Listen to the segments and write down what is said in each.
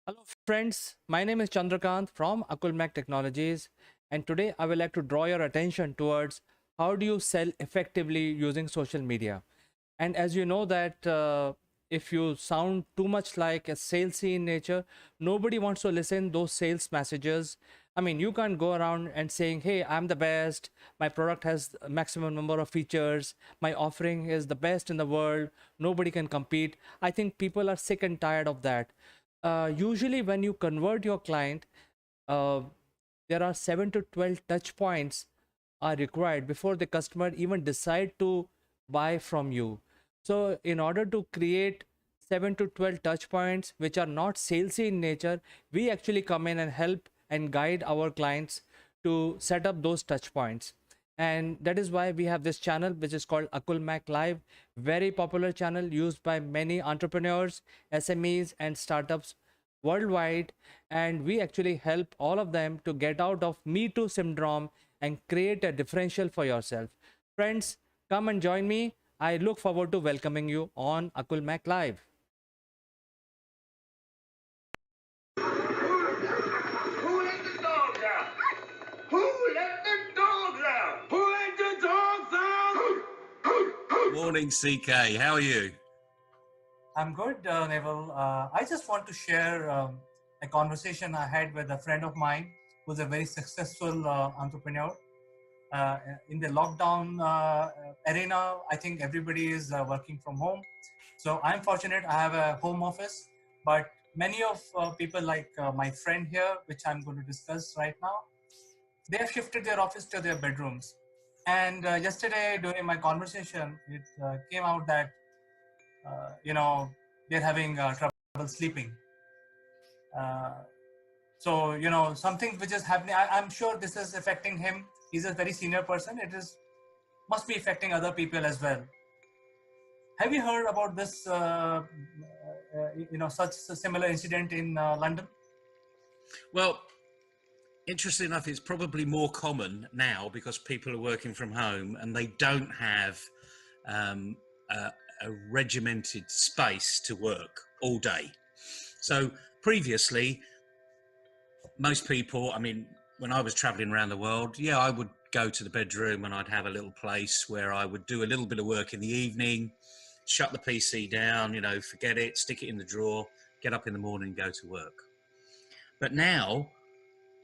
Hello friends, my name is Chandrakant from Akulmac Technologies, and today I would like to draw your attention towards how do you sell effectively using social media. And as you know that if you sound too much like a salesy in nature, nobody wants to listen those sales messages. I mean, you can't go around and saying, "Hey, I'm the best. My product has a maximum number of features. My offering is the best in the world. Nobody can compete." I think people are sick and tired of that. Usually, when you convert your client, uh, there are 7 to 12 touch points are required before the customer even decide to buy from you. So in order to create 7 to 12 touch points which are not salesy in nature, we actually come in and help and guide our clients to set up those touch points. And that is why we have this channel which is called Akulmac Live, very popular channel used by many entrepreneurs, SMEs and startups worldwide. And we actually help all of them to get out of me too syndrome and create a differential for yourself. Friends, come and join me. I look forward to welcoming you on Akulmac Live. Who let the dogs out? Who let the dogs out? Who let the dogs out? Morning, CK. How are you? I'm good, Neville. I just want to share a conversation I had with a friend of mine who's a very successful entrepreneur. In the lockdown arena, I think everybody is working from home. So I'm fortunate I have a home office, but many of people like my friend here, which I'm going to discuss right now, they have shifted their office to their bedrooms. And yesterday during my conversation, it came out that, they're having trouble sleeping. Uh, so, something which is happening, I'm sure this is affecting him. He's a very senior person. It is must be affecting other people as well. Have you heard about this, such a similar incident in London? Well, interesting enough, it's probably more common now because people are working from home and they don't have um, a regimented space to work all day. So previously, most people, I mean, when I was traveling around the world, yeah, I would go to the bedroom and I'd have a little place where I would do a little bit of work in the evening, shut the PC down, forget it, stick it in the drawer, get up in the morning, go to work. But now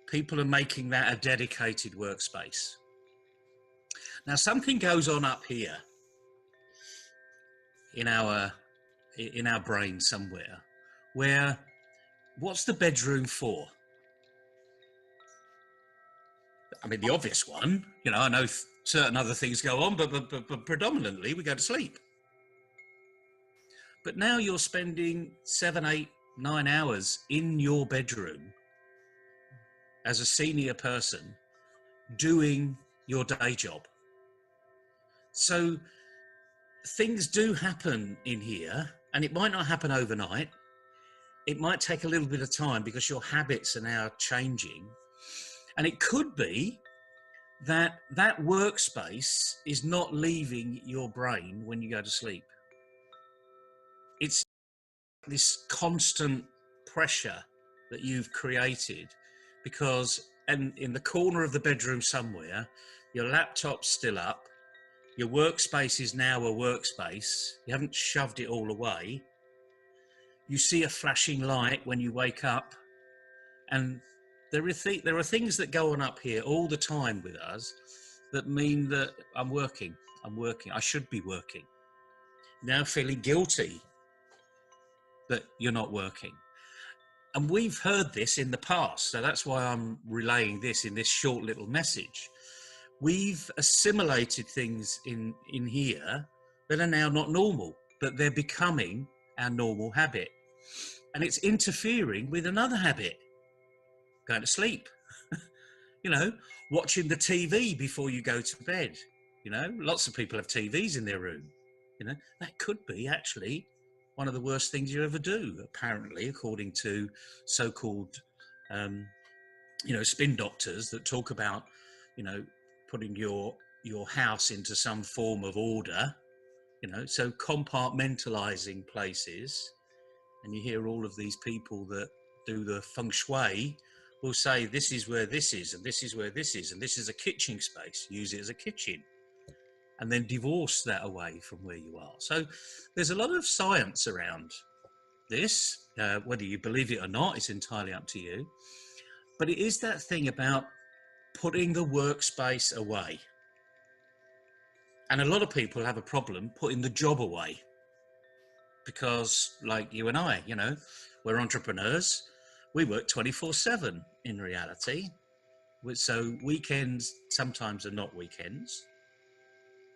people are making that a dedicated workspace. Now something goes on up here in our brain somewhere where what's the bedroom for? I mean, the obvious one, I know certain other things go on, but predominantly we go to sleep. But now you're spending 7, 8, 9 hours in your bedroom as a senior person doing your day job. So things do happen in here, and it might not happen overnight. It might take a little bit of time because your habits are now changing. And it could be that that workspace is not leaving your brain when you go to sleep. It's this constant pressure that you've created because in the corner of the bedroom somewhere, your laptop's still up, your workspace is now a workspace, you haven't shoved it all away, you see a flashing light when you wake up, and there are things that go on up here all the time with us that mean that I'm working, I should be working. Now feeling guilty that you're not working. And we've heard this in the past, so that's why I'm relaying this in this short little message. We've assimilated things in here that are now not normal, but they're becoming our normal habit. And it's interfering with another habit, going to sleep, watching the TV before you go to bed. Lots of people have TVs in their room. That could be actually one of the worst things you ever do, apparently, according to so-called, spin doctors that talk about, putting your house into some form of order, so compartmentalizing places. And you hear all of these people that do the feng shui will say this is where this is, and this is where this is, and this is a kitchen space. Use it as a kitchen, and then divorce that away from where you are. So there's a lot of science around this. Whether you believe it or not, it's entirely up to you. But it is that thing about putting the workspace away. And a lot of people have a problem putting the job away because, like you and I, you know, we're entrepreneurs. We work 24/7 in reality. So weekends sometimes are not weekends,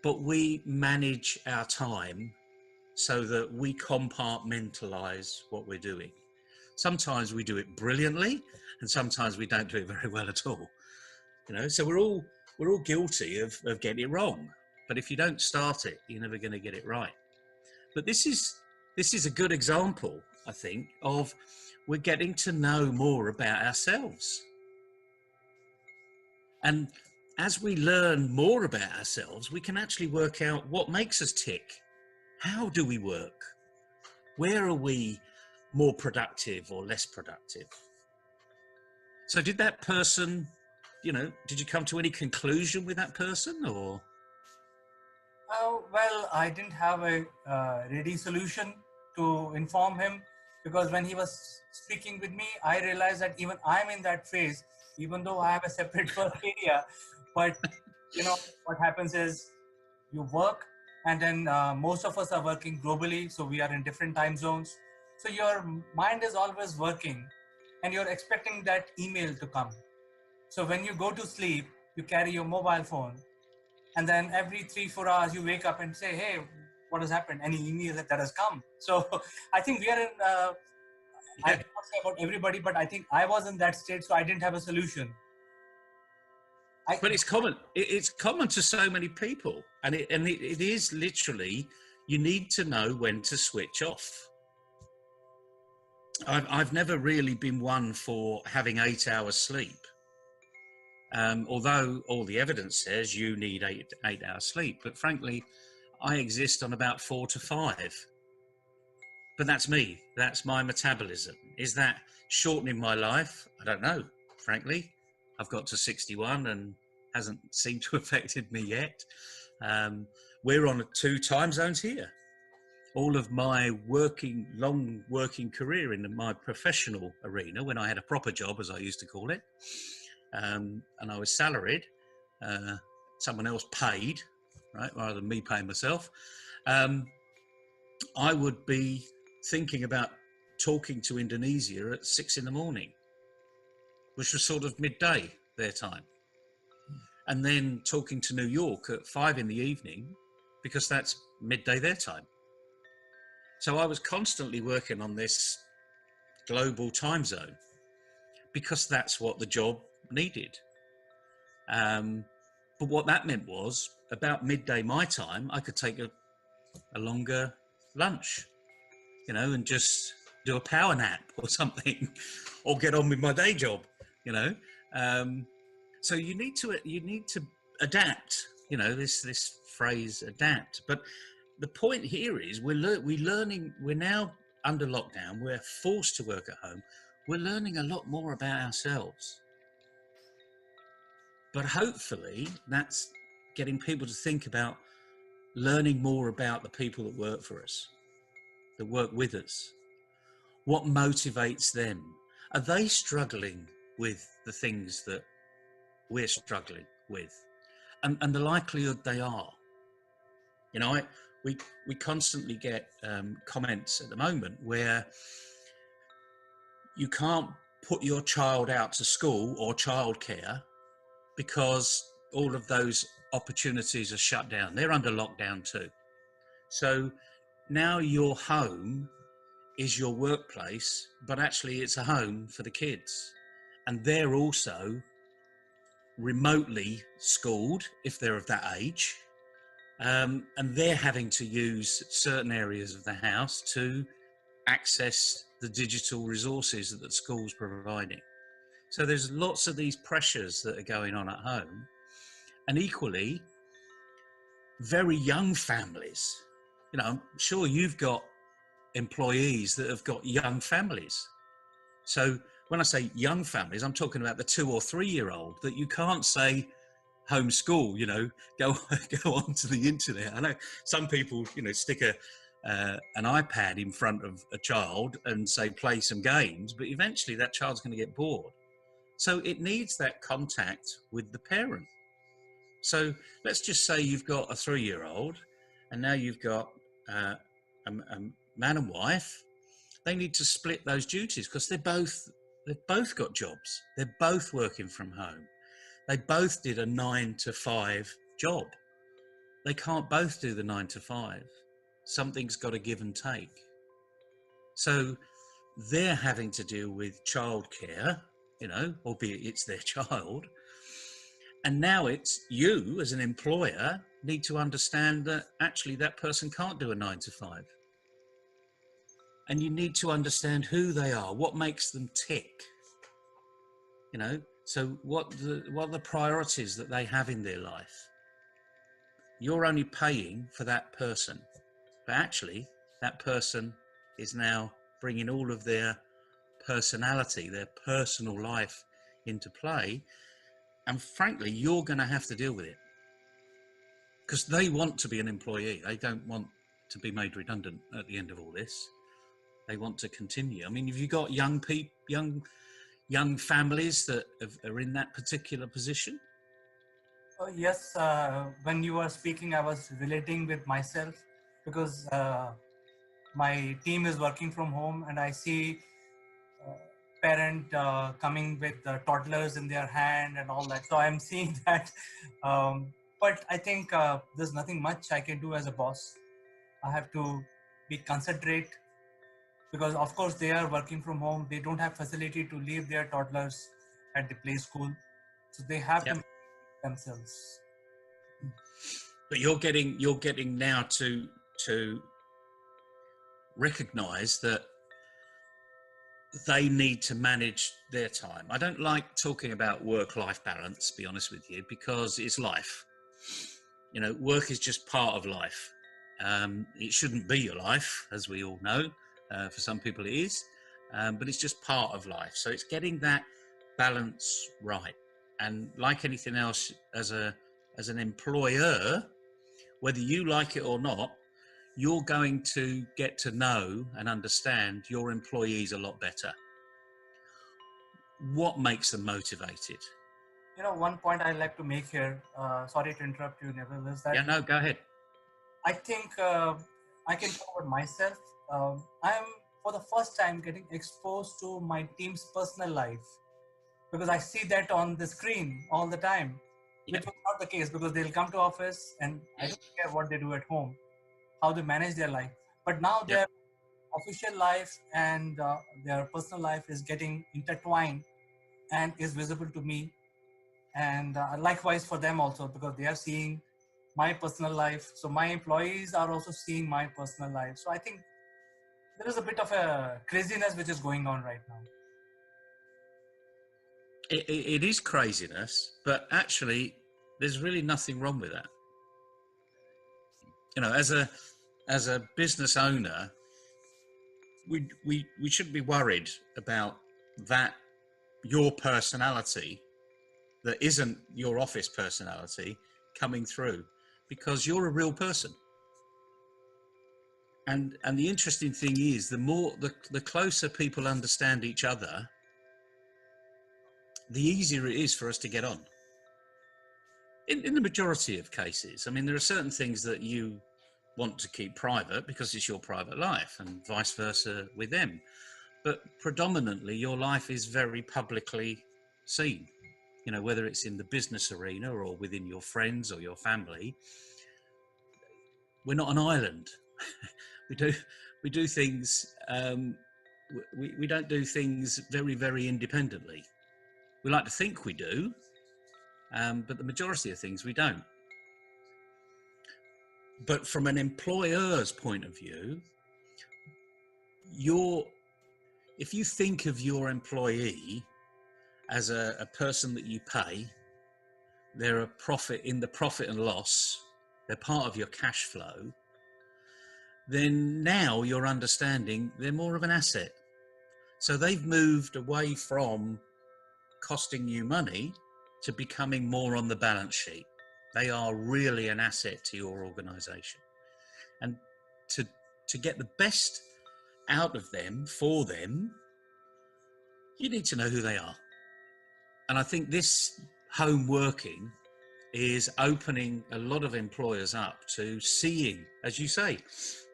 but we manage our time so that we compartmentalize what we're doing. Sometimes we do it brilliantly, and sometimes we don't do it very well at all. You know, so we're all guilty of getting it wrong. But if you don't start it, you're never going to get it right. But this is a good example, I think, of we're getting to know more about ourselves. And as we learn more about ourselves, we can actually work out what makes us tick. How do we work? Where are we more productive or less productive? So did that person, you know, did you come to any conclusion with that person, or? Well, I didn't have a ready solution to inform him, because when he was speaking with me, I realized that even I'm in that phase, even though I have a separate work area. But you know what happens is you work, and then most of us are working globally, so we are in different time zones. So your mind is always working, and you're expecting that email to come. So when you go to sleep, you carry your mobile phone, and then every 3-4 hours you wake up and say, hey, what has happened? Any email that has come? So I think we are in I cannot say about everybody, but I think I was in that state, so I didn't have a solution. But it's common. It's common to so many people, and it is literally, you need to know when to switch off. I've never really been one for having 8 hours sleep. Although all the evidence says you need 8 hours sleep, but frankly, I exist on about 4 to 5. But that's me. That's my metabolism. Is that shortening my life? I don't know, frankly. I've got to 61 and hasn't seemed to have affected me yet. We're on 2 time zones here. All of my long working career in my professional arena, when I had a proper job, as I used to call it, and I was salaried, someone else paid, right, rather than me paying myself, I would be thinking about talking to Indonesia at 6 a.m, which was sort of midday their time, and then talking to New York at 5 p.m, because that's midday their time. So I was constantly working on this global time zone because that's what the job needed. But what that meant was, about midday my time, I could take a longer lunch, you know, and just do a power nap or something, or get on with my day job, you know. So you need to adapt, you know, this phrase adapt. But the point here is we're now under lockdown, we're forced to work at home, we're learning a lot more about ourselves. But hopefully that's getting people to think about learning more about the people that work for us, that work with us. What motivates them? Are they struggling with the things that we're struggling with? And the likelihood they are. You know, we constantly get comments at the moment where you can't put your child out to school or childcare because all of those opportunities are shut down. They're under lockdown too. So now your home is your workplace, but actually it's a home for the kids. And they're also remotely schooled if they're of that age. And they're having to use certain areas of the house to access the digital resources that the school's providing. So there's lots of these pressures that are going on at home. And equally, very young families, you know, I'm sure you've got employees that have got young families. So when I say young families, I'm talking about the 2 or 3 year old that you can't say homeschool, go go onto the internet. I know some people, stick an iPad in front of a child and say play some games, but eventually that child's going to get bored. So it needs that contact with the parent. So let's just say you've got a 3-year-old, and now you've got a man and wife. They need to split those duties because they've both got jobs. They're both working from home. They both did a 9 to 5 job. They can't both do the 9 to 5. Something's got to give and take. So they're having to deal with childcare, albeit it's their child. And now it's you as an employer need to understand that actually that person can't do a 9 to 5. And you need to understand who they are, what makes them tick. So what are the priorities that they have in their life? You're only paying for that person, but actually that person is now bringing all of their personality, their personal life into play. And frankly, you're going to have to deal with it because they want to be an employee. They don't want to be made redundant at the end of all this. They want to continue. I mean, have you got young families that are in that particular position? Yes, when you were speaking, I was relating with myself because my team is working from home and I see parent coming with toddlers in their hand and all that. So I'm seeing that. But I think there's nothing much I can do as a boss. I have to be considerate because of course they are working from home. They don't have facility to leave their toddlers at the play school. So they have to themselves. But you're getting now to recognize that they need to manage their time. I don't like talking about work-life balance, to be honest with you, because it's life. Work is just part of life. It shouldn't be your life, as we all know. For some people it is, but it's just part of life. So it's getting that balance right. And like anything else, as an employer, whether you like it or not, you're going to get to know and understand your employees a lot better. What makes them motivated? One point I like to make here, sorry to interrupt you, Neville, is that... Yeah, no, go ahead. I think I can talk about myself. I am, for the first time, getting exposed to my team's personal life because I see that on the screen all the time, which was not the case because they'll come to office and I don't care what they do at home, how they manage their life. But now their official life and their personal life is getting intertwined and is visible to me. And likewise for them also, because they are seeing my personal life. So my employees are also seeing my personal life. So I think there is a bit of a craziness which is going on right now. It is craziness, but actually there's really nothing wrong with that. As a business owner, we shouldn't be worried about that, your personality that isn't your office personality coming through, because you're a real person. And the interesting thing is, the closer people understand each other, the easier it is for us to get on. In the majority of cases, I mean, there are certain things that you want to keep private because it's your private life, and vice versa with them. But predominantly, your life is very publicly seen. Whether it's in the business arena or within your friends or your family. We're not an island. we do things. We don't do things very, very independently. We like to think we do, but the majority of things we don't. But from an employer's point of view, if you think of your employee as a person that you pay, they're a profit in the profit and loss, they're part of your cash flow, then now you're understanding they're more of an asset. So they've moved away from costing you money to becoming more on the balance sheet. They are really an asset to your organization. And to get the best out of them, for them, you need to know who they are. And I think this home working is opening a lot of employers up to seeing, as you say,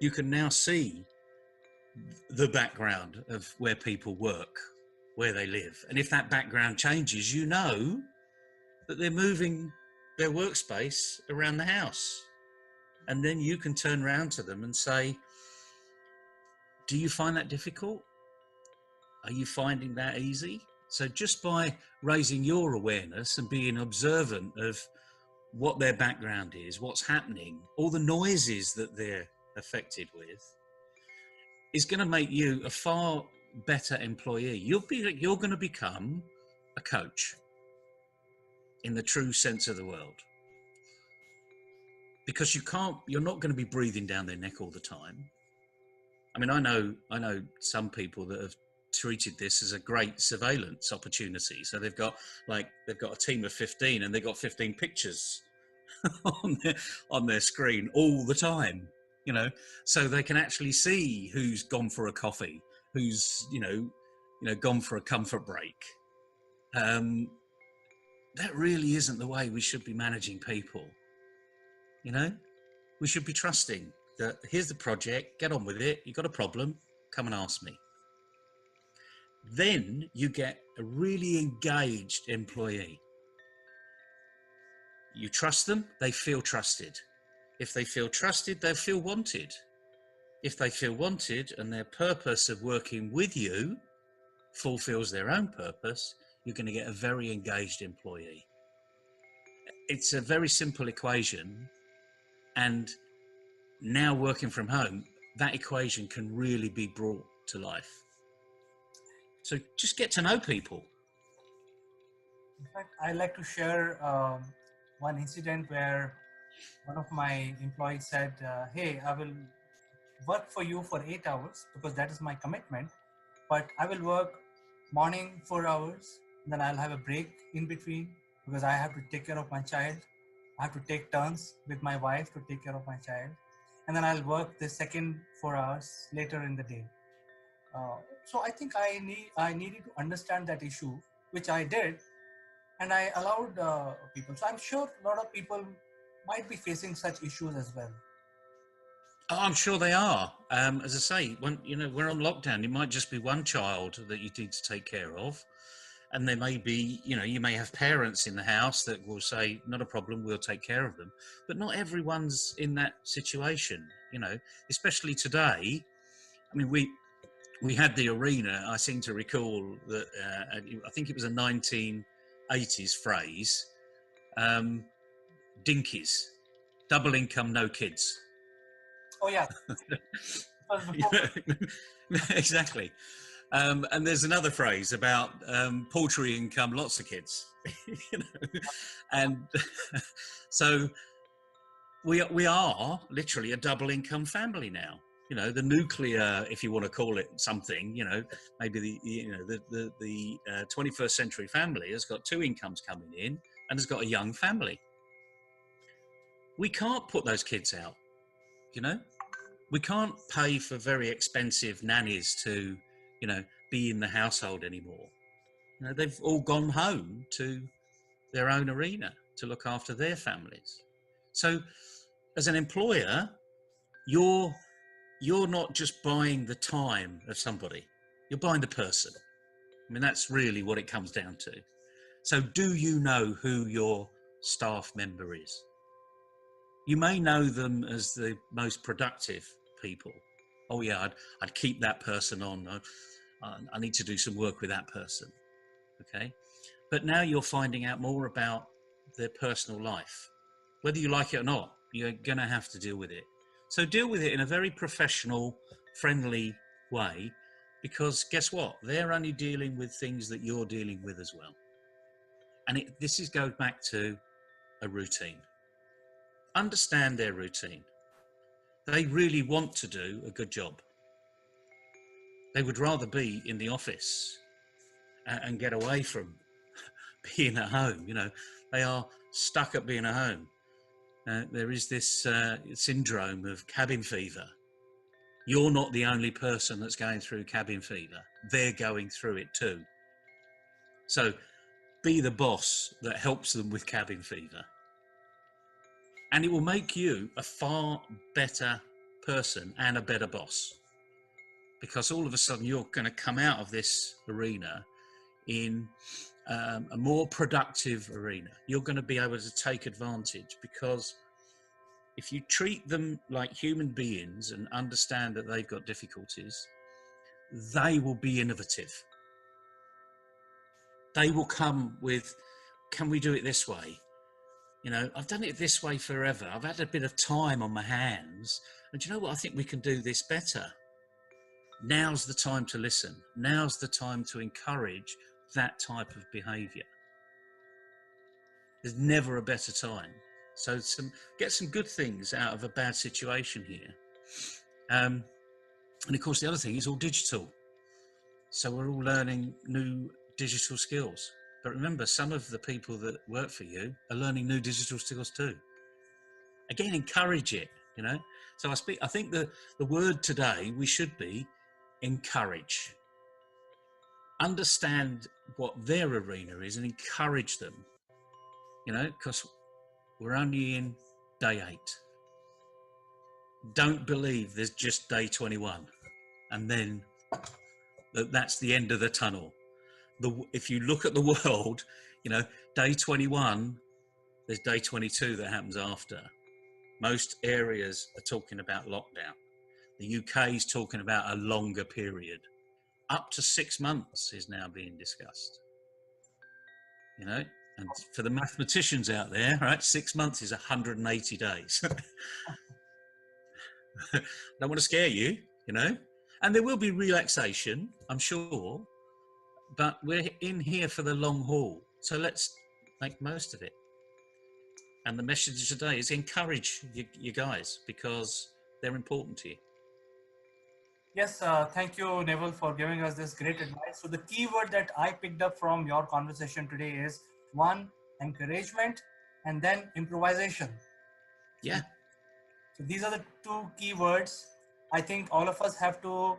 you can now see the background of where people work, where they live. And if that background changes, you know that they're moving their workspace around the house. And then you can turn around to them and say, do you find that difficult? Are you finding that easy? So just by raising your awareness and being observant of what their background is, what's happening, all the noises that they're affected with, is going to make you a far better employee. You're going to become a coach in the true sense of the word, because you're not going to be breathing down their neck all the time. I mean, I know some people that have treated this as a great surveillance opportunity. So they've got a team of 15 and they've got 15 pictures on their screen all the time, so they can actually see who's gone for a coffee, who's gone for a comfort break. That really isn't the way we should be managing people. We should be trusting that here's the project, get on with it. You got a problem, come and ask me. Then you get a really engaged employee. You trust them, they feel trusted. If they feel trusted, they feel wanted. If they feel wanted and their purpose of working with you fulfills their own purpose, you're going to get a very engaged employee. It's a very simple equation, and now working from home, that equation can really be brought to life. So just get to know people. In fact, I like to share one incident where one of my employees said, hey, I will work for you for 8 hours because that is my commitment, but I will work morning 4 hours, then I'll have a break in between because I have to take care of my child. I have to take turns with my wife to take care of my child. And then I'll work the second 4 hours later in the day. So I think I needed to understand that issue, which I did. And I allowed people. So I'm sure a lot of people might be facing such issues as well. Oh, I'm sure they are. As I say, when we're on lockdown, it might just be one child that you need to take care of. And there may be, you may have parents in the house that will say, not a problem, we'll take care of them. But not everyone's in that situation, especially today. I mean, we had the arena. I seem to recall that, I think it was a 1980s phrase, dinkies, double income, no kids. Oh, yeah. Exactly. And there's another phrase about paltry income, lots of kids. And so we are literally a double income family now. The nuclear, if you want to call it something, maybe the 21st century family has got two incomes coming in and has got a young family. We can't put those kids out, we can't pay for very expensive nannies to, be in the household anymore. They've all gone home to their own arena to look after their families. So as an employer, you're not just buying the time of somebody, you're buying the person. I mean, that's really what it comes down to. So do you know who your staff member is? You may know them as the most productive people. Oh yeah, I'd keep that person on. I need to do some work with that person. Okay. But now you're finding out more about their personal life. Whether you like it or not, you're going to have to deal with it. So deal with it in a very professional, friendly way, because guess what? They're only dealing with things that you're dealing with as well. And this goes back to a routine. Understand their routine. They really want to do a good job. They would rather be in the office and get away from being at home. They are stuck at being at home. There is this syndrome of cabin fever. You're not the only person that's going through cabin fever. They're going through it too. So be the boss that helps them with cabin fever. And it will make you a far better person and a better boss. Because all of a sudden you're going to come out of this arena in a more productive arena. You're going to be able to take advantage, because if you treat them like human beings and understand that they've got difficulties, they will be innovative. They will come with, can we do it this way? I've done it this way forever. I've had a bit of time on my hands. And do you know what? I think we can do this better. Now's the time to listen. Now's the time to encourage that type of behaviour. There's never a better time. So get some good things out of a bad situation here. And of course, the other thing is all digital. So we're all learning new digital skills. But remember, some of the people that work for you are learning new digital skills too. Again, encourage it, So I think the word today, we should be encourage. Understand what their arena is and encourage them, because we're only in day 8. Don't believe there's just day 21 and then that's the end of the tunnel. If you look at the world, day 21, there's day 22 that happens after. Most areas are talking about lockdown. The UK is talking about a longer period. Up to 6 months is now being discussed. And for the mathematicians out there, right, 6 months is 180 days. I don't want to scare you, and there will be relaxation, I'm sure, but we're in here for the long haul. So let's make most of it. And the message today is encourage you guys, because they're important to you. Yes, thank you, Neville, for giving us this great advice. So the key word that I picked up from your conversation today is 1, encouragement, and then improvisation. Yeah. So these are the 2 key words. I think all of us have to,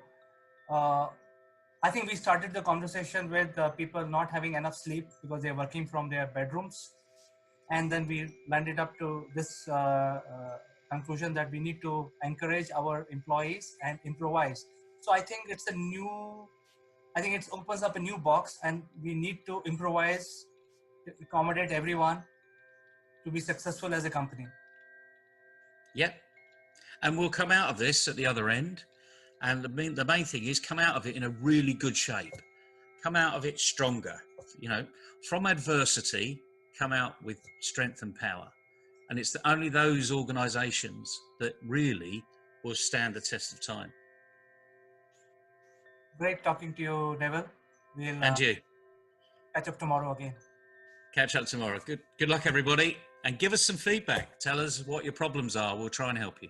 I think we started the conversation with people not having enough sleep because they're working from their bedrooms. And then we landed up to this conclusion that we need to encourage our employees and improvise. So I think it opens up a new box, and we need to improvise, accommodate everyone to be successful as a company. Yep. And we'll come out of this at the other end. And the main thing is come out of it in a really good shape. Come out of it stronger. From adversity, come out with strength and power. And it's only those organisations that really will stand the test of time. Great talking to you, Neville. We'll And you. catch up tomorrow again. Catch up tomorrow. Good luck, everybody. And give us some feedback. Tell us what your problems are. We'll try and help you.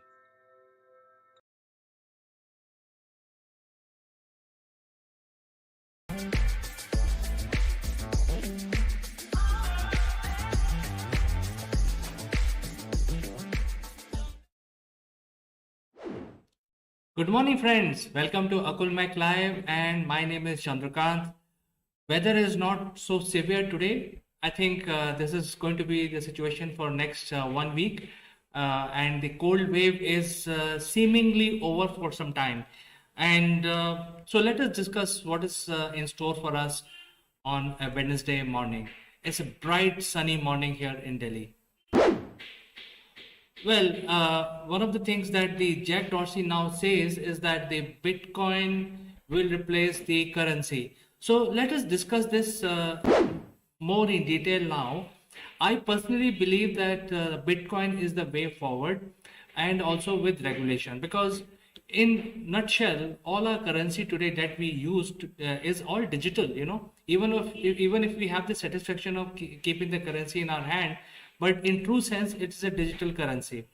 Good morning, friends. Welcome to Akulmek Live, and my name is Chandrakant. Weather is not so severe today. I think this is going to be the situation for next 1 week, and the cold wave is seemingly over for some time. And so let us discuss what is in store for us on a Wednesday morning. It's a bright, sunny morning here in Delhi. Well, one of the things that the Jack Dorsey now says is that the Bitcoin will replace the currency. So let us discuss this more in detail now. I personally believe that Bitcoin is the way forward, and also with regulation, because in nutshell, all our currency today that we use is all digital. Even if we have the satisfaction of keeping the currency in our hand, but in true sense, it's a digital currency.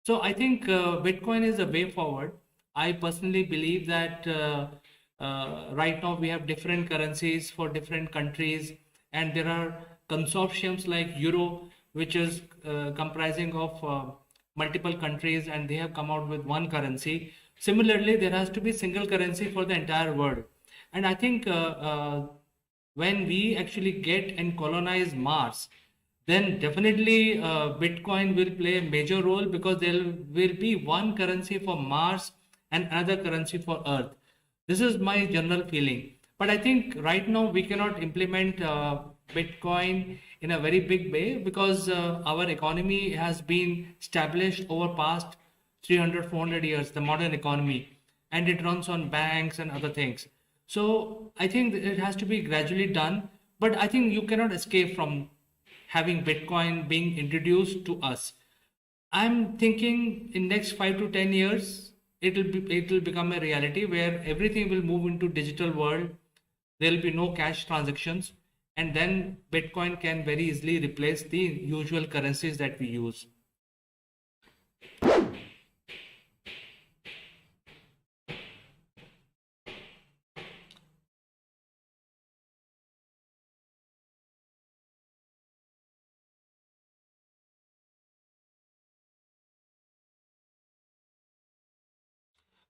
So I think Bitcoin is the way forward. I personally believe that right now we have different currencies for different countries, and there are consortiums like Euro, which is comprising of multiple countries, and they have come out with one currency. Similarly, there has to be single currency for the entire world. And I think when we actually get and colonize Mars, then definitely Bitcoin will play a major role, because there will be one currency for Mars and another currency for Earth. This is my general feeling. But I think right now we cannot implement Bitcoin in a very big way, because our economy has been established over past 300, 400 years, the modern economy, and it runs on banks and other things. So I think it has to be gradually done, but I think you cannot escape from having Bitcoin being introduced to us. I'm thinking in next 5 to 10 years, it will become a reality where everything will move into digital world. There will be no cash transactions, and then Bitcoin can very easily replace the usual currencies that we use.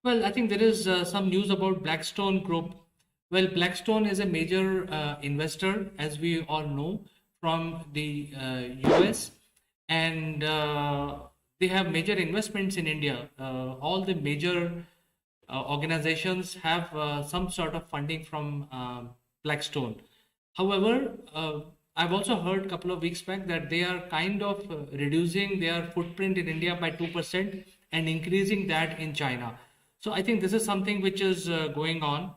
Well, I think there is some news about Blackstone Group. Well, Blackstone is a major investor, as we all know, from the US, and they have major investments in India. All the major organizations have some sort of funding from Blackstone. However, I've also heard a couple of weeks back that they are kind of reducing their footprint in India by 2% and increasing that in China. So I think this is something which is going on.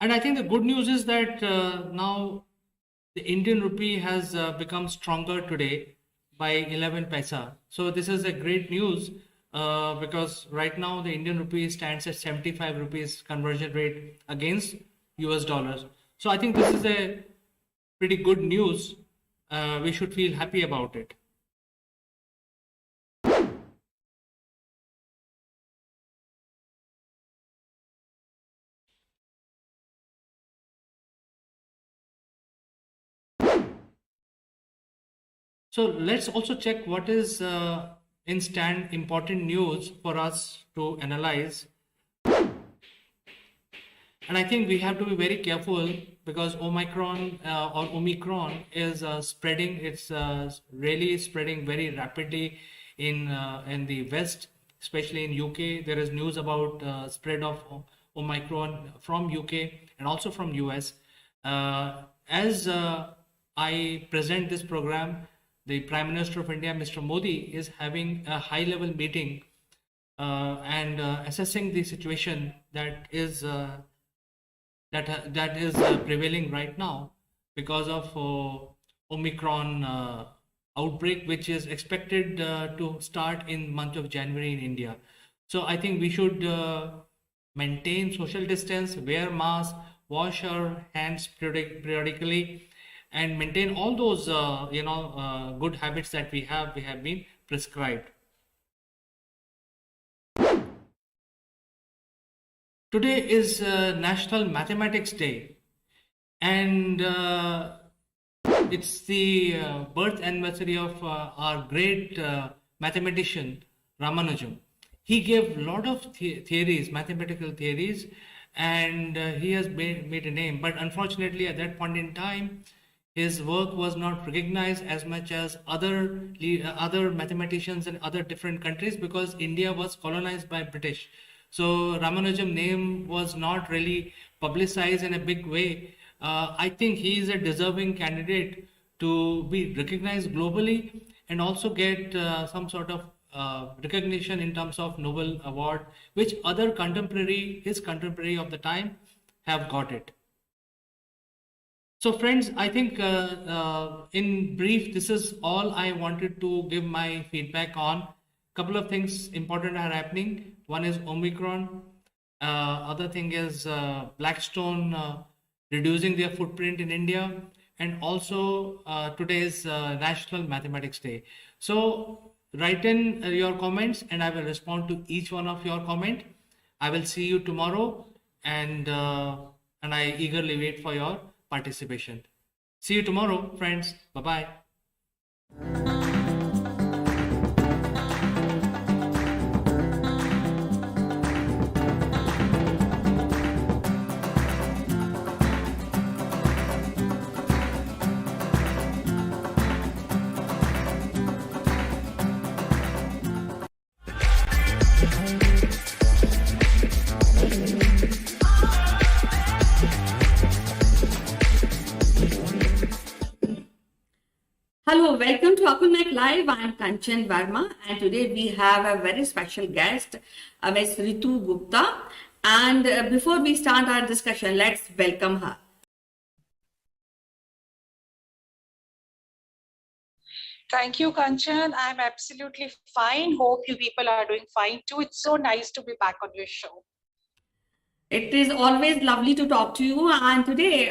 And I think the good news is that now the Indian rupee has become stronger today by 11 paisa. So this is a great news, because right now the Indian rupee stands at 75 rupees conversion rate against US dollars. So I think this is a pretty good news. We should feel happy about it. So let's also check what is instant important news for us to analyze. And I think we have to be very careful, because Omicron is spreading. It's really spreading very rapidly in the West, especially in UK. There is news about spread of Omicron from UK and also from US. As I present this program, the Prime Minister of India, Mr. Modi, is having a high-level meeting and assessing the situation that is prevailing right now because of Omicron outbreak, which is expected to start in month of January in India. So I think we should maintain social distance, wear mask, wash our hands periodically, and maintain all those good habits that we have been prescribed. Today is National Mathematics Day, and it's the birth anniversary of our great mathematician Ramanujam. He gave a lot of theories, mathematical theories, and he has made a name. But unfortunately, at that point in time, his work was not recognized as much as other mathematicians in other different countries, because India was colonized by British. So Ramanujam's name was not really publicized in a big way. I think he is a deserving candidate to be recognized globally and also get some sort of recognition in terms of Nobel Award, which his contemporary of the time have got it. So friends, I think in brief, this is all I wanted to give my feedback on. Couple of things important are happening. One is Omicron. Other thing is Blackstone reducing their footprint in India, and also today's National Mathematics Day. So write in your comments, and I will respond to each one of your comment. I will see you tomorrow, and I eagerly wait for your participation. See you tomorrow, friends. Bye bye. Hello, welcome to Akulmek Live. I am Kanchan Verma, and today we have a very special guest, Ms. Ritu Gupta. And before we start our discussion, let's welcome her. Thank you, Kanchan. I'm absolutely fine. Hope you people are doing fine too. It's so nice to be back on your show. It is always lovely to talk to you. And today,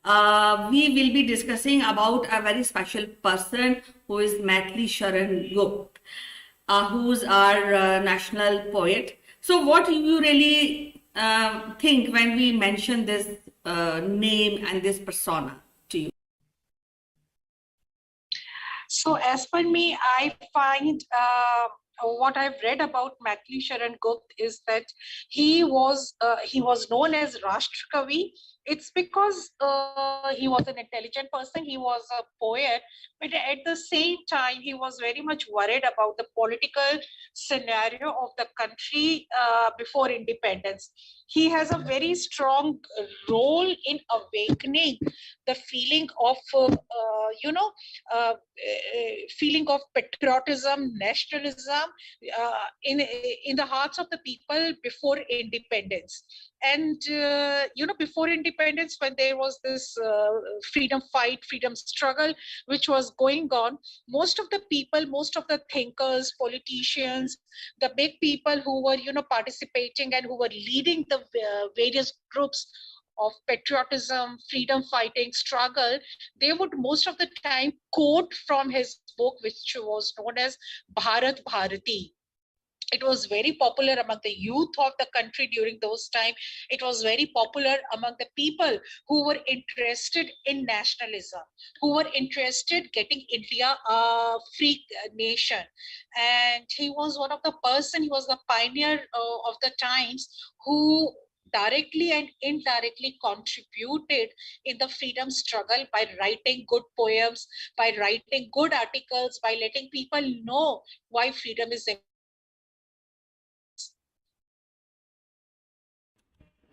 we will be discussing about a very special person who is Maithili Sharan Gupta, who's our national poet. So what do you really think when we mention this name and this persona to you? So as per me, I find what I've read about Maithili Sharan Gupta is that he was known as Rashtra Kavi. It's because he was an intelligent person, he was a poet, but at the same time, he was very much worried about the political scenario of the country before independence. He has a very strong role in awakening the feeling of, feeling of patriotism, nationalism in the hearts of the people before independence. And before independence, when there was this freedom fight, freedom struggle which was going on, most of the people, most of the thinkers, politicians, the big people who were participating and who were leading the various groups of patriotism, freedom fighting struggle, they would most of the time quote from his book, which was known as Bharat Bharati. It was very popular among the youth of the country during those times. It was very popular among the people who were interested in nationalism, who were interested getting India a free nation. And he was one of the person, he was the pioneer of the times who directly and indirectly contributed in the freedom struggle by writing good poems, by writing good articles, by letting people know why freedom is important.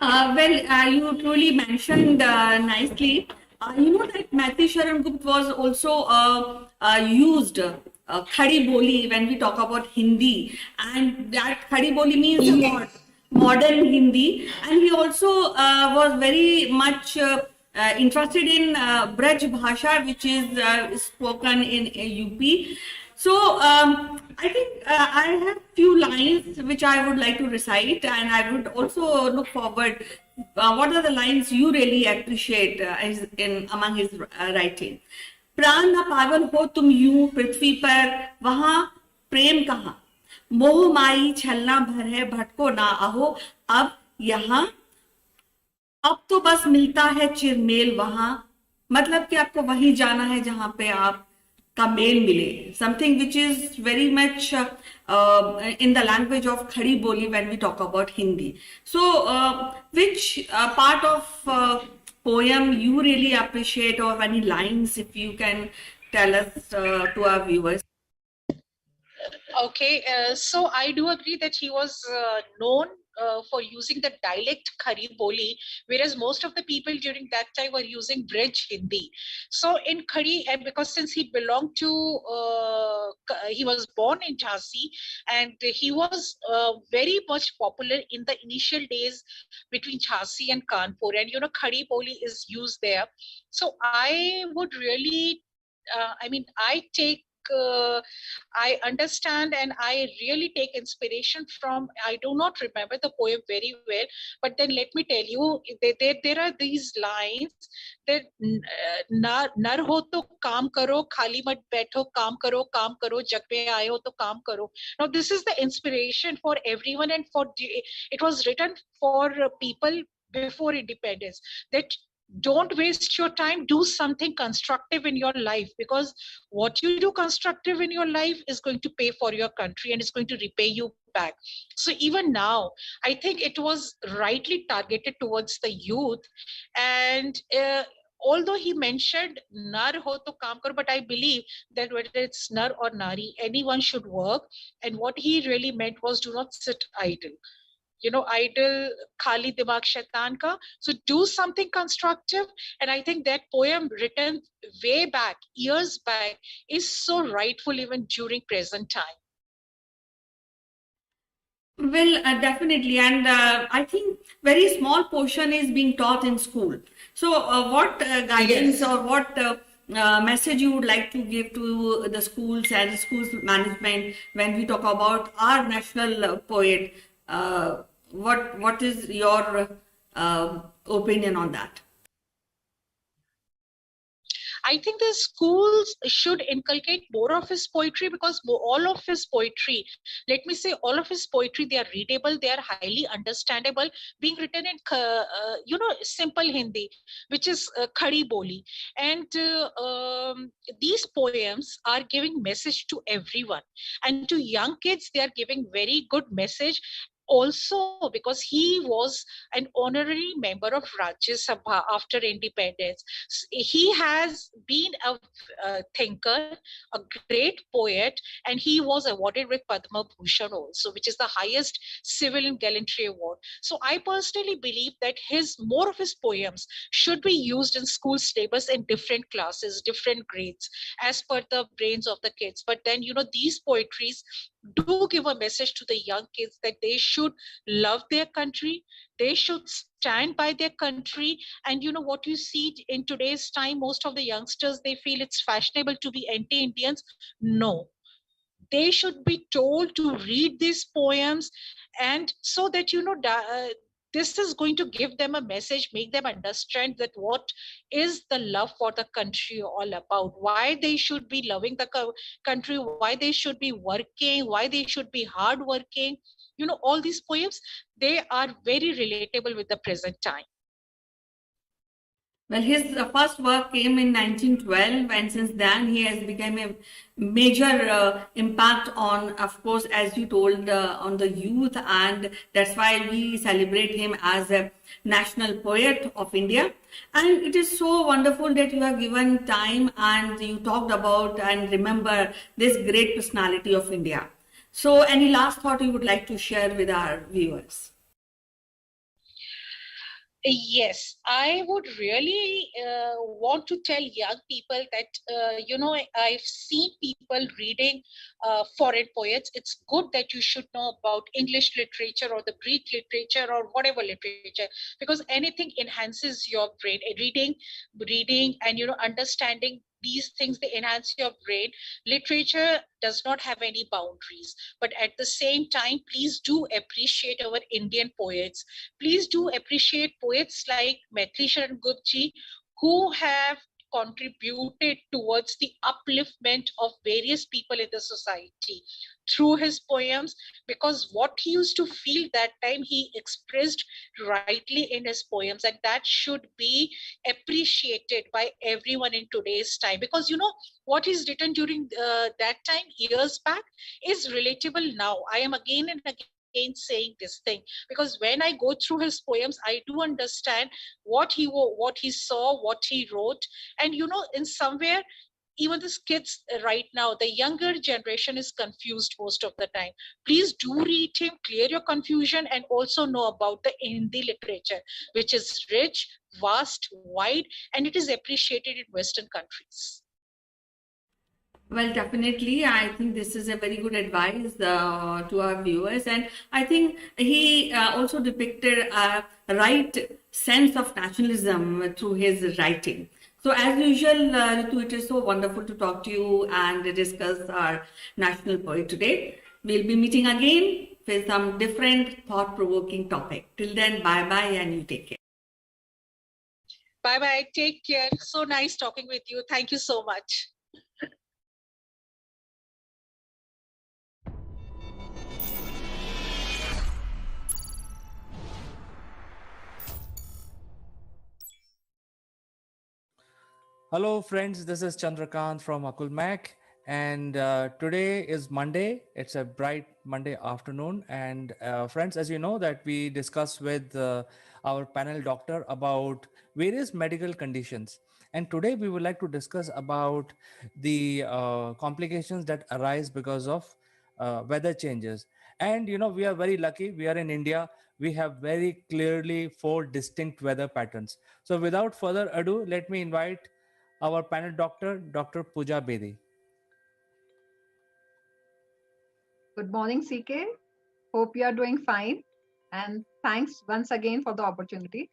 You truly mentioned nicely. That Maithili Sharan Gupta was also used khadi boli when we talk about Hindi, and that khadi boli means modern Hindi, and he also was very much interested in Braj Bhasha, which is spoken in UP. So I think I have few lines which I would like to recite, and I would also look forward. What are the lines you really appreciate among his writing? प्राण न पागल हो तुम यूं पृथ्वी पर वहां प्रेम कहाँ मोह माई छलना भर है भटको ना आहो अब यहाँ अब तो बस मिलता है चिरमेल वहां मतलब कि आपको वहीं जाना है जहां पे आप का मेल मिले something which is very much in the language of khadi boli when we talk about Hindi. So which part of poem you really appreciate, or any lines if you can tell us to our viewers? Okay, so I do agree that he was known for using the dialect Khari Boli, whereas most of the people during that time were using Brij Hindi. So in Khari, and because since he belonged to, he was born in Jhansi, and he was very much popular in the initial days between Jhansi and Kanpur, and Khari Boli is used there. So I would really, I take I understand and I really take inspiration from, I do not remember the poem very well, but then let me tell you, there are these lines that nar ho to kaam karo, khali mat baitho, kaam karo, jag mein aaye ho to kaam karo. Now this is the inspiration for everyone, and it was written for people before independence, that don't waste your time, do something constructive in your life, because what you do constructive in your life is going to pay for your country and it's going to repay you back. So even now, I think it was rightly targeted towards the youth. And although he mentioned nar ho to kaam karo, but I believe that whether it's nar or nari, anyone should work. And what he really meant was, do not sit idle. Idle, khali dimag shaitan ka. So do something constructive. And I think that poem, written way back, years back, is so rightful even during present time. Well, definitely, and I think very small portion is being taught in school. So, what guidance Yes. or what message you would like to give to the schools and schools management when we talk about our national poet? What is your opinion on that? I think the schools should inculcate more of his poetry, because all of his poetry, let me say, all of his poetry, they are readable, they are highly understandable, being written in, simple Hindi, which is khadi boli. And these poems are giving message to everyone. And to young kids, they are giving very good message. Also, because he was an honorary member of Rajya Sabha after independence, he has been a thinker, a great poet, and he was awarded with Padma Bhushan also, which is the highest civilian gallantry award. So I personally believe that more of his poems should be used in school syllabus in different classes, different grades, as per the brains of the kids. But then, these poetries do give a message to the young kids that they should love their country, they should stand by their country. And what you see in today's time, most of the youngsters, they feel it's fashionable to be anti-Indians. No, they should be told to read these poems, and so that this is going to give them a message, make them understand that what is the love for the country all about, why they should be loving the country, why they should be working, why they should be hard working. All these poems, they are very relatable with the present time. Well, his first work came in 1912, and since then he has become a major impact on, of course, as you told, on the youth, and that's why we celebrate him as a national poet of India. And it is so wonderful that you have given time and you talked about and remember this great personality of India. So, any last thought you would like to share with our viewers? Yes, I would really want to tell young people that, I've seen people reading foreign poets. It's good that you should know about English literature or the Greek literature or whatever literature, because anything enhances your brain. Reading and, understanding these things, they enhance your brain. Literature does not have any boundaries. But at the same time, please do appreciate our Indian poets. Please do appreciate poets like Maitri Sharan Gupta, who have contributed towards the upliftment of various people in the society through his poems, because what he used to feel that time, he expressed rightly in his poems, and that should be appreciated by everyone in today's time. Because what is written during that time, years back, is relatable now. I am again and again saying this thing, because when I go through his poems, I do understand what he saw, what he wrote. And in somewhere, even the kids right now, the younger generation is confused most of the time. Please do read him, clear your confusion, and also know about the Hindi literature, which is rich, vast, wide, and it is appreciated in Western countries. Well, definitely. I think this is a very good advice to our viewers. And I think he also depicted a right sense of nationalism through his writing. So as usual, Ritu, it is so wonderful to talk to you and discuss our national poet today. We'll be meeting again with some different thought-provoking topic. Till then, bye-bye and you take care. Bye bye. Take care. So nice talking with you. Thank you so much. Hello, friends. This is Chandrakant from Akulmak, and today is Monday. It's a bright Monday afternoon, and friends, as you know, that we discuss with our panel doctor about various medical conditions, and today we would like to discuss about the complications that arise because of weather changes. And we are very lucky. We are in India. We have very clearly four distinct weather patterns. So, without further ado, let me invite our panel doctor, Dr. Pooja Bedi. Good morning, CK. Hope you are doing fine. And thanks once again for the opportunity.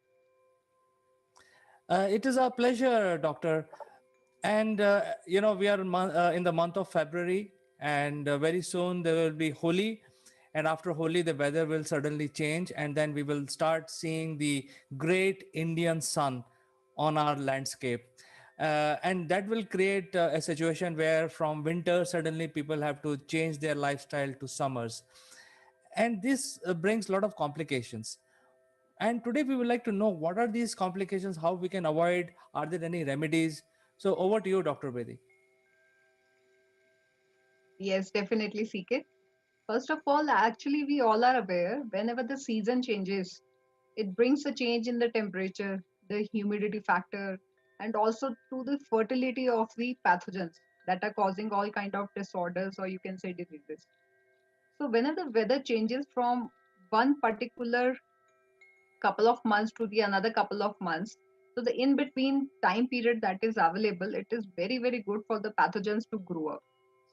It is our pleasure, Doctor. And, we are in the month of February, and very soon there will be Holi. And after Holi, the weather will suddenly change, and then we will start seeing the great Indian sun on our landscape. And that will create a situation where from winter, suddenly people have to change their lifestyle to summers. And this brings a lot of complications. And today we would like to know what are these complications, how we can avoid, are there any remedies? So over to you, Dr. Bedi. Yes, definitely, CK. First of all, actually, we all are aware whenever the season changes, it brings a change in the temperature, the humidity factor, and also to the fertility of the pathogens that are causing all kind of disorders or you can say diseases. So whenever the weather changes from one particular couple of months to the another couple of months, so the in between time period that is available, it is very very good for the pathogens to grow up,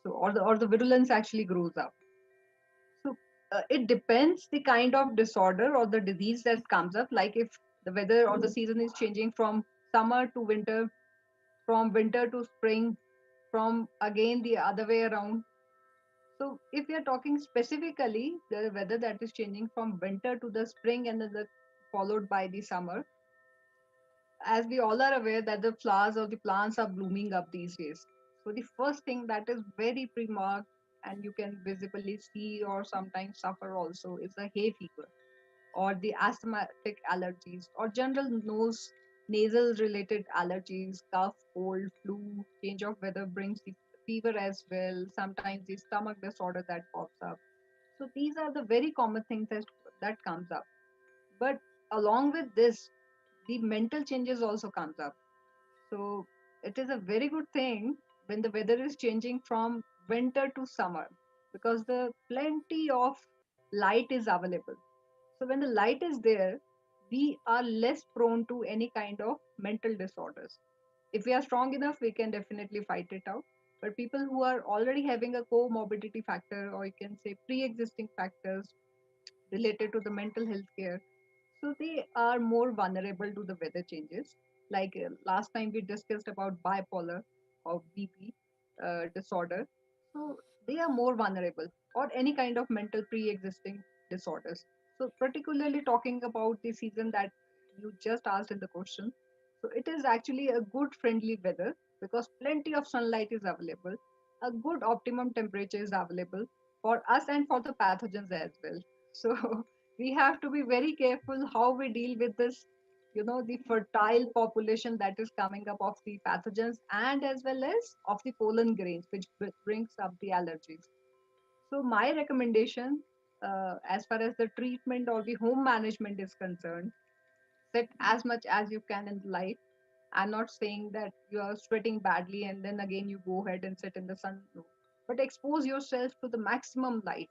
so or the virulence actually grows up. So it depends the kind of disorder or the disease that comes up, like if the weather or the season is changing from summer to winter, from winter to spring, from again the other way around. So if we are talking specifically the weather that is changing from winter to the spring and then followed by the summer, as we all are aware that the flowers or the plants are blooming up these days. So the first thing that is very pre-marked and you can visibly see or sometimes suffer also is the hay fever or the asthmatic allergies or general nasal related allergies, cough, cold, flu, change of weather brings the fever as well, sometimes the stomach disorder that pops up. So these are the very common things that comes up. But along with this, the mental changes also comes up. So it is a very good thing when the weather is changing from winter to summer because the plenty of light is available. So when the light is there, we are less prone to any kind of mental disorders. If we are strong enough, we can definitely fight it out. But people who are already having a comorbidity factor, or you can say pre-existing factors related to the mental health care, so they are more vulnerable to the weather changes. Like last time we discussed about bipolar or BP disorder. So they are more vulnerable or any kind of mental pre-existing disorders. So particularly talking about the season that you just asked in the question. So it is actually a good friendly weather because plenty of sunlight is available. A good optimum temperature is available for us and for the pathogens as well. So we have to be very careful how we deal with this, the fertile population that is coming up of the pathogens and as well as of the pollen grains which brings up the allergies. So my recommendation, as far as the treatment or the home management is concerned, sit as much as you can in the light. I'm not saying that you are sweating badly and then again you go ahead and sit in the sun. No. But expose yourself to the maximum light.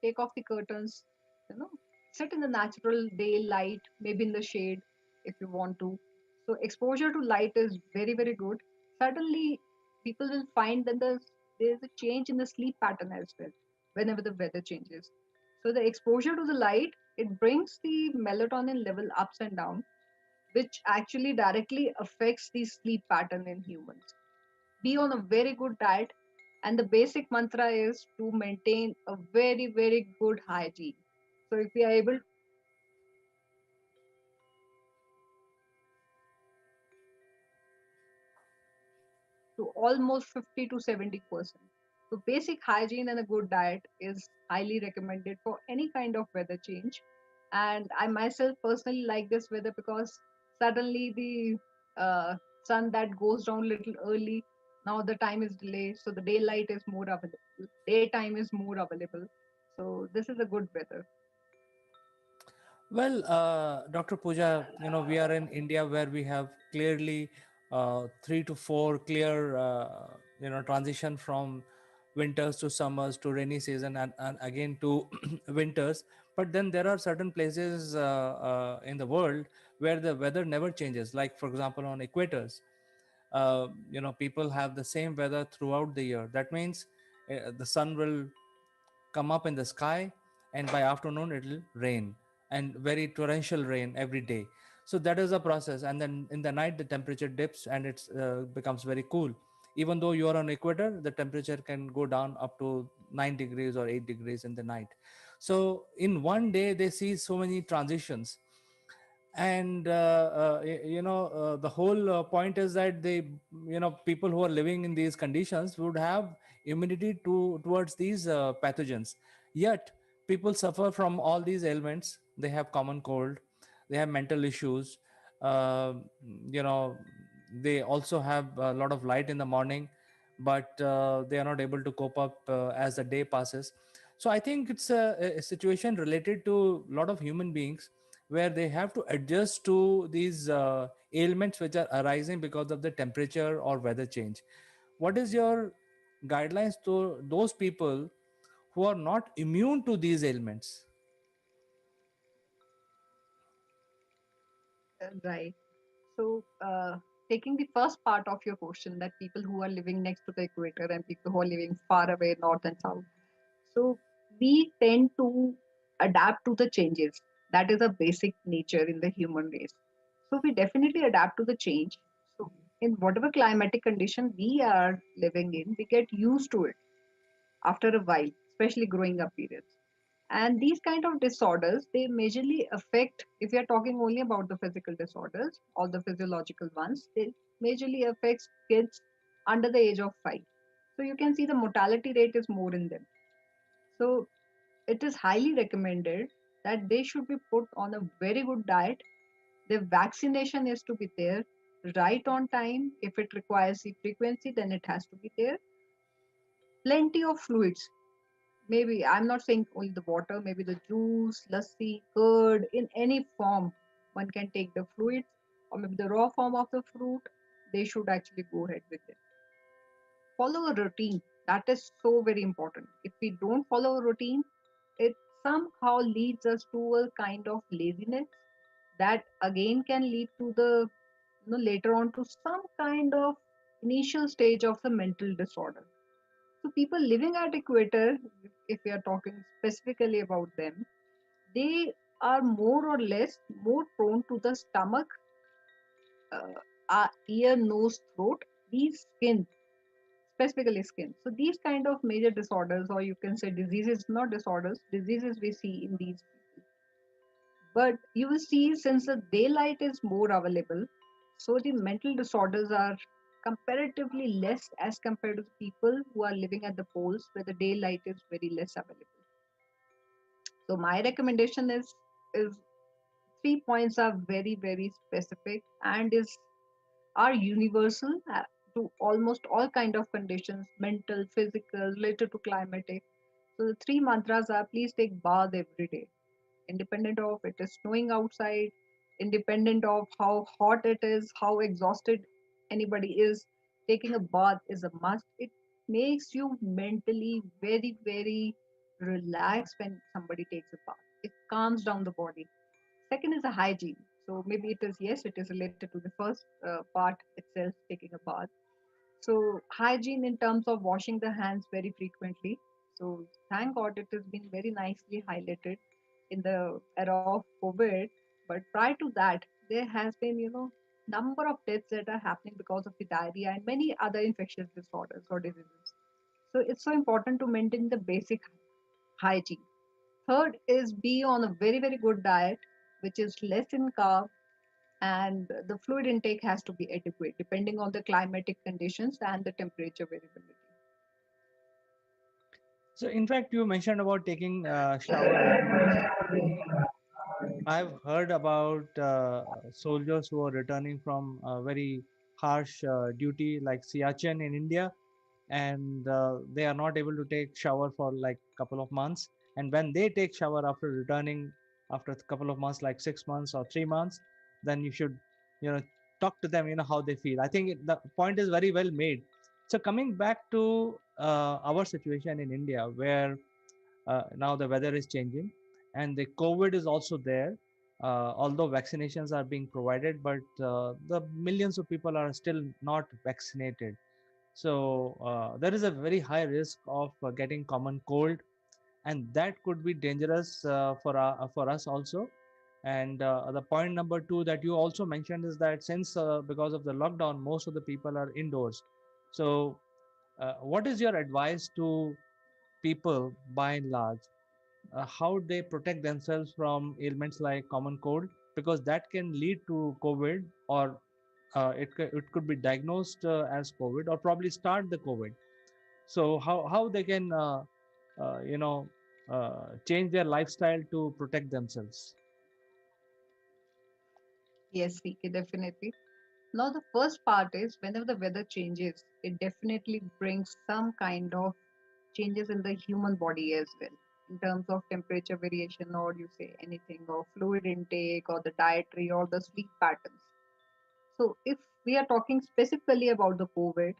Take off the curtains, you know, sit in the natural daylight, maybe in the shade if you want to. So exposure to light is very, very good. Suddenly people will find that there's a change in the sleep pattern as well whenever the weather changes. So the exposure to the light, it brings the melatonin level ups and down, which actually directly affects the sleep pattern in humans. Be on a very good diet, and the basic mantra is to maintain a very, very good hygiene. So if we are able to maintain a very good hygiene, we can actually reduce to almost 50 to 70%. So basic hygiene and a good diet is highly recommended for any kind of weather change. And I myself personally like this weather because suddenly the uh, sun that goes down a little early, now the time is delayed, so the daylight is more available, daytime is more available. So this is a good weather. Well, Dr. Pooja, we are in India where we have clearly 3 to 4 clear, transition from winters to summers to rainy season and again to winters. But then there are certain places in the world where the weather never changes. Like, for example, on equators, people have the same weather throughout the year. That means the sun will come up in the sky, and by afternoon it will rain, and very torrential rain every day. So that is a process, and then in the night the temperature dips and it becomes very cool. Even though you are on equator, the temperature can go down up to 9 degrees or 8 degrees in the night. So in one day they see so many transitions. And the whole point is that people who are living in these conditions would have immunity towards these pathogens. Yet people suffer from all these ailments. They have common cold, they have mental issues, uh, you know they also have a lot of light in the morning, but they are not able to cope up as the day passes. So I think it's a situation related to a lot of human beings, where they have to adjust to these ailments which are arising because of the temperature or weather change. What is your guidelines to those people who are not immune to these ailments? Right. So, taking the first part of your question, that people who are living next to the equator and people who are living far away, north and south. So, we tend to adapt to the changes. That is a basic nature in the human race. So, we definitely adapt to the change. So, in whatever climatic condition we are living in, we get used to it after a while, especially growing up periods. And these kind of disorders, they majorly affect, if we are talking only about the physical disorders or the physiological ones, they majorly affects kids under the age of 5. So you can see the mortality rate is more in them. So it is highly recommended that they should be put on a very good diet. The vaccination is to be there right on time. If it requires the frequency, then it has to be there. Plenty of fluids. Maybe I'm not saying only the water, maybe the juice, lassi, curd, in any form. One can take the fluids, or maybe the raw form of the fruit. They should actually go ahead with it. Follow a routine. That is so very important. If we don't follow a routine, it somehow leads us to a kind of laziness that again can lead to the, later on, to some kind of initial stage of the mental disorder. So people living at equator, if we are talking specifically about them, they are more or less more prone to the stomach, ear, nose, throat, these skin, specifically skin. So these kind of major disorders, or you can say diseases, not disorders, diseases we see in these people. But you will see, since the daylight is more available, so the mental disorders are comparatively less as compared to the people who are living at the poles where the daylight is very less available. So my recommendation is 3 points are very, very specific and is are universal to almost all kind of conditions, mental, physical, related to climatic. So the three mantras are: please take bath every day, independent of it is snowing outside, independent of how hot it is, how exhausted anybody is. Taking a bath is a must. It makes you mentally very, very relaxed when somebody takes a bath. It calms down the body. Second is the hygiene. So maybe it is, yes, it is related to the first part itself, taking a bath. So hygiene in terms of washing the hands very frequently. So thank God it has been very nicely highlighted in the era of COVID. But prior to that, there has been, number of deaths that are happening because of the diarrhea and many other infectious disorders or diseases. So it's so important to maintain the basic hygiene. Third is be on a very, very good diet, which is less in carb, and the fluid intake has to be adequate depending on the climatic conditions and the temperature variability. So, in fact, you mentioned about taking shower regularly. I've heard about soldiers who are returning from very harsh duty, like Siachen in India, and they are not able to take shower for like couple of months. And when they take shower after returning after a couple of months, like 6 months or 3 months, then you should, you know, talk to them, how they feel. I think the point is very well made. So coming back to our situation in India, where now the weather is changing and the COVID is also there. Although vaccinations are being provided, but the millions of people are still not vaccinated. So there is a very high risk of getting common cold, and that could be dangerous for us also. And the point number two that you also mentioned is that since because of the lockdown, most of the people are indoors. So what is your advice to people by and large, how they protect themselves from ailments like common cold, because that can lead to COVID, or it could be diagnosed as COVID, or probably start the COVID. So how they can change their lifestyle to protect themselves. Yes, CK, definitely. Now, the first part is whenever the weather changes, it definitely brings some kind of changes in the human body as well, in terms of temperature variation, or you say anything, or fluid intake, or the dietary, or the sleep patterns. So, if we are talking specifically about the COVID,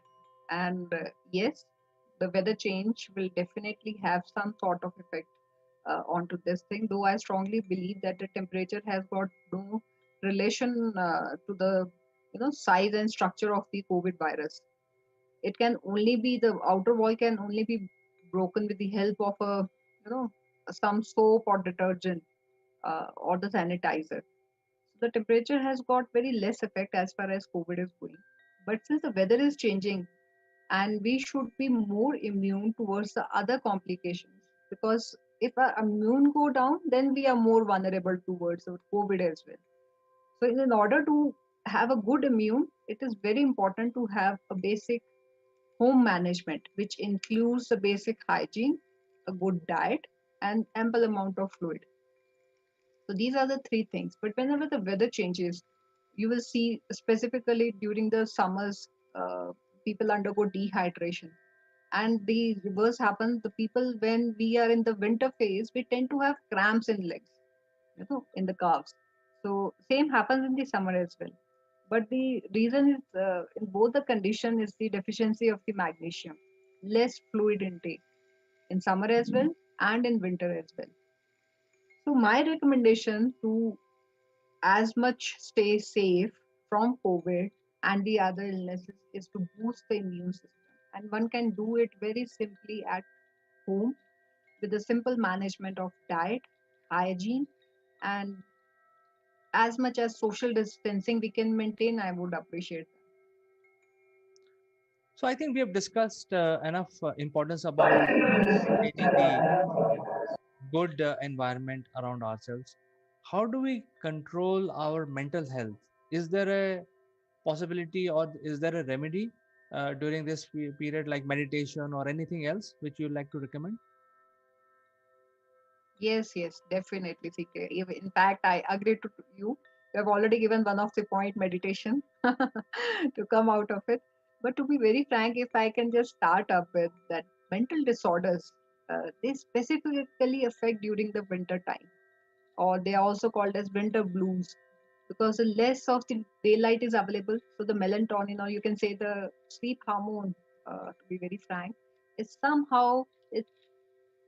and yes, the weather change will definitely have some sort of effect onto this thing, though I strongly believe that the temperature has got no relation to the size and structure of the COVID virus. It can only be the outer wall can only be broken with the help of a you know some soap or detergent or the sanitizer. So the temperature has got very less effect as far as COVID is going. But since the weather is changing, and we should be more immune towards the other complications, because if our immune go down, then we are more vulnerable towards the COVID as well. So in order to have a good immune, it is very important to have a basic home management, which includes the basic hygiene, a good diet, and ample amount of fluid. So these are the three things. But whenever the weather changes, you will see specifically during the summers, people undergo dehydration. And the reverse happens. The people, when we are in the winter phase, we tend to have cramps in legs, in the calves. So same happens in the summer as well. But the reason is in both the condition is the deficiency of the magnesium, less fluid intake in summer as well and in winter as well. So my recommendation to as much stay safe from COVID and the other illnesses is to boost the immune system. And one can do it very simply at home with the simple management of diet, hygiene, and as much as social distancing we can maintain, I would appreciate that. So I think we have discussed enough importance about maintaining the good environment around ourselves. How do we control our mental health? Is there a possibility, or is there a remedy during this period, like meditation or anything else which you'd like to recommend? Yes, yes, definitely, CK. In fact, I agree to you. You have already given one of the point, meditation, to come out of it. But to be very frank, if I can just start up with that, mental disorders, they specifically affect during the winter time, or they are also called as winter blues, because the less of the daylight is available. So the melatonin, or you can say the sleep hormone, to be very frank, is somehow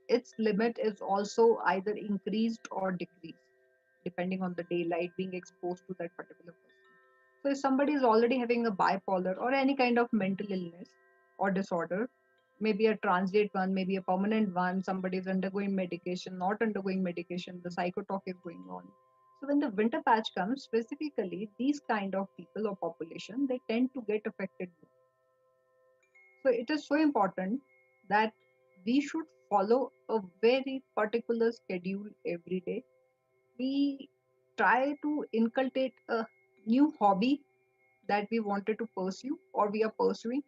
its limit is also either increased or decreased depending on the daylight being exposed to that particular person. So if somebody is already having a bipolar or any kind of mental illness or disorder, maybe a transient one, maybe a permanent one, somebody is undergoing medication, not undergoing medication, the psychotalk is going on. So when the winter patch comes, specifically these kind of people or population, they tend to get affected more. So it is so important that we should follow a very particular schedule every day. We try to inculcate a new hobby that we wanted to pursue or we are pursuing.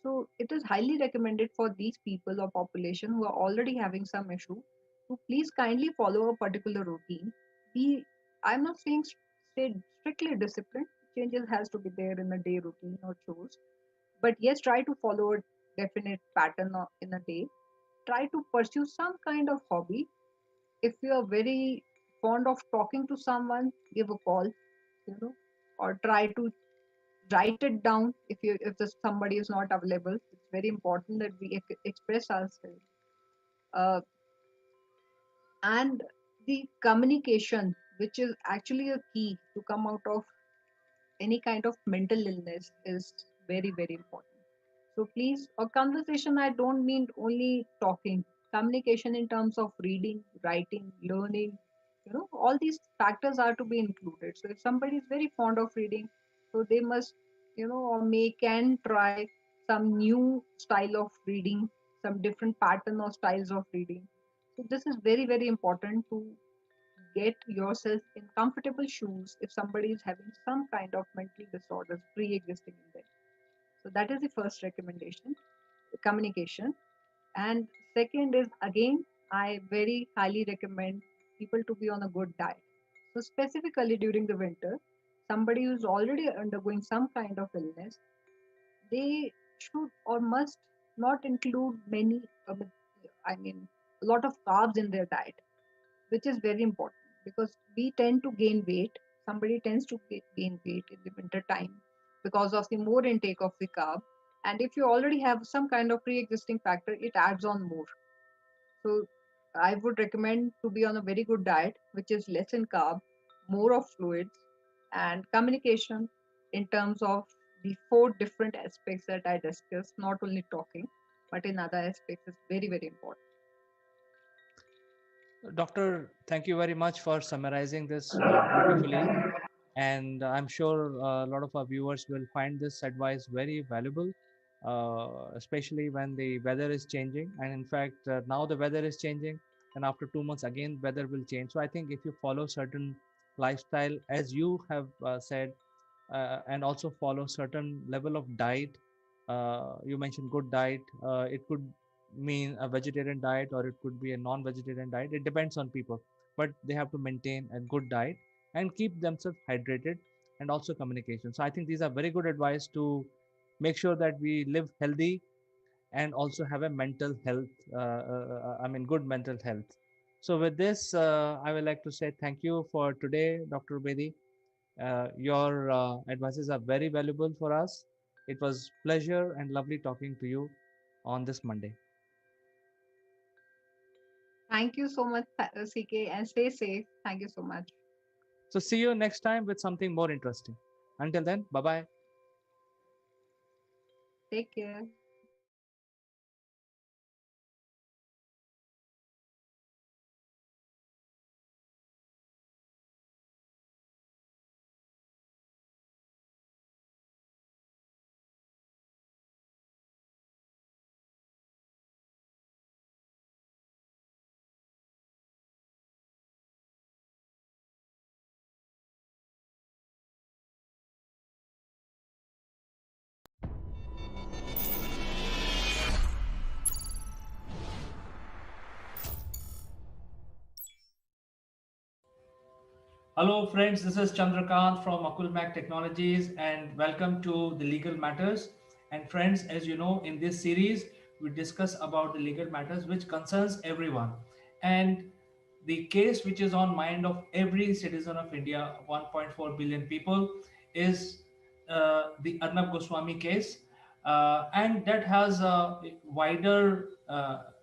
So it is highly recommended for these people or population who are already having some issue to please kindly follow a particular routine. Be I'm not saying stay strictly disciplined. Changes has to be there in a day routine or chores, but yes, try to follow a definite pattern in a day. Try to pursue some kind of hobby. If you are very fond of talking to someone, give a call, you know, or try to write it down if somebody is not available. It's very important that we express ourselves. uh, and the communication, which is actually a key to come out of any kind of mental illness, is very very important. So please, a conversation, I don't mean only talking. Communication in terms of reading, writing, learning, all these factors are to be included. So if somebody is very fond of reading, so they must, or may can try some new style of reading, some different pattern or styles of reading. So this is very, very important to get yourself in comfortable shoes if somebody is having some kind of mental disorders pre-existing in them. So that is the first recommendation, communication. And second is, again, I very highly recommend people to be on a good diet. So specifically during the winter, somebody who's already undergoing some kind of illness, they should or must not include I mean, a lot of carbs in their diet, which is very important because we tend to gain weight. Somebody tends to gain weight in the winter time because of the more intake of the carb. And if you already have some kind of pre-existing factor, it adds on more. So I would recommend to be on a very good diet, which is less in carb, more of fluids, and communication in terms of the four different aspects that I discussed, not only talking, but in other aspects is very, very important. Doctor, thank you very much for summarizing this beautifully. And I'm sure a lot of our viewers will find this advice very valuable, especially when the weather is changing. And in fact, now the weather is changing, and after 2 months, again, weather will change. So I think if you follow certain lifestyle, as you have said, and also follow certain level of diet. You mentioned good diet. It could mean a vegetarian diet or it could be a non-vegetarian diet. It depends on people, but they have to maintain a good diet and keep themselves hydrated and also communication. So I think these are very good advice to make sure that we live healthy and also have a mental health. I mean, good mental health. So with this, I would like to say thank you for today, Dr. Bedi. Your advices are very valuable for us. It was pleasure and lovely talking to you on this Monday. Thank you so much, CK, and stay safe. Thank you so much. So see you next time with something more interesting. Until then, bye bye. Take care. Hello, friends. This is Chandrakant from Akulmac Technologies, and welcome to the Legal Matters. And friends, as you know, in this series, we discuss about the legal matters which concerns everyone. And the case which is on mind of every citizen of India, 1.4 billion people, is the Arnab Goswami case, and that has a wider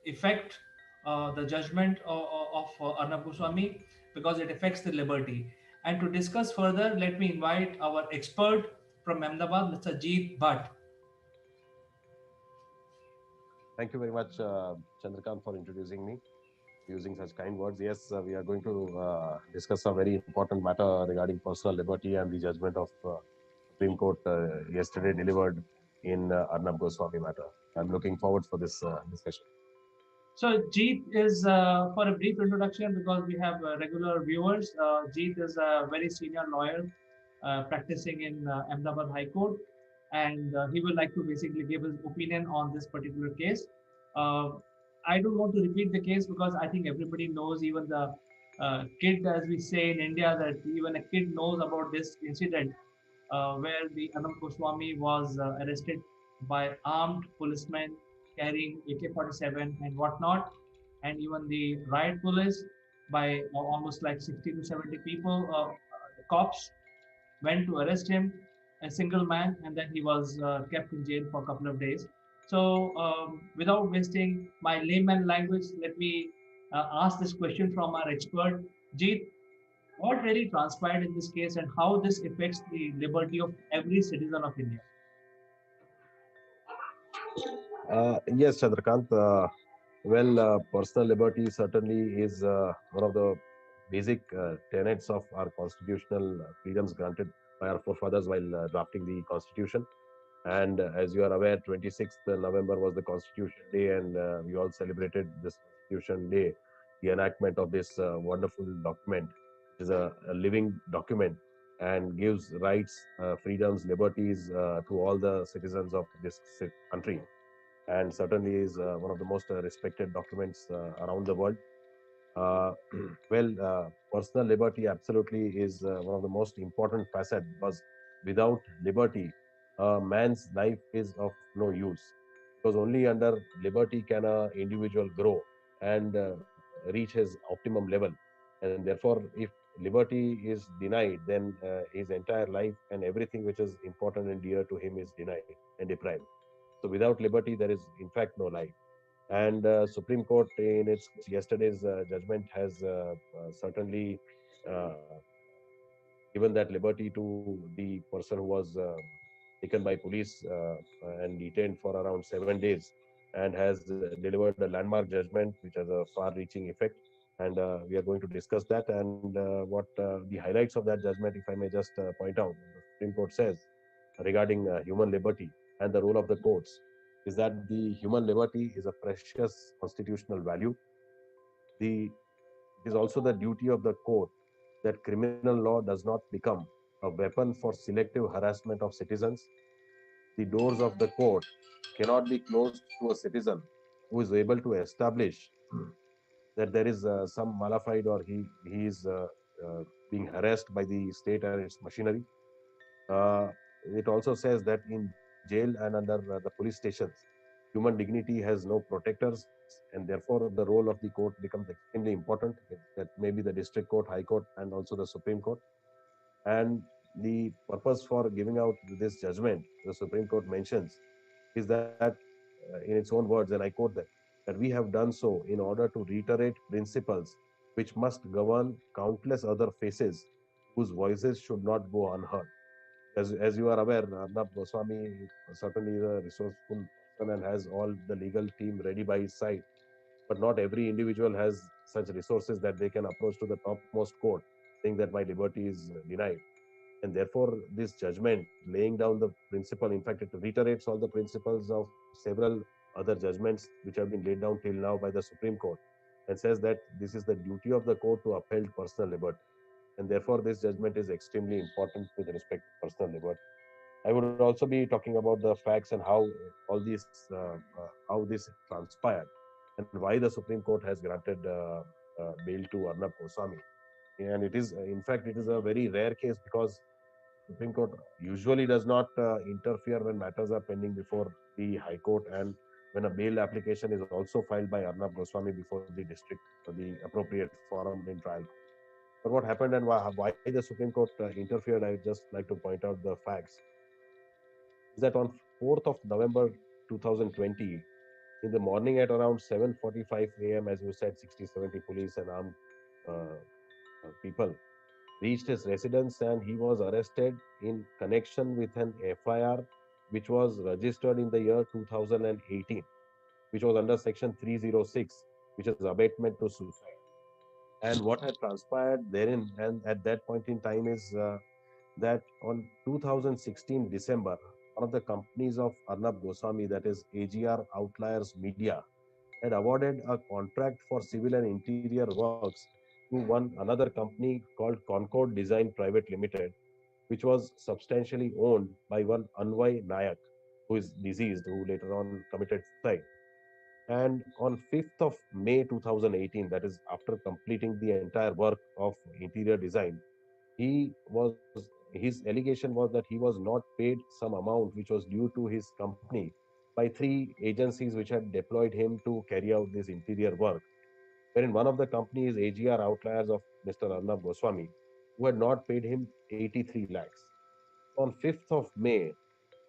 effect, the judgment of Arnab Goswami, because it affects the liberty. And to discuss further, let me invite our expert from Ahmedabad, Mr. Jeet Bhatt. Thank you very much, Chandrakant, for introducing me. using such kind words. Yes, we are going to discuss a very important matter regarding personal liberty and the judgment of Supreme Court yesterday delivered in Arnab Goswami matter. I'm looking forward for this discussion. So Jeet is, for a brief introduction, because we have regular viewers, Jeet is a very senior lawyer practicing in Ahmedabad High Court, and he would like to basically give his opinion on this particular case. Uh, I don't want to repeat the case because I think everybody knows, even the kid, as we say in India, that even a kid knows about this incident where the Arnab Goswami was arrested by armed policemen carrying AK-47 and whatnot, and even the riot police by almost like 60 to 70 people, cops went to arrest him, a single man, and then he was kept in jail for a couple of days. So, without wasting my layman language, let me ask this question from our expert, Jeet. What really transpired in this case and how this affects the liberty of every citizen of India? Yes, Chandrakant. Personal liberty certainly is one of the basic tenets of our constitutional freedoms granted by our forefathers while drafting the constitution. And as you are aware, 26th November was the Constitution Day, and we all celebrated this Constitution Day, the enactment of this wonderful document. It is a living document and gives rights, freedoms, liberties to all the citizens of this country, and certainly is one of the most respected documents around the world. Uh, Personal liberty absolutely is one of the most important facets, because without liberty, a man's life is of no use. Because only under liberty can a individual grow and reach his optimum level. And therefore, if liberty is denied, then his entire life and everything which is important and dear to him is denied and deprived. So without liberty, there is in fact no life. And Supreme Court in its yesterday's judgment has certainly uh, given that liberty to the person who was taken by police and detained for around 7 days, and has delivered a landmark judgment which has a far-reaching effect. And we are going to discuss that and what the highlights of that judgment, if I may just point out. The Supreme Court says regarding human liberty and the role of the courts is that the human liberty is a precious constitutional value. It is also the duty of the court that criminal law does not become a weapon for selective harassment of citizens. The doors of the court cannot be closed to a citizen who is able to establish that there is some malafide, or he is being harassed by the state and its machinery. Uh, it also says that in jail and under the police stations, human dignity has no protectors, and therefore the role of the court becomes extremely important. That may be the district court, high court, and also the Supreme Court. And the purpose for giving out this judgment, the Supreme Court mentions, is that in its own words, and I quote that we have done so in order to reiterate principles which must govern countless other faces whose voices should not go unheard. As you are aware, Arnab Goswami certainly is a resourceful person and has all the legal team ready by his side. But not every individual has such resources that they can approach to the topmost court saying that my liberty is denied. And therefore, this judgment laying down the principle, in fact, it reiterates all the principles of several other judgments which have been laid down till now by the Supreme Court, and says that this is the duty of the court to uphold personal liberty. And therefore, this judgment is extremely important with respect to personal liberty. I would also be talking about the facts and how all these, how this transpired, and why the Supreme Court has granted bail to Arnab Goswami. And it is, in fact, it is a very rare case, because Supreme Court usually does not interfere when matters are pending before the High Court, and when a bail application is also filed by Arnab Goswami before the district or the appropriate forum in trial. But what happened and why the Supreme Court interfered, I just like to point out the facts. Is that on 4th of November 2020, in the morning at around 7:45 a.m., as you said, 60, 70 police and armed people reached his residence, and he was arrested in connection with an FIR which was registered in the year 2018, which was under section 306 which is abatement to suicide. And what had transpired therein, and at that point in time, is that on 2016 December, one of the companies of Arnab Goswami, that is AGR Outliers Media, had awarded a contract for civil and interior works to another company called Concord Design Private Limited, which was substantially owned by one Anvay Nayak, who is deceased, who later on committed suicide. And on 5th of May 2018, that is after completing the entire work of interior design, he was his allegation was that he was not paid some amount which was due to his company by three agencies which had deployed him to carry out this interior work, wherein one of the companies AGR Outliers of Mr. Arnab Goswami, who had not paid him 83 lakhs. On 5th of May,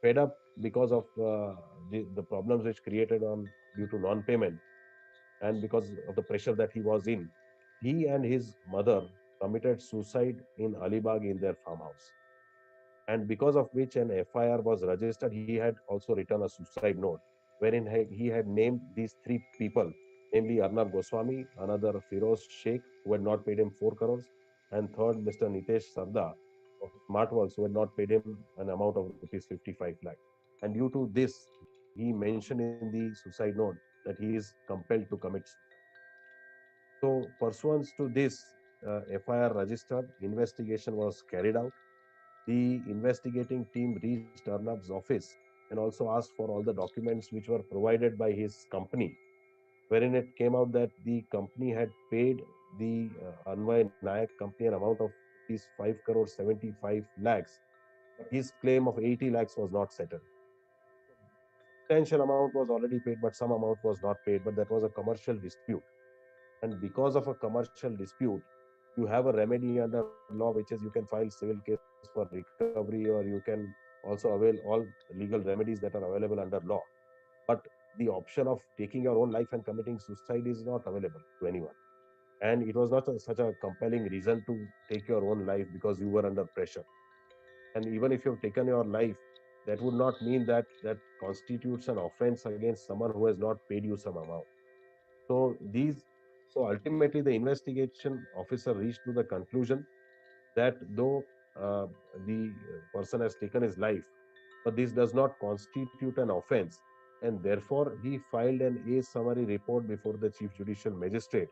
fed up because of the problems which created on due to non-payment and because of the pressure that he was in, he and his mother committed suicide in Alibag in their farmhouse. And because of which an FIR was registered, he had also written a suicide note wherein he had named these three people, namely Arnab Goswami, another Firoz Sheikh, who had not paid him 4 crores, and third, Mr. Nitesh Sarda of Smartworks, who had not paid him an amount of rupees 55 lakh. And due to this, he mentioned in the suicide note that he is compelled to commit suicide. So, pursuant to this FIR registered, investigation was carried out. The investigating team reached Arnab's office and also asked for all the documents which were provided by his company, wherein it came out that the company had paid the Anvay Nayak company an amount of rupees 5 crore 75 lakhs, but his claim of 80 lakhs was not settled. Substantial amount was already paid, but some amount was not paid, but that was a commercial dispute. And because of a commercial dispute, you have a remedy under law, which is you can file civil case for recovery, or you can also avail all legal remedies that are available under law. But the option of taking your own life and committing suicide is not available to anyone. And it was not such a compelling reason to take your own life because you were under pressure. And even if you've taken your life, that would not mean that that constitutes an offense against someone who has not paid you some amount. So these, so ultimately the investigation officer reached to the conclusion that though uh, the person has taken his life, but this does not constitute an offense, and therefore he filed an A summary report before the Chief Judicial Magistrate,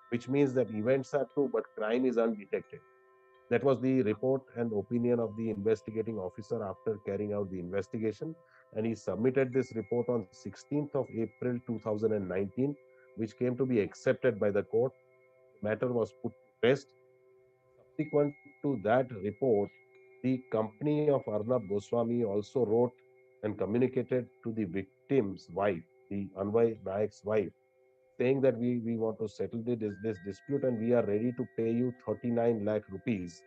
which means that events are true, but crime is undetected. That was the report and opinion of the investigating officer after carrying out the investigation, and he submitted this report on 16th of April 2019, which came to be accepted by the court. The matter was put to rest. Subsequent to that report, the company of Arnab Goswami also wrote and communicated to the victim's wife, the Anvay Nayak's wife, saying that we want to settle this dispute and we are ready to pay you 39 lakh rupees,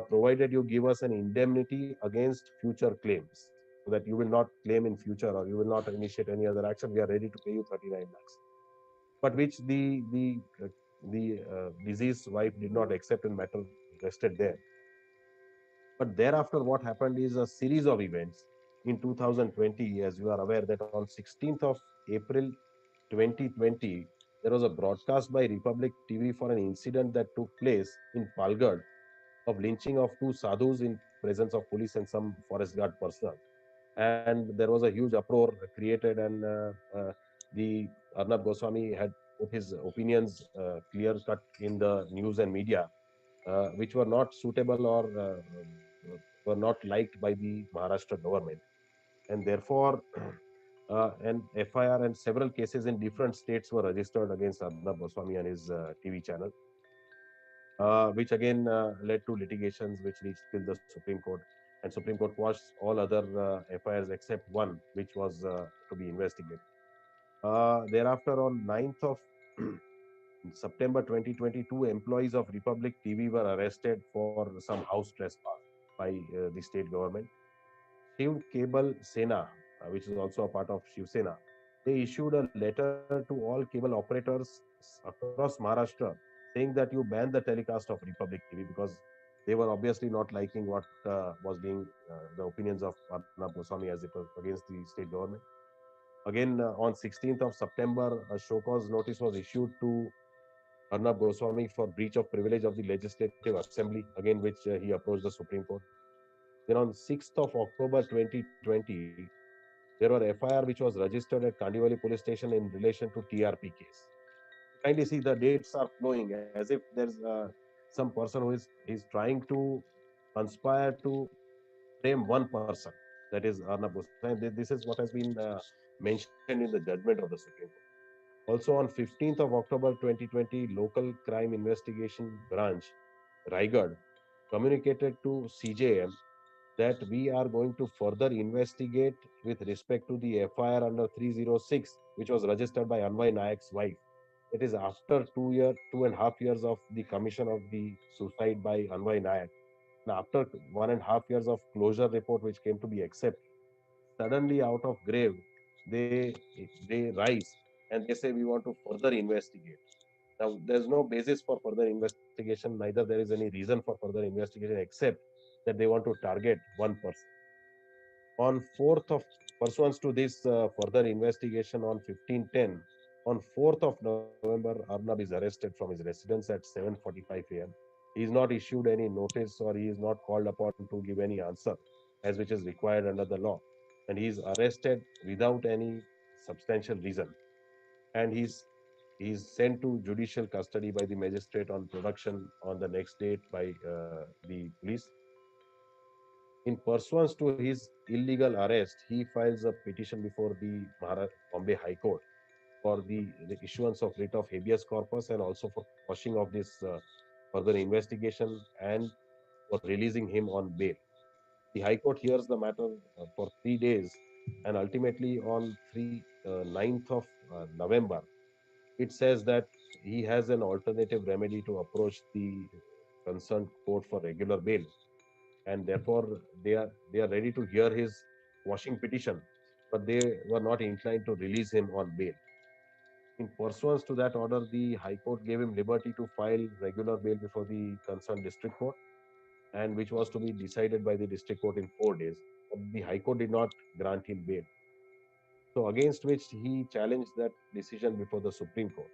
provided you give us an indemnity against future claims, so that you will not claim in future or you will not initiate any other action. We are ready to pay you 39 lakhs. But which the deceased wife did not accept, and matter rested there. But thereafter, what happened is a series of events in 2020, as you are aware, that on 16th of April 2020, there was a broadcast by Republic TV for an incident that took place in Palgad of lynching of two sadhus in presence of police and some forest guard personnel. And there was a huge uproar created, and the Arnab Goswami had put his opinions clear cut in the news and media, which were not suitable or were not liked by the Maharashtra government. And therefore, an FIR and several cases in different states were registered against Arnab Goswami and his TV channel, which again led to litigations which reached till the Supreme Court. And Supreme Court quashed all other FIRs except one, which was to be investigated. Thereafter, on 9th of September 2022, employees of Republic TV were arrested for some house trespass by the state government. Shiv Cable Sena, which is also a part of Shiv Sena, they issued a letter to all cable operators across Maharashtra saying that you ban the telecast of Republic TV because they were obviously not liking what was being the opinions of Arnab Goswami as it was against the state government. Again, on 16th of September, a show cause notice was issued to Arnab Goswami for breach of privilege of the Legislative Assembly, again, which he approached the Supreme Court. Then on 6th of October 2020, there were FIR which was registered at Kandivali police station in relation to TRP case. Kindly see the dates are flowing as if there's some person who is trying to conspire to frame one person, that is Arnab Goswami. This is what has been mentioned in the judgment of the Supreme Court. Also on 15th of October 2020, Local Crime Investigation Branch, Raigad, communicated to CJM that we are going to further investigate with respect to the FIR under 306, which was registered by Anvay Nayak's wife. It is after 2.5 years of the commission of the suicide by Anvay Nayak. And after 1.5 years of closure report, which came to be accepted, suddenly out of grave, they they rise and they say we want to further investigate. Now, there's no basis for further investigation, neither there is any reason for further investigation except that they want to target one person. On 4th of pursuant to this further investigation on 1510, on 4th of November, Arnab is arrested from his residence at 7:45 a.m. He is not issued any notice or he is not called upon to give any answer as which is required under the law. And he is arrested without any substantial reason. And he's sent to judicial custody by the magistrate on production on the next date by the police. In pursuance to his illegal arrest, he files a petition before the Bombay High Court for the issuance of writ of habeas corpus and also for quashing of this further investigation and for releasing him on bail. The High Court hears the matter for 3 days, and ultimately on 9th of November, it says that he has an alternative remedy to approach the concerned court for regular bail, and therefore they are ready to hear his quashing petition, but they were not inclined to release him on bail. In pursuance to that order, the High Court gave him liberty to file regular bail before the concerned district court, and which was to be decided by the district court in 4 days. But the High Court did not grant him bail. So against which he challenged that decision before the Supreme Court.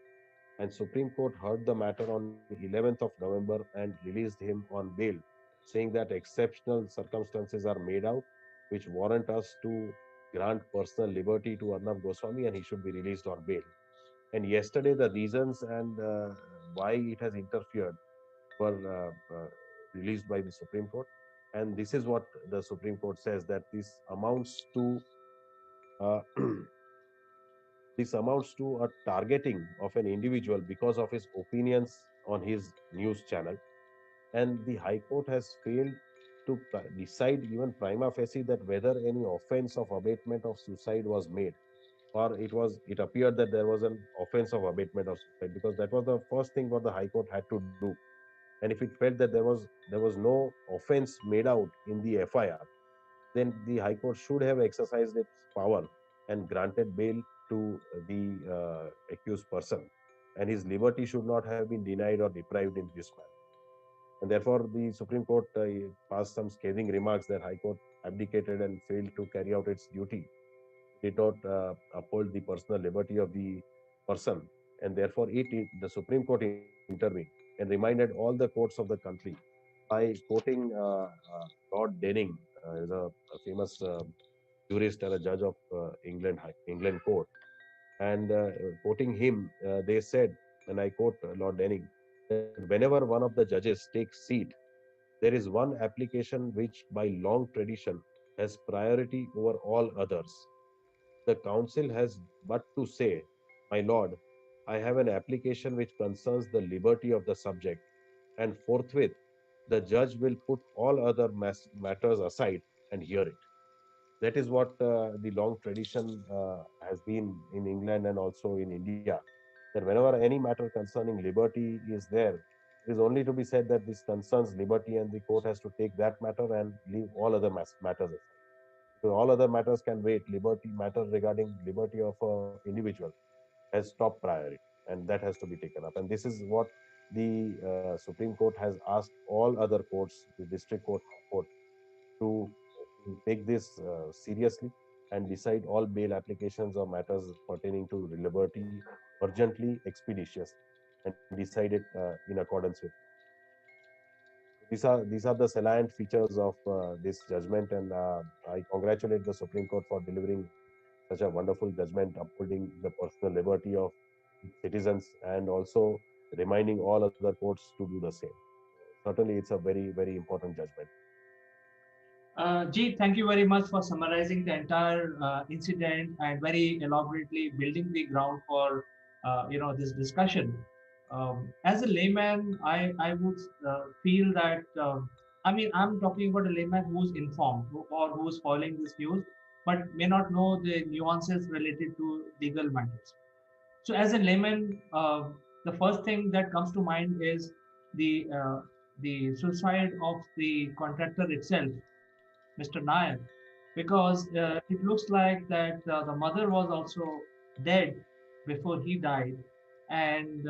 And Supreme Court heard the matter on 11th of November and released him on bail, saying that exceptional circumstances are made out which warrant us to grant personal liberty to Arnab Goswami and he should be released on bail. And yesterday, the reasons and why it has interfered were released by the Supreme Court. And this is what the Supreme Court says that uh, this amounts to a targeting of an individual because of his opinions on his news channel. And the High Court has failed to decide even prima facie that whether any offense of abatement of suicide was made or it appeared that there was an offense of abatement of suicide, because that was the first thing what the High Court had to do. And if it felt that there was no offense made out in the FIR, then the High Court should have exercised its power and granted bail to the accused person, and his liberty should not have been denied or deprived in this manner. And therefore, the Supreme Court passed some scathing remarks that High Court abdicated and failed to carry out its duty, did not uphold the personal liberty of the person, and therefore the Supreme Court intervened and reminded all the courts of the country by quoting Lord Denning, is a famous jurist and a judge of England court, and quoting him, they said, and I quote Lord Denning, that whenever one of the judges takes seat, there is one application which, by long tradition, has priority over all others. The council has but to say, my lord, I have an application which concerns the liberty of the subject, and forthwith the judge will put all other matters aside and hear it. That is what the long tradition has been in England and also in India. That whenever any matter concerning liberty is there, it is only to be said that this concerns liberty, and the court has to take that matter and leave all other matters aside. So all other matters can wait. Liberty matters regarding liberty of an individual has top priority, and that has to be taken up. And this is what the Supreme Court has asked all other courts, the district court, high court, to take this seriously and decide all bail applications or matters pertaining to liberty urgently, expeditious, and decide it in accordance with. These are the salient features of this judgment, and I congratulate the Supreme Court for delivering such a wonderful judgment, upholding the personal liberty of citizens and also reminding all other courts to do the same. Certainly, it's a very, very important judgment. Jeet, thank you very much for summarizing the entire incident and very elaborately building the ground for this discussion. As a layman, I would feel that I mean I'm talking about a layman who's informed or who's following this news, but may not know the nuances related to legal matters. So, as a layman, the first thing that comes to mind is the uh, the suicide of the contractor itself, Mr. Nair, because it looks like that the mother was also dead before he died, and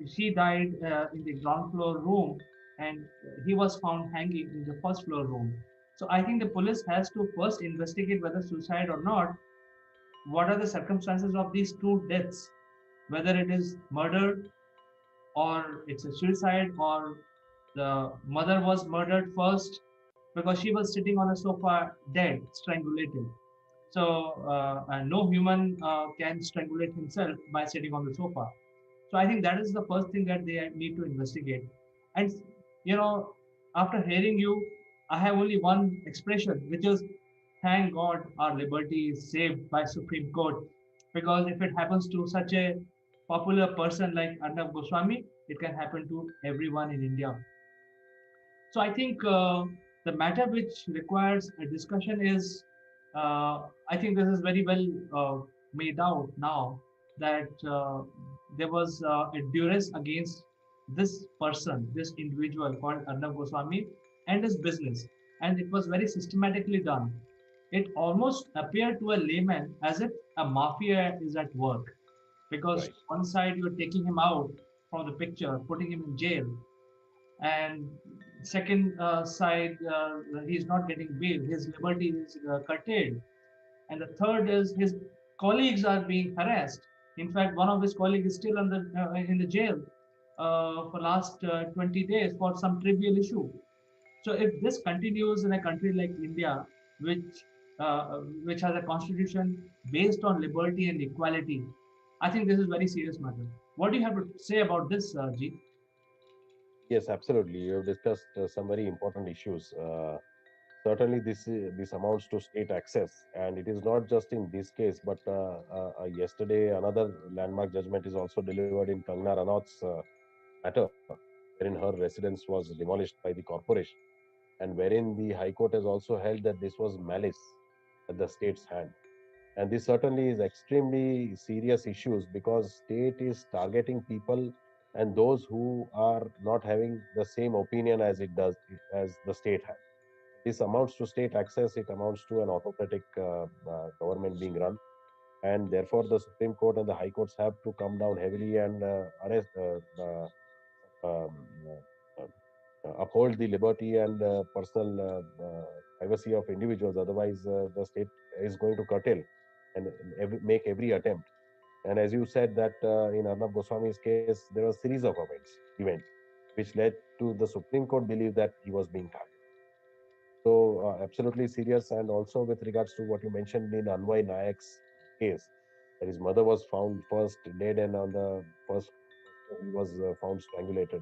she died in the ground floor room, and he was found hanging in the first floor room. So I think the police has to first investigate whether suicide or not. What are the circumstances of these two deaths? Whether it is murder or it's a suicide or the mother was murdered first because she was sitting on a sofa dead, strangulated. So no human can strangulate himself by sitting on the sofa. So I think that is the first thing that they need to investigate. And you know, after hearing you, I have only one expression, which is thank God our liberty is saved by Supreme Court. Because if it happens to such a popular person like Arnab Goswami, it can happen to everyone in India. So I think the matter which requires a discussion is, I think this is very well made out now that there was a duress against this person, this individual called Arnab Goswami and his business. And it was very systematically done. It almost appeared to a layman as if a mafia is at work. Because Right. one side you're taking him out from the picture, putting him in jail, and second side he's not getting bail, his liberty is curtailed, and the third is his colleagues are being harassed. In fact, one of his colleagues is still in the jail for last 20 days for some trivial issue. So if this continues in a country like India, which which has a constitution based on liberty and equality, I think this is very serious matter. What do you have to say about this, Jeet? Yes, absolutely. You have discussed some very important issues. Certainly, this amounts to state access, and it is not just in this case, but yesterday another landmark judgment is also delivered in Kangna Ranaut's matter, wherein her residence was demolished by the corporation, and wherein the High Court has also held that this was malice at the state's hand. And this certainly is extremely serious issues because state is targeting people and those who are not having the same opinion as it does as the state has. This amounts to state access. It amounts to an autocratic government being run, and therefore the Supreme Court and the High Courts have to come down heavily and arrest, um, uphold the liberty and personal privacy of individuals. Otherwise, the state is going to curtail and make every attempt. And as you said that in Arnab Goswami's case, there was a series of events, which led to the Supreme Court believe that he was being targeted. So absolutely serious. And also with regards to what you mentioned in Anvay Nayak's case, that his mother was found first dead, and on the first he was found strangulated.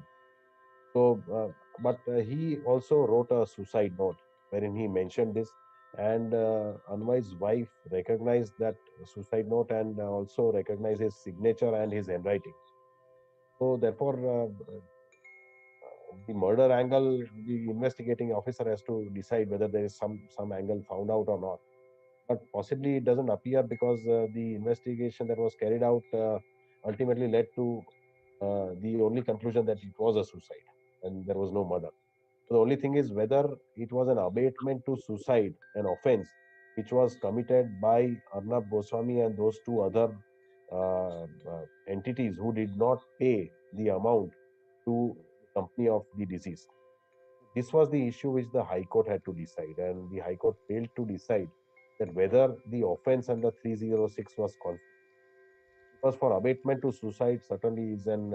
So, but he also wrote a suicide note wherein he mentioned this, and Anvay's wife recognized that suicide note and also recognized his signature and his handwriting. So, therefore, the murder angle, the investigating officer has to decide whether there is some angle found out or not. But possibly it doesn't appear because the investigation that was carried out ultimately led to the only conclusion that it was a suicide and there was no murder. So the only thing is whether it was an abatement to suicide, an offense which was committed by Arnab Goswami and those two other entities who did not pay the amount to the company of the deceased. This was the issue which the High Court had to decide, and the High Court failed to decide that whether the offense under 306 was because for abatement to suicide certainly is an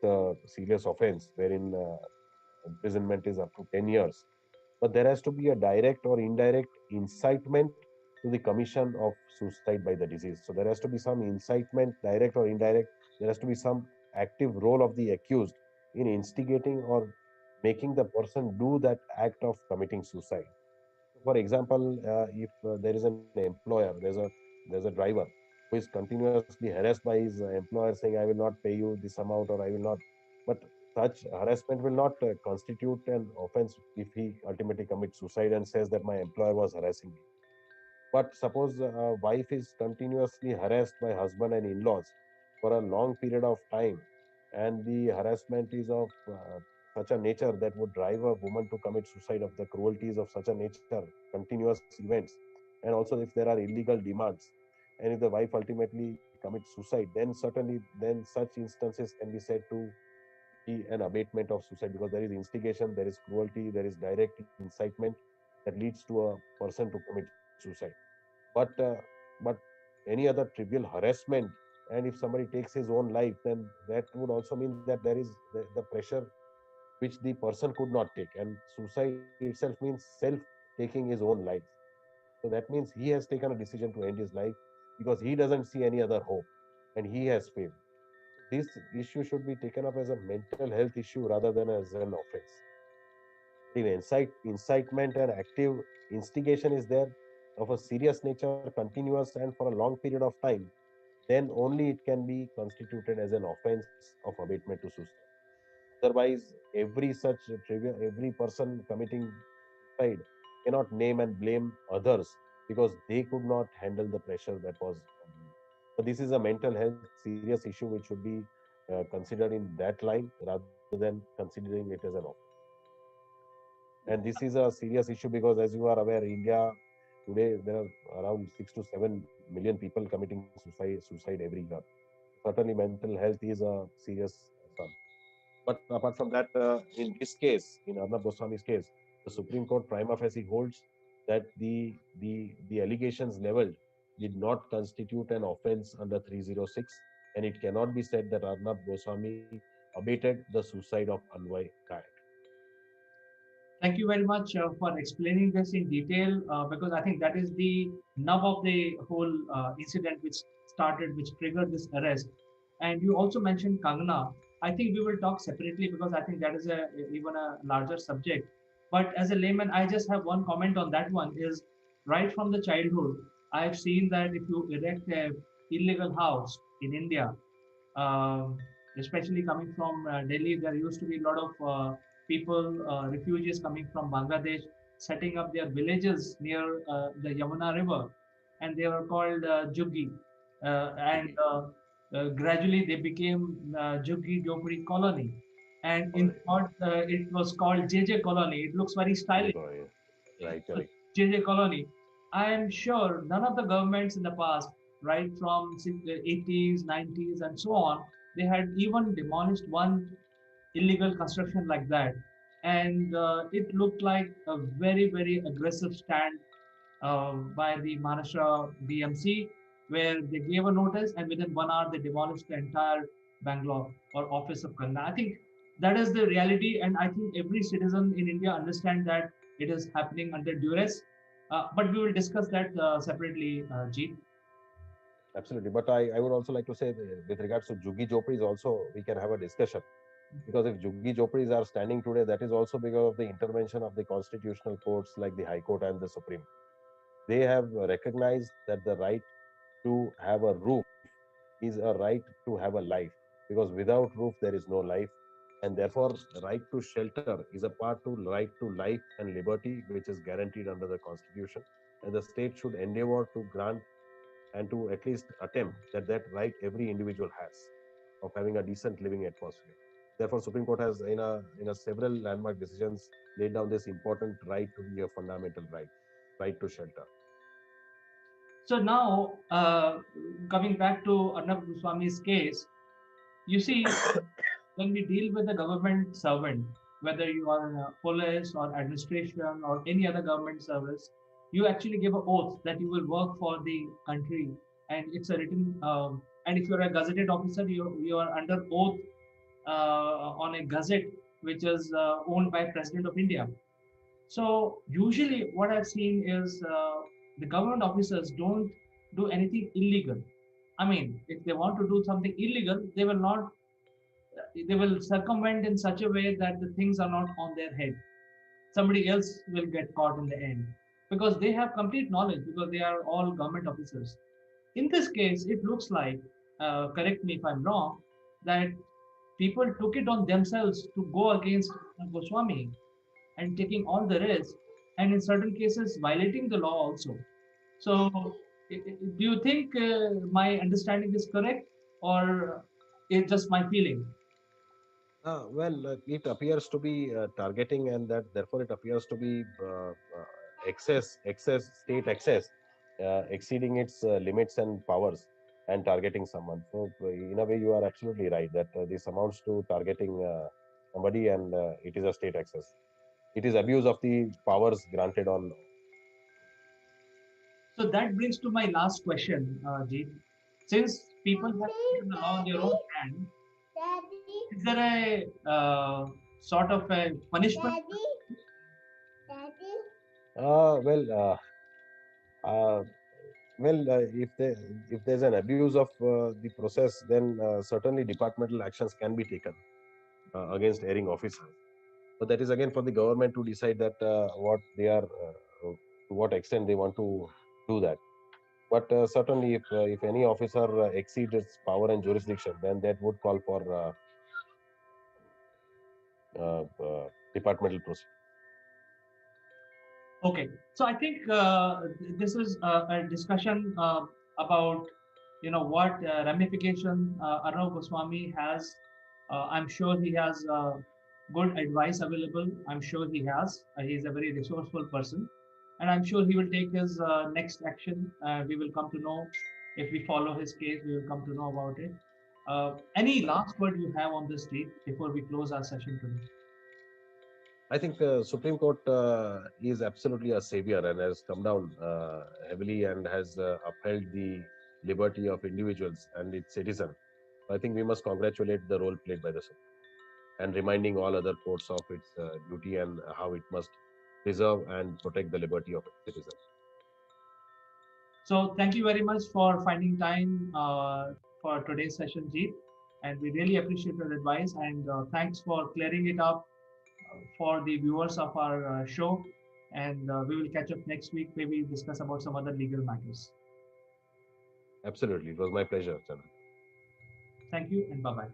the serious offense wherein imprisonment is up to 10 years. But there has to be a direct or indirect incitement to the commission of suicide by the deceased. So there has to be some incitement, direct or indirect. There has to be some active role of the accused in instigating or making the person do that act of committing suicide. For example, if there is an employer, there's a driver who is continuously harassed by his employer saying, "I will not pay you this amount," or "I will not." But such harassment will not constitute an offense if he ultimately commits suicide and says that my employer was harassing me. But suppose a wife is continuously harassed by husband and in-laws for a long period of time, and the harassment is of such a nature that would drive a woman to commit suicide, of the cruelties of such a nature, continuous events, and also if there are illegal demands, and if the wife ultimately commits suicide, then certainly then such instances can be said to be an abatement of suicide because there is instigation, there is cruelty, there is direct incitement that leads to a person to commit suicide. But any other trivial harassment, and if somebody takes his own life, then that would also mean that there is the pressure which the person could not take, and suicide itself means self taking his own life. So that means he has taken a decision to end his life because he doesn't see any other hope and he has failed. This issue should be taken up as a mental health issue rather than as an offense. If incitement and active instigation is there of a serious nature, continuous, and for a long period of time, then only it can be constituted as an offense of abatement to suicide. Otherwise, every person committing suicide cannot name and blame others because they could not handle the pressure that was. So this is a mental health serious issue which should be considered in that line rather than considering it as an offense. And this is a serious issue because, as you are aware, India today there are around 6 to 7 million people committing suicide every year. Certainly, mental health is a serious concern. But apart from that, in this case, in Arnab Goswami's case, the Supreme Court prima facie holds that the allegations leveled did not constitute an offense under 306, and it cannot be said that Arnab Goswami abated the suicide of Anvay Nayak. Thank you very much for explaining this in detail because I think that is the nub of the whole incident which triggered this arrest. And you also mentioned Kangana. I think we will talk separately because I think that is even a larger subject. But as a layman, I just have one comment on that one is right from the childhood, I've seen that if you erect a illegal house in India, um, especially coming from Delhi, there used to be a lot of people, refugees coming from Bangladesh, setting up their villages near the Yamuna River, and they were called Juggi. And gradually they became Juggi Jopuri Colony. And in short, it was called JJ Colony. It looks very stylish. Right, So, correct. JJ Colony. I am sure none of the governments in the past, right from the 80s, 90s, and so on, they had even demolished one illegal construction like that. And it looked like a very, very aggressive stand by the Maharashtra BMC, where they gave a notice and within 1 hour they demolished the entire Bangalore or office of Kanna. I think that is the reality, and I think every citizen in India understand that it is happening under duress. But we will discuss that separately, Jeet. Absolutely. But I would also like to say that with regards to Juggi Jopris also, we can have a discussion. Because if Juggi Jopris are standing today, that is also because of the intervention of the constitutional courts like the High Court and the Supreme. They have recognized that the right to have a roof is a right to have a life. Because without roof, there is no life. And therefore, the right to shelter is a part to right to life and liberty, which is guaranteed under the Constitution. And the state should endeavor to grant and to at least attempt that right every individual has of having a decent living atmosphere. Therefore, Supreme Court has in a several landmark decisions laid down this important right to be a fundamental right to shelter. So now, coming back to Arnab Goswami's case, you see, when we deal with a government servant, whether you are in a police or administration or any other government service, you actually give an oath that you will work for the country, and it's a written. And if you're a gazetted officer, you are under oath on a gazette which is owned by President of India. So usually, what I've seen is the government officers don't do anything illegal. I mean, if they want to do something illegal, they will not. They will circumvent in such a way that the things are not on their head. Somebody else will get caught in the end because they have complete knowledge because they are all government officers. In this case, it looks like, correct me if I'm wrong, that people took it on themselves to go against Goswami and taking all the risk, and in certain cases violating the law also. So, do you think my understanding is correct, or it's just my feeling? It appears to be targeting, and that therefore it appears to be state excess, exceeding its limits and powers and targeting someone. So, in a way, you are absolutely right that this amounts to targeting somebody, and it is a state excess. It is abuse of the powers granted on. So that brings to my last question, Jeet. Since people have taken the law in their own hand, is there a sort of a punishment? Uh, well, uh, uh, if there's an abuse of the process, then certainly departmental actions can be taken against erring officers. But that is again for the government to decide that what they are, to what extent they want to do that. But certainly, if any officer exceeds its power and jurisdiction, then that would call for departmental procedure. Okay, so I think this is a discussion about what ramification Arnav Goswami has. I'm sure he has good advice available. I'm sure he has. He's a very resourceful person, and I'm sure he will take his next action. We will come to know if we follow his case. We will come to know about it. Any last word you have on this, Steve, before we close our session today? I think the Supreme Court is absolutely a savior and has come down heavily and has upheld the liberty of individuals and its citizens. I think we must congratulate the role played by the Supreme Court and reminding all other courts of its duty and how it must preserve and protect the liberty of its citizens. So thank you very much for finding time for today's session, Jeet. And we really appreciate your advice, and thanks for clearing it up for the viewers of our show. And we will catch up next week, maybe discuss about some other legal matters. Absolutely. It was my pleasure, Chandra. Thank you, and bye-bye.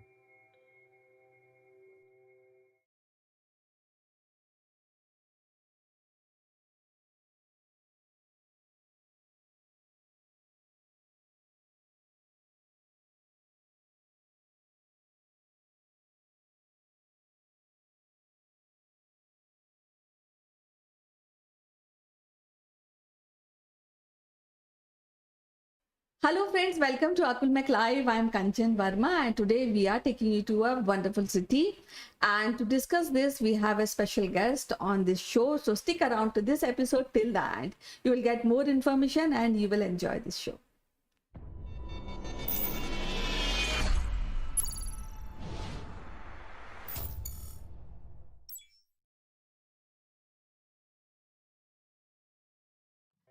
Hello friends, welcome to Akulmek Live. I am Kanchan Verma and today we are taking you to a wonderful city. And to discuss this, we have a special guest on this show. So stick around to this episode till the end. You will get more information and you will enjoy this show.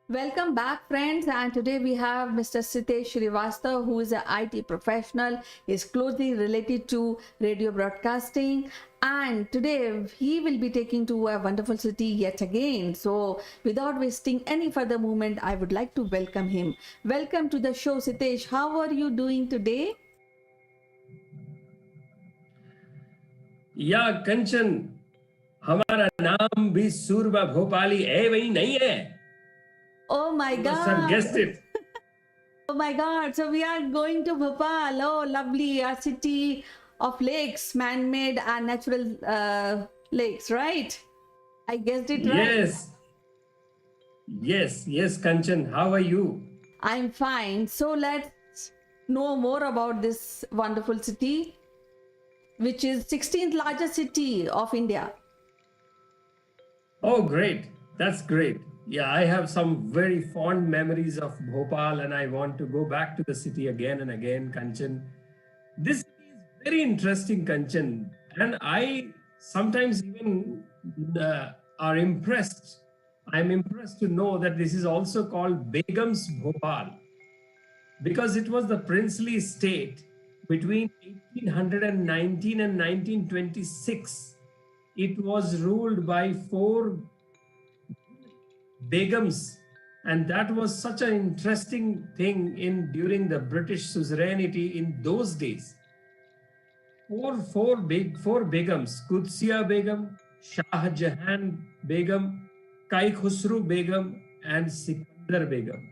Welcome back friends, and today we have Mr. Sitesh Srivastava, who is an IT professional, is closely related to radio broadcasting, and today he will be taking to a wonderful city yet again. So without wasting any further moment, I would like to welcome him. Welcome to the show, Sitesh. How are you doing today? या कंचन, हमारा नाम भी सूरबा भोपाली है वही नहीं है? Oh my God! Sir guessed it. Oh my God! So we are going to Bhopal. Oh, lovely, a city of lakes, man-made and natural lakes, right? I guessed it right. Yes, Kanchan. How are you? I'm fine. So let's know more about this wonderful city, which is 16th largest city of India. Oh, great. That's great. Yeah, I have some very fond memories of Bhopal, and I want to go back to the city again and again, Kanchan. This city is very interesting, Kanchan, and I sometimes even are impressed. I'm impressed to know that this is also called Begum's Bhopal because it was the princely state between 1819 and 1926. It was ruled by four begums, and that was such an interesting thing in during the British suzerainty in those days. Four begums: Qudsiya Begum, Shah Jahan Begum, Kai Khusru Begum, and Sikandar Begum.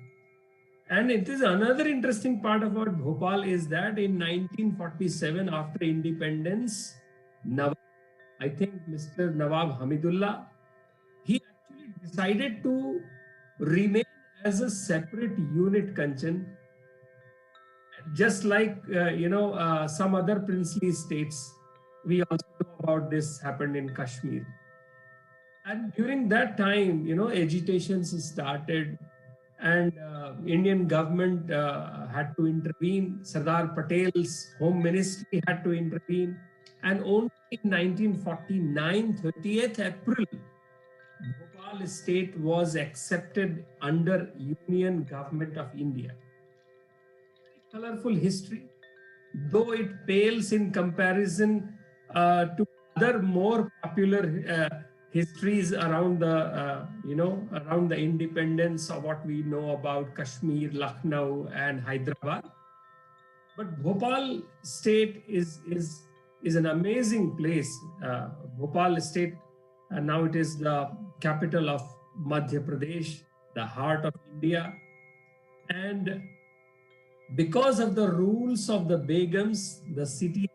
And it is another interesting part about Bhopal is that in 1947, after independence, Nawab, I think Mr. Nawab Hamidullah, he actually decided to remain as a separate unit, Kanchan, just like some other princely states. We also know about this happened in Kashmir. And during that time, agitations started, and Indian government had to intervene. Sardar Patel's home ministry had to intervene, and only in 1949, 30th April, Bhopal state was accepted under Union Government of India. Very colorful history, though it pales in comparison to other more popular histories around around the independence of what we know about Kashmir, Lucknow, and Hyderabad. But Bhopal state is an amazing place. Bhopal state, now it is the capital of Madhya Pradesh, the heart of India, and because of the rules of the Begums, the city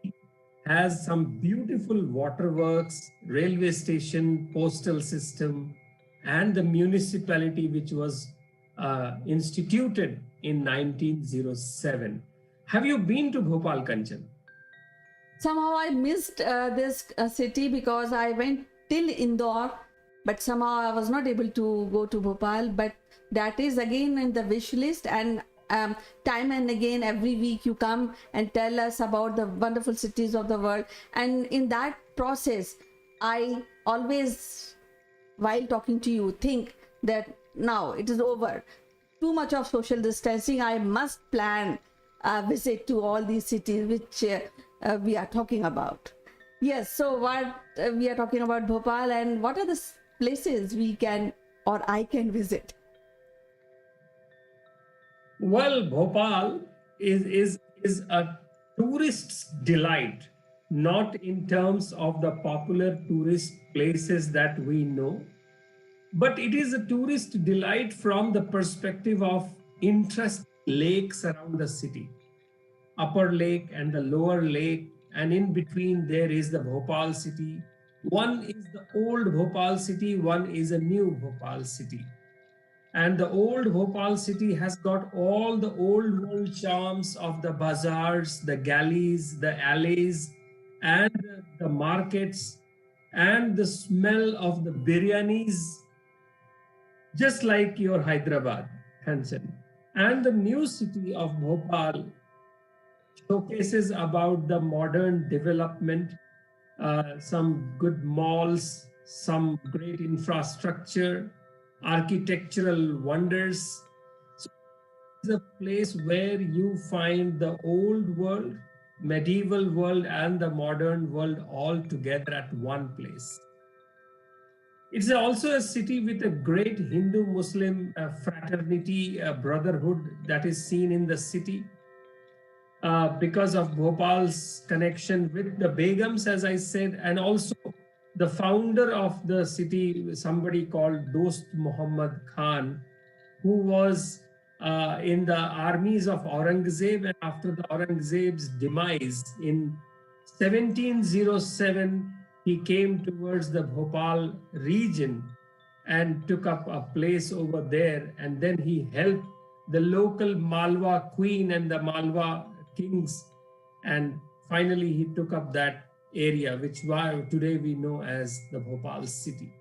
has some beautiful waterworks, railway station, postal system, and the municipality which was instituted in 1907. Have you been to Bhopal, Kanchan? Somehow I missed this city because I went till Indore, but somehow I was not able to go to Bhopal. But that is again in the wish list, and time and again every week you come and tell us about the wonderful cities of the world, and in that process I always, while talking to you, think that now it is over, too much of social distancing, I must plan a visit to all these cities which we are talking about. Yes, so what we are talking about Bhopal, and what are the places we can or I can visit? Well, Bhopal is a tourist's delight, not in terms of the popular tourist places that we know, but it is a tourist delight from the perspective of interest lakes around the city. Upper Lake and the Lower Lake, and in between there is the Bhopal city. One is the old Bhopal city, one is a new Bhopal city. And the old Bhopal city has got all the old world charms of the bazaars, the galleys, the alleys, and the markets, and the smell of the biryanis, just like your Hyderabad, Kanchan. And the new city of Bhopal showcases about the modern development, some good malls, some great infrastructure, architectural wonders. So it's a place where you find the old world, medieval world, and the modern world all together at one place. It's also a city with a great Hindu-Muslim fraternity, brotherhood that is seen in the city. Because of Bhopal's connection with the Begums, as I said, and also the founder of the city, somebody called Dost Muhammad Khan, who was in the armies of Aurangzeb, and after the Aurangzeb's demise in 1707, he came towards the Bhopal region and took up a place over there, and then he helped the local Malwa queen and the Malwa kings, and finally he took up that area which today we know as the Bhopal city.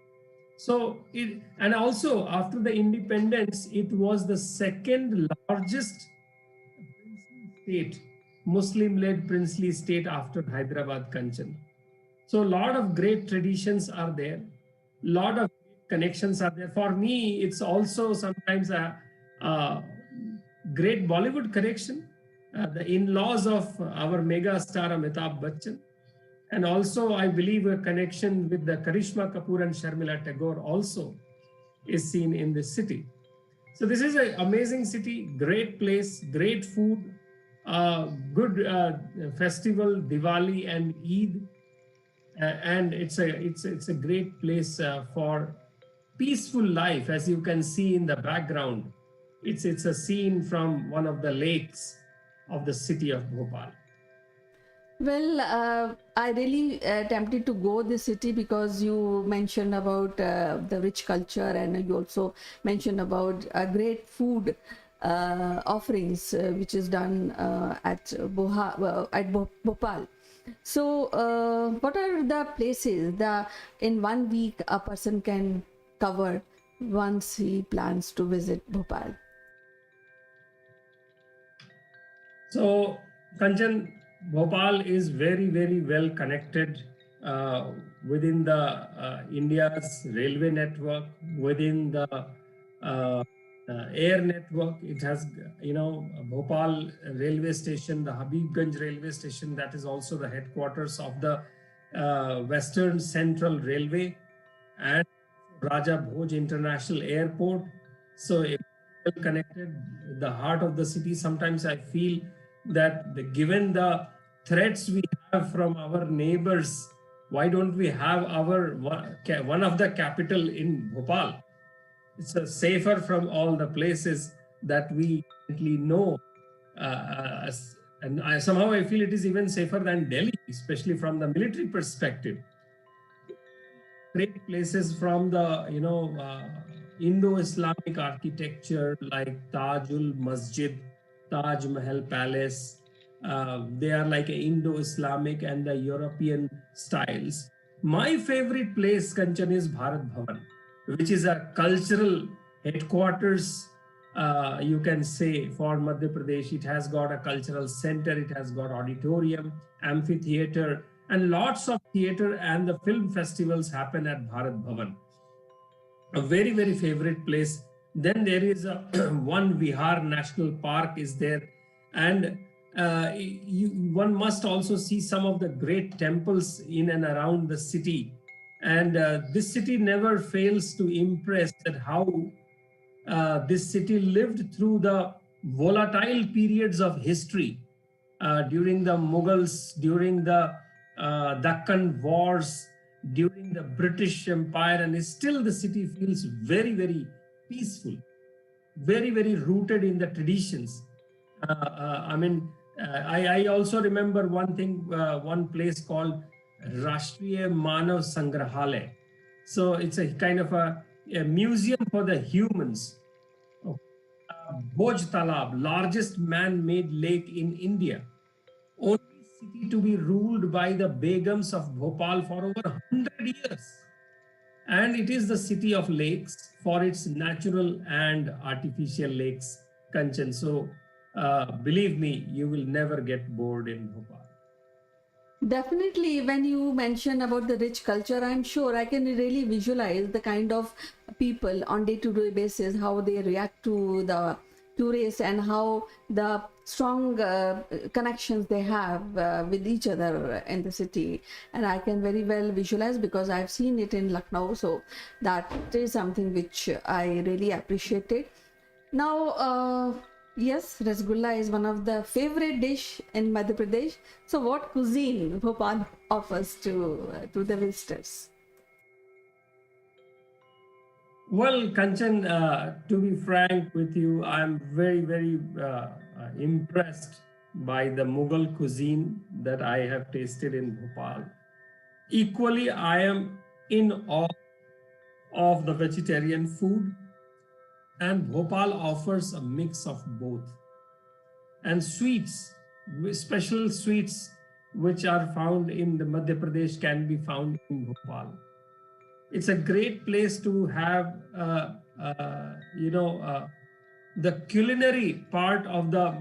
So it, and also after the independence, it was the second largest state, Muslim-led princely state after Hyderabad, Kanchan. So a lot of great traditions are there, lot of connections are there. For me, it's also sometimes a great Bollywood connection. The in-laws of our mega star Amitabh Bachchan, and also I believe a connection with the Karishma Kapoor and Sharmila Tagore also is seen in this city. So this is an amazing city, great place, great food, good festival, Diwali and Eid, and it's a great place for peaceful life. As you can see in the background, it's a scene from one of the lakes of the city of Bhopal. Well, I really tempted to go this city because you mentioned about the rich culture, and you also mentioned about great food offerings which is done at Bhopal. So, what are the places that in 1 week a person can cover once he plans to visit Bhopal? So, Kanchan, Bhopal is very, very well connected within the India's railway network, within the air network. It has, Bhopal railway station, the Habibganj railway station, that is also the headquarters of the Western Central Railway, and Raja Bhoj International Airport. So, well connected, the heart of the city. Sometimes I feel that given the threats we have from our neighbors, why don't we have our one of the capital in Bhopal? It's safer from all the places that we know. And somehow I feel it is even safer than Delhi, especially from the military perspective. Great places from the Indo-Islamic architecture like Tajul Masjid, Taj Mahal Palace. They are like Indo-Islamic and the European styles. My favorite place, Kanchan, is Bharat Bhavan, which is a cultural headquarters, you can say, for Madhya Pradesh. It has got a cultural center, it has got auditorium, amphitheater, and lots of theater and the film festivals happen at Bharat Bhavan. A very, very favorite place. Then there is a one Vihar National Park is there, and one must also see some of the great temples in and around the city. And this city never fails to impress that how this city lived through the volatile periods of history during the Mughals, during the Deccan Wars, during the British Empire, and still the city feels very, very peaceful, very, very rooted in the traditions. I also remember one thing, one place called Rashtriya Manav Sangrahalaya. So it's a kind of a museum for the humans. Bhoj Talab, largest man-made lake in India. Only city to be ruled by the Begums of Bhopal for over 100 years. And it is the city of lakes for its natural and artificial lakes, Kanchan. So believe me, you will never get bored in Bhopal. Definitely, when you mention about the rich culture, I'm sure I can really visualize the kind of people on day-to-day basis, how they react to the tourists and how the strong connections they have with each other in the city. And I can very well visualize because I've seen it in Lucknow. So that is something which I really appreciated. Now, yes, rasgulla is one of the favorite dish in Madhya Pradesh. So what cuisine Bhopal offers to the visitors? Well, Kanchan, to be frank with you, I'm very, very impressed by the Mughal cuisine that I have tasted in Bhopal. Equally, I am in awe of the vegetarian food, and Bhopal offers a mix of both. And sweets, special sweets which are found in the Madhya Pradesh can be found in Bhopal. It's a great place to have, the culinary part of the,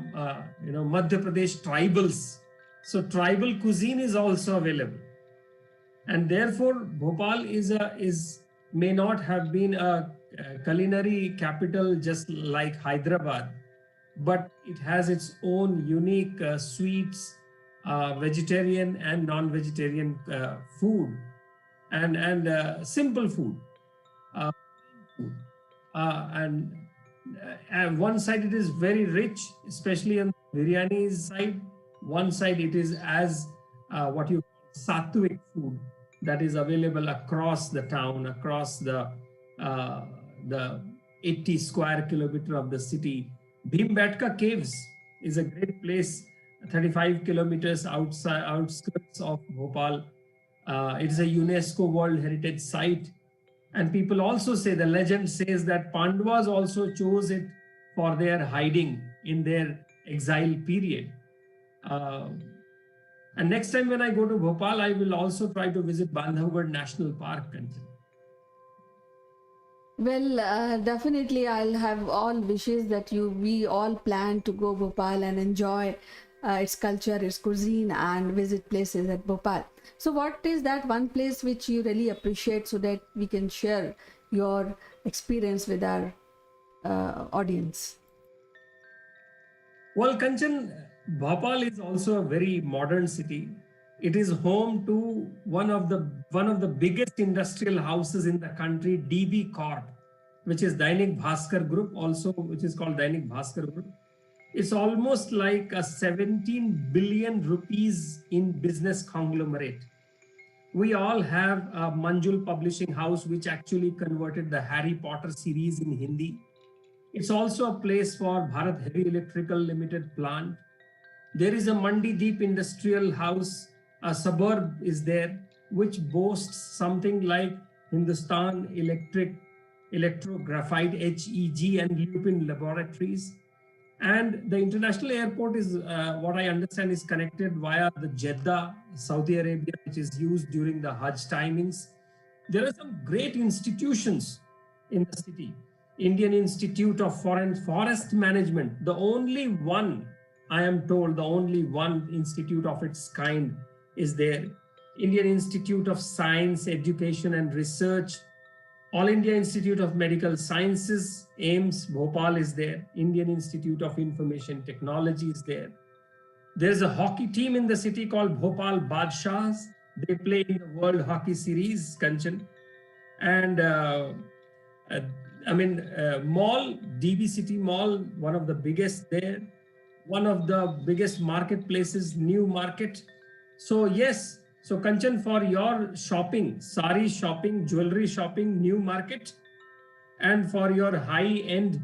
Madhya Pradesh tribals. So tribal cuisine is also available, and therefore Bhopal is may not have been a culinary capital just like Hyderabad, but it has its own unique sweets, vegetarian and non-vegetarian food, and simple food. Uh, food. And one side it is very rich, especially on biryani side. One side it is as what you call sattvic food that is available across the town, across uh, the 80 square kilometer of the city. Bhimbetka Caves is a great place, 35 kilometers outside outskirts of Bhopal. It is a UNESCO World Heritage Site. And people also say, the legend says that Pandavas also chose it for their hiding in their exile period. And next time when I go to Bhopal, I will also try to visit Bandhavgarh National Park. Kanchan. Well, definitely, I'll have all wishes that we all plan to go Bhopal and enjoy its culture, its cuisine, and visit places at Bhopal. So, what is that one place which you really appreciate so that we can share your experience with our audience? Well, Kanchan, Bhopal is also a very modern city. It is home to one of the biggest industrial houses in the country, DB Corp, which is Dainik Bhaskar Group, also which is called Dainik Bhaskar Group. It's almost like a 17 billion rupees in business conglomerate. We all have a Manjul publishing house, which actually converted the Harry Potter series in Hindi. It's also a place for Bharat Heavy Electrical Limited plant. There is a Mandi Deep Industrial House, a suburb is there, which boasts something like Hindustan Electro Graphite HEG and Lupin Laboratories. And the international airport is, what I understand, is connected via the Jeddah, Saudi Arabia, which is used during the Hajj timings. There are some great institutions in the city. Indian Institute of Forest Management, the only one, I am told, the only one institute of its kind is there. Indian Institute of Science, Education and Research, All India Institute of Medical Sciences, AIMS, Bhopal is there. Indian Institute of Information Technology is there. There's a hockey team in the city called Bhopal Badshahs. They play in the World Hockey Series, Kanchan. And mall, DB City Mall, one of the biggest there. One of the biggest marketplaces, New Market. So yes, so Kanchan, for your shopping, sari shopping, jewelry shopping, New Market, and for your high-end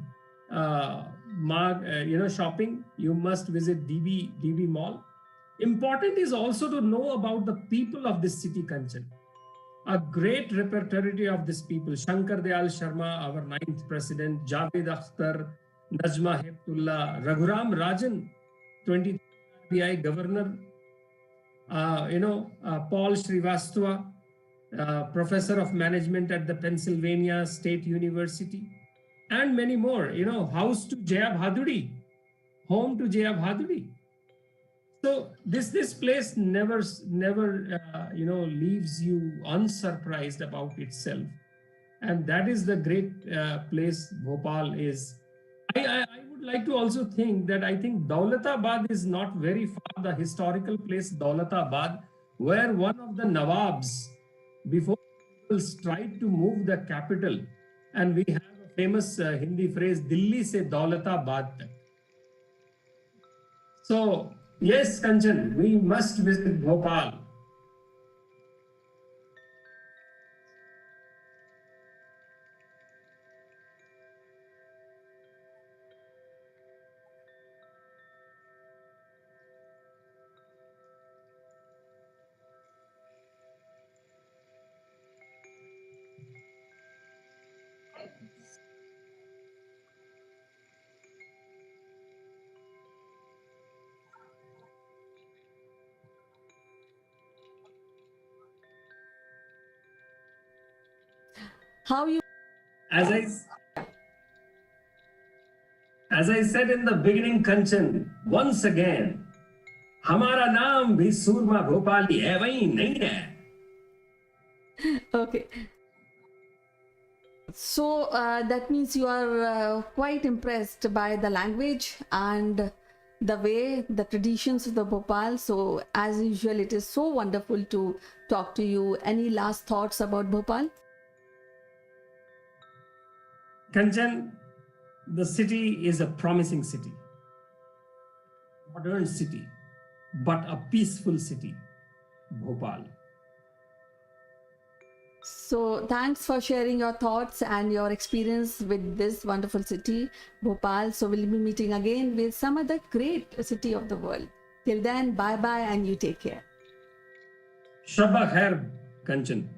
shopping, you must visit DB Mall. Important is also to know about the people of this city, Kanchan. A great repertoire of these people: Shankar Dayal Sharma, our 9th president, Javed Akhtar, Najma Heptullah, Raghuram Rajan, 23rd RBI governor, Paul Srivastava, professor of management at the Pennsylvania State University, and many more. House to Jaya Bhaduri, home to Jaya Bhaduri. So this place never leaves you unsurprised about itself, and that is the great place Bhopal is. I would like to also think that I think Daulatabad is not very far. The historical place Daulatabad, where one of the Nawabs, before tried to move the capital, and we have a famous Hindi phrase, Dilli se Daulatabad tak. So yes, Kanchan, we must visit Bhopal. how you As I as I said in the beginning, Kanchan, once again, हमारा नाम भी सूरमा भोपाली है वही नहीं है. okay. So that means you are quite impressed by the language and the way, the traditions of the Bhopal. So as usual, it is so wonderful to talk to you. Any last thoughts about Bhopal? Kanchan, the city is a promising city, modern city, but a peaceful city, Bhopal. So thanks for sharing your thoughts and your experience with this wonderful city, Bhopal. So we'll be meeting again with some other great city of the world. Till then, bye bye and you take care. Shabba khair, Kanchan.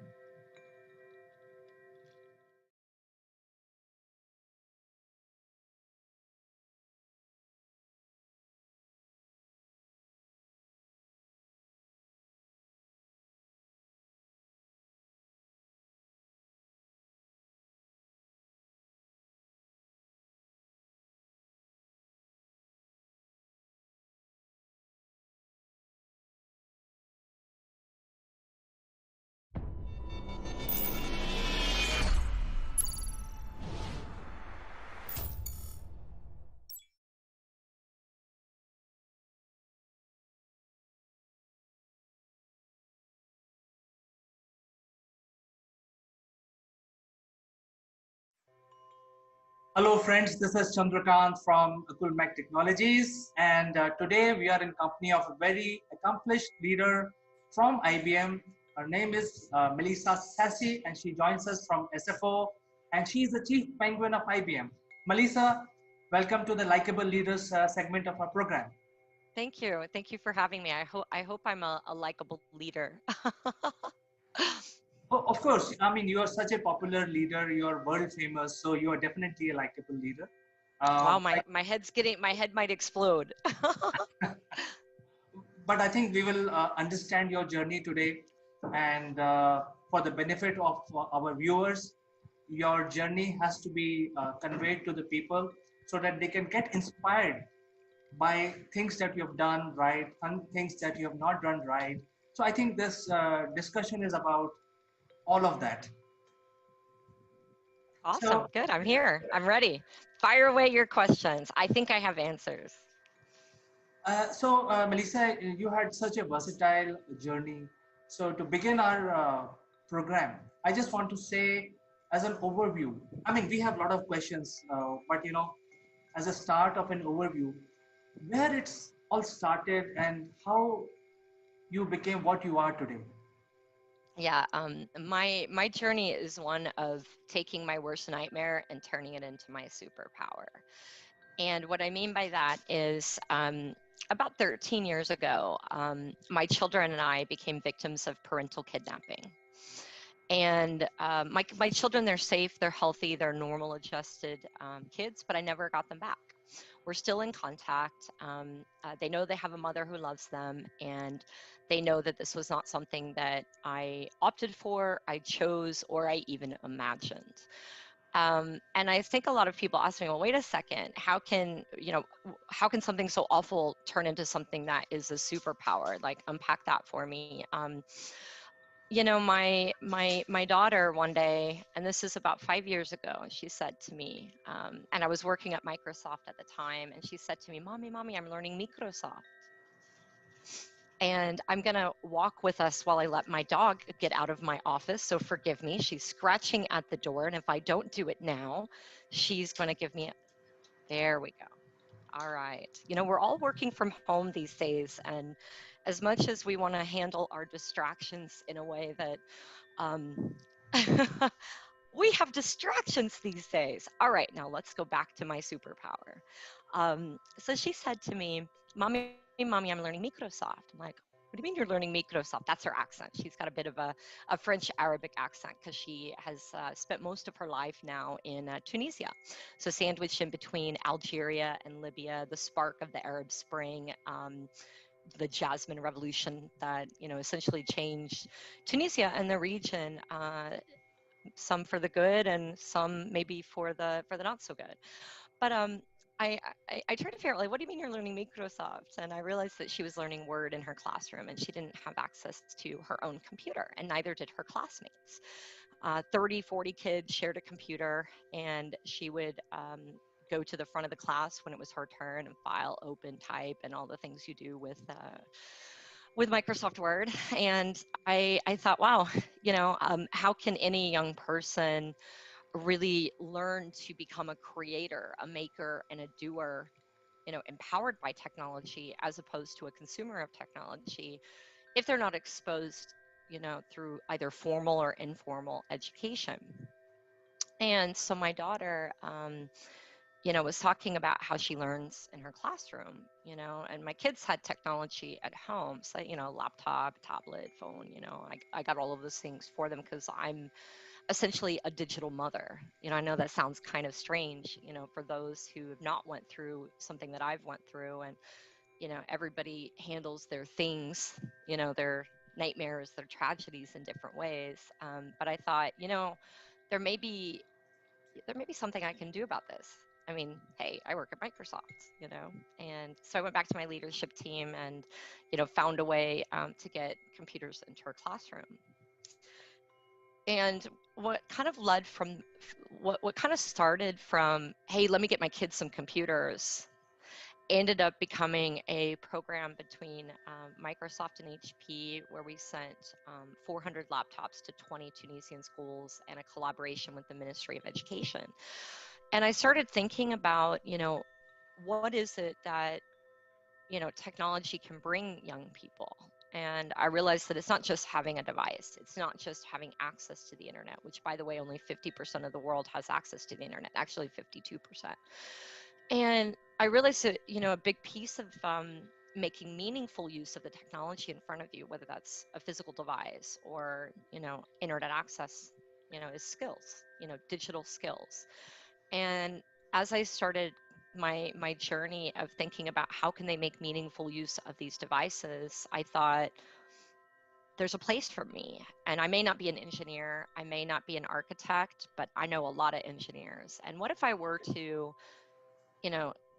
Hello friends, this is Chandrakant from Akulmek Technologies, and today we are in company of a very accomplished leader from IBM. Her name is Melissa Sassy, and she joins us from SFO, and she is the chief penguin of IBM. Melissa, welcome to the Likeable Leaders segment of our program. Thank you. Thank you for having me. I hope I'm a likable leader. Oh, of course, I mean, you are such a popular leader, you are world famous, so you are definitely a likable leader. Wow, my head might explode. But I think we will understand your journey today, and for the benefit of our viewers, your journey has to be conveyed to the people so that they can get inspired by things that you have done right and things that you have not done right. So I think this discussion is about all of that. Awesome. Good. I'm here. I'm ready. Fire away your questions. I think I have answers. Melissa, you had such a versatile journey. So to begin our program, I just want to say as an overview, I mean, we have a lot of questions, but as a start of an overview, where it's all started and how you became what you are today. Yeah, my journey is one of taking my worst nightmare and turning it into my superpower. And what I mean by that is about 13 years ago, my children and I became victims of parental kidnapping. And my children, they're safe, they're healthy, they're normal adjusted kids, but I never got them back. We're still in contact. They know they have a mother who loves them, and they know that this was not something that I opted for, I chose, or I even imagined. And I think a lot of people ask me, well, wait a second, how can something so awful turn into something that is a superpower? Like, unpack that for me. My daughter one day, and this is about 5 years ago, she said to me, and I was working at Microsoft at the time, and she said to me, Mommy, I'm learning Microsoft. And I'm going to walk with us while I let my dog get out of my office. So forgive me. She's scratching at the door. And if I don't do it now, she's going to give me there we go. All right. We're all working from home these days. And as much as we want to handle our distractions in a way that we have distractions these days. All right, now let's go back to my superpower. So she said to me, Mommy, I'm learning Microsoft. I'm like, what do you mean you're learning Microsoft? That's her accent. She's got a bit of a French Arabic accent because she has spent most of her life now in Tunisia. So sandwiched in between Algeria and Libya, the spark of the Arab Spring, the Jasmine Revolution that essentially changed Tunisia and the region. some for the good and some maybe for the not so good. But I tried to figure out, like, what do you mean you're learning Microsoft? And I realized that she was learning Word in her classroom, and she didn't have access to her own computer, and neither did her classmates. 30, 40 kids shared a computer, and she would go to the front of the class when it was her turn and file, open, type, and all the things you do with Microsoft Word. And I thought, wow, how can any young person really learn to become a creator, a maker, and a doer, empowered by technology as opposed to a consumer of technology, if they're not exposed, through either formal or informal education. And so my daughter, was talking about how she learns in her classroom, and my kids had technology at home. So, laptop, tablet, phone, I got all of those things for them because I'm essentially a digital mother. I know that sounds kind of strange, for those who have not went through something that I've went through. And, everybody handles their things, their nightmares, their tragedies in different ways. But I thought, there may be something I can do about this. I mean, hey, I work at Microsoft, and so I went back to my leadership team and, found a way to get computers into her classroom. And what kind of led from what kind of started from, hey, let me get my kids some computers, ended up becoming a program between Microsoft and HP, where we sent 400 laptops to 20 Tunisian schools, and a collaboration with the Ministry of Education. And I started thinking about, what is it that, technology can bring young people. And I realized that it's not just having a device. It's not just having access to the internet, which, by the way, only 50% of the world has access to the internet, actually 52%. And I realized that, a big piece of making meaningful use of the technology in front of you, whether that's a physical device or, internet access, is skills, digital skills. And as I started my journey of thinking about how can they make meaningful use of these devices, I thought, there's a place for me. And I may not be an engineer, I may not be an architect, but I know a lot of engineers. And what if I were to,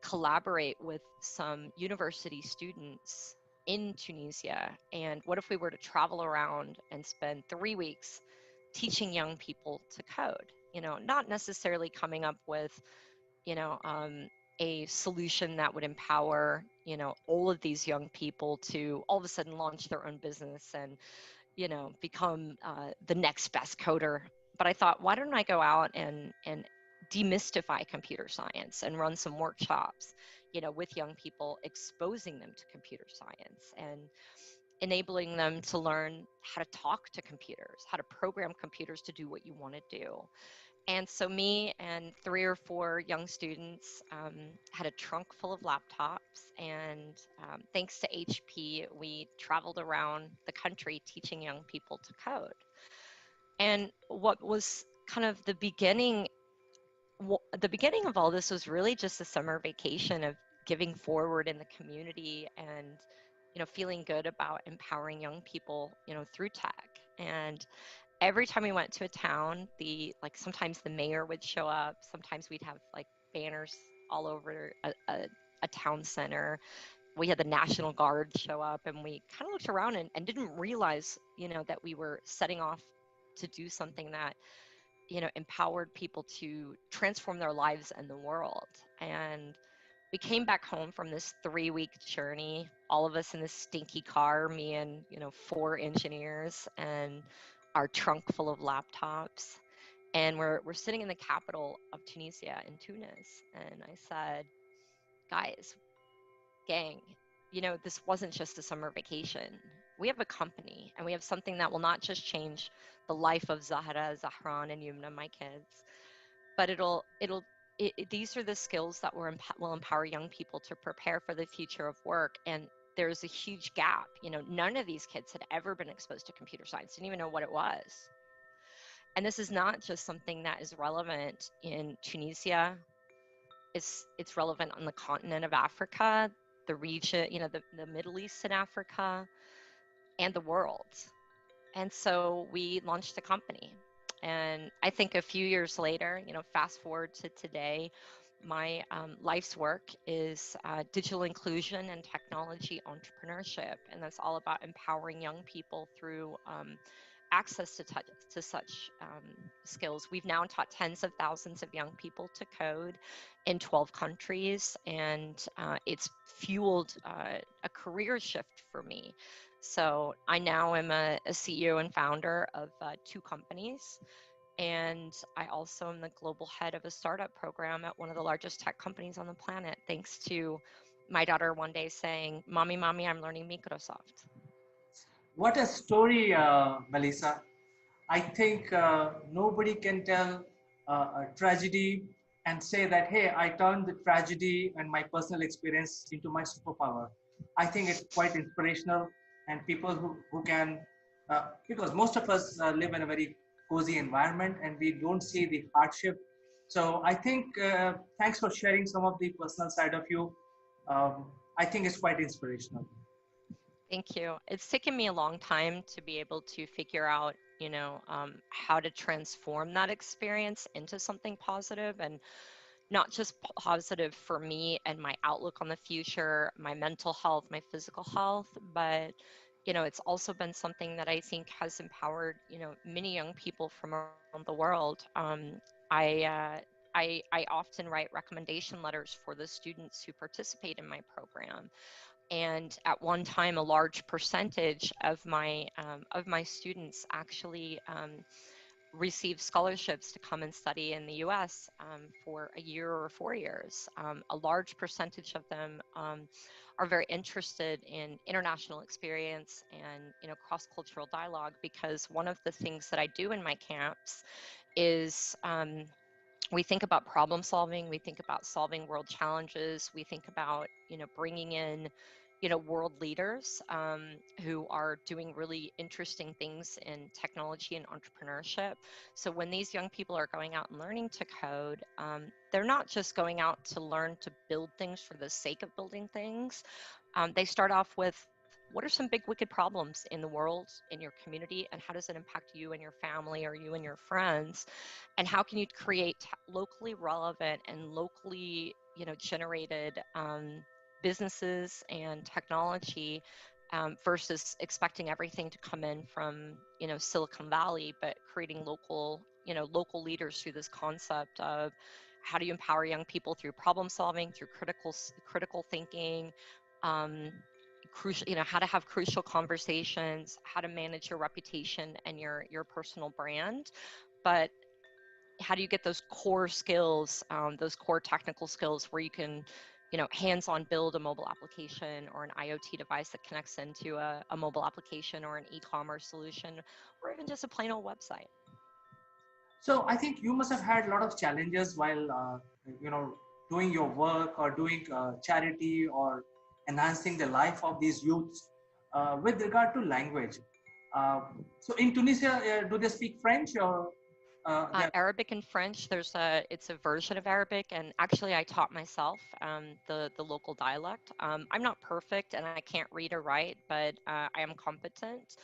collaborate with some university students in Tunisia? And what if we were to travel around and spend 3 weeks teaching young people to code? Not necessarily coming up with, a solution that would empower, all of these young people to all of a sudden launch their own business and, become the next best coder. But I thought, why don't I go out and demystify computer science and run some workshops, with young people, exposing them to computer science and enabling them to learn how to talk to computers, how to program computers to do what you want to do. And so me and 3 or 4 young students had a trunk full of laptops, and thanks to HP, we traveled around the country teaching young people to code. And what was kind of the beginning of all this was really just a summer vacation of giving forward in the community and, feeling good about empowering young people, through tech. And every time we went to a town, sometimes the mayor would show up. Sometimes we'd have banners all over a town center. We had the National Guard show up, and we kind of looked around and didn't realize, that we were setting off to do something that, empowered people to transform their lives and the world. And we came back home from this 3-week journey, all of us in this stinky car, me and, 4 engineers and our trunk full of laptops. And we're sitting in the capital of Tunisia, in Tunis. And I said, guys, gang, this wasn't just a summer vacation. We have a company, and we have something that will not just change the life of Zahra, Zahran, and Yumna, my kids, but these are the skills that will empower young people to prepare for the future of work. And there's a huge gap. None of these kids had ever been exposed to computer science, didn't even know what it was. And this is not just something that is relevant in Tunisia. It's relevant on the continent of Africa, the region, the Middle East and Africa, and the world. And so we launched a company. And I think a few years later, fast forward to today, my life's work is digital inclusion and technology entrepreneurship, and that's all about empowering young people through access to such skills. We've now taught tens of thousands of young people to code in 12 countries, and it's fueled a career shift for me. So I now am a CEO and founder of 2 companies. And I also am the global head of a startup program at one of the largest tech companies on the planet, thanks to my daughter one day saying, Mommy, Mommy, I'm learning Microsoft. What a story, Melissa. I think nobody can tell a tragedy and say that, hey, I turned the tragedy and my personal experience into my superpower. I think it's quite inspirational, and people who can, because most of us live in a very cozy environment and we don't see the hardship. So I think thanks for sharing some of the personal side of you. I think it's quite inspirational. Thank you. It's taken me a long time to be able to figure out, how to transform that experience into something positive, and not just positive for me and my outlook on the future, my mental health, my physical health, but it's also been something that I think has empowered, many young people from around the world. I, uh, I often write recommendation letters for the students who participate in my program. And at one time, a large percentage of my students actually receive scholarships to come and study in the U.S. For a year or 4 years. A large percentage of them are very interested in international experience and cross-cultural dialogue, because one of the things that I do in my camps is we think about problem solving, we think about solving world challenges, we think about bringing in world leaders who are doing really interesting things in technology and entrepreneurship. So when these young people are going out and learning to code, they're not just going out to learn to build things for the sake of building things. They start off with, what are some big wicked problems in the world, in your community, and how does it impact you and your family or you and your friends? And how can you create locally relevant and locally generated businesses and technology, versus expecting everything to come in from Silicon Valley, but creating local leaders through this concept of how do you empower young people through problem solving, through critical thinking, crucial, how to have crucial conversations, how to manage your reputation and your personal brand. But how do you get those core skills, those core technical skills where you can hands-on build a mobile application or an IoT device that connects into a mobile application or an e-commerce solution, or even just a plain old website? So I think you must have had a lot of challenges while doing your work or doing charity or enhancing the life of these youths with regard to language. So in Tunisia, do they speak French or? Arabic and French. It's a version of Arabic, and actually I taught myself the local dialect. I'm not perfect and I can't read or write, but I am competent.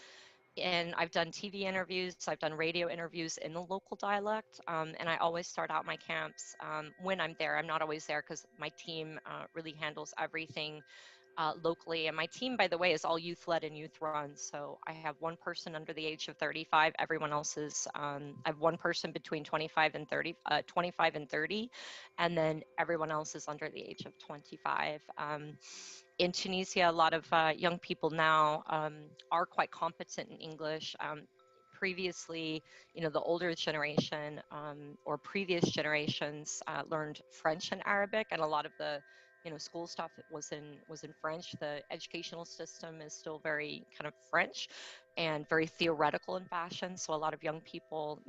And I've done TV interviews, I've done radio interviews in the local dialect, and I always start out my camps when I'm there. I'm not always there because my team really handles everything locally. And my team, by the way, is all youth-led and youth-run. So I have one person under the age of 35. Everyone else is, I have one person between 25 and 30, and then everyone else is under the age of 25. In Tunisia, a lot of young people now are quite competent in English. Previously, the older generation or previous generations learned French and Arabic, and a lot of the school stuff was in French. The educational system is still very kind of French and very theoretical in fashion. So a lot of young people,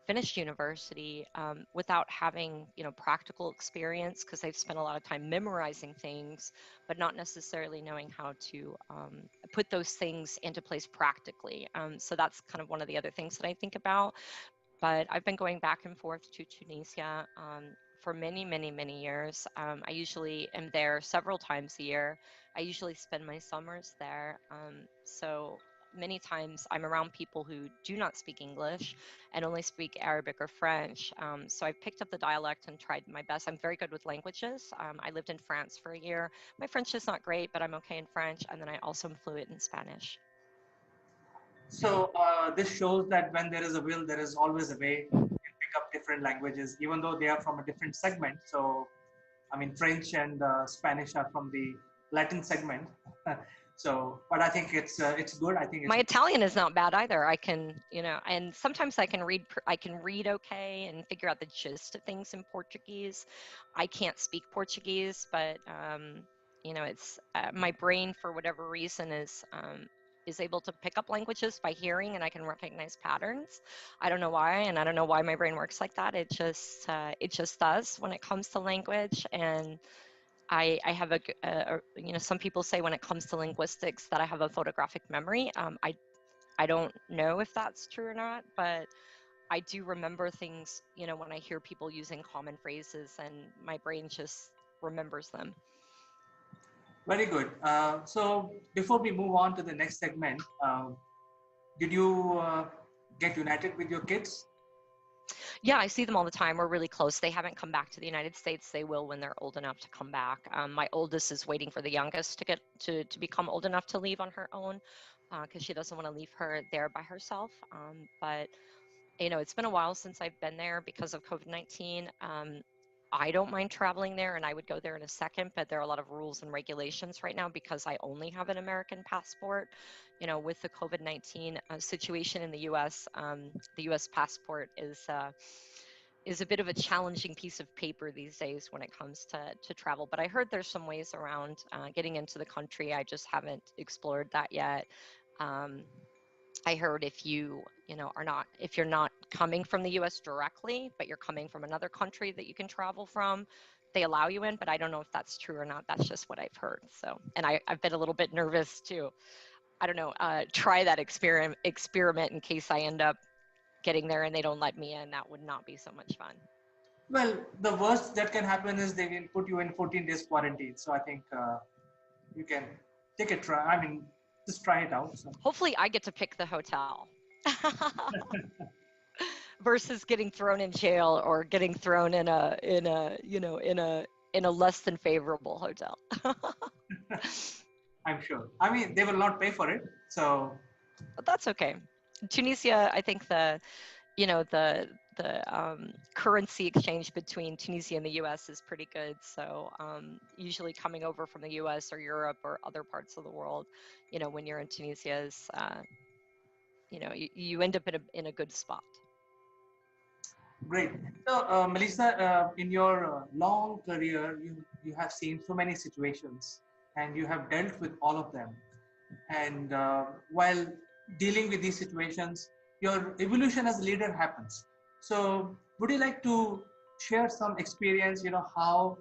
finished university without having practical experience, because they've spent a lot of time memorizing things, but not necessarily knowing how to put those things into place practically. So that's kind of one of the other things that I think about. But I've been going back and forth to Tunisia for many, many, many years. I usually am there several times a year. I usually spend my summers there. So many times I'm around people who do not speak English and only speak Arabic or French. So I've picked up the dialect and tried my best. I'm very good with languages. I lived in France for a year. My French is not great, but I'm okay in French. And then I also am fluent in Spanish. So this shows that when there is a will, there is always a way to pick up different languages, even though they are from a different segment. So, I mean, French and Spanish are from the Latin segment. So, but I think it's good. I think it's My Italian is not bad either. I can, and sometimes I can read okay and figure out the gist of things in Portuguese. I can't speak Portuguese, but it's my brain for whatever reason is able to pick up languages by hearing, and I can recognize patterns. I don't know why, and I don't know why my brain works like that. It just does when it comes to language. And I have some people say when it comes to linguistics that I have a photographic memory. I don't know if that's true or not, but I do remember things, when I hear people using common phrases, and my brain just remembers them. very good. So before we move on to the next segment, did you get united with your kids? Yeah, I see them all the time. We're really close. They haven't come back to the United States. They will when they're old enough to come back. My oldest is waiting for the youngest to get to become old enough to leave on her own, because she doesn't want to leave her there by herself. But it's been a while since I've been there because of COVID-19. I don't mind traveling there, and I would go there in a second, but there are a lot of rules and regulations right now because I only have an American passport. With the COVID-19 situation in the U.S., the U.S. passport is a bit of a challenging piece of paper these days when it comes to travel. But I heard there's some ways around getting into the country. I just haven't explored that yet. I heard if if you're not coming from the US directly, but you're coming from another country that you can travel from, they allow you in, but I don't know if that's true or not. That's just what I've heard. So, and I've been a little bit nervous too. I don't know, try that experiment in case I end up getting there and they don't let me in. That would not be so much fun. Well, the worst that can happen is they will put you in 14 days quarantine. So I think you can take a try. I mean, just try it out. So. Hopefully I get to pick the hotel. Versus getting thrown in jail or getting thrown in a less than favorable hotel. I'm sure. I mean, they will not pay for it, so. But that's okay. Tunisia, I think the currency exchange between Tunisia and the U.S. is pretty good. So usually coming over from the U.S. or Europe or other parts of the world, when you're in Tunisia, is you end up in a good spot. Great. So, Melissa, in your long career, you have seen so many situations, and you have dealt with all of them. And while dealing with these situations, your evolution as a leader happens. So, would you like to share some experience? How,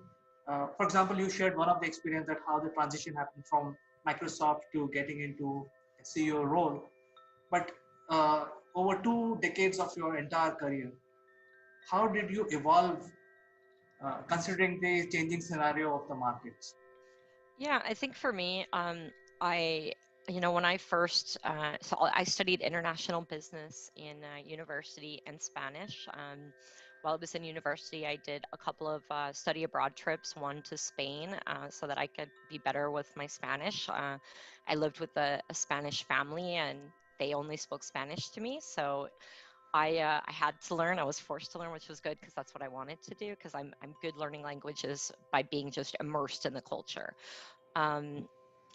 for example, you shared one of the experience that how the transition happened from Microsoft to getting into a CEO role, but over 2 decades of your entire career, how did you evolve considering the changing scenario of the markets? Yeah, I think for me, I, when I first, so I studied international business in university and Spanish. While I was in university, I did a couple of study abroad trips, one to Spain, so that I could be better with my Spanish. I lived with a Spanish family, and they only spoke Spanish to me, so I had to learn. I was forced to learn, which was good because that's what I wanted to do. Because I'm good learning languages by being just immersed in the culture.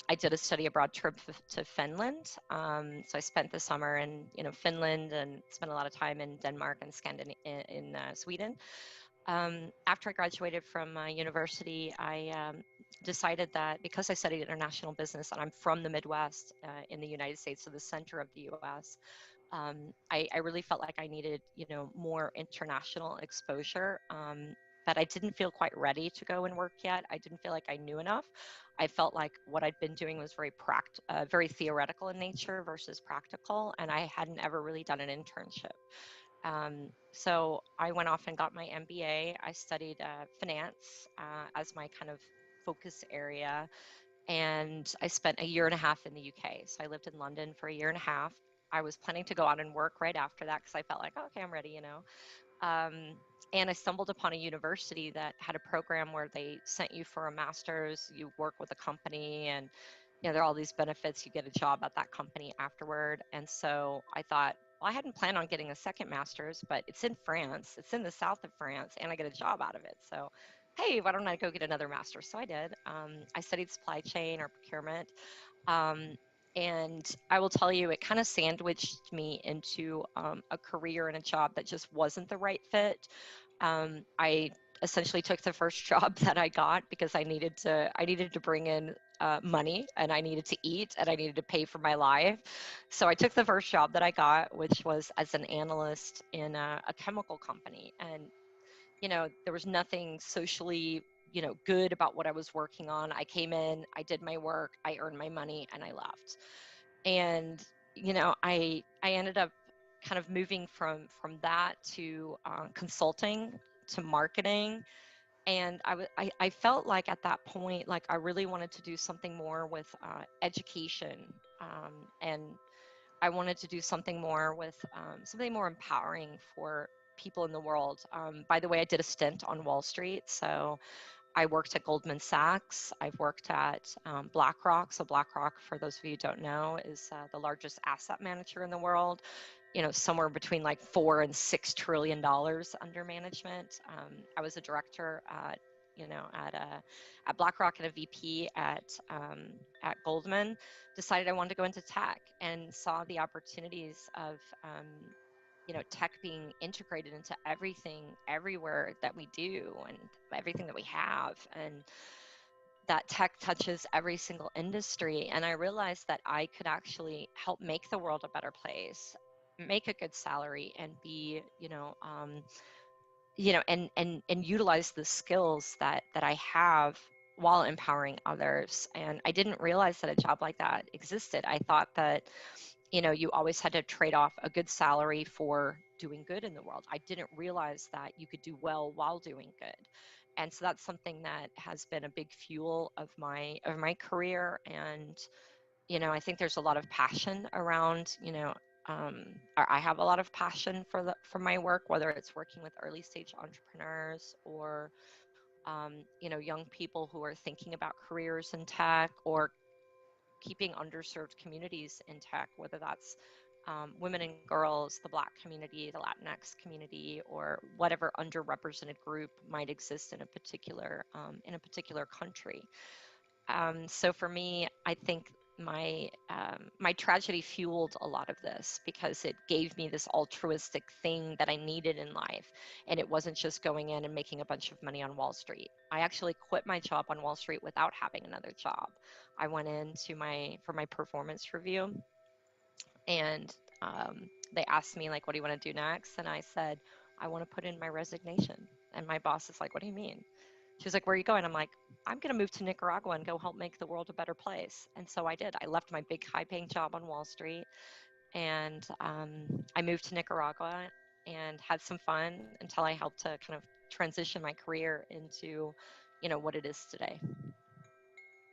I did a study abroad trip to Finland. So I spent the summer in Finland and spent a lot of time in Denmark and in Sweden. After I graduated from university, I decided that because I studied international business and I'm from the Midwest in the United States, so the center of the U.S., I really felt like I needed, more international exposure. But I didn't feel quite ready to go and work yet. I didn't feel like I knew enough. I felt like what I'd been doing was very theoretical in nature versus practical, and I hadn't ever really done an internship. So I went off and got my MBA. I studied finance as my kind of focus area. and I spent a year and a half in the UK. So I lived in London for a year and a half. I was planning to go out and work right after that because I felt like, oh, okay, I'm ready, you know. And I stumbled upon a university that had a program where they sent you for a master's, you work with a company, and you know, there are all these benefits. You get a job at that company afterward. And so I thought, well, I hadn't planned on getting a second master's, but it's in France, it's in the south of France, and I get a job out of it. So, hey, why don't I go get another master's? So I did. I studied supply chain or procurement. Um, and I will tell you, it kind of sandwiched me into a career and a job that just wasn't the right fit. I essentially took the first job that I got because I needed to bring in money, and I needed to eat, and I needed to pay for my life. So I took the first job that I got, which was as an analyst in a chemical company. And you know, there was nothing socially, you know, good about what I was working on. I came in, I did my work, I earned my money, and I left. And you know, I ended up kind of moving from that to consulting, to marketing. And I felt like at that point, like I really wanted to do something more with education, and I wanted to do something more with something more empowering for people in the world. By the way, I did a stint on Wall Street. So I worked at Goldman Sachs. I've worked at BlackRock. So BlackRock, for those of you who don't know, is the largest asset manager in the world. You know, somewhere between like $4 and $6 trillion under management. I was a director you know, at BlackRock and a VP at Goldman. Decided I wanted to go into tech and saw the opportunities of you know, tech being integrated into everything, everywhere that we do, and everything that we have, and that tech touches every single industry. And I realized that I could actually help make the world a better place, make a good salary, and be, you know, and utilize the skills that I have while empowering others. And I didn't realize that a job like that existed. I thought that, you know, you always had to trade off a good salary for doing good in the world. I didn't realize that you could do well while doing good. And so that's something that has been a big fuel of my career. And you know, I think there's a lot of passion around, you know, I have a lot of passion for my work, whether it's working with early stage entrepreneurs or you know, young people who are thinking about careers in tech, or keeping underserved communities in tech, whether that's women and girls, the Black community, the Latinx community, or whatever underrepresented group might exist in a particular country. So for me, I think my tragedy fueled a lot of this because it gave me this altruistic thing that I needed in life, and it wasn't just going in and making a bunch of money on Wall Street. I actually quit my job on Wall Street without having another job. I went into for my performance review, and they asked me like, "What do you want to do next?" And I said, "I want to put in my resignation." And my boss is like, "What do you mean?" She was like, "Where are you going?" I'm like, "I'm going to move to Nicaragua and go help make the world a better place." And so I did. I left my big high paying job on Wall Street, and I moved to Nicaragua and had some fun until I helped to kind of transition my career into, you know, what it is today.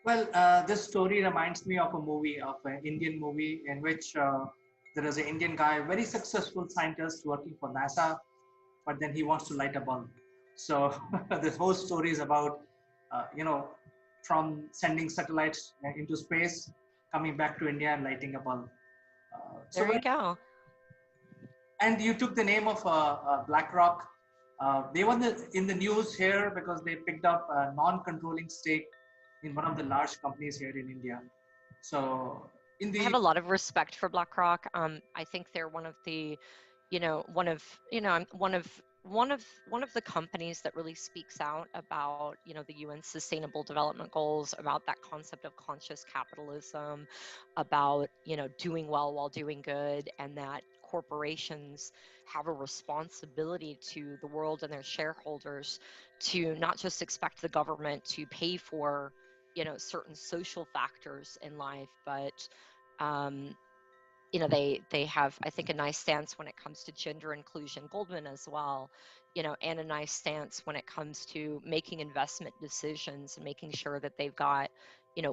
Well, this story reminds me of an Indian movie in which there is an Indian guy, very successful scientist working for NASA, but then he wants to light a bulb. So this whole story is about, you know, from sending satellites into space, coming back to India and lighting a bulb. There you go. And you took the name of BlackRock. They were in the news here because they picked up a non-controlling stake in one of the large companies here in India. So I have a lot of respect for BlackRock. I think they're one of the, you know, one of the companies that really speaks out about, you know, the UN Sustainable Development Goals, about that concept of conscious capitalism, about, you know, doing well while doing good, and that corporations have a responsibility to the world and their shareholders to not just expect the government to pay for, you know, certain social factors in life, but you know, they have, I think, a nice stance when it comes to gender inclusion. Goldman as well, you know, and a nice stance when it comes to making investment decisions and making sure that they've got,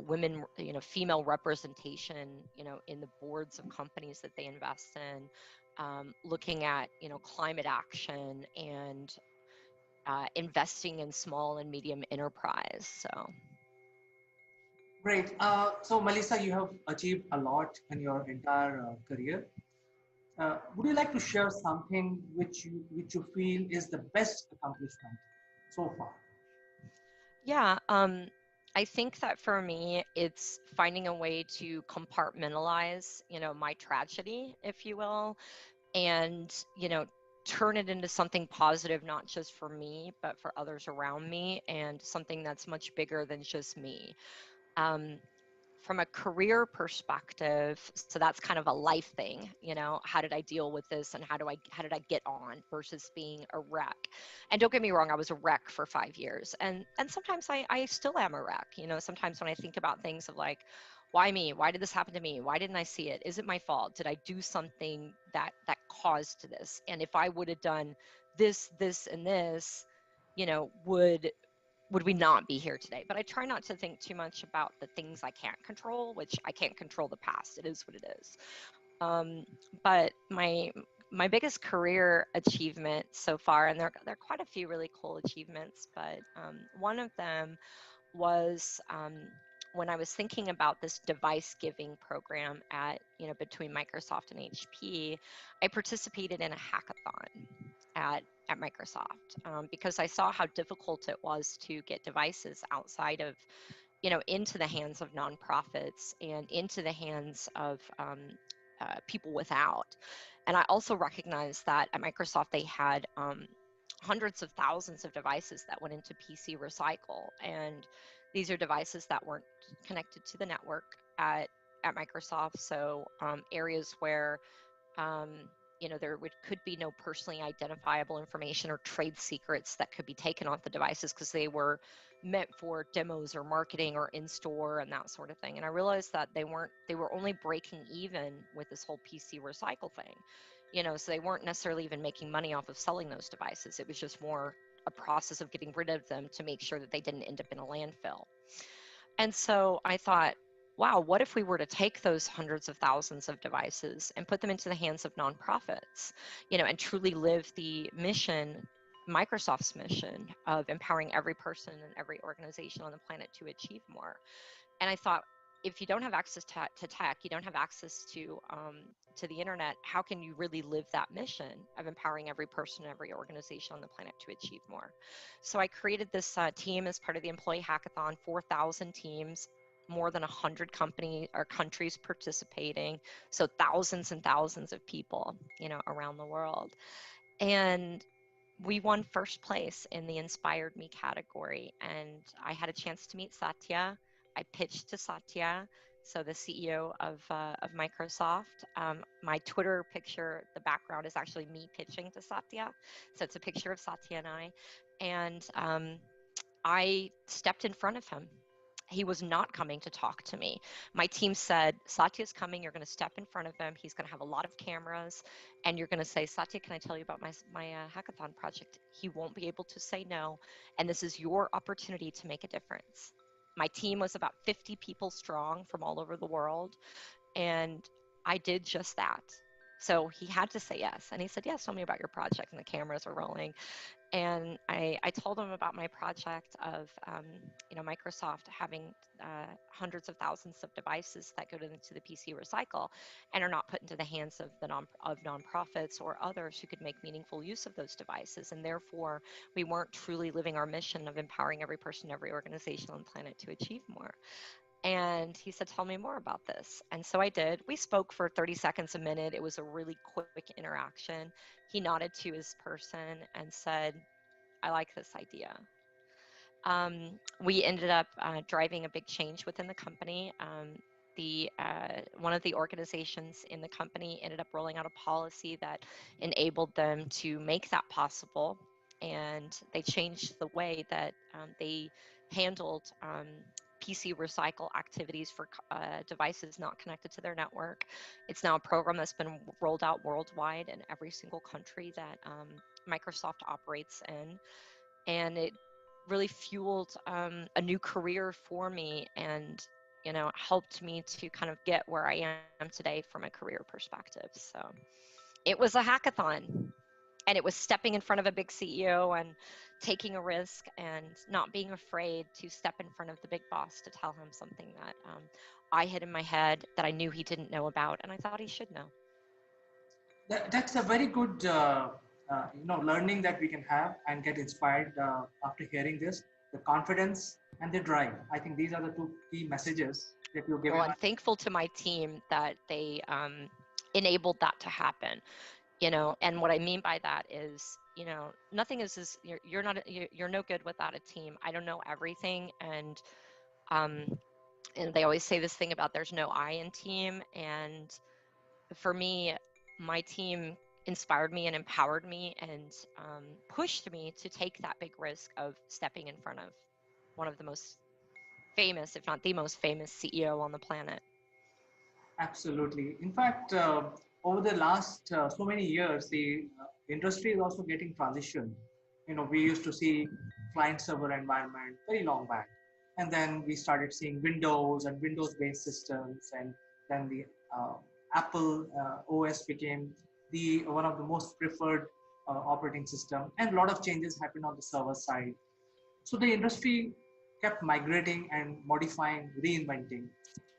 women, female representation, in the boards of companies that they invest in, looking at, climate action and investing in small and medium enterprise. So. Great. So Melissa, you have achieved a lot in your entire career. Would you like to share something which you feel is the best accomplishment so far? Yeah, I think that for me, it's finding a way to compartmentalize, my tragedy, if you will, and, turn it into something positive, not just for me, but for others around me, and something that's much bigger than just me. Um, from a career perspective, so that's kind of a life thing, how did I deal with this, and how did I get on versus being a wreck. And don't get me wrong, I was a wreck for 5 years, and sometimes I still am a wreck. Sometimes when I think about things of like, why me, why did this happen to me, why didn't I see it, is it my fault, did I do something that caused this, and if I would have done this, and this, would we not be here today? But I try not to think too much about the things I can't control, which I can't control the past. It is what it is. But my biggest career achievement so far, and there are quite a few really cool achievements, but one of them was when I was thinking about this device giving program at, between Microsoft and HP, I participated in a hackathon at Microsoft because I saw how difficult it was to get devices outside of, into the hands of nonprofits and into the hands of people without. And I also recognized that at Microsoft they had hundreds of thousands of devices that went into PC Recycle, and these are devices that weren't connected to the network at Microsoft. So areas where there could be no personally identifiable information or trade secrets that could be taken off the devices because they were meant for demos or marketing or in-store and that sort of thing. And I realized that they were only breaking even with this whole PC Recycle thing, so they weren't necessarily even making money off of selling those devices. It was just more a process of getting rid of them to make sure that they didn't end up in a landfill. And so I thought, wow, what if we were to take those hundreds of thousands of devices and put them into the hands of nonprofits, and truly live the mission, Microsoft's mission of empowering every person and every organization on the planet to achieve more. And I thought, if you don't have access to tech, you don't have access to the internet, how can you really live that mission of empowering every person and every organization on the planet to achieve more? So I created this team as part of the employee hackathon, 4,000 teams, more than 100 companies or countries participating, so thousands and thousands of people, around the world. And we won first place in the Inspired Me category, and I had a chance to meet Satya. I pitched to Satya, so the CEO of Microsoft. My Twitter picture, the background is actually me pitching to Satya, so it's a picture of Satya and I. And I stepped in front of him. He was not coming to talk to me. My team said, Satya's coming, you're going to step in front of him. He's going to have a lot of cameras, and you're going to say, Satya, can I tell you about my hackathon project? He won't be able to say no, and this is your opportunity to make a difference. My team was about 50 people strong from all over the world, and I did just that. So he had to say yes, and he said, yes, tell me about your project, and the cameras were rolling. And I told him about my project of, Microsoft having hundreds of thousands of devices that go into the PC Recycle and are not put into the hands of nonprofits or others who could make meaningful use of those devices. And therefore, we weren't truly living our mission of empowering every person, every organization on the planet to achieve more. And he said, tell me more about this. And so I did. We spoke for 30 seconds, a minute. It was a really quick interaction. He nodded to his person and said, I like this idea. We ended up driving a big change within the company. One of the organizations in the company ended up rolling out a policy that enabled them to make that possible. And they changed the way that they handled PC Recycle activities for devices not connected to their network. It's now a program that's been rolled out worldwide in every single country that Microsoft operates in. And it really fueled a new career for me, and helped me to kind of get where I am today from a career perspective. So it was a hackathon, and it was stepping in front of a big CEO and taking a risk and not being afraid to step in front of the big boss to tell him something that I had in my head that I knew he didn't know about and I thought he should know. That's a very good learning that we can have and get inspired after hearing this. The confidence and the drive. I think these are the two key messages that you're giving Well, I'm us. thankful to my team that they enabled that to happen. And what I mean by that is, nothing is you're not you're no good without a team. I don't know everything, um, and they always say this thing about there's no I in team. And for me, my team inspired me and empowered me and pushed me to take that big risk of stepping in front of one of the most famous, if not the most famous CEO on the planet. Absolutely. In fact, over the last so many years, the industry is also getting transitioned. We used to see client server environment very long back, and then we started seeing Windows and Windows-based systems, and then the Apple OS became the one of the most preferred operating system, and a lot of changes happened on the server side. So the industry kept migrating and modifying, reinventing.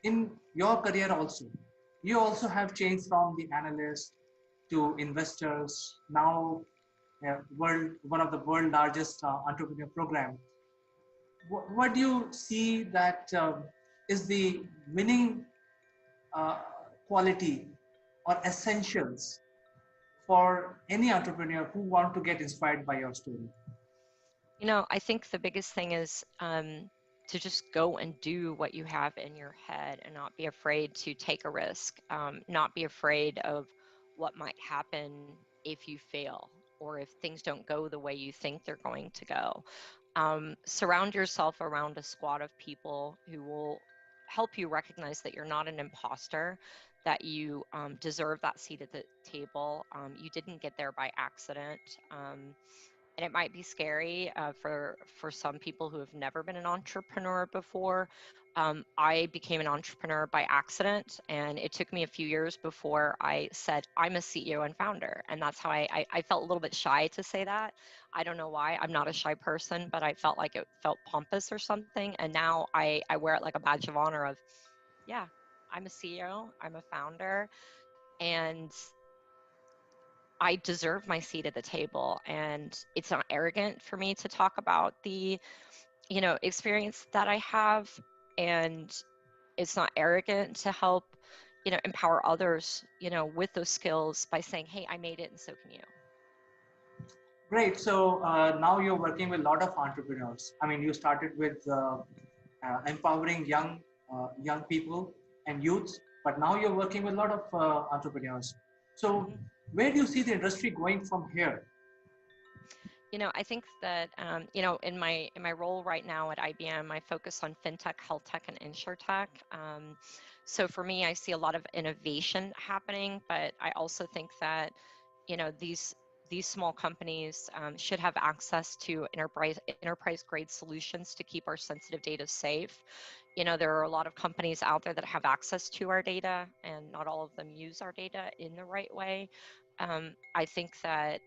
In your career also, you also have changed from the analyst to investors. Now, one of the world largest entrepreneur program. What do you see that is the winning uh, quality or essentials for any entrepreneur who want to get inspired by your story? I think the biggest thing is to just go and do what you have in your head and not be afraid to take a risk, not be afraid of what might happen if you fail or if things don't go the way you think they're going to go. Surround yourself around a squad of people who will help you recognize that you're not an imposter, that you deserve that seat at the table. You didn't get there by accident. And it might be scary for some people who have never been an entrepreneur before. I became an entrepreneur by accident, and it took me a few years before I said I'm a CEO and founder, and that's how I felt a little bit shy to say that. I don't know why. I'm not a shy person, but I felt like it felt pompous or something, and now I wear it like a badge of honor of, yeah, I'm a CEO, I'm a founder, and I deserve my seat at the table. And it's not arrogant for me to talk about the, experience that I have. And it's not arrogant to help, empower others, with those skills by saying, hey, I made it and so can you. Great. So now you're working with a lot of entrepreneurs. I mean, you started with empowering young people and youth, but now you're working with a lot of entrepreneurs. So where do you see the industry going from here? I think that in my role right now at IBM, I focus on fintech, health tech, and insurtech. So for me, I see a lot of innovation happening, but I also think that these small companies should have access to enterprise grade solutions to keep our sensitive data safe. There are a lot of companies out there that have access to our data, and not all of them use our data in the right way. I think that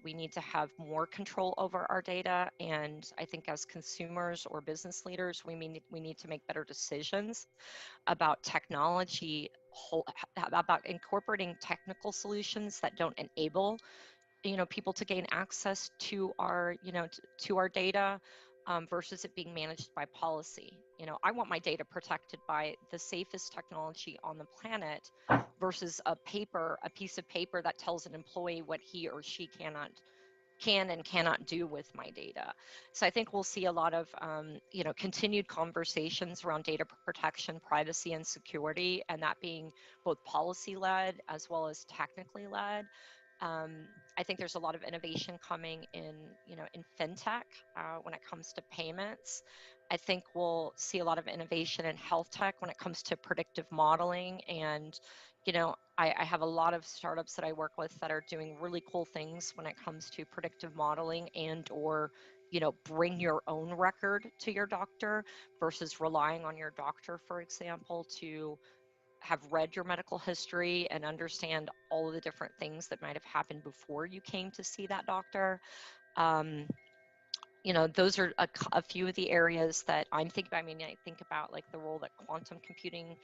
we need to have more control over our data, and I think as consumers or business leaders, we need to make better decisions about technology, about incorporating technical solutions that don't enable people to gain access to our to our data versus it being managed by policy. I want my data protected by the safest technology on the planet versus a piece of paper that tells an employee what he or she can and cannot do with my data. So I think we'll see a lot of continued conversations around data protection, privacy, and security, and that being both policy led as well as technically led. I think there's a lot of innovation coming in fintech when it comes to payments. I think we'll see a lot of innovation in health tech when it comes to predictive modeling. And, I have a lot of startups that I work with that are doing really cool things when it comes to predictive modeling and or bring your own record to your doctor versus relying on your doctor, for example, to have read your medical history and understand all of the different things that might have happened before you came to see that doctor. Um, those are a few of the areas that I'm thinking about. I mean, I think about like the role that quantum computing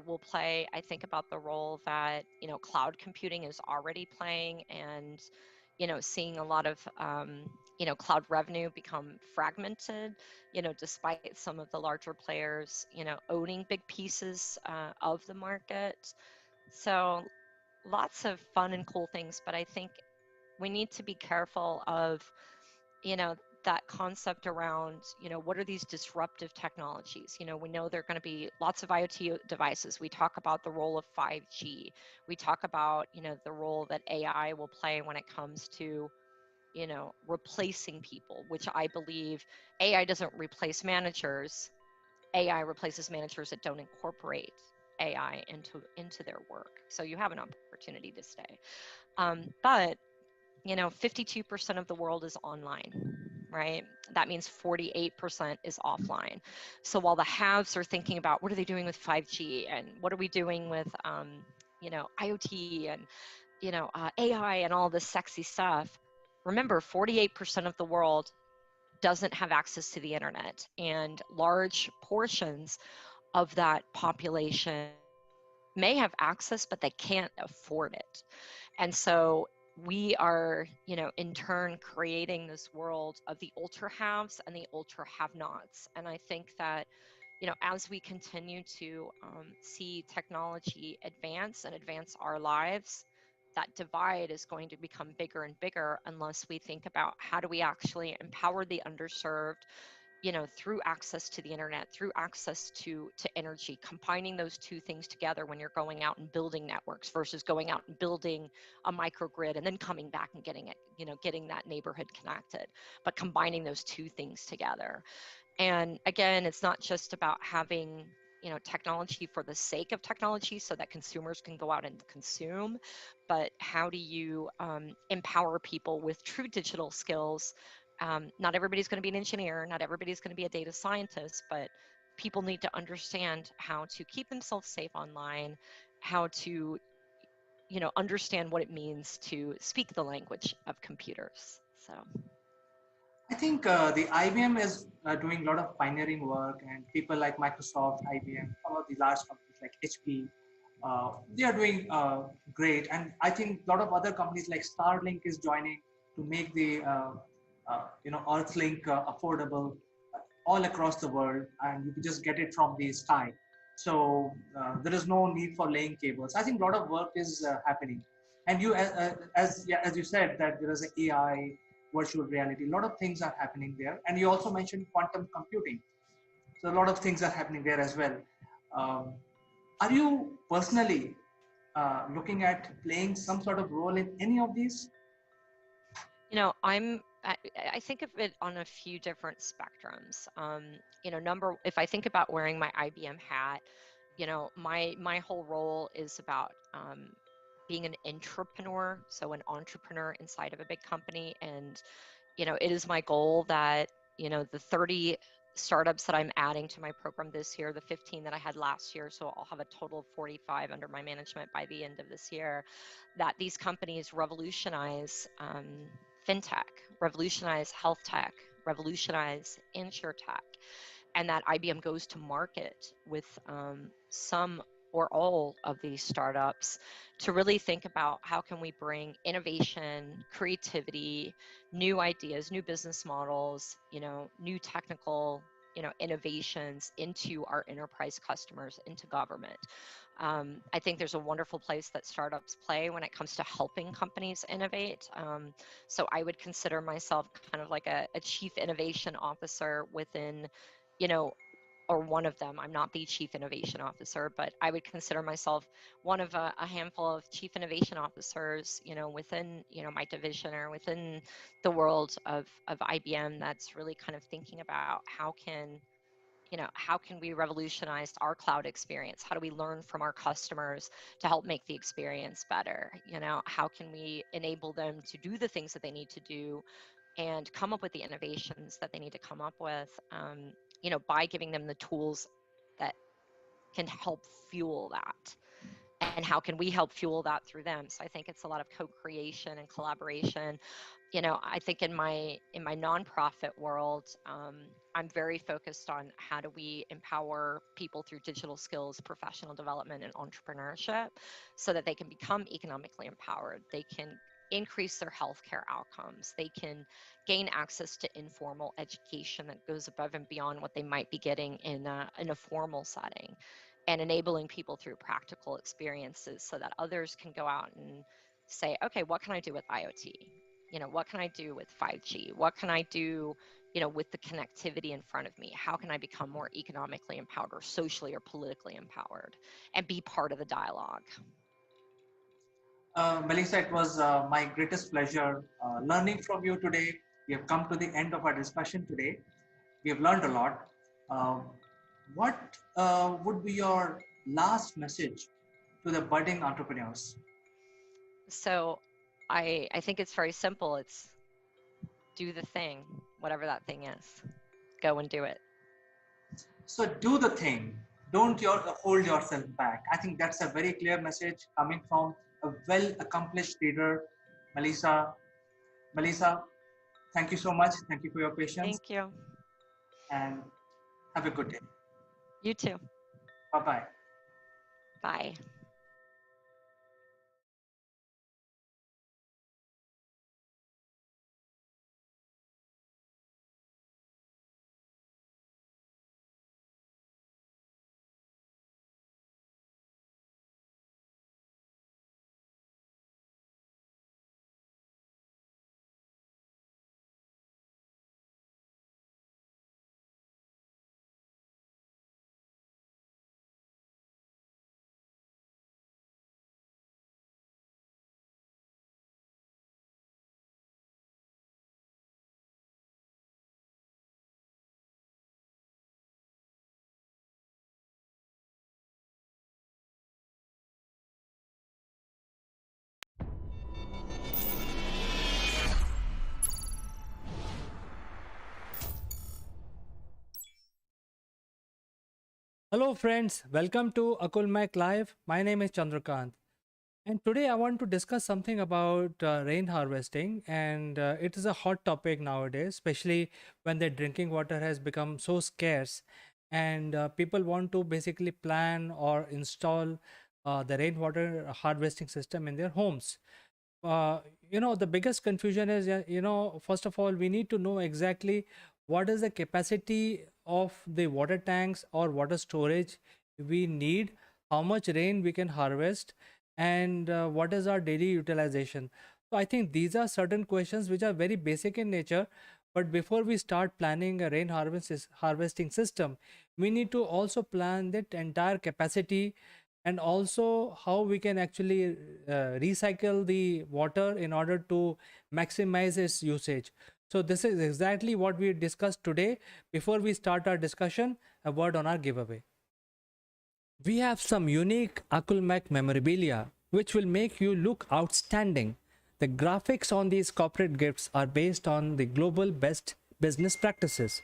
will play. I think about the role that cloud computing is already playing, and seeing a lot of cloud revenue become fragmented, despite some of the larger players owning big pieces of the market. So lots of fun and cool things, but I think we need to be careful of that concept around, what are these disruptive technologies? We know there are going to be lots of IoT devices. We talk about the role of 5G. We talk about, the role that AI will play when it comes to, replacing people, which I believe AI doesn't replace managers. AI replaces managers that don't incorporate AI into their work. So you have an opportunity to stay. But 52% of the world is online, right? That means 48% is offline. So while the haves are thinking about what are they doing with 5G and what are we doing with, IoT and, AI and all this sexy stuff, remember 48% of the world doesn't have access to the internet, and large portions of that population may have access, but they can't afford it. And so we are, in turn creating this world of the ultra haves and the ultra have nots. And I think that, as we continue to see technology advance and advance our lives, that divide is going to become bigger and bigger unless we think about how do we actually empower the underserved, through access to the internet, through access to energy, combining those two things together when you're going out and building networks versus going out and building a microgrid and then coming back and getting it, getting that neighborhood connected, but combining those two things together. And again, it's not just about having, technology for the sake of technology so that consumers can go out and consume, but how do you empower people with true digital skills? Not everybody's going to be an engineer, not everybody's going to be a data scientist, but people need to understand how to keep themselves safe online, how to, understand what it means to speak the language of computers. So I think the IBM is doing a lot of pioneering work, and people like Microsoft, IBM, some of the large companies like HP, they are doing great. And I think a lot of other companies like Starlink is joining to make the Earthlink affordable all across the world, and you can just get it from the sky. So there is no need for laying cables. I think a lot of work is happening. And you, as you said, that there is an AI, virtual reality, a lot of things are happening there. And you also mentioned quantum computing. So a lot of things are happening there as well. Are you personally looking at playing some sort of role in any of these? I think of it on a few different spectrums. If I think about wearing my IBM hat, my whole role is about being an entrepreneur, so an entrepreneur inside of a big company. And, it is my goal that, the 30 startups that I'm adding to my program this year, the 15 that I had last year, so I'll have a total of 45 under my management by the end of this year, that these companies revolutionize fintech, revolutionize health tech, revolutionize insurtech, and that IBM goes to market with some or all of these startups to really think about how can we bring innovation, creativity, new ideas, new business models, new technical, innovations into our enterprise customers, into government. I think there's a wonderful place that startups play when it comes to helping companies innovate. So I would consider myself kind of like a chief innovation officer within, or one of them. I'm not the chief innovation officer, but I would consider myself one of a handful of chief innovation officers, within, my division or within the world of IBM that's really kind of thinking about how can we revolutionize our cloud experience? How do we learn from our customers to help make the experience better? How can we enable them to do the things that they need to do and come up with the innovations that they need to come up with, by giving them the tools that can help fuel that. And how can we help fuel that through them? So I think it's a lot of co-creation and collaboration. I think in my nonprofit world, I'm very focused on how do we empower people through digital skills, professional development, and entrepreneurship, so that they can become economically empowered. They can increase their healthcare outcomes. They can gain access to informal education that goes above and beyond what they might be getting in a formal setting, and enabling people through practical experiences so that others can go out and say, okay, what can I do with IoT? What can I do with 5G? What can I do, with the connectivity in front of me? How can I become more economically empowered or socially or politically empowered and be part of the dialogue? Melissa, it was my greatest pleasure learning from you today. We have come to the end of our discussion today. We have learned a lot. What would be your last message to the budding entrepreneurs? So I think it's very simple. It's do the thing, whatever that thing is. Go and do it. So do the thing. Don't hold yourself back. I think that's a very clear message coming from a well-accomplished leader, Melissa. Melissa, thank you so much. Thank you for your patience. Thank you. And have a good day. You too. Bye-bye. Bye. Hello friends, welcome to Akul Mac Live. My name is Chandrakant, and today I want to discuss something about rain harvesting, and it is a hot topic nowadays, especially when the drinking water has become so scarce, and people want to basically plan or install the rainwater harvesting system in their homes. uh, the biggest confusion is, first of all, we need to know exactly what is the capacity of the water tanks or water storage we need, how much rain we can harvest, and what is our daily utilization. So I think these are certain questions which are very basic in nature. But before we start planning a rain harvesting system, we need to also plan that entire capacity, and also how we can actually recycle the water in order to maximize its usage. So this is exactly what we discussed today. Before we start our discussion, a word on our giveaway. We have some unique Akulmac memorabilia which will make you look outstanding. The graphics on these corporate gifts are based on the global best business practices.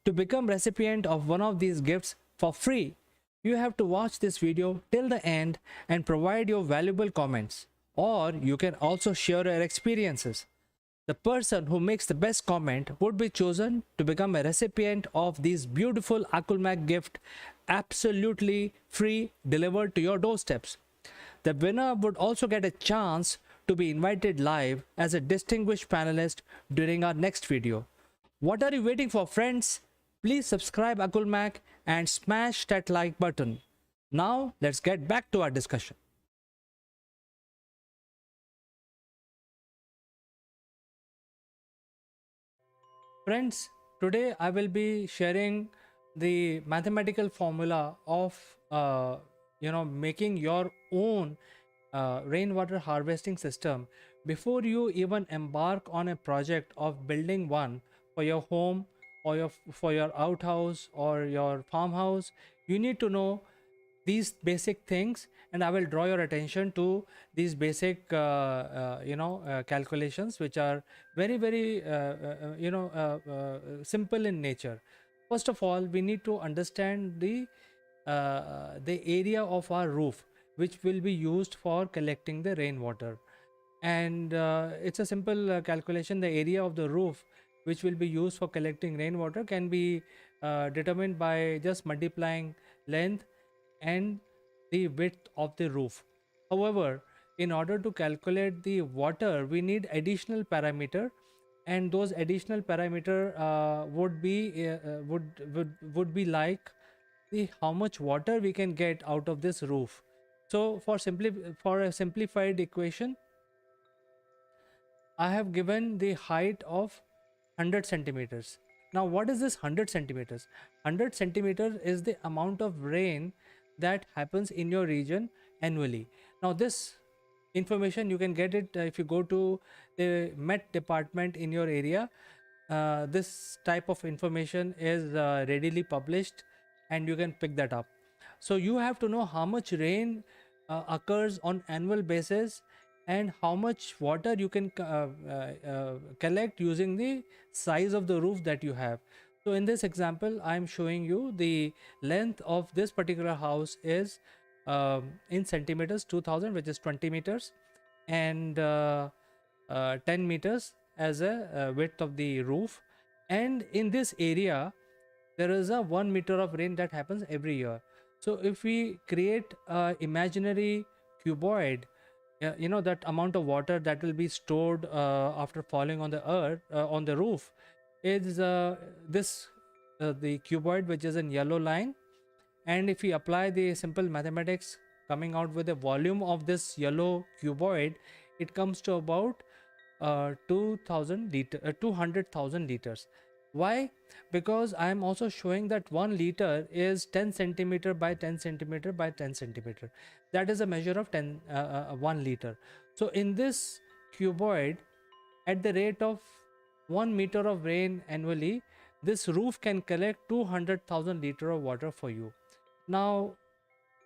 To become recipient of one of these gifts for free, you have to watch this video till the end and provide your valuable comments. Or you can also share your experiences. The person who makes the best comment would be chosen to become a recipient of this beautiful Akulmac gift, absolutely free, delivered to your doorsteps. The winner would also get a chance to be invited live as a distinguished panelist during our next video. What are you waiting for, friends? Please subscribe Akulmac and smash that like button. Now let's get back to our discussion. Friends, today I will be sharing the mathematical formula of making your own rainwater harvesting system. Before you even embark on a project of building one for your home or for your outhouse or your farmhouse, you need to know these basic things, and I will draw your attention to these basic calculations, which are very simple in nature. First of all, we need to understand the area of our roof, which will be used for collecting the rainwater. And it's a simple calculation. The area of the roof which will be used for collecting rainwater can be determined by just multiplying length and the width of the roof. However, in order to calculate the water, we need additional parameter, and those additional parameter would be like the how much water we can get out of this roof. So for a simplified equation, I have given the height of 100 centimeters. Now, what is this 100 centimeters? 100 centimeters is the amount of rain that happens in your region annually. Now, this information you can get it if you go to the Met department in your area. This type of information is readily published, and you can pick that up. So you have to know how much rain occurs on annual basis and how much water you can collect using the size of the roof that you have. So in this example, I am showing you the length of this particular house is in centimeters 2000, which is 20 meters, and 10 meters as a width of the roof. And in this area there is a 1 meter of rain that happens every year. So if we create a imaginary cuboid, that amount of water that will be stored after falling on the earth on the roof is the cuboid, which is in yellow line. And if we apply the simple mathematics, coming out with the volume of this yellow cuboid, it comes to about 200,000 liters. Why? Because I am also showing that 1 liter is 10 centimeter by 10 centimeter by 10 centimeter. That is a measure of 1 liter. So in this cuboid, at the rate of 1 meter of rain annually, this roof can collect 200,000 liter of water for you. Now,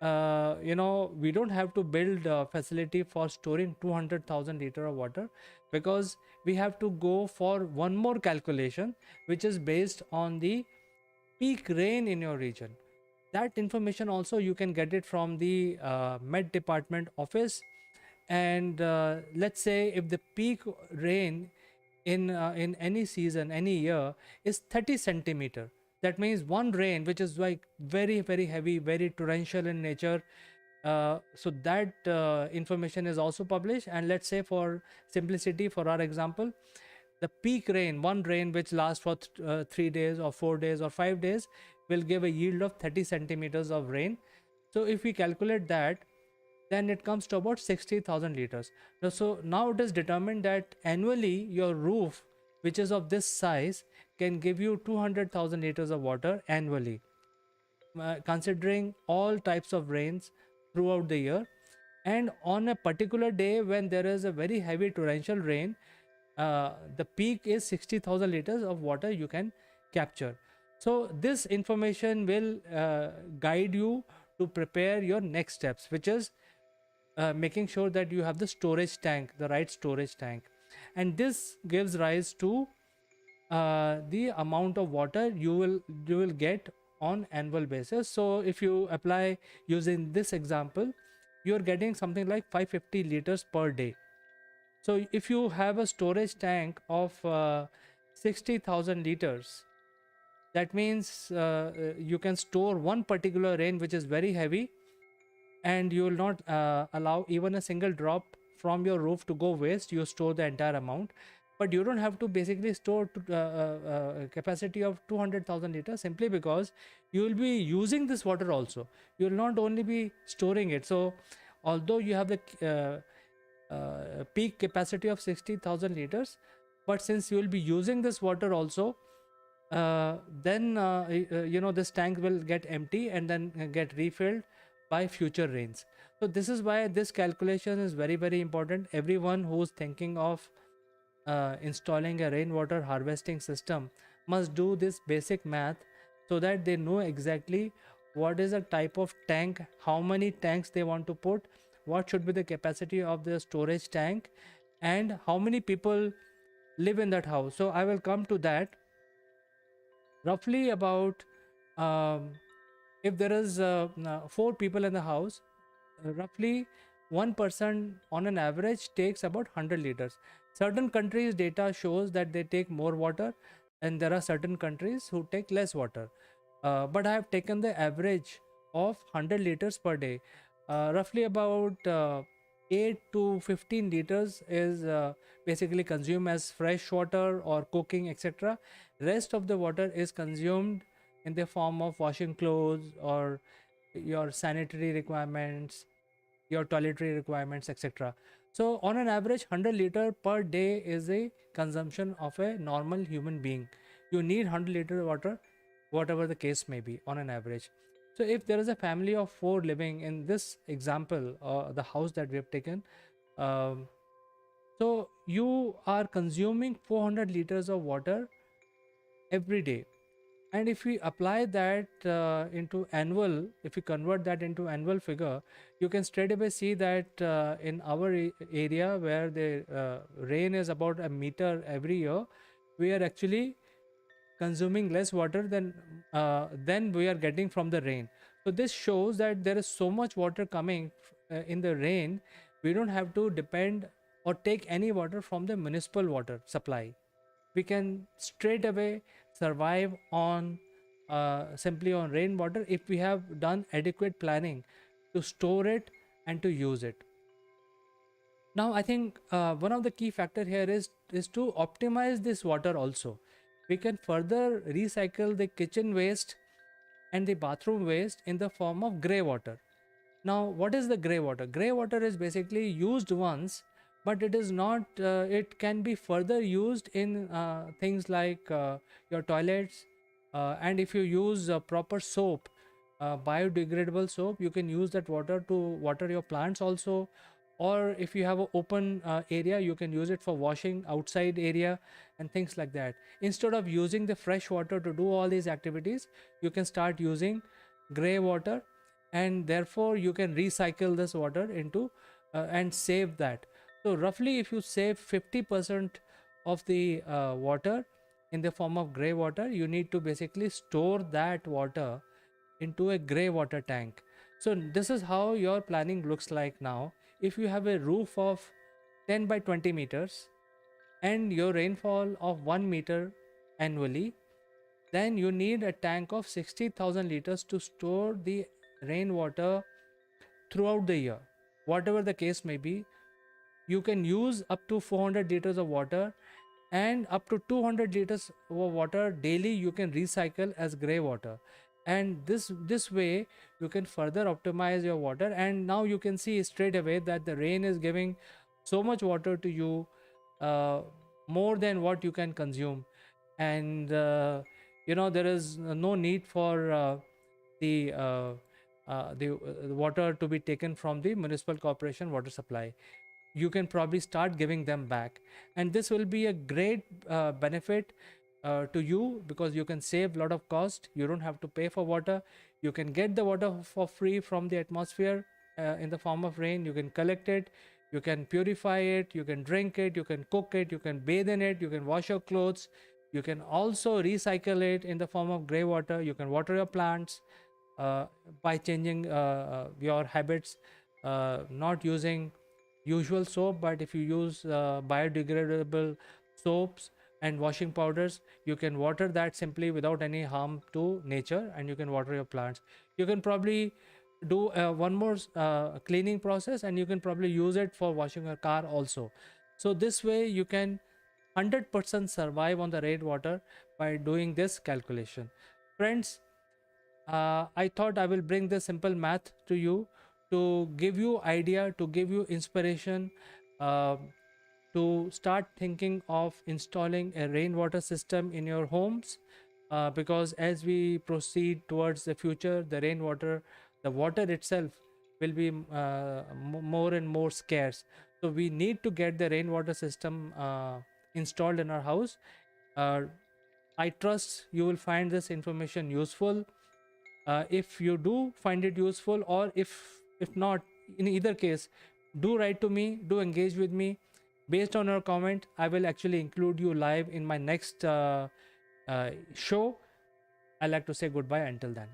we don't have to build a facility for storing 200,000 liter of water, because we have to go for one more calculation, which is based on the peak rain in your region. That information also you can get it from the Met department office. And let's say if the peak rain in any season, any year, is 30 centimeter, that means one rain which is like very heavy, very torrential in nature. So that information is also published. And let's say, for simplicity, for our example, the peak rain, one rain which lasts for 3 days or 4 days or 5 days, will give a yield of 30 centimeters of rain. So if we calculate that, then it comes to about 60,000 liters. So now it is determined that annually your roof, which is of this size, can give you 200,000 liters of water annually, considering all types of rains throughout the year. And on a particular day when there is a very heavy torrential rain, the peak is 60,000 liters of water you can capture. So this information will guide you to prepare your next steps, which is making sure that you have the storage tank, the right storage tank. And this gives rise to the amount of water you will get on annual basis. So if you apply using this example, you're getting something like 550 liters per day. So if you have a storage tank of 60,000 liters, that means you can store one particular rain which is very heavy, and you will not allow even a single drop from your roof to go waste. You store the entire amount, but you don't have to basically store capacity of 200,000 liters, simply because you will be using this water also. You will not only be storing it. So although you have the peak capacity of 60,000 liters, but since you will be using this water also, then this tank will get empty and then get refilled by future rains. So this is why this calculation is very important. Everyone who's thinking of installing a rainwater harvesting system must do this basic math, so that they know exactly what is the type of tank, how many tanks they want to put, what should be the capacity of the storage tank, and how many people live in that house. So I will come to that. Roughly about, if there is 4 people in the house, roughly one person on an average takes about 100 liters. Certain countries data shows that they take more water, and there are certain countries who take less water. But I have taken the average of 100 liters per day. Roughly about 8 to 15 liters is basically consumed as fresh water or cooking, etc. Rest of the water is consumed in the form of washing clothes or your sanitary requirements, your toiletry requirements, etc. So on an average, 100 liter per day is a consumption of a normal human being. You need 100 liter water, whatever the case may be, on an average. So if there is a family of 4 living in this example, the house that we have taken, um, so you are consuming 400 liters of water every day. And if we apply that into annual, if we convert that into annual figure, you can straight away see that in our area where the rain is about a meter every year, we are actually consuming less water than we are getting from the rain. So this shows that there is so much water coming in the rain. We don't have to depend or take any water from the municipal water supply. We can straight away survive on simply on rainwater if we have done adequate planning to store it and to use it. Now I think one of the key factor here is to optimize this water also. We can further recycle the kitchen waste and the bathroom waste in the form of grey water. Now, what is the grey water? Grey water is basically used once, but it is not, it can be further used in things like your toilets. And if you use proper soap, biodegradable soap, you can use that water to water your plants also. Or if you have an open area, you can use it for washing outside area and things like that. Instead of using the fresh water to do all these activities, you can start using grey water, and therefore you can recycle this water into and save that. So roughly if you save 50% of the water in the form of grey water, you need to basically store that water into a grey water tank. So this is how your planning looks like now. If you have a roof of 10 by 20 meters and your rainfall of 1 meter annually, then you need a tank of 60,000 liters to store the rainwater throughout the year. Whatever the case may be, you can use up to 400 liters of water, and up to 200 liters of water daily you can recycle as grey water. And this way you can further optimize your water, and now you can see straight away that the rain is giving so much water to you, more than what you can consume. And there is no need for the water to be taken from the municipal corporation water supply. You can probably start giving them back, and this will be a great benefit to you, because you can save a lot of cost. You don't have to pay for water. You can get the water for free from the atmosphere in the form of rain. You can collect it, you can purify it, you can drink it, you can cook it, you can bathe in it, you can wash your clothes. You can also recycle it in the form of grey water. You can water your plants uh, by changing your habits, not using usual soap, but if you use biodegradable soaps and washing powders, you can water that simply without any harm to nature, and you can water your plants. You can probably do one more cleaning process, and you can probably use it for washing your car also. So this way you can 100% survive on the rainwater by doing this calculation. Friends, I thought I will bring this simple math to you to give you idea, to give you inspiration, uh, to start thinking of installing a rainwater system in your homes, because as we proceed towards the future, the rainwater, the water itself will be more and more scarce. So we need to get the rainwater system installed in our house. uh, I trust you will find this information useful. If you do find it useful, or if not, in either case, do write to me, do engage with me. Based on your comment, I will actually include you live in my next show. I like to say goodbye until then.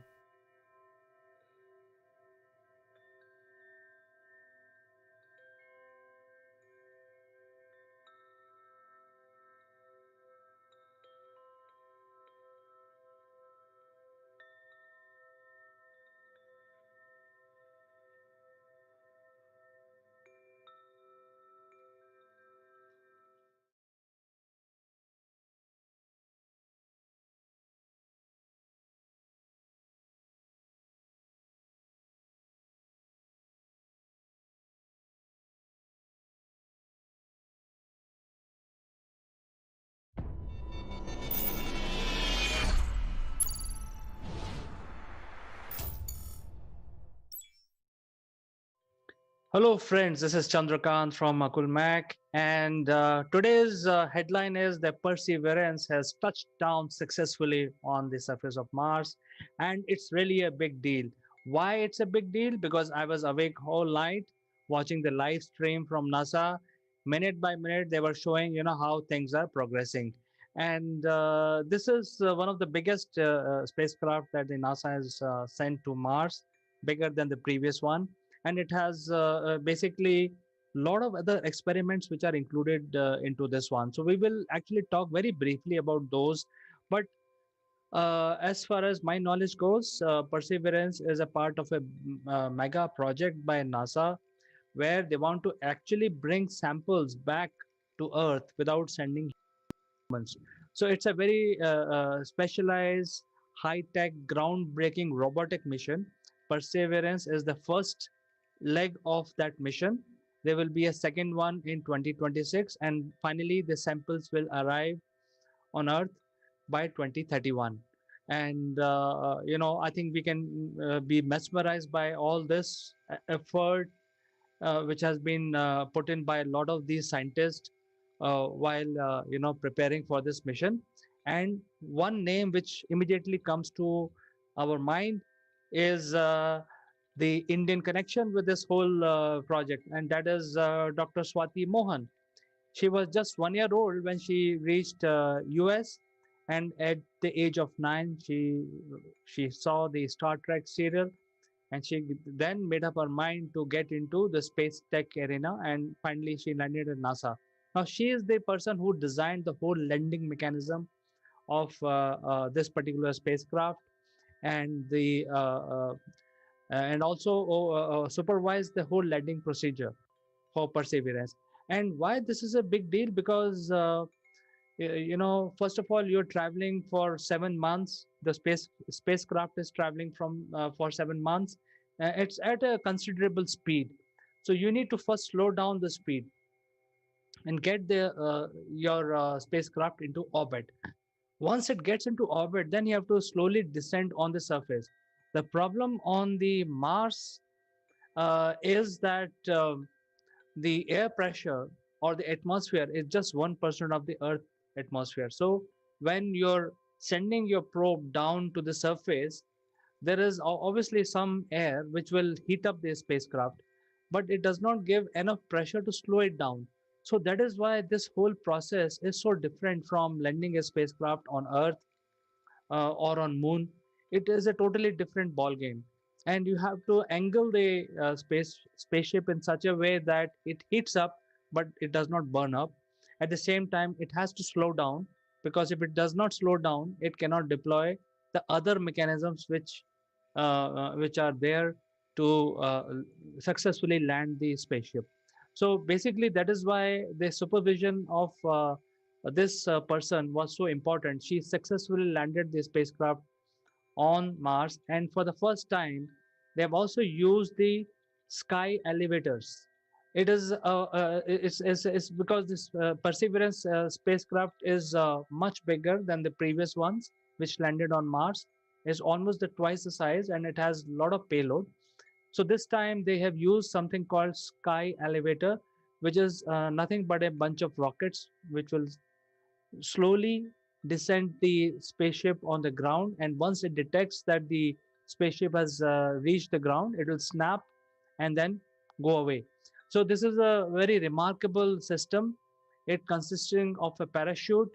Hello, friends. This is Chandrakant from Akul Mac, and today's headline is that Perseverance has touched down successfully on the surface of Mars, and it's really a big deal. Why it's a big deal? Because I was awake whole night watching the live stream from NASA. Minute by minute, they were showing, how things are progressing, and this is one of the biggest spacecraft that the NASA has sent to Mars, bigger than the previous one, and it has basically a lot of other experiments which are included into this one. So we will actually talk very briefly about those. But as far as my knowledge goes, Perseverance is a part of a mega project by NASA where they want to actually bring samples back to Earth without sending humans. So it's a very specialized, high-tech, groundbreaking robotic mission. Perseverance is the first leg of that mission. There will be a second one in 2026, and finally the samples will arrive on Earth by 2031. And I think we can be mesmerized by all this effort which has been put in by a lot of these scientists while preparing for this mission. And one name which immediately comes to our mind is the Indian connection with this whole project, and that is Dr. Swati Mohan. She was just 1 year old when she reached US, and at the age of 9, she saw the Star Trek serial, and she then made up her mind to get into the space tech arena, and finally she landed at NASA. Now she is the person who designed the whole landing mechanism of this particular spacecraft, and the and also supervised the whole landing procedure for Perseverance. And why this is a big deal? Because first of all, you're traveling for 7 months. The spacecraft is traveling from for 7 months. It's at a considerable speed, so you need to first slow down the speed and get the your spacecraft into orbit. Once it gets into orbit, then you have to slowly descend on the surface. The problem on the Mars is that the air pressure or the atmosphere is just 1% of the Earth atmosphere. So when you're sending your probe down to the surface, there is obviously some air which will heat up the spacecraft, but it does not give enough pressure to slow it down. So that is why this whole process is so different from landing a spacecraft on Earth or on Moon. It is a totally different ball game, and you have to angle the spaceship in such a way that it heats up, but it does not burn up. At the same time, it has to slow down, because if it does not slow down, it cannot deploy the other mechanisms which are there to successfully land the spaceship. So basically, that is why the supervision of this person was so important. She successfully landed the spacecraft on Mars, and for the first time, they have also used the sky elevators. It is it's because this Perseverance spacecraft is much bigger than the previous ones which landed on Mars. It's almost twice the size, and it has a lot of payload. So this time they have used something called sky elevator, which is nothing but a bunch of rockets which will slowly descend the spaceship on the ground, and once it detects that the spaceship has reached the ground, it will snap and then go away. So this is a very remarkable system. It consisting of a parachute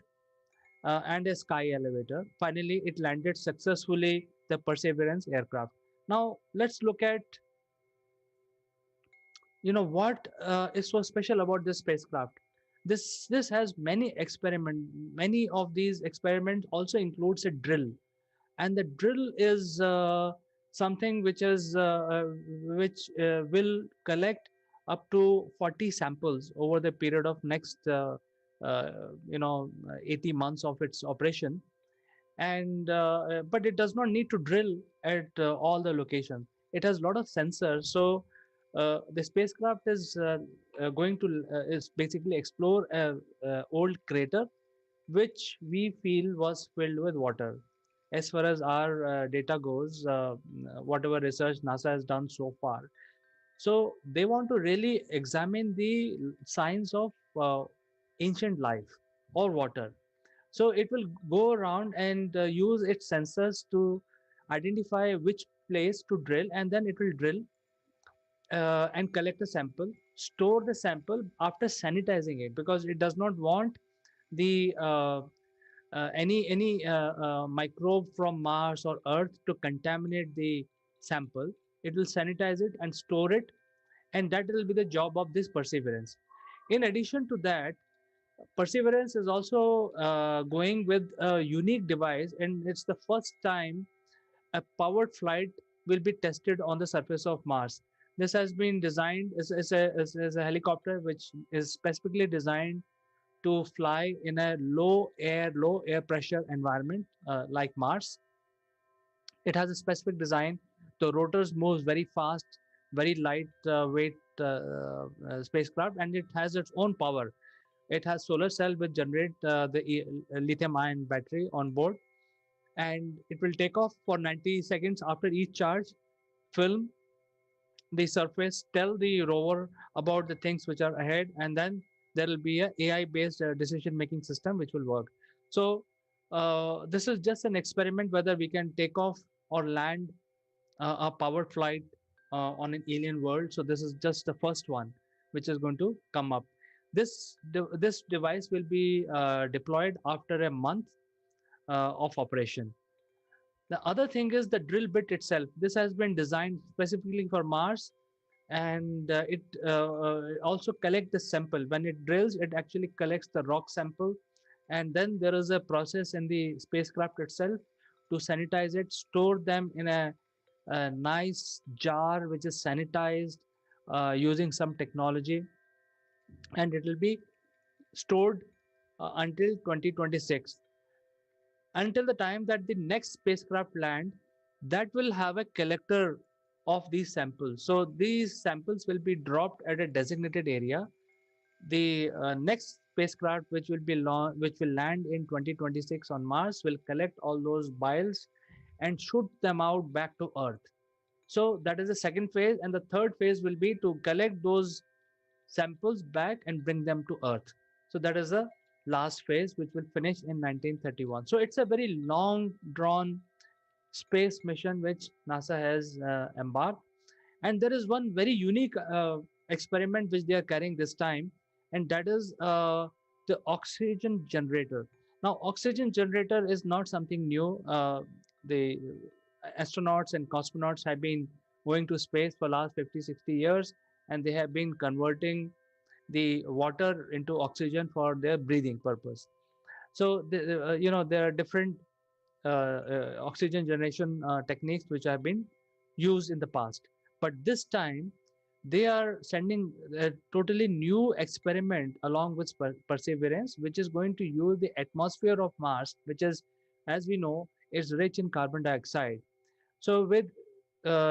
and a sky elevator. Finally, it landed successfully the Perseverance aircraft. Now let's look at what is so special about this spacecraft. This has many experiment. Many of these experiments also includes a drill, and the drill is something which will collect up to 40 samples over the period of next uh, 80 months of its operation. And but it does not need to drill at all the locations. It has a lot of sensors. So the spacecraft is basically explore a old crater which we feel was filled with water. As far as our data goes, whatever research NASA has done so far, so they want to really examine the signs of ancient life or water. So it will go around and use its sensors to identify which place to drill, and then it will drill and collect a sample, store the sample after sanitizing it, because it does not want the any microbe from Mars or Earth to contaminate the sample. It will sanitize it and store it, and that will be the job of this Perseverance. In addition to that, Perseverance is also going with a unique device, and it's the first time a powered flight will be tested on the surface of Mars. This has been designed as a helicopter which is specifically designed to fly in a low air pressure environment like Mars. It has a specific design. The rotors moves very fast, very light weight spacecraft, and it has its own power. It has solar cell which generate the lithium ion battery on board, and it will take off for 90 seconds after each charge, film the surface, tell the rover about the things which are ahead, and then there will be a AI based decision making system which will work. So this is just an experiment whether we can take off or land a powered flight on an alien world. So this is just the first one which is going to come up. This device will be deployed after a month of operation. The other thing is the drill bit itself. This has been designed specifically for Mars, and it also collect the sample. When it drills, it actually collects the rock sample, and then there is a process in the spacecraft itself to sanitize it, store them in a nice jar which is sanitized using some technology, and it will be stored until 2026, until the time that the next spacecraft land, that will have a collector of these samples. So these samples will be dropped at a designated area. The next spacecraft which will land in 2026 on Mars will collect all those biles and shoot them out back to Earth. So that is the second phase, and the third phase will be to collect those samples back and bring them to Earth. So that is the last phase, which will finish in 1931. So it's a very long drawn space mission which NASA has embarked. And there is one very unique experiment which they are carrying this time, and that is the oxygen generator. Now, oxygen generator is not something new. The astronauts and cosmonauts have been going to space for last 50, 60 years, and they have been converting the water into oxygen for their breathing purpose. So, there are different oxygen generation techniques which have been used in the past. But this time, they are sending a totally new experiment along with Perseverance, which is going to use the atmosphere of Mars, which is, as we know, is rich in carbon dioxide. So, with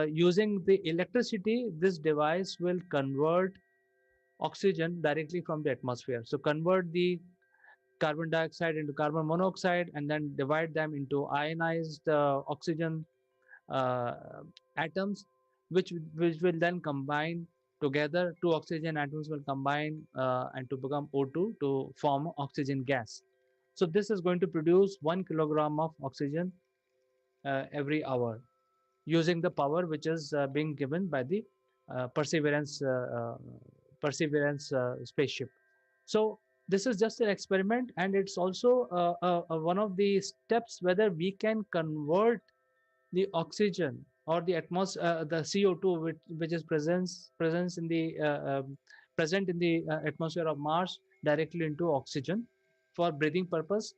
using the electricity, this device will convert oxygen directly from the atmosphere. So, convert the carbon dioxide into carbon monoxide and then divide them into ionized oxygen uh, atoms, which will then combine together. Two oxygen atoms will combine and to become O2 to form oxygen gas. So this is going to produce 1 kilogram of oxygen every hour. using the power which is being given by the Perseverance spaceship. So this is just an experiment, and it's also one of the steps whether we can convert the oxygen or the atmosphere, the CO2, which is presence in the present in the atmosphere of Mars, directly into oxygen for breathing purpose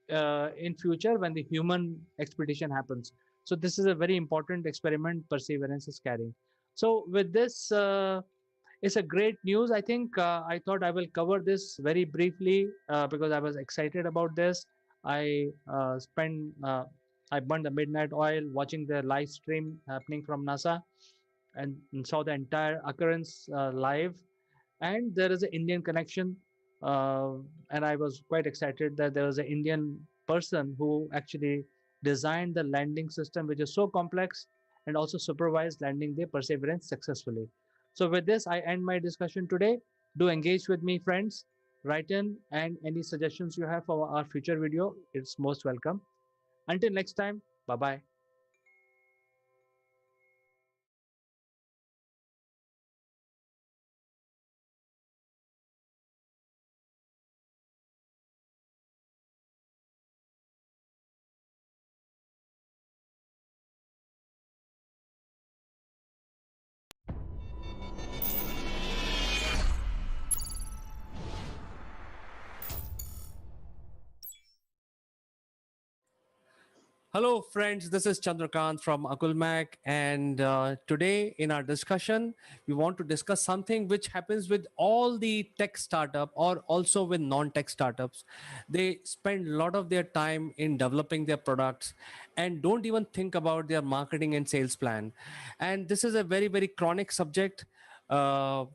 in future when the human expedition happens. So this is a very important experiment Perseverance is carrying. So with this, it's a great news. I think I thought I will cover this very briefly because I was excited about this. I I burned the midnight oil watching the live stream happening from NASA and saw the entire occurrence live. And there is an Indian connection, uh, and I was quite excited that there was an Indian person who actually designed the landing system, which is so complex, and also supervised landing the Perseverance successfully. So with this, I end my discussion today. Do engage with me, friends. Write in, and any suggestions you have for our future video, it's most welcome. Until next time, bye bye. Hello, friends. This is Chandrakant from Akulmak, and today in our discussion, we want to discuss something which happens with all the tech startup or also with non-tech startups. They spend a lot of their time in developing their products and don't even think about their marketing and sales plan. And this is a very, very chronic subject. Uh,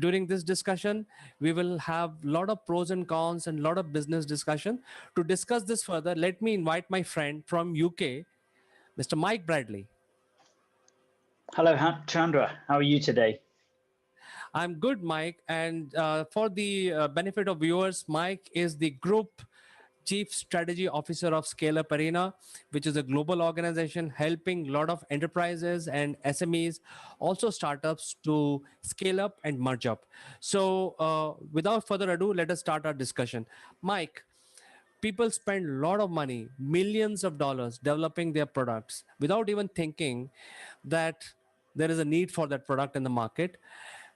During this discussion, we will have a lot of pros and cons and a lot of business discussion. To discuss this further, let me invite my friend from UK, Mr. Mike Bradley. Hello, Chandra. How are you today? I'm good, Mike. And for the benefit of viewers, Mike is the group Chief Strategy Officer of Scale Up Arena, which is a global organization helping a lot of enterprises and SMEs, also startups, to scale up and merge up. So, without further ado, let us start our discussion. Mike, people spend a lot of money, millions of dollars, developing their products without even thinking that there is a need for that product in the market.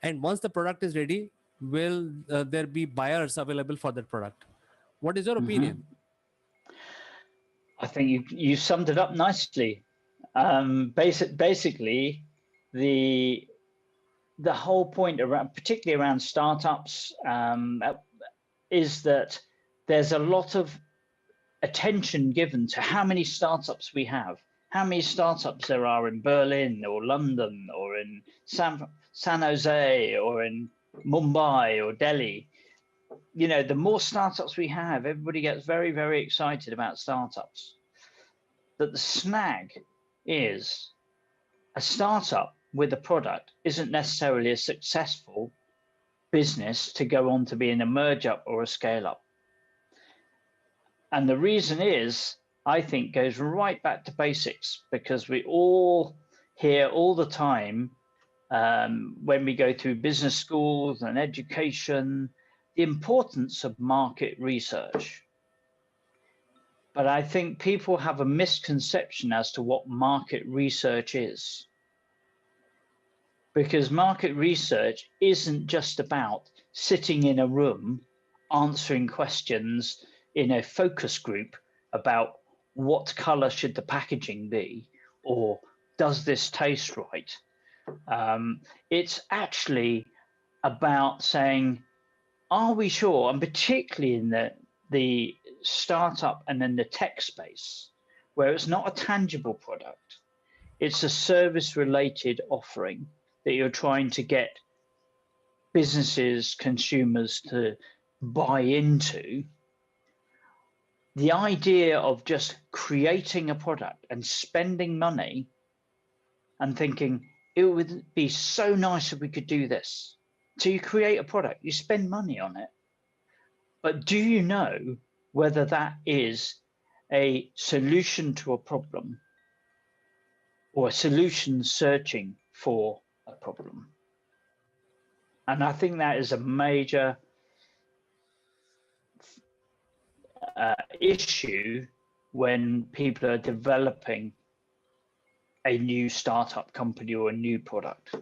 And once the product is ready, will there be buyers available for that product? What is your opinion? I think you summed it up nicely. Basically, the whole point around, particularly around startups, is that there's a lot of attention given to how many startups we have, how many startups there are in Berlin or London or in San Jose or in Mumbai or Delhi. You know, the more startups we have, everybody gets very, very excited about startups. But the snag is a startup with a product isn't necessarily a successful business to go on to be an emerge up or a scale up. And the reason is, I think, goes right back to basics, because we all hear all the time when we go through business schools and education, the importance of market research. But I think people have a misconception as to what market research is. Because market research isn't just about sitting in a room answering questions in a focus group about what color should the packaging be, or does this taste right? It's actually about saying, are we sure? And particularly in the startup and then the tech space, where it's not a tangible product, it's a service related offering that you're trying to get businesses, consumers to buy into. The idea of just creating a product and spending money and thinking it would be so nice if we could do this. So you create a product, you spend money on it. But do you know whether that is a solution to a problem? or a solution searching for a problem. And I think that is a major issue when people are developing a new startup company or a new product.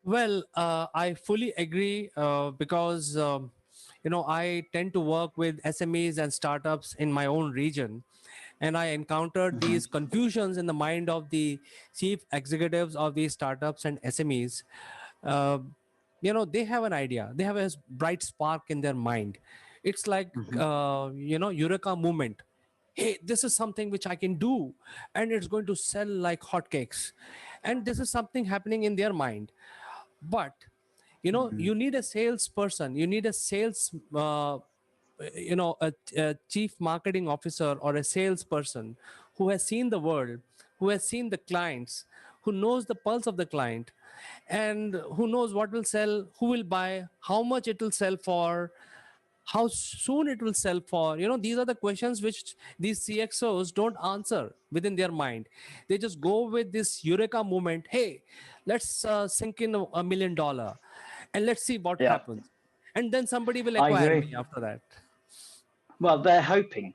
Well, I fully agree because I tend to work with SMEs and startups in my own region, and I encountered these confusions in the mind of the chief executives of these startups and SMEs. Uh, they have an idea, they have a bright spark in their mind. It's like eureka moment. Hey, this is something which I can do, and it's going to sell like hotcakes, and this is something happening in their mind. But you need a salesperson, you need a sales a chief marketing officer or a salesperson who has seen the world, who has seen the clients, who knows the pulse of the client, and who knows what will sell, who will buy, how much it will sell for, how soon it will sell for. These are the questions which these CXOs don't answer within their mind. They just go with this eureka moment. Hey, let's sink in $1 million and let's see what Yeah, happens, and then somebody will I acquire me agree. after that. Well, they're hoping.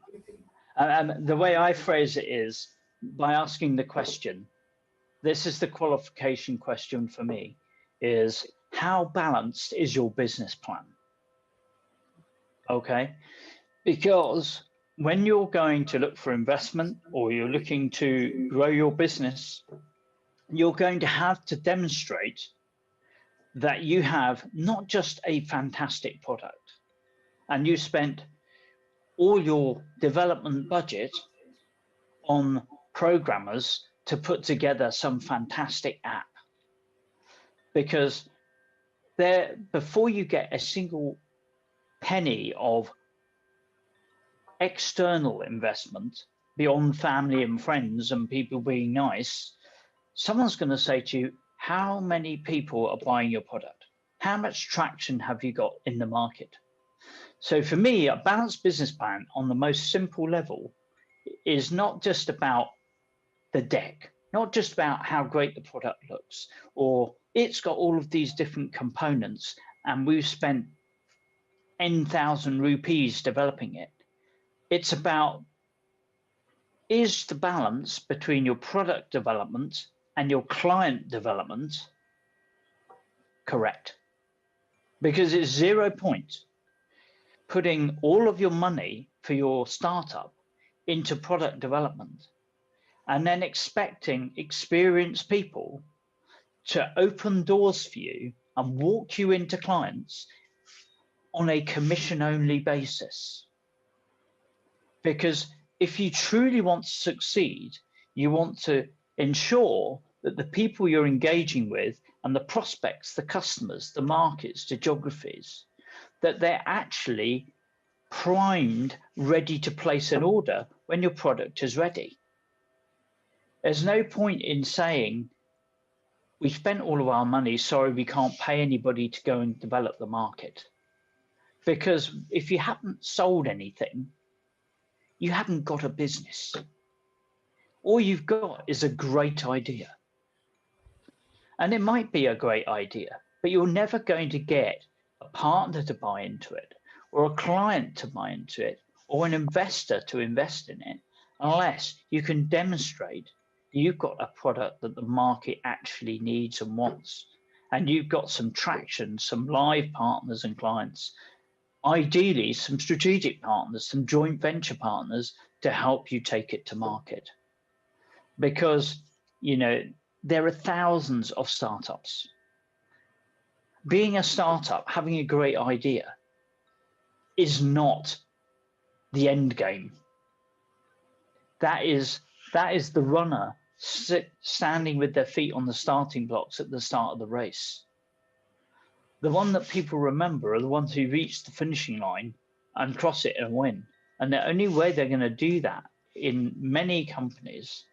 And the way I phrase it is by asking the question, this is the qualification question for me, is how balanced is your business plan? Okay, because when you're going to look for investment or you're looking to grow your business, you're going to have to demonstrate that you have not just a fantastic product and you spent all your development budget on programmers to put together some fantastic app. Because before you get a single penny of external investment beyond family and friends and people being nice, someone's going to say to you, how many people are buying your product? How much traction have you got in the market? So for me, a balanced business plan on the most simple level is not just about the deck, not just about how great the product looks, or it's got all of these different components and we've spent N,000 rupees developing it. It's about, is the balance between your product development and your client development correct? Because it's 0 point putting all of your money for your startup into product development and then expecting experienced people to open doors for you and walk you into clients on a commission-only basis. Because if you truly want to succeed, you want to ensure that the people you're engaging with and the prospects, the customers, the markets, the geographies, that they're actually primed, ready to place an order when your product is ready. There's no point in saying, we spent all of our money, sorry, we can't pay anybody to go and develop the market. Because if you haven't sold anything, you haven't got a business. All you've got is a great idea. And it might be a great idea, but you're never going to get a partner to buy into it, or a client to buy into it, or an investor to invest in it, unless you can demonstrate you've got a product that the market actually needs and wants, and you've got some traction, some live partners and clients, ideally some strategic partners, some joint venture partners to help you take it to market. Because, there are thousands of startups. Being a startup, having a great idea is not the end game. That is the runner standing with their feet on the starting blocks at the start of the race. The one that people remember are the ones who reach the finishing line and cross it and win. And the only way they're going to do that in many companies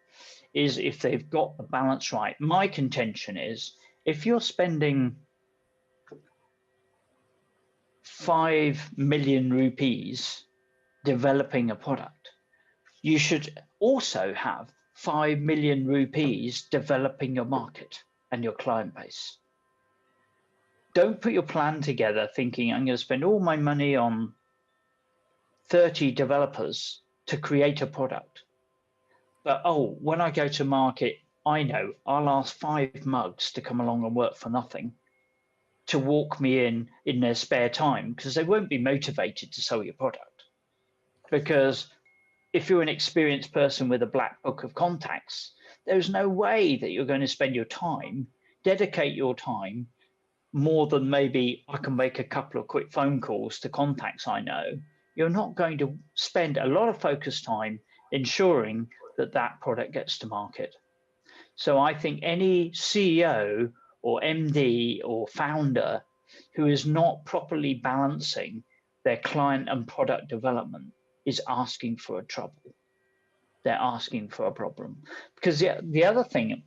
is if they've got the balance right. My contention is, if you're spending 5 million rupees developing a product, you should also have 5 million rupees developing your market and your client base. Don't put your plan together thinking I'm going to spend all my money on 30 developers to create a product. But oh, when I go to market, I know I'll ask 5 mugs to come along and work for nothing, to walk me in their spare time, because they won't be motivated to sell your product. Because if you're an experienced person with a black book of contacts, there's no way that you're going to spend your time, dedicate your time more than maybe I can make a couple of quick phone calls to contacts I know. You're not going to spend a lot of focus time ensuring that that product gets to market. So I think any CEO or MD or founder who is not properly balancing their client and product development is asking for a trouble. They're asking for a problem. Because the other thing,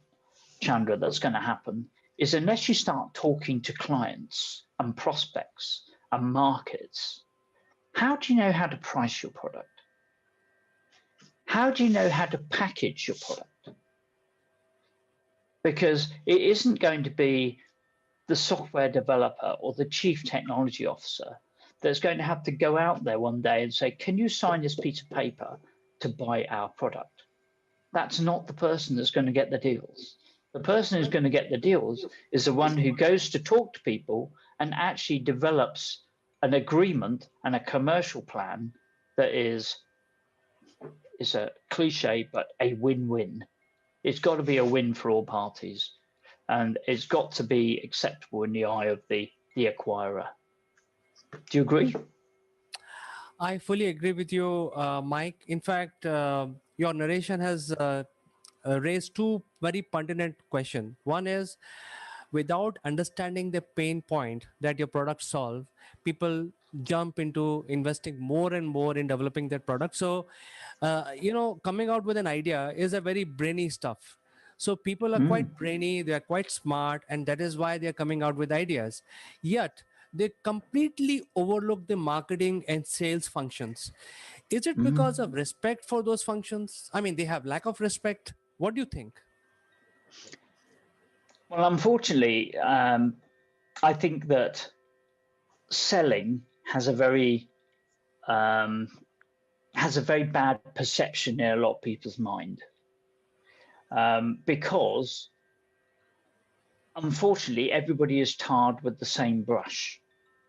Chandra, that's going to happen is unless you start talking to clients and prospects and markets, how do you know how to price your product? How do you know how to package your product? Because it isn't going to be the software developer or the chief technology officer that's going to have to go out there one day and say, can you sign this piece of paper to buy our product? That's not the person that's going to get the deals. The person who's going to get the deals is the one who goes to talk to people and actually develops an agreement and a commercial plan that is a cliche, but a win-win. It's got to be a win for all parties, and it's got to be acceptable in the eye of the acquirer. Do you agree? I fully agree with you, Mike. In fact, your narration has raised two very pertinent questions. One is, without understanding the pain point that your product solve, people jump into investing more and more in developing their product. So coming out with an idea is a very brainy stuff. So people are quite brainy, they are quite smart, and that is why they are coming out with ideas. Yet they completely overlook the marketing and sales functions. Is it because of respect for those functions? I mean, they have lack of respect. What do you think? Well, unfortunately, I think that selling has a very bad perception in a lot of people's mind, because unfortunately everybody is tarred with the same brush.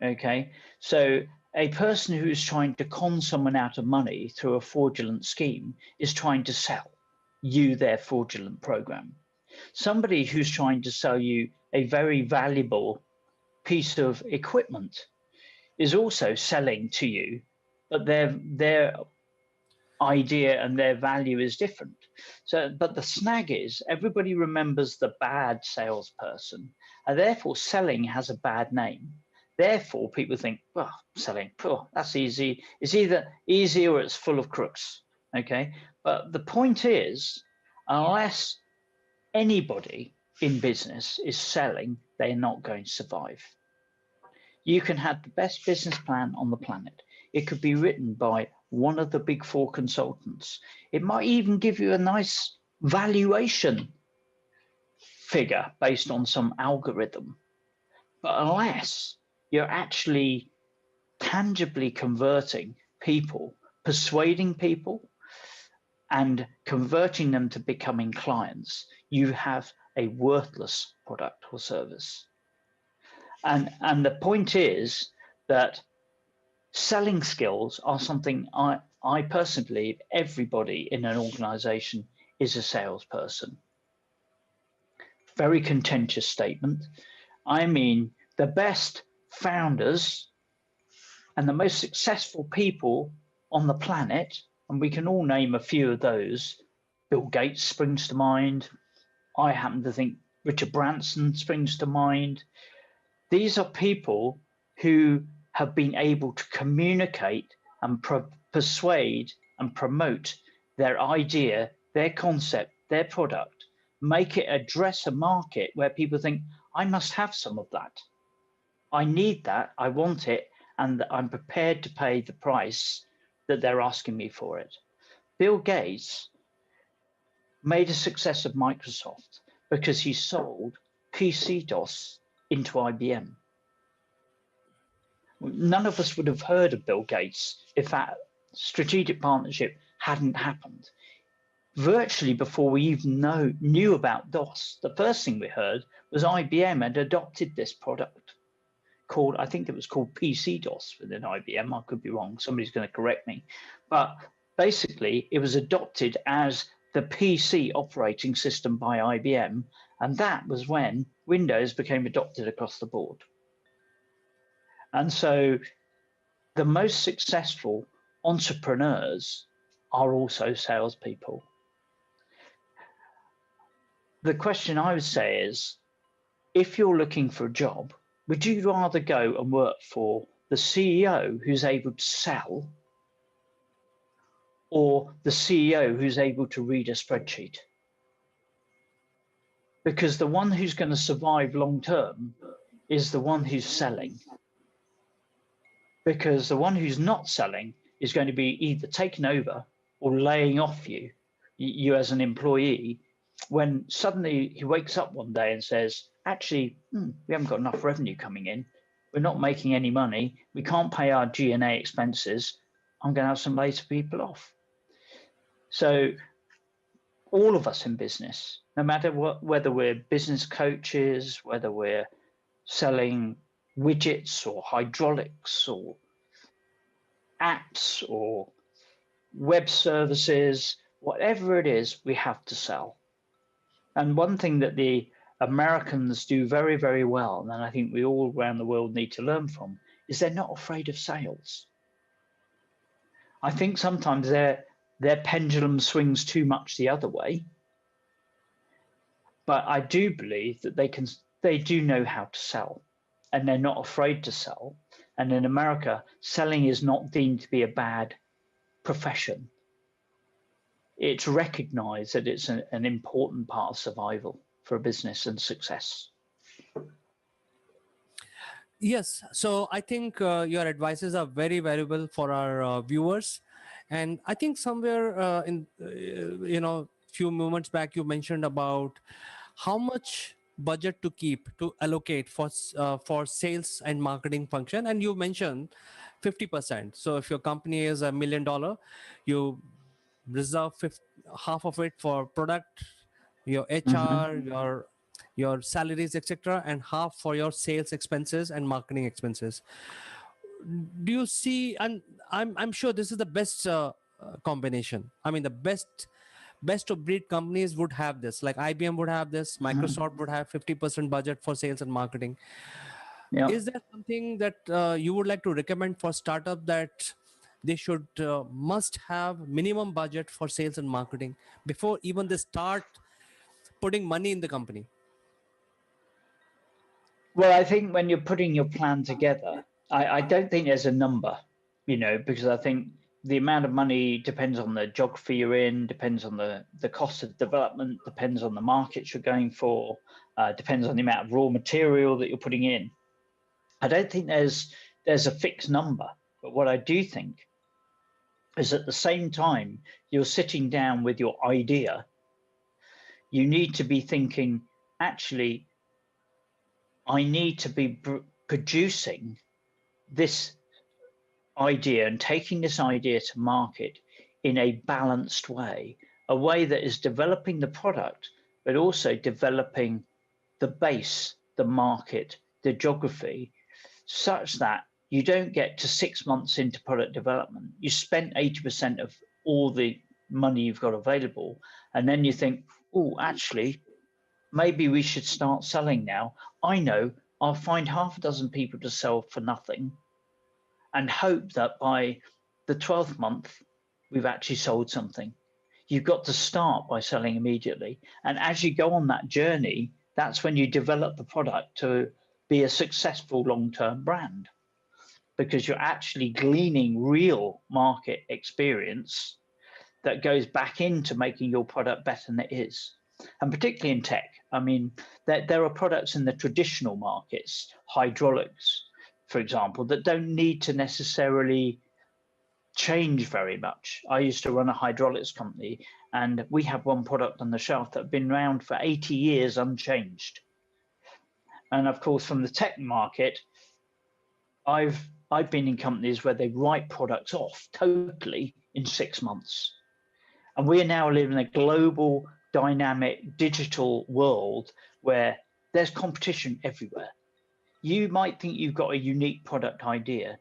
Okay, so a person who's trying to con someone out of money through a fraudulent scheme is trying to sell you their fraudulent program. Somebody who's trying to sell you a very valuable piece of equipment is also selling to you, but their idea and their value is different. So, but the snag is everybody remembers the bad salesperson, and therefore selling has a bad name. Therefore, people think, well, selling, that's easy. It's either easy or it's full of crooks. Okay, but the point is, unless anybody in business is selling, they're not going to survive. You can have the best business plan on the planet. It could be written by one of the big 4 consultants. It might even give you a nice valuation figure based on some algorithm. But unless you're actually tangibly converting people, persuading people, and converting them to becoming clients, you have a worthless product or service. And the point is that selling skills are something I personally believe everybody in an organization is a salesperson. Very contentious statement. I mean, the best founders and the most successful people on the planet, and we can all name a few of those. Bill Gates springs to mind. I happen to think Richard Branson springs to mind. These are people who have been able to communicate and persuade and promote their idea, their concept, their product, make it address a market where people think, I must have some of that. I need that, I want it, and I'm prepared to pay the price that they're asking me for it. Bill Gates made a success of Microsoft because he sold PC-DOS into IBM. None of us would have heard of Bill Gates if that strategic partnership hadn't happened. Virtually before we even knew about DOS, the first thing we heard was IBM had adopted this product called, I think it was called PC-DOS within IBM. I could be wrong. Somebody's going to correct me. But basically, it was adopted as the PC operating system by IBM. And that was when Windows became adopted across the board. And so the most successful entrepreneurs are also salespeople. The question I would say is, if you're looking for a job, would you rather go and work for the CEO who's able to sell, or the CEO who's able to read a spreadsheet? Because the one who's going to survive long term is the one who's selling. Because the one who's not selling is going to be either taken over or laying off you as an employee, when suddenly he wakes up one day and says, actually, we haven't got enough revenue coming in. We're not making any money. We can't pay our G&A expenses. I'm going to have some later people off. So all of us in business, no matter whether we're business coaches, whether we're selling widgets or hydraulics or apps or web services, whatever it is, we have to sell. And one thing that the Americans do very, very well, and I think we all around the world need to learn from, is they're not afraid of sales. I think sometimes their pendulum swings too much the other way, but I do believe that they do know how to sell, and they're not afraid to sell. And in America, selling is not deemed to be a bad profession. It's recognized that it's an important part of survival for a business and success. Yes, so I think your advices are very valuable for our viewers, and I think somewhere few moments back you mentioned about how much budget to allocate for sales and marketing function, and you mentioned 50%. So if your company is $1 million, you reserve half of it for product, your HR, your salaries, etc., and half for your sales expenses and marketing expenses. Do you see? And I'm sure this is the best combination. I mean, the best of breed companies would have this. Like IBM would have this. Microsoft would have 50% budget for sales and marketing. Yeah. Is there something that you would like to recommend for startup that they should must have minimum budget for sales and marketing before even they start putting money in the company? Well, I think when you're putting your plan together, I don't think there's a number, because I think the amount of money depends on the geography you're in, depends on the cost of development, depends on the markets you're going for, depends on the amount of raw material that you're putting in. I don't think there's a fixed number, but what I do think is at the same time you're sitting down with your idea, you need to be thinking, actually, I need to be producing this idea and taking this idea to market in a balanced way, a way that is developing the product, but also developing the base, the market, the geography, such that you don't get to 6 months into product development. You spent 80% of all the money you've got available, and then you think, oh, actually, maybe we should start selling now. I know I'll find half a dozen people to sell for nothing and hope that by the 12th month, we've actually sold something. You've got to start by selling immediately. And as you go on that journey, that's when you develop the product to be a successful long-term brand, because you're actually gleaning real market experience that goes back into making your product better than it is. And particularly in tech, I mean, there are products in the traditional markets, hydraulics, for example, that don't need to necessarily change very much. I used to run a hydraulics company, and we have one product on the shelf that had been around for 80 years unchanged. And of course, from the tech market, I've been in companies where they write products off totally in 6 months. And we are now living in a global, dynamic, digital world where there's competition everywhere. You might think you've got a unique product idea.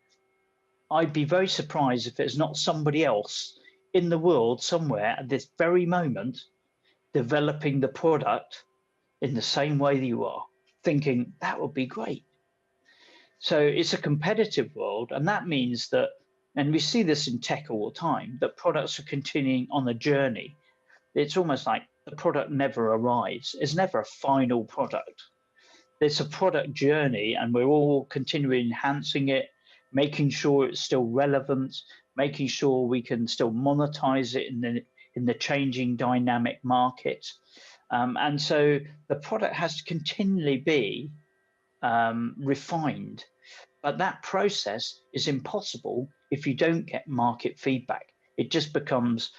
I'd be very surprised if there's not somebody else in the world somewhere at this very moment developing the product in the same way that you are, thinking that would be great. So it's a competitive world, and that means that, and we see this in tech all the time, that products are continuing on a journey. It's almost like the product never arrives. It's never a final product. It's a product journey, and we're all continually enhancing it, making sure it's still relevant, making sure we can still monetize it in the changing dynamic market. And so the product has to continually be refined. But that process is impossible if you don't get market feedback. It just becomes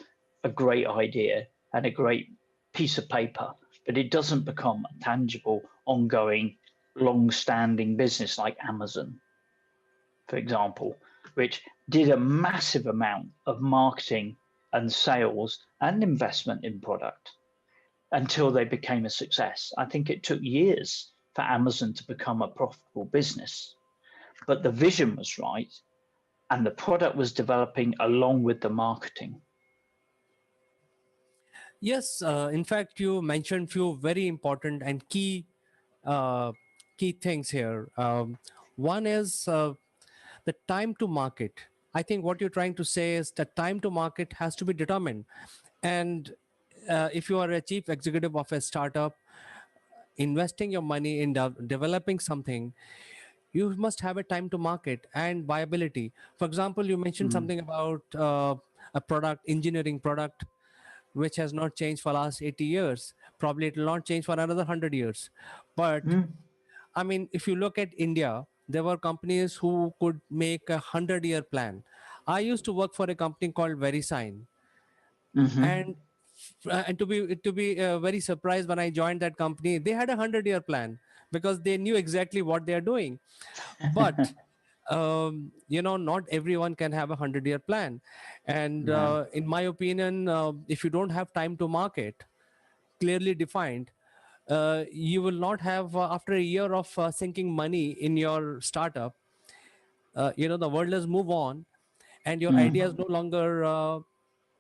a great idea and a great piece of paper, but it doesn't become a tangible, ongoing, long-standing business like Amazon, for example, which did a massive amount of marketing and sales and investment in product until they became a success. I think it took years for Amazon to become a profitable business, but the vision was right and the product was developing along with the marketing. Yes, in fact, you mentioned few very important and key things here. One is the time to market. I think what you're trying to say is the time to market has to be determined. And if you are a chief executive of a startup, investing your money in developing something, you must have a time to market and viability. For example, you mentioned something about a product, engineering product, which has not changed for last 80 years. Probably it will not change for another 100 years. But I mean, if you look at India, there were companies who could make a 100-year plan. I used to work for a company called VeriSign. And to be very surprised when I joined that company, they had a 100-year plan because they knew exactly what they are doing. But not everyone can have a 100-year plan. And in my opinion, if you don't have time to market clearly defined, you will not have after a year of sinking money in your startup, the world has moved on and your idea is no longer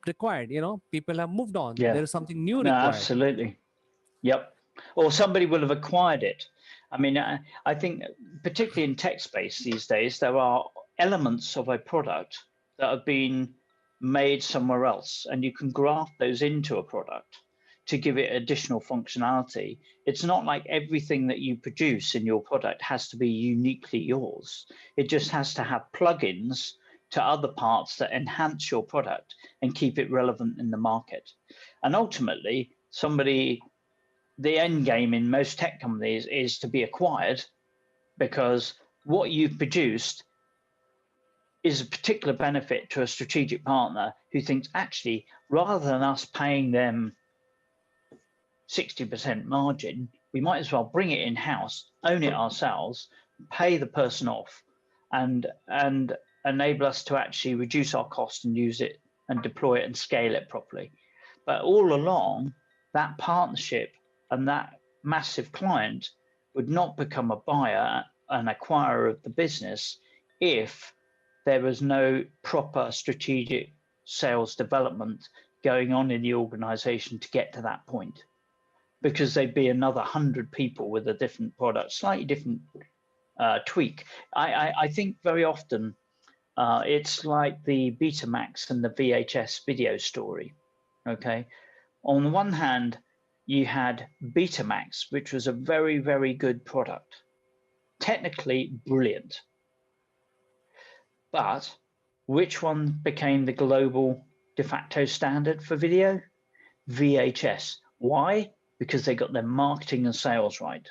required. People have moved on. Yeah. There is something new No, required. absolutely. Yep. Or somebody will have acquired it. I mean, I think particularly in tech space these days, there are elements of a product that have been made somewhere else, and you can graft those into a product to give it additional functionality. It's not like everything that you produce in your product has to be uniquely yours. It just has to have plugins to other parts that enhance your product and keep it relevant in the market. And ultimately, the end game in most tech companies is to be acquired, because what you've produced is a particular benefit to a strategic partner who thinks, actually, rather than us paying them 60% margin, we might as well bring it in-house, own it ourselves, pay the person off, and enable us to actually reduce our cost and use it and deploy it and scale it properly. But all along, that partnership and that massive client would not become a buyer and acquirer of the business if there was no proper strategic sales development going on in the organization to get to that point, because there'd be another 100 people with a different product, slightly different tweak. I think very often it's like the Betamax and the VHS video story. Okay, on the one hand, you had Betamax, which was a very, very good product, technically brilliant. But which one became the global de facto standard for video? VHS. Why? Because they got their marketing and sales right.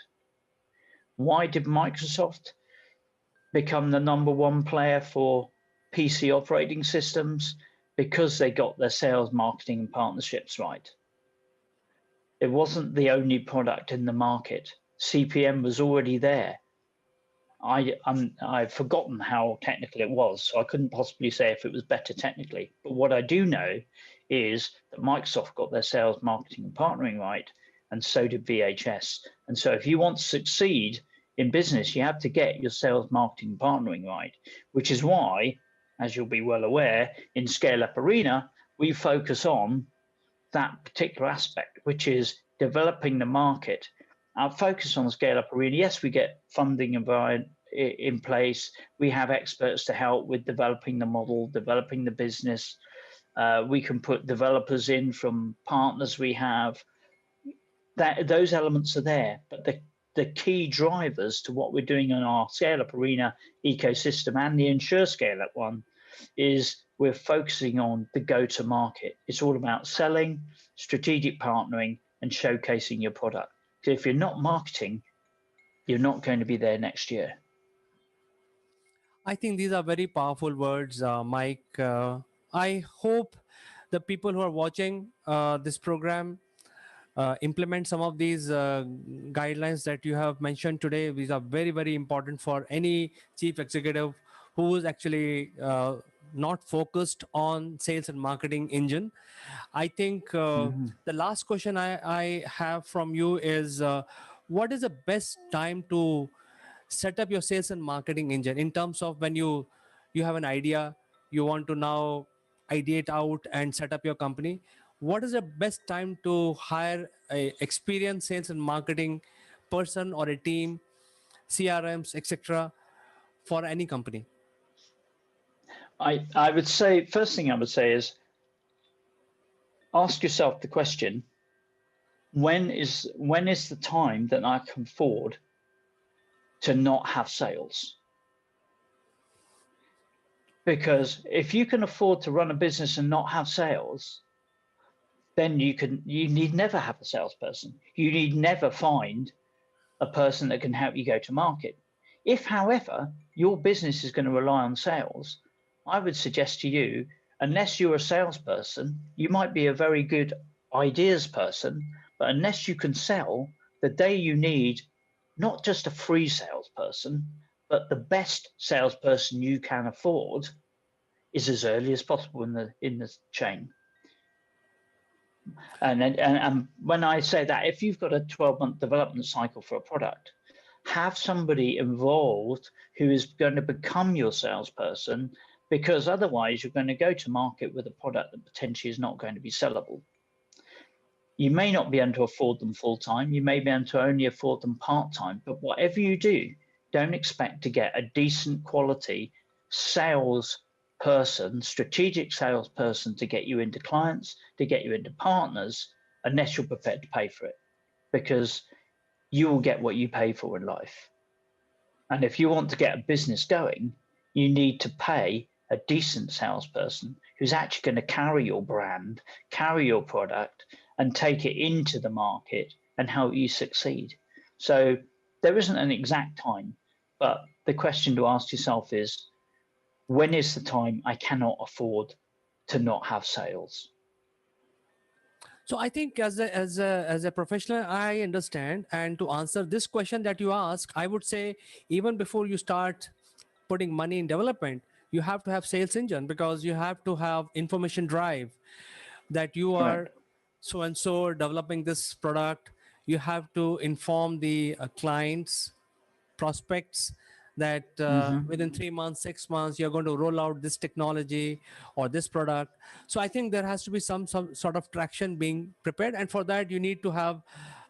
Why did Microsoft become the #1 player for PC operating systems because they got their sales, marketing, and partnerships right. It wasn't the only product in the market. CPM was already there. I've forgotten how technical it was, so I couldn't possibly say if it was better technically. But what I do know is that Microsoft got their sales, marketing, and partnering right, and so did VHS. And so if you want to succeed in business, you have to get your sales, marketing, and partnering right, which is why, as you'll be well aware, in Scale Up Arena, we focus on that particular aspect, which is developing the market. Our focus on Scale Up Arena, yes, we get funding in place. We have experts to help with developing the model, developing the business. We can put developers in from partners we have. Those elements are there, but the key drivers to what we're doing in our Scale Up Arena ecosystem and the Ensure Scale Up one is we're focusing on the go-to-market. It's all about selling, strategic partnering, and showcasing your product. So if you're not marketing, you're not going to be there next year. I think these are very powerful words, Mike. I hope the people who are watching this program implement some of these guidelines that you have mentioned today. These are very, very important for any chief executive who is actually not focused on sales and marketing engine. I think the last question I have from you is what is the best time to set up your sales and marketing engine in terms of when you have an idea, you want to now ideate out and set up your company? What is the best time to hire a experienced sales and marketing person or a team, CRMs, etc., for any company? I would say, first thing I would say is ask yourself the question, when is the time that I can afford to not have sales? Because if you can afford to run a business and not have sales, then you need never have a salesperson. You need never find a person that can help you go to market. If, however, your business is going to rely on sales, I would suggest to you, unless you're a salesperson, you might be a very good ideas person, but unless you can sell, the day you need not just a free salesperson, but the best salesperson you can afford is as early as possible in the chain. And when I say that, if you've got a 12-month development cycle for a product, have somebody involved who is going to become your salesperson, because otherwise you're going to go to market with a product that potentially is not going to be sellable. You may not be able to afford them full-time. You may be able to only afford them part-time. But whatever you do, don't expect to get a decent quality salesperson, strategic salesperson to get you into clients, to get you into partners, unless you're prepared to pay for it, because you will get what you pay for in life. And if you want to get a business going, you need to pay a decent salesperson who's actually going to carry your brand, carry your product, and take it into the market and help you succeed. So there isn't an exact time, but the question to ask yourself is, when is the time I cannot afford to not have sales? So I think as a professional, I understand. And to answer this question that you ask, I would say even before you start putting money in development, you have to have sales engine, because you have to have information drive that you are so and so developing this product. You have to inform the clients, prospects, that within 3 months, 6 months, you're going to roll out this technology or this product. So I think there has to be some sort of traction being prepared. And for that, you need to have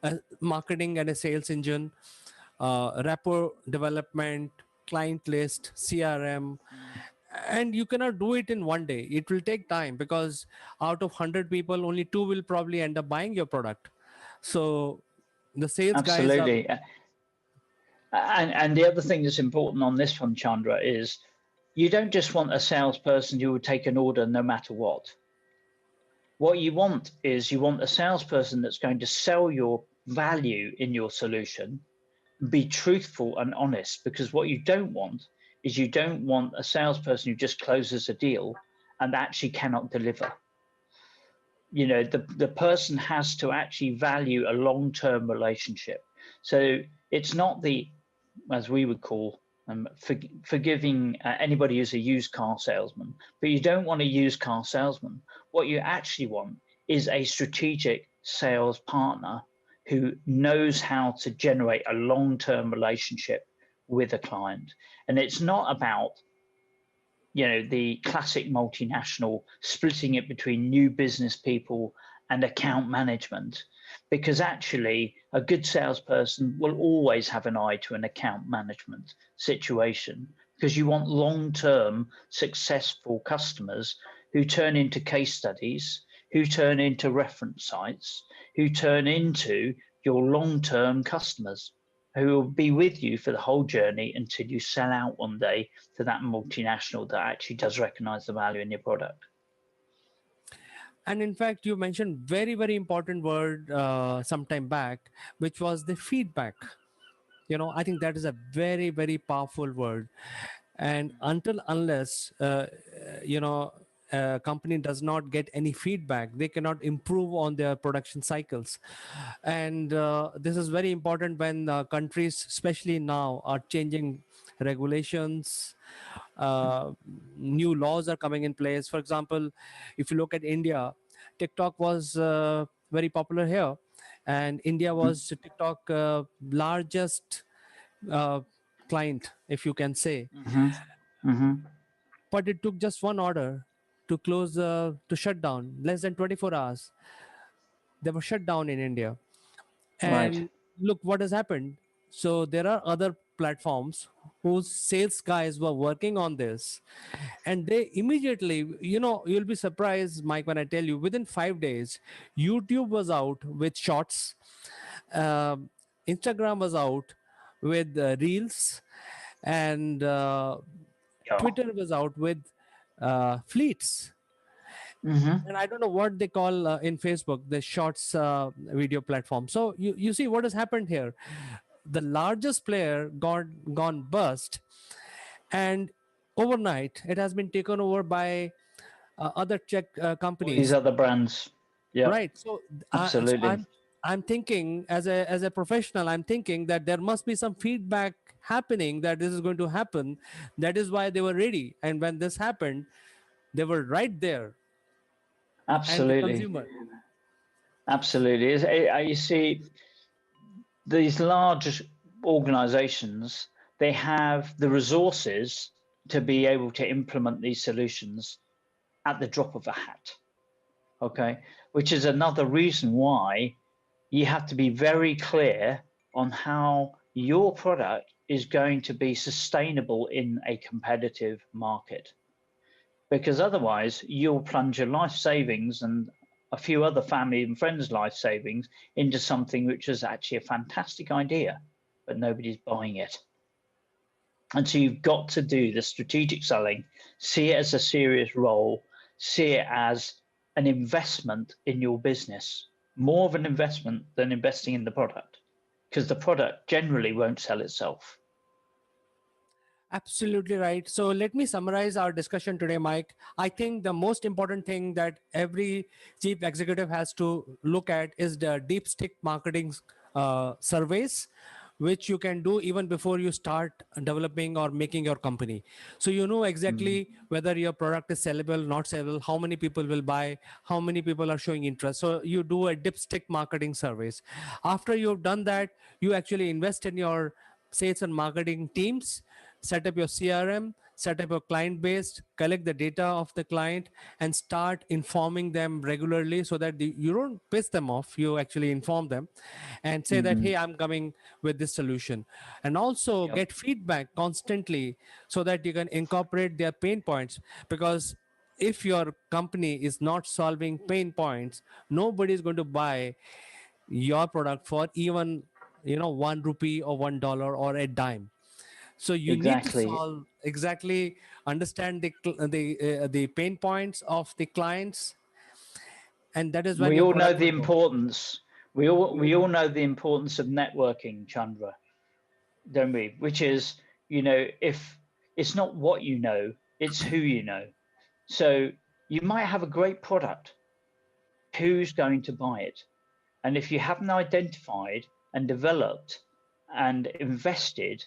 a marketing and a sales engine, rapport development, client list, CRM. And you cannot do it in one day. It will take time, because out of 100 people, only 2 will probably end up buying your product. So the sales guys are... Absolutely. And the other thing that's important on this one, Chandra, is you don't just want a salesperson who will take an order no matter what. What you want is you want a salesperson that's going to sell your value in your solution, be truthful and honest, because what you don't want is you don't want a salesperson who just closes a deal and actually cannot deliver. You know, the person has to actually value a long-term relationship. So it's not the, as we would call, forgiving anybody who's a used car salesman, but you don't want a used car salesman. What you actually want is a strategic sales partner who knows how to generate a long-term relationship with a client. And it's not about, you know, the classic multinational splitting it between new business people and account management, because actually a good salesperson will always have an eye to an account management situation, because you want long-term successful customers who turn into case studies, who turn into reference sites, who turn into your long-term customers, who will be with you for the whole journey until you sell out one day to that multinational that actually does recognize the value in your product. And in fact, you mentioned very important word some time back, which was the feedback. You know, I think that is a very powerful word. And unless you know, a company does not get any feedback, they cannot improve on their production cycles. And this is very important when countries, especially now, are changing regulations. New laws are coming in place. For example, if you look at India, TikTok was very popular here, and India was TikTok largest client, if you can say. But it took just one order to close, to shut down. Less than 24 hours, they were shut down in India. And Right. look what has happened. So there are other platforms whose sales guys were working on this, and they immediately, you know, you'll be surprised, Mike, when I tell you, within 5 days, YouTube was out with shorts, Instagram was out with reels, and Twitter was out with fleets. And I don't know what they call in Facebook, the shorts video platform. So you see what has happened here. The largest player gone bust, and overnight it has been taken over by other Czech All companies. these other brands. Yeah. Right. So absolutely. I'm thinking, as a professional, I'm thinking that there must be some feedback happening that this is going to happen. That is why they were ready. And when this happened, they were right there. And the Absolutely. consumer. Absolutely. You see, these large organizations, they have the resources to be able to implement these solutions at the drop of a hat. Okay. Which is another reason why you have to be very clear on how your product is going to be sustainable in a competitive market. Because otherwise you'll plunge your life savings and a few other family and friends' life savings into something which is actually a fantastic idea, but nobody's buying it. And so you've got to do the strategic selling, see it as a serious role, see it as an investment in your business, more of an investment than investing in the product, because the product generally won't sell itself. Absolutely right. So let me summarize our discussion today, Mike. I think the most important thing that every chief executive has to look at is the deep stick marketing surveys, which you can do even before you start developing or making your company. So you know exactly whether your product is sellable, not sellable, how many people will buy, how many people are showing interest. So you do a dipstick marketing surveys. After you've done that, you actually invest in your sales and marketing teams, set up your CRM, set up your client base, collect the data of the client, and start informing them regularly so that you don't piss them off. You actually inform them and say that, hey, I'm coming with this solution. And also get feedback constantly so that you can incorporate their pain points. Because if your company is not solving pain points, nobody is going to buy your product for even, you know, 1 rupee or $1 or a dime. So you need to solve exactly, understand the pain points of the clients, and that is when We your all know product the will go. importance. We all know the importance of networking, Chandra, don't we? Which is, you know, if It's not what you know, it's who you know. So you might have a great product. Who's going to buy it? And if you haven't identified and developed and invested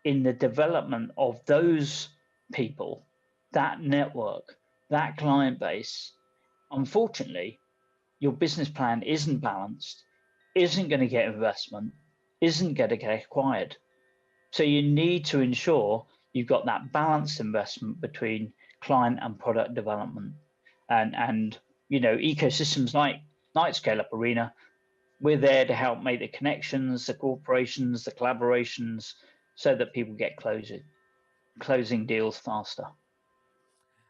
in the development of those people, that network, that client base, unfortunately, your business plan isn't balanced, isn't going to get investment, isn't going to get acquired. So you need to ensure you've got that balanced investment between client and product development. And you know, ecosystems like Scale Up Arena, we're there to help make the connections, the corporations, the collaborations, so that people get closing deals faster.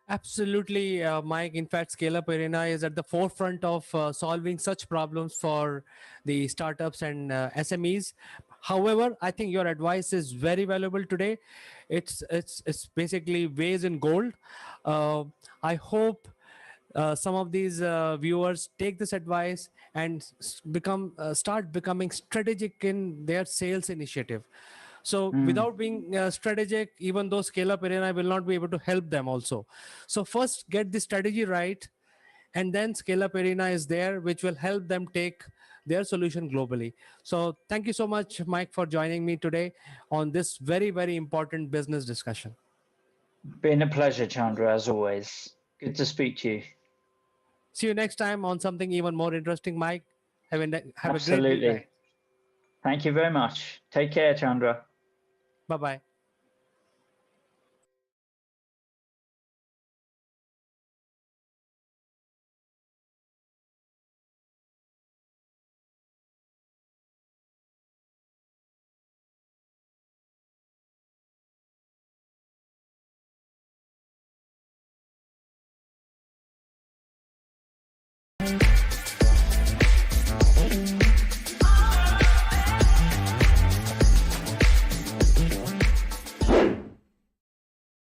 Absolutely, Mike. In fact, Scale Up Arena is at the forefront of solving such problems for the startups and SMEs. However, I think your advice is very valuable today. It's basically weighs in gold. I hope some of these viewers take this advice and start becoming strategic in their sales initiative. So without being strategic, even though Scale Up Arena will not be able to help them also. So first get the strategy right, and then Scale Up Arena is there, which will help them take their solution globally. So thank you so much, Mike, for joining me today on this very, very important business discussion. Been a pleasure, Chandra, as always. Good to speak to you. See you next time on something even more interesting, Mike. Have a great Absolutely. day. Thank you very much. Take care, Chandra. Bye-bye.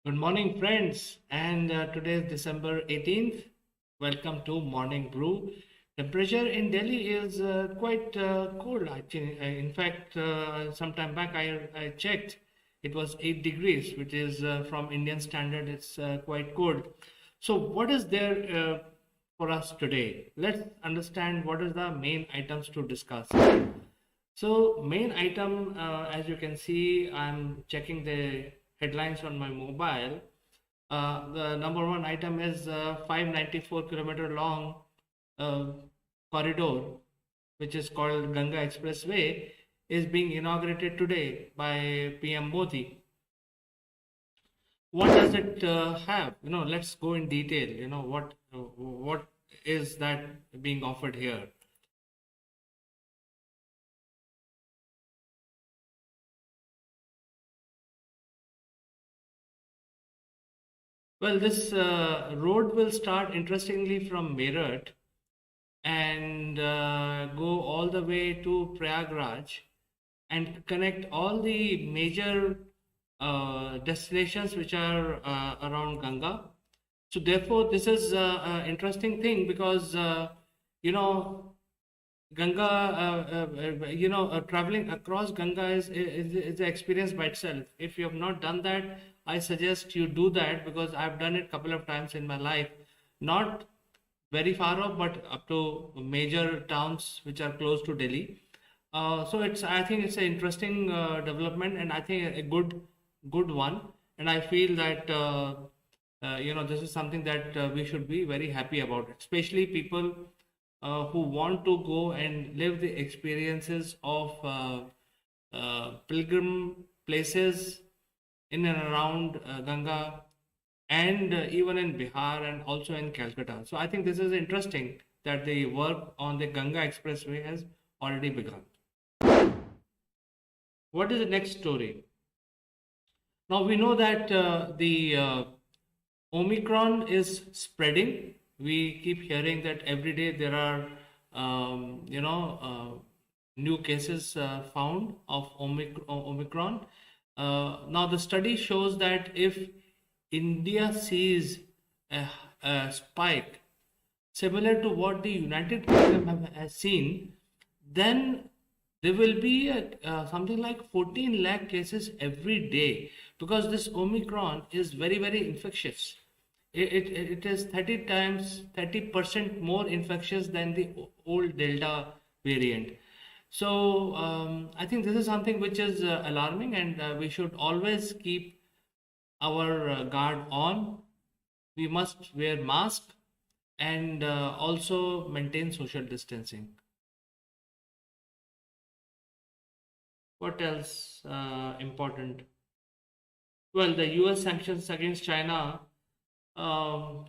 Good morning, friends. And today is December 18th. Welcome to Morning Brew. Temperature in Delhi is quite cold. Actually, in fact, some time back I checked. It was 8 degrees, which is from Indian standard, it's quite cold. So what is there for us today? Let's understand what is the main items to discuss. So main item, as you can see, I'm checking the headlines on my mobile. The number one item is 594-kilometer long corridor, which is called Ganga Expressway, is being inaugurated today by PM Modi. What does it have? Let's go in detail. What is that being offered here? Well, this road will start, interestingly, from Meerut and go all the way to Prayagraj and connect all the major destinations which are around Ganga. So therefore, this is an interesting thing because, Ganga, traveling across Ganga is an experience by itself. If you have not done that, I suggest you do that because I've done it a couple of times in my life. Not very far off, but up to major towns which are close to Delhi. So I think it's an interesting development, and I think a good one. And I feel that this is something that we should be very happy about, especially people who want to go and live the experiences of pilgrim places in and around Ganga, and even in Bihar and also in Calcutta. So I think this is interesting that the work on the Ganga Expressway has already begun. What is the next story? Now we know that the Omicron is spreading. We keep hearing that every day there are, new cases found of Omicron. Now the study shows that if India sees a spike similar to what the United Kingdom has seen, then there will be something like 14 lakh cases every day, because this Omicron is very, very infectious. It is 30% more infectious than the old Delta variant. So I think this is something which is alarming, and we should always keep our guard on. We must wear mask and also maintain social distancing. What else important? Well, the US sanctions against China, um,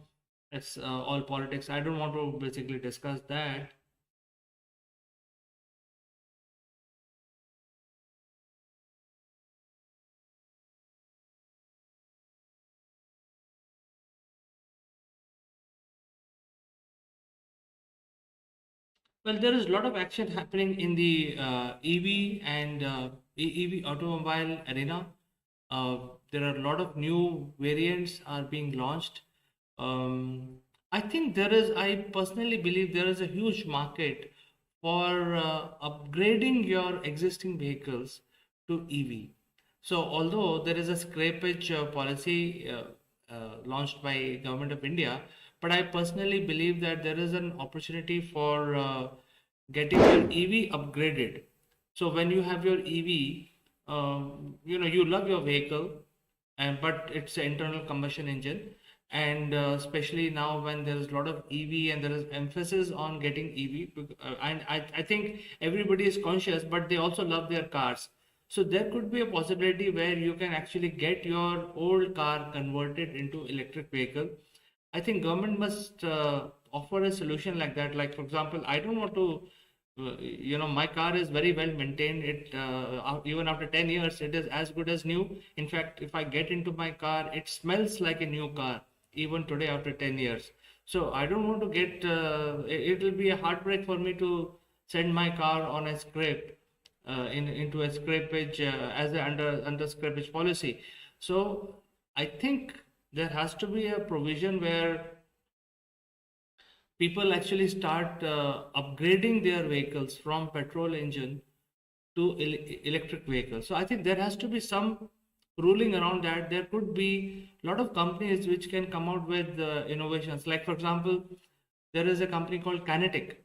it's all politics. I don't want to basically discuss that. Well, there is a lot of action happening in the EV and EV automobile arena. There are a lot of new variants are being launched. I think I personally believe there is a huge market for upgrading your existing vehicles to EV. So, although there is a scrappage policy launched by Government of India, but I personally believe that there is an opportunity for getting your EV upgraded. So when you have your EV, you love your vehicle, and but it's an internal combustion engine, and especially now when there is a lot of EV and there is emphasis on getting EV, and I think everybody is conscious, but they also love their cars. So there could be a possibility where you can actually get your old car converted into electric vehicle. I think government must offer a solution like that. Like for example, I don't want to, my car is very well maintained. Even after 10 years, it is as good as new. In fact, if I get into my car, it smells like a new car, even today after 10 years. So I don't want to get, it will be a heartbreak for me to send my car on a scrape, into a scrapage as a under scrapage policy. So I think there has to be a provision where people actually start upgrading their vehicles from petrol engine to electric vehicles. So I think there has to be some ruling around that. There could be a lot of companies which can come out with innovations. Like for example, there is a company called Kinetic,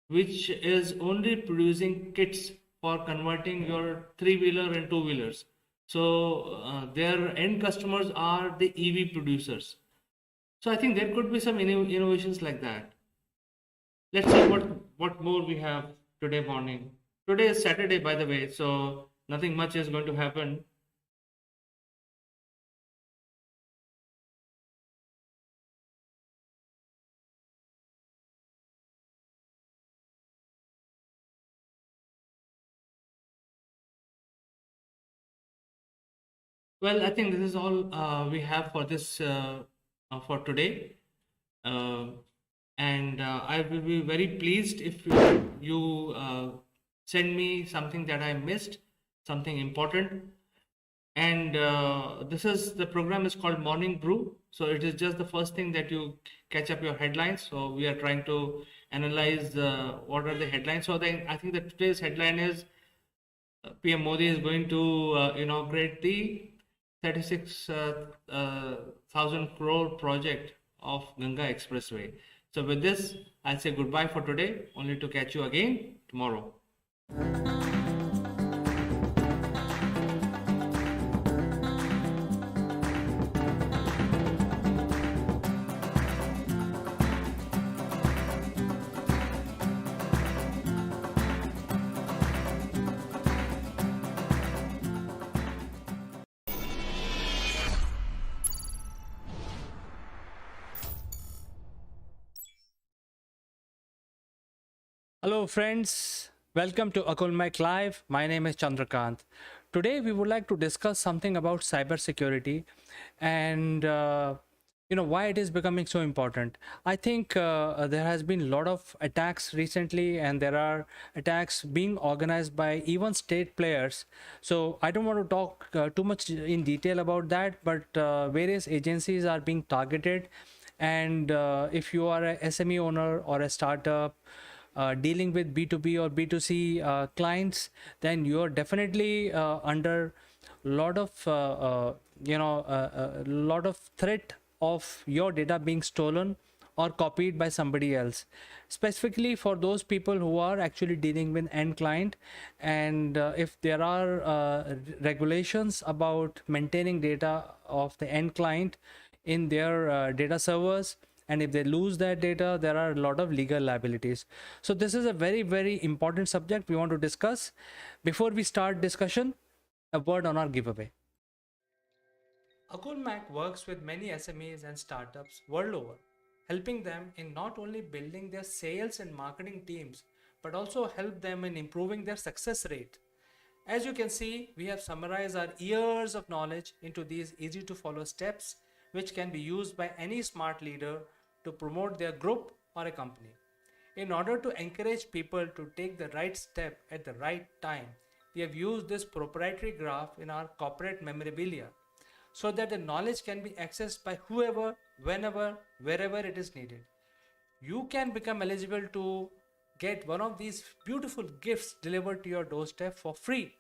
which is only producing kits for converting your three-wheeler and two-wheelers. So their end customers are the EV producers. So I think there could be some innovations like that. Let's see what more we have today morning. Today is Saturday, by the way, so nothing much is going to happen. Well, I think this is all we have for this for today. And I will be very pleased if you send me something that I missed, something important. And the program is called Morning Brew. So it is just the first thing that you catch up your headlines. So we are trying to analyze what are the headlines. So then I think that today's headline is PM Modi is going to inaugurate the 36,000 crore project of Ganga Expressway. So with this, I'll say goodbye for today, only to catch you again tomorrow. Hello friends, welcome to Akulmek Live. My name is Chandrakant. Today we would like to discuss something about cybersecurity and why it is becoming so important. I think there has been a lot of attacks recently, and there are attacks being organized by even state players. So I don't want to talk too much in detail about that, but various agencies are being targeted. And if you are a SME owner or a startup, dealing with B2B or B2C clients, then you're definitely under lot of lot of threat of your data being stolen or copied by somebody else, specifically for those people who are actually dealing with end client. And if there are regulations about maintaining data of the end client in their data servers, and if they lose that data, there are a lot of legal liabilities. So this is a very, very important subject we want to discuss. Before we start discussion, a word on our giveaway. Akulmac works with many SMEs and startups world over, helping them in not only building their sales and marketing teams, but also help them in improving their success rate. As you can see, we have summarized our years of knowledge into these easy to follow steps, which can be used by any smart leader to promote their group or a company. In order to encourage people to take the right step at the right time, we have used this proprietary graph in our corporate memorabilia so that the knowledge can be accessed by whoever, whenever, wherever it is needed. You can become eligible to get one of these beautiful gifts delivered to your doorstep for free.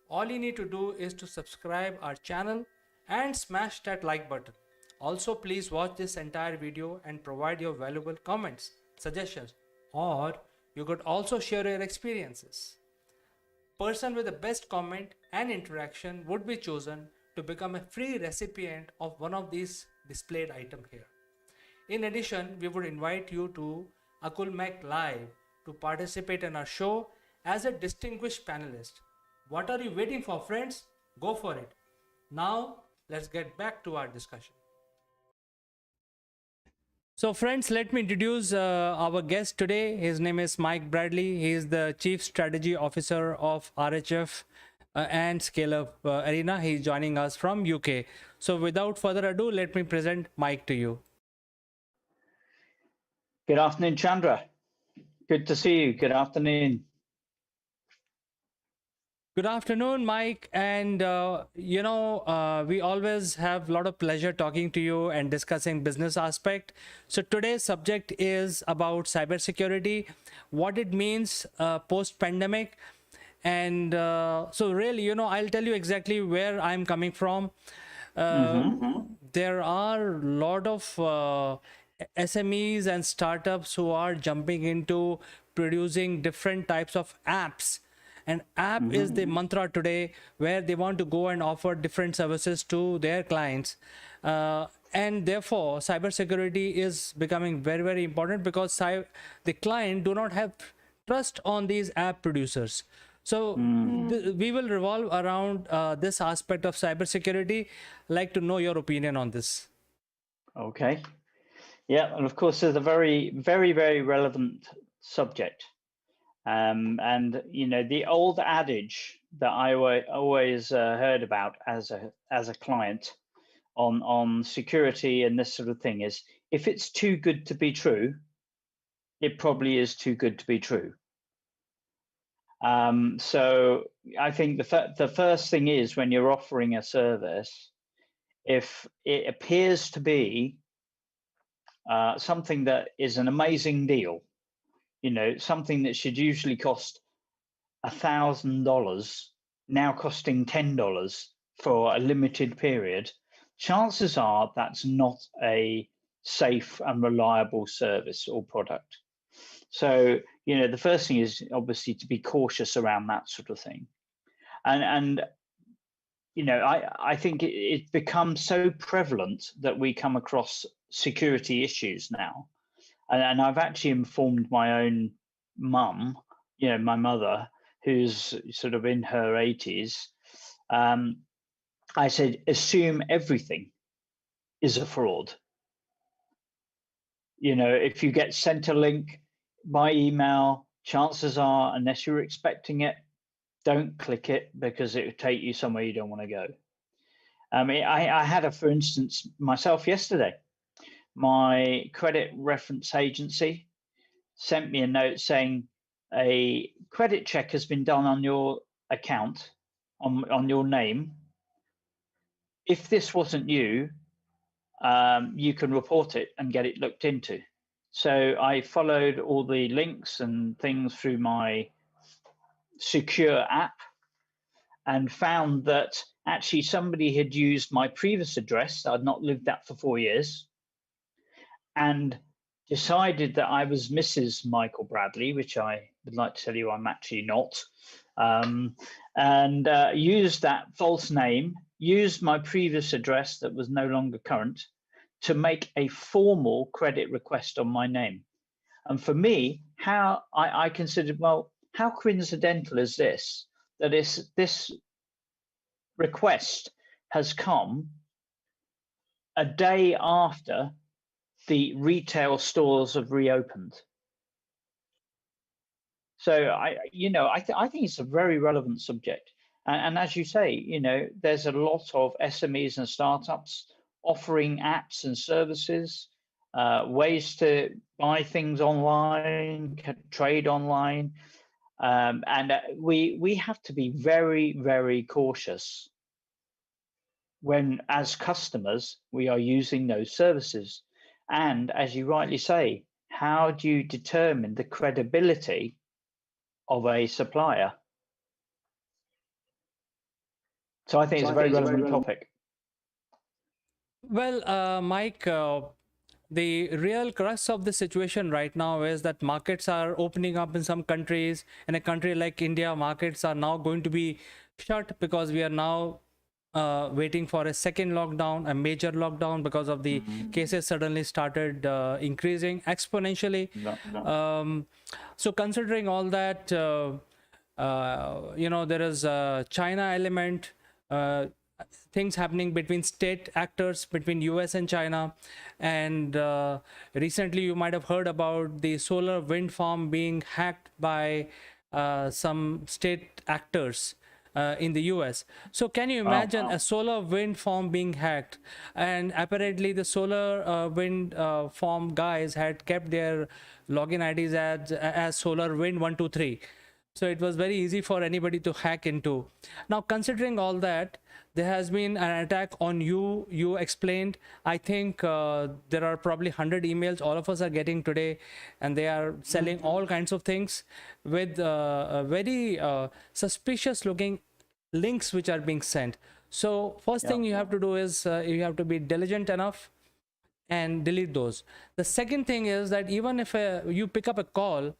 All you need to do is to subscribe our channel and smash that like button. Also, please watch this entire video and provide your valuable comments, suggestions, or you could also share your experiences. Person with the best comment and interaction would be chosen to become a free recipient of one of these displayed items here. In addition, we would invite you to Akulmac Live to participate in our show as a distinguished panelist. What are you waiting for, friends? Go for it. Now, let's get back to our discussion. So friends, let me introduce our guest today. His name is Mike Bradley. He is the Chief Strategy Officer of RHF and Scale Up Arena. He's joining us from UK. So without further ado, let me present Mike to you. Good afternoon, Chandra. Good to see you. Good afternoon. Good afternoon, Mike. And, we always have a lot of pleasure talking to you and discussing business aspect. So today's subject is about cybersecurity, what it means post-pandemic. And so really, I'll tell you exactly where I'm coming from. There are a lot of SMEs and startups who are jumping into producing different types of apps. And app is the mantra today, where they want to go and offer different services to their clients. And therefore, cybersecurity is becoming very, very important because the client do not have trust on these app producers. So we will revolve around this aspect of cybersecurity. I'd like to know your opinion on this. Okay. Yeah, and of course, it's a very, very, very relevant subject. And the old adage that I always heard about as a client on security and this sort of thing is, if it's too good to be true, it probably is too good to be true. So I think the first thing is, when you're offering a service, if it appears to be something that is an amazing deal, something that should usually cost $1,000 now costing $10 for a limited period, chances are that's not a safe and reliable service or product. So, the first thing is obviously to be cautious around that sort of thing. And I think it's become so prevalent that we come across security issues now. And I've actually informed my own mum, my mother, who's sort of in her 80s. I said, assume everything is a fraud. If you get sent a link by email, chances are, unless you're expecting it, don't click it, because it will take you somewhere you don't want to go. I had for instance, myself yesterday. My credit reference agency sent me a note saying a credit check has been done on your account, on your name. If this wasn't you, you can report it and get it looked into. So I followed all the links and things through my secure app and found that actually somebody had used my previous address. I'd not lived at for 4 years, and decided that I was Mrs. Michael Bradley, which I would like to tell you I'm actually not, and used that false name, used my previous address that was no longer current to make a formal credit request on my name. And for me, how I considered, well, how coincidental is this, that this request has come a day after the retail stores have reopened. So I think it's a very relevant subject. And as you say, there's a lot of SMEs and startups offering apps and services, ways to buy things online, trade online. And we have to be very, very cautious when, as customers, we are using those services. And as you rightly say, how do you determine the credibility of a supplier? So I think it's a very relevant topic. Well, Mike, the real crux of the situation right now is that markets are opening up in some countries. In a country like India, markets are now going to be shut because we are now waiting for a second lockdown, a major lockdown, because of the cases suddenly started increasing exponentially. So considering all that, there is a China element, things happening between state actors between US and China, and recently you might have heard about the solar wind farm being hacked by some state actors in the US. So can you imagine a solar wind farm being hacked? And apparently the solar wind farm guys had kept their login IDs as solar wind 123. So it was very easy for anybody to hack into. Now, considering all that, there has been an attack on you. You explained. I think there are probably 100 emails all of us are getting today, and they are selling all kinds of things with very suspicious looking links which are being sent. So first thing you have to do is you have to be diligent enough and delete those. The second thing is that even if you pick up a call,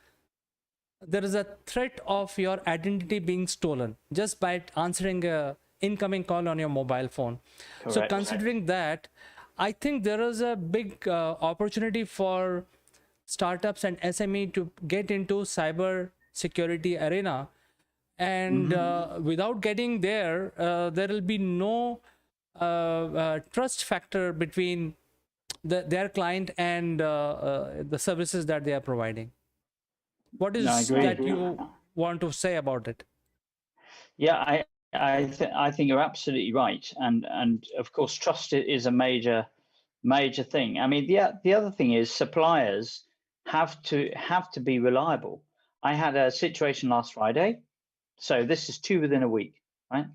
there is a threat of your identity being stolen just by answering a incoming call on your mobile phone. Correct. So considering that, I think there is a big opportunity for startups and SME to get into cyber security arena, and without getting there, there will be no trust factor between their client and the services that they are providing. What is that you want to say about it? Yeah, I think you're absolutely right, and of course trust is a major thing. I mean, the other thing is suppliers have to be reliable. I had a situation last Friday, so this is 2 within a week, right?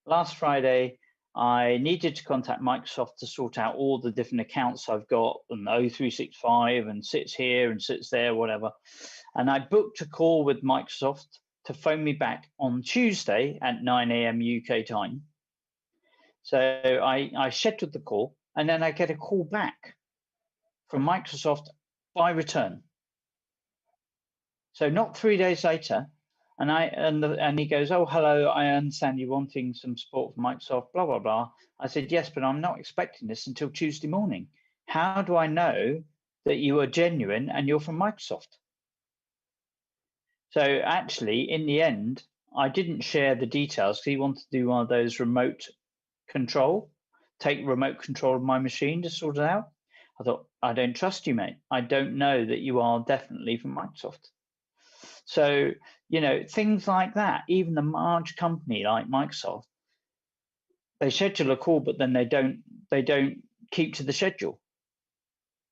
Last Friday, I needed to contact Microsoft to sort out all the different accounts I've got, and O365 and sits here and sits there, whatever. And I booked a call with Microsoft to phone me back on Tuesday at 9 a.m. UK time. So I scheduled the call, and then I get a call back from Microsoft by return. So not 3 days later, and he goes, "Oh, hello, I understand you're wanting some support from Microsoft, blah, blah, blah." I said, "Yes, but I'm not expecting this until Tuesday morning. How do I know that you are genuine and you're from Microsoft?" So actually, in the end, I didn't share the details because he wanted to do one of those remote control, take remote control of my machine to sort it out. I thought, I don't trust you, mate. I don't know that you are definitely from Microsoft. So, things like that, even a large company like Microsoft, they schedule a call, but then they don't keep to the schedule.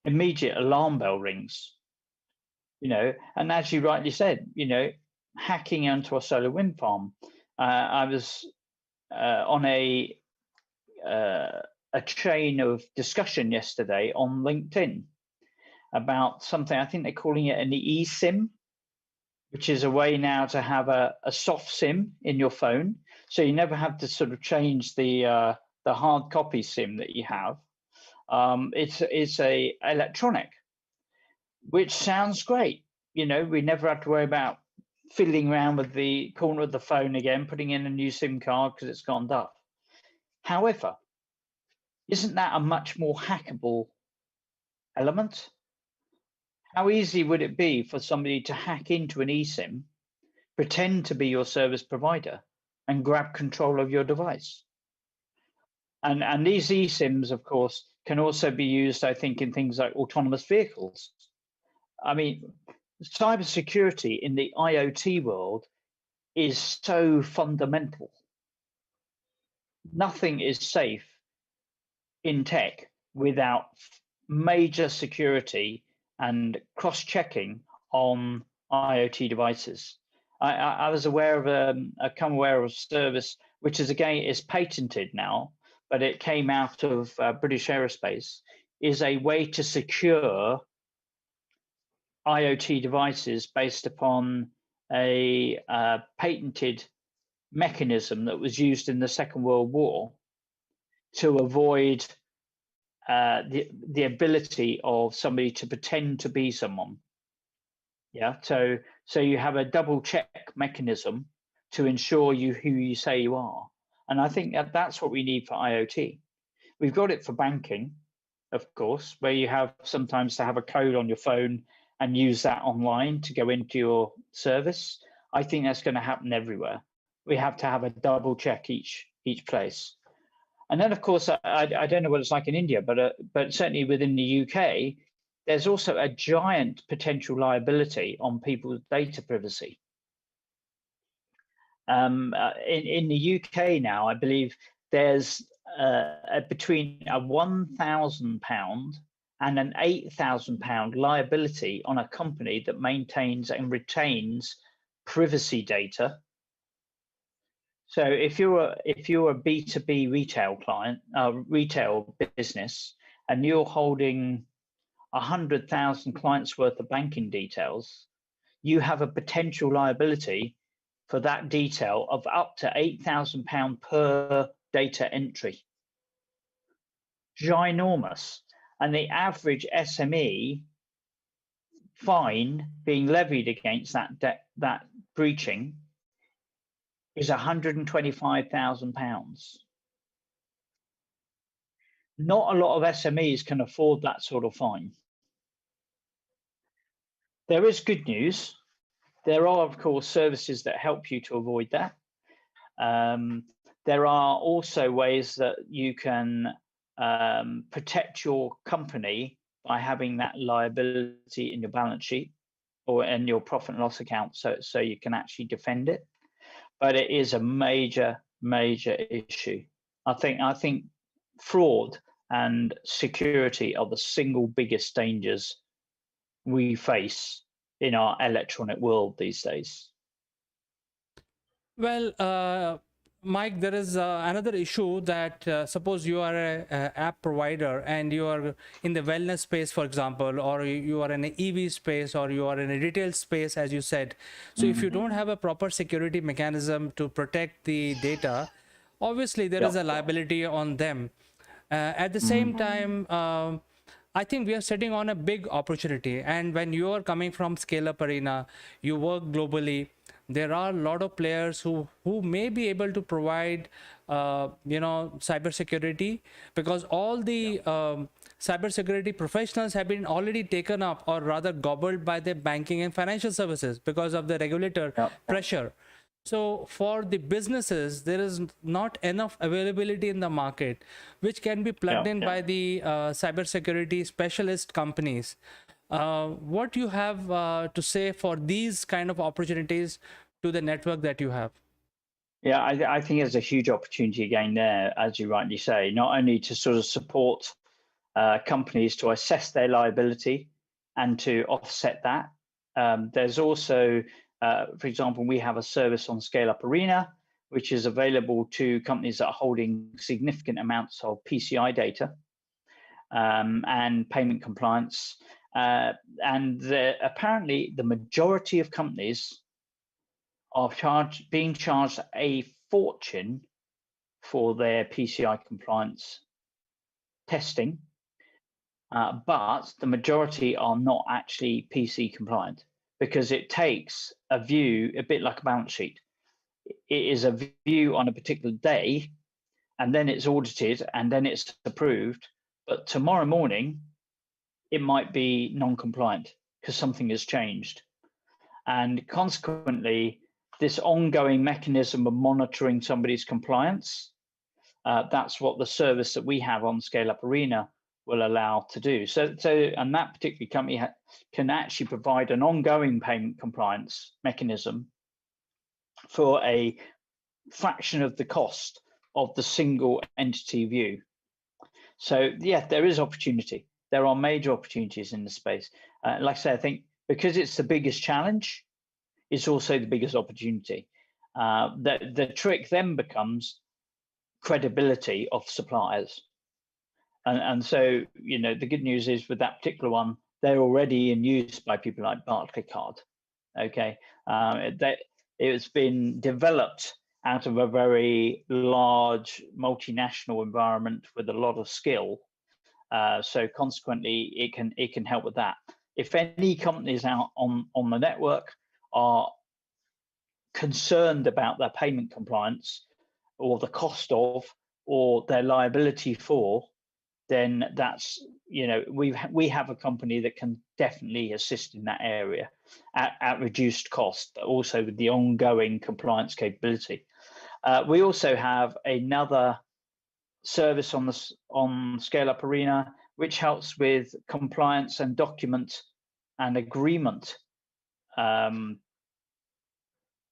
Immediate alarm bell rings. And as you rightly said, hacking onto a solar wind farm. I was on a chain of discussion yesterday on LinkedIn, about something, I think they're calling it an eSIM, which is a way now to have a soft SIM in your phone. So you never have to sort of change the hard copy SIM that you have. It's a electronic, which sounds great. You know, we never have to worry about fiddling around with the corner of the phone again, putting in a new SIM card because it's gone daft. However, isn't that a much more hackable element? How easy would it be for somebody to hack into an eSIM, pretend to be your service provider, and grab control of your device? And these eSIMs, of course, can also be used, I think, in things like autonomous vehicles. I mean, cybersecurity in the IoT world is so fundamental. Nothing is safe in tech without major security and cross-checking on IoT devices. I was aware of come aware of a service which is again is patented now, but it came out of British Aerospace, is a way to secure IoT devices based upon a patented mechanism that was used in the Second World War to avoid the ability of somebody to pretend to be someone. Yeah, so you have a double check mechanism to ensure who you say you are. And I think that's what we need for IoT. We've got it for banking, of course, where you have sometimes to have a code on your phone and use that online to go into your service. I think that's going to happen everywhere. We have to have a double check each place. And then, of course, I don't know what it's like in India, but certainly within the UK, there's also a giant potential liability on people's data privacy. In the UK now, I believe there's between a £1,000 and an £8,000 liability on a company that maintains and retains privacy data. So if you're a B2B retail client, retail business, and you're holding 100,000 clients worth of banking details, you have a potential liability for that detail of up to £8,000 per data entry. Ginormous. And the average SME fine being levied against that breaching is £125,000. Not a lot of SMEs can afford that sort of fine. There is good news. There are, of course, services that help you to avoid that. There are also ways that you can protect your company by having that liability in your balance sheet or in your profit and loss account, so you can actually defend it. But it is a major issue. I think fraud and security are the single biggest dangers we face in our electronic world these days. Well, Mike, there is another issue that suppose you are a app provider and you are in the wellness space, for example, or you are in an EV space, or you are in a retail space, as you said. So if you don't have a proper security mechanism to protect the data, obviously there is a liability on them. At the same time, I think we are sitting on a big opportunity. And when you are coming from scale-up arena, you work globally, there are a lot of players who may be able to provide, cybersecurity, because all the cybersecurity professionals have been already taken up, or rather gobbled by the banking and financial services because of the regulator pressure. So for the businesses, there is not enough availability in the market, which can be plugged in by the cybersecurity specialist companies. What do you have to say for these kind of opportunities to the network that you have? Yeah, I think there's a huge opportunity again there, as you rightly say, not only to sort of support companies to assess their liability and to offset that. There's also, for example, we have a service on Scale Up Arena, which is available to companies that are holding significant amounts of PCI data and payment compliance. and apparently the majority of companies are being charged a fortune for their PCI compliance testing, but the majority are not actually PC compliant because it takes a view, a bit like a balance sheet. It is a view on a particular day, and then it's audited, and then it's approved. But tomorrow morning, it might be non-compliant because something has changed. And consequently, this ongoing mechanism of monitoring somebody's compliance, that's what the service that we have on Scale Up Arena will allow to do. So and that particular company can actually provide an ongoing payment compliance mechanism for a fraction of the cost of the single entity view. So yeah, there is opportunity. There are major opportunities in the space. Like I say, I think because it's the biggest challenge, it's also the biggest opportunity. The trick then becomes credibility of suppliers. And so, you know, the good news is with that particular one, they're already in use by people like Barclaycard. Okay, it's been developed out of a very large multinational environment with a lot of skill. So consequently, it can help with that. If any companies out on the network are concerned about their payment compliance or the cost of or their liability for, then that's, you know, we have a company that can definitely assist in that area at reduced cost, also with the ongoing compliance capability. We also have another service on Scale Up Arena, which helps with compliance and document and agreement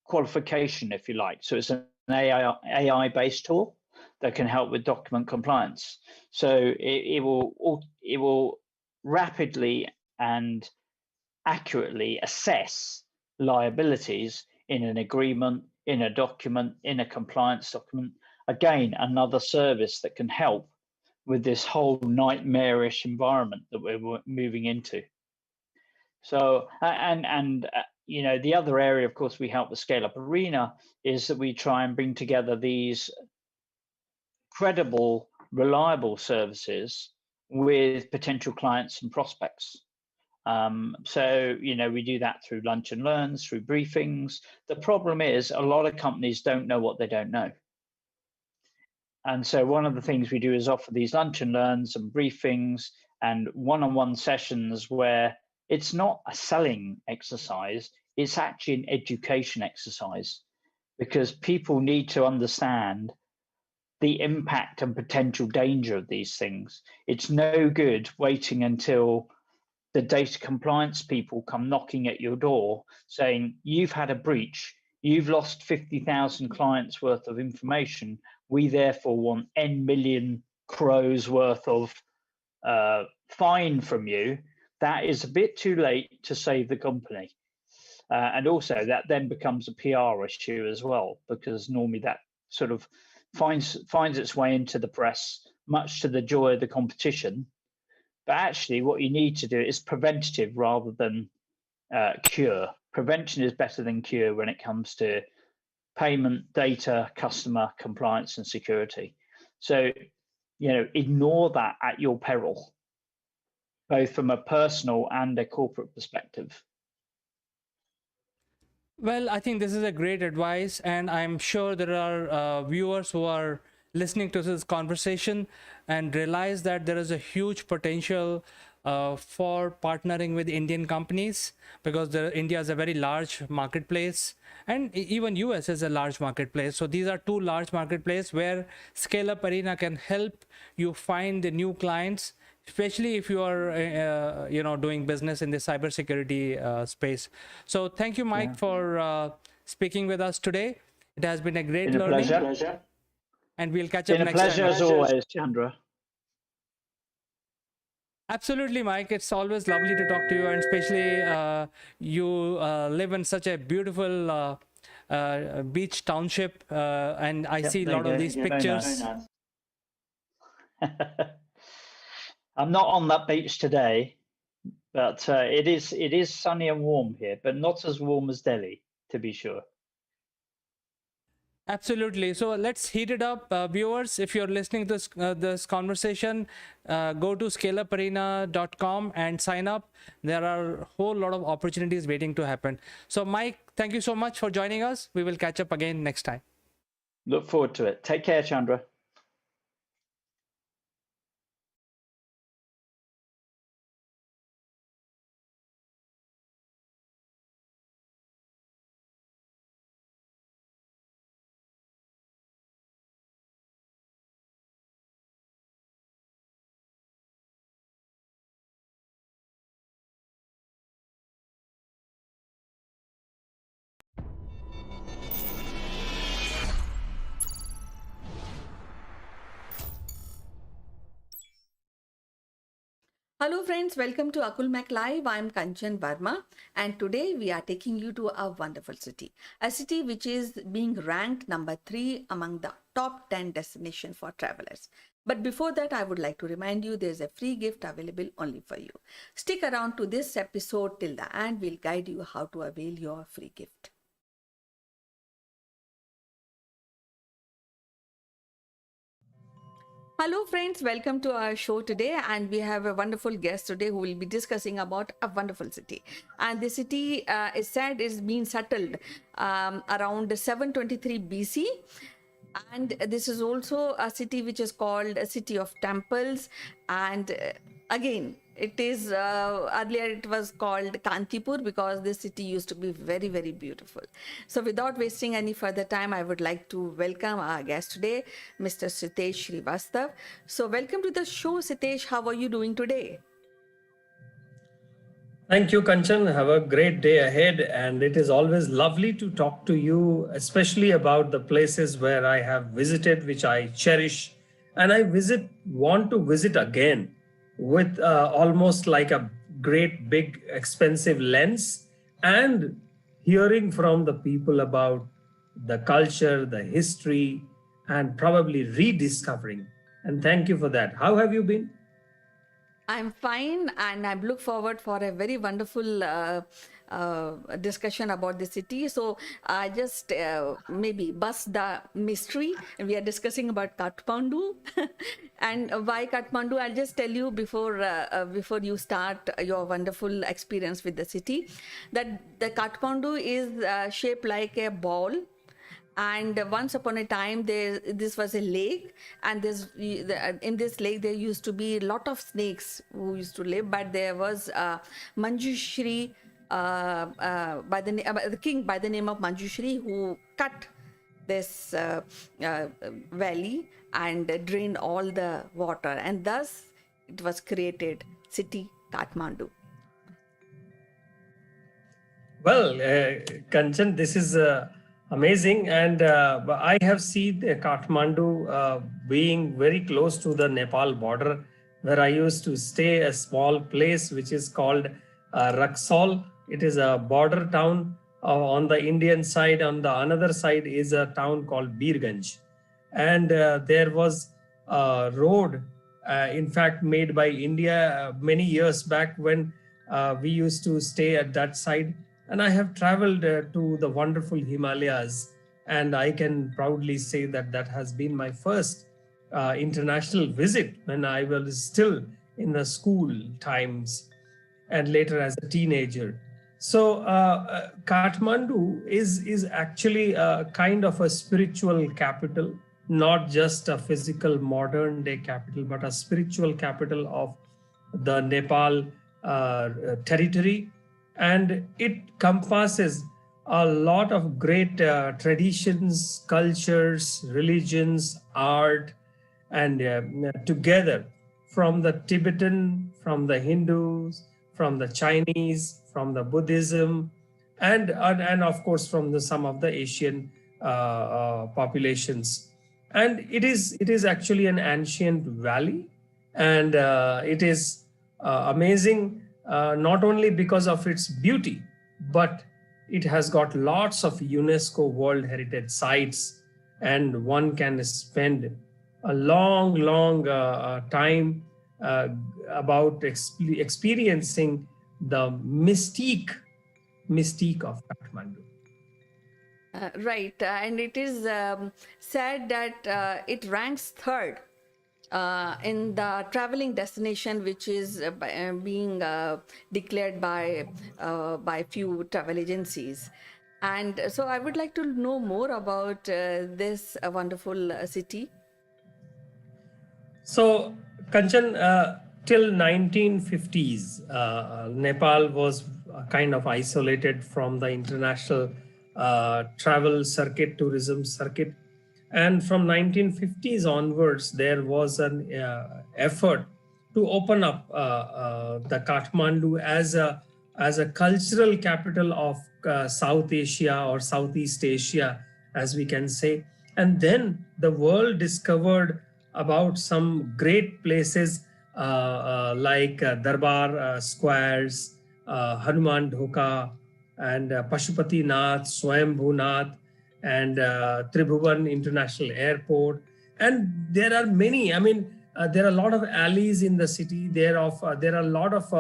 qualification, if you like. So it's an AI-based tool that can help with document compliance. So it will rapidly and accurately assess liabilities in an agreement, in a document, in a compliance document. Again, another service that can help with this whole nightmarish environment that we're moving into. So, and you know, the other area, of course, we help the Scale Up Arena is that we try and bring together these credible, reliable services with potential clients and prospects. So, you know, we do that through lunch and learns, through briefings. The problem is a lot of companies don't know what they don't know. And so one of the things we do is offer these lunch and learns and briefings and one-on-one sessions where it's not a selling exercise, it's actually an education exercise, because people need to understand the impact and potential danger of these things. It's no good waiting until the data compliance people come knocking at your door saying, you've had a breach, you've lost 50,000 clients worth of information, we therefore want N million crows worth of fine from you. That is a bit too late to save the company. And also that then becomes a PR issue as well, because normally that sort of finds its way into the press, much to the joy of the competition. But actually what you need to do is preventative rather than cure. Prevention is better than cure when it comes to payment, data, customer compliance and security. So, you know, ignore that at your peril, both from a personal and a corporate perspective. Well, I think this is a great advice, and I'm sure there are viewers who are listening to this conversation and realize that there is a huge potential for partnering with Indian companies, because India is a very large marketplace, and even US is a large marketplace. So these are two large marketplaces where Scale Up Arena can help you find the new clients, especially if you are you know, doing business in the cybersecurity space. So thank you, Mike, for speaking with us today. It has been a great learning. Pleasure. And we'll catch up next time. Been a pleasure as always, Chandra. Absolutely, Mike. It's always lovely to talk to you, and especially you live in such a beautiful beach township, and I see a lot of these pictures. Very nice. I'm not on that beach today, But it is sunny and warm here, but not as warm as Delhi, to be sure. Absolutely. So let's heat it up, viewers. If you're listening to this conversation, go to scaleuparena.com and sign up. There are a whole lot of opportunities waiting to happen. So, Mike, thank you so much for joining us. We will catch up again next time. Look forward to it. Take care, Chandra. Hello friends, welcome to Akul Mac Live. I'm Kanchan Verma and today we are taking you to a wonderful city. A city which is being ranked number 3 among the top 10 destinations for travelers. But before that, I would like to remind you there's a free gift available only for you. Stick around to this episode till the end. We'll guide you how to avail your free gift. Hello friends, welcome to our show today, and we have a wonderful guest today who will be discussing about a wonderful city. And the city is said is being settled around 723 BC, and this is also a city which is called a city of temples. And again, it is earlier it was called Kantipur because this city used to be very, very beautiful. So without wasting any further time, I would like to welcome our guest today, Mr. Sitesh Srivastav. So welcome to the show, Sitesh. How are you doing today? Thank you, Kanchan. Have a great day ahead. And it is always lovely to talk to you, especially about the places where I have visited, which I cherish. And I want to visit again with almost like a great, big, expensive lens and hearing from the people about the culture, the history, and probably rediscovering. And thank you for that. How have you been? I'm fine, and I look forward for a very wonderful discussion about the city. So I just maybe bust the mystery. We are discussing about Kathmandu, and why Kathmandu. I'll just tell you before you start your wonderful experience with the city, that the Kathmandu is shaped like a ball. And once upon a time, this was a lake, and in this lake there used to be a lot of snakes who used to live. But there was Manjushri, the king by the name of Manjushri, who cut this valley and drained all the water, and thus it was created city Kathmandu. Well, Kanchan, this is amazing. And I have seen Kathmandu being very close to the Nepal border, where I used to stay a small place which is called Raxaul. It is a border town on the Indian side. On the another side is a town called Birganj. And there was a road, in fact, made by India many years back when we used to stay at that side. And I have traveled to the wonderful Himalayas, and I can proudly say that that has been my first international visit when I was still in the school times and later as a teenager. So Kathmandu is actually a kind of a spiritual capital, not just a physical modern day capital, but a spiritual capital of the Nepal territory. And it compasses a lot of great traditions, cultures, religions, art, and together from the Tibetan, from the Hindus, from the Chinese, from the Buddhism, and of course from some of the Asian populations. And it is actually an ancient valley, and it is amazing. Not only because of its beauty, but it has got lots of UNESCO World Heritage sites, and one can spend a long time about experiencing the mystique of Kathmandu. Right, and it is said that it ranks third in the traveling destination, which is being declared by few travel agencies. And so I would like to know more about this wonderful city. So, Kanchan, till 1950s, Nepal was kind of isolated from the international travel circuit, tourism circuit. And from 1950s onwards, there was an effort to open up the Kathmandu as a cultural capital of South Asia or Southeast Asia, as we can say. And then the world discovered about some great places like Darbar squares, Hanuman Dhoka, and Pashupati Nath, Swayambhu Nath, and Tribhuvan International Airport. And there are many, there are a lot of alleys in the city. There are a lot of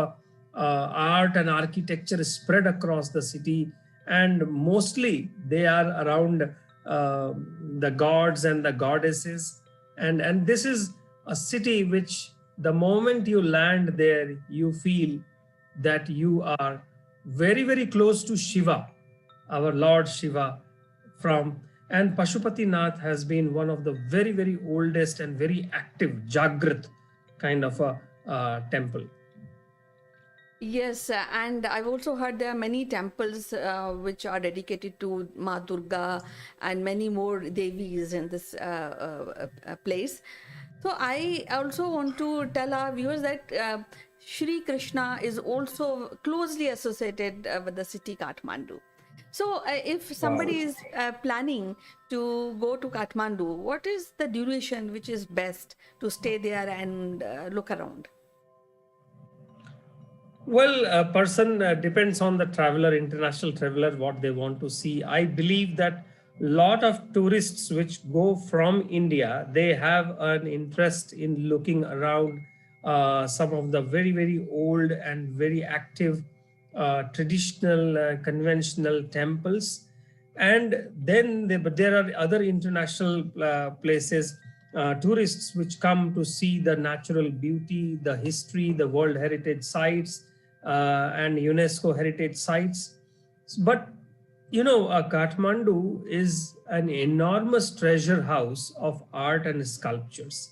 art and architecture spread across the city. And mostly they are around the gods and the goddesses. And this is a city which the moment you land there, you feel that you are very, very close to Shiva, our Lord Shiva. And Pashupati Nath has been one of the very, very oldest and very active Jagrat kind of a temple. Yes, and I've also heard there are many temples which are dedicated to Ma Durga and many more Devis in this place. So I also want to tell our viewers that Shri Krishna is also closely associated with the city Kathmandu. So if somebody is planning to go to Kathmandu, what is the duration which is best to stay there and look around? Well, a person depends on the traveler, international traveler, what they want to see. I believe that a lot of tourists which go from India, they have an interest in looking around some of the very, very old and very active traditional, conventional temples. And then there are other international places, tourists which come to see the natural beauty, the history, the World Heritage Sites, and UNESCO heritage sites. But Kathmandu is an enormous treasure house of art and sculptures.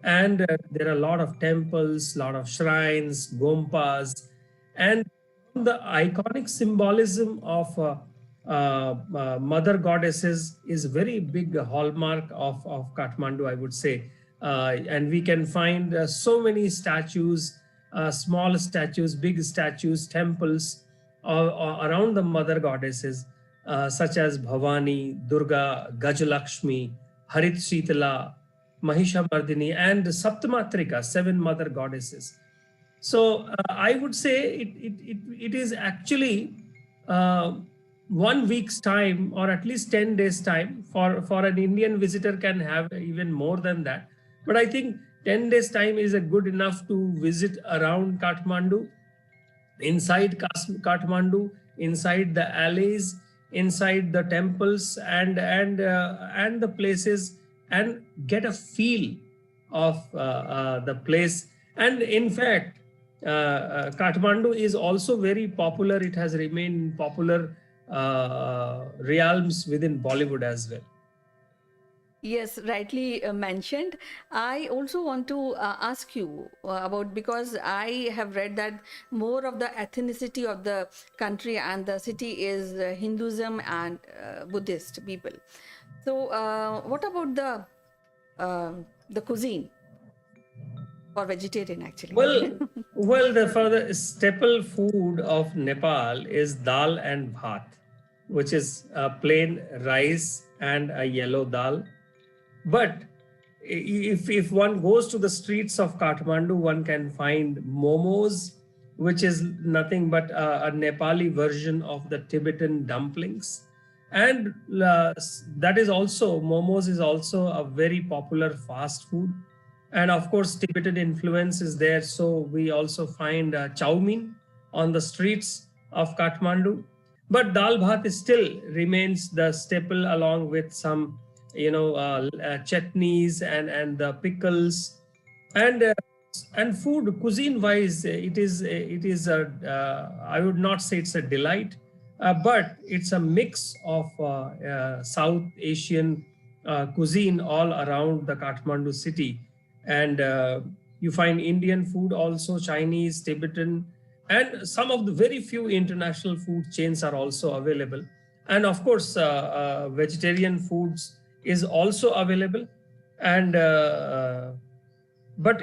And there are a lot of temples, a lot of shrines, gompas, and the iconic symbolism of mother goddesses is very big hallmark of Kathmandu, I would say. And we can find so many statues, small statues, big statues, temples around the mother goddesses, such as Bhavani, Durga, Gajalakshmi, Harit Shitala, Mahishamardini, and Saptamatrika, 7 mother goddesses. So I would say it is actually 1 week's time, or at least 10 days time. For an Indian visitor can have even more than that. But I think 10 days time is a good enough to visit around Kathmandu, inside Kathmandu, inside the alleys, inside the temples, and the places, and get a feel of the place. And in fact, Kathmandu is also very popular. It has remained popular realms within Bollywood as well. Yes, rightly mentioned. I also want to ask you about, because I have read that more of the ethnicity of the country and the city is Hinduism and Buddhist people. So what about the cuisine? Or vegetarian, actually. Well, the staple food of Nepal is dal and bhat, which is plain rice and a yellow dal. But if one goes to the streets of Kathmandu, one can find momos, which is nothing but a Nepali version of the Tibetan dumplings. And that is also, momos is also a very popular fast food. And of course, Tibetan influence is there. So we also find chow mein, on the streets of Kathmandu. But dal bhat still remains the staple, along with some, chutneys and the pickles, and food cuisine wise, I would not say it's a delight, but it's a mix of South Asian cuisine all around the Kathmandu city, and you find Indian food also, Chinese, Tibetan, and some of the very few international food chains are also available. And of course, vegetarian foods is also available. And but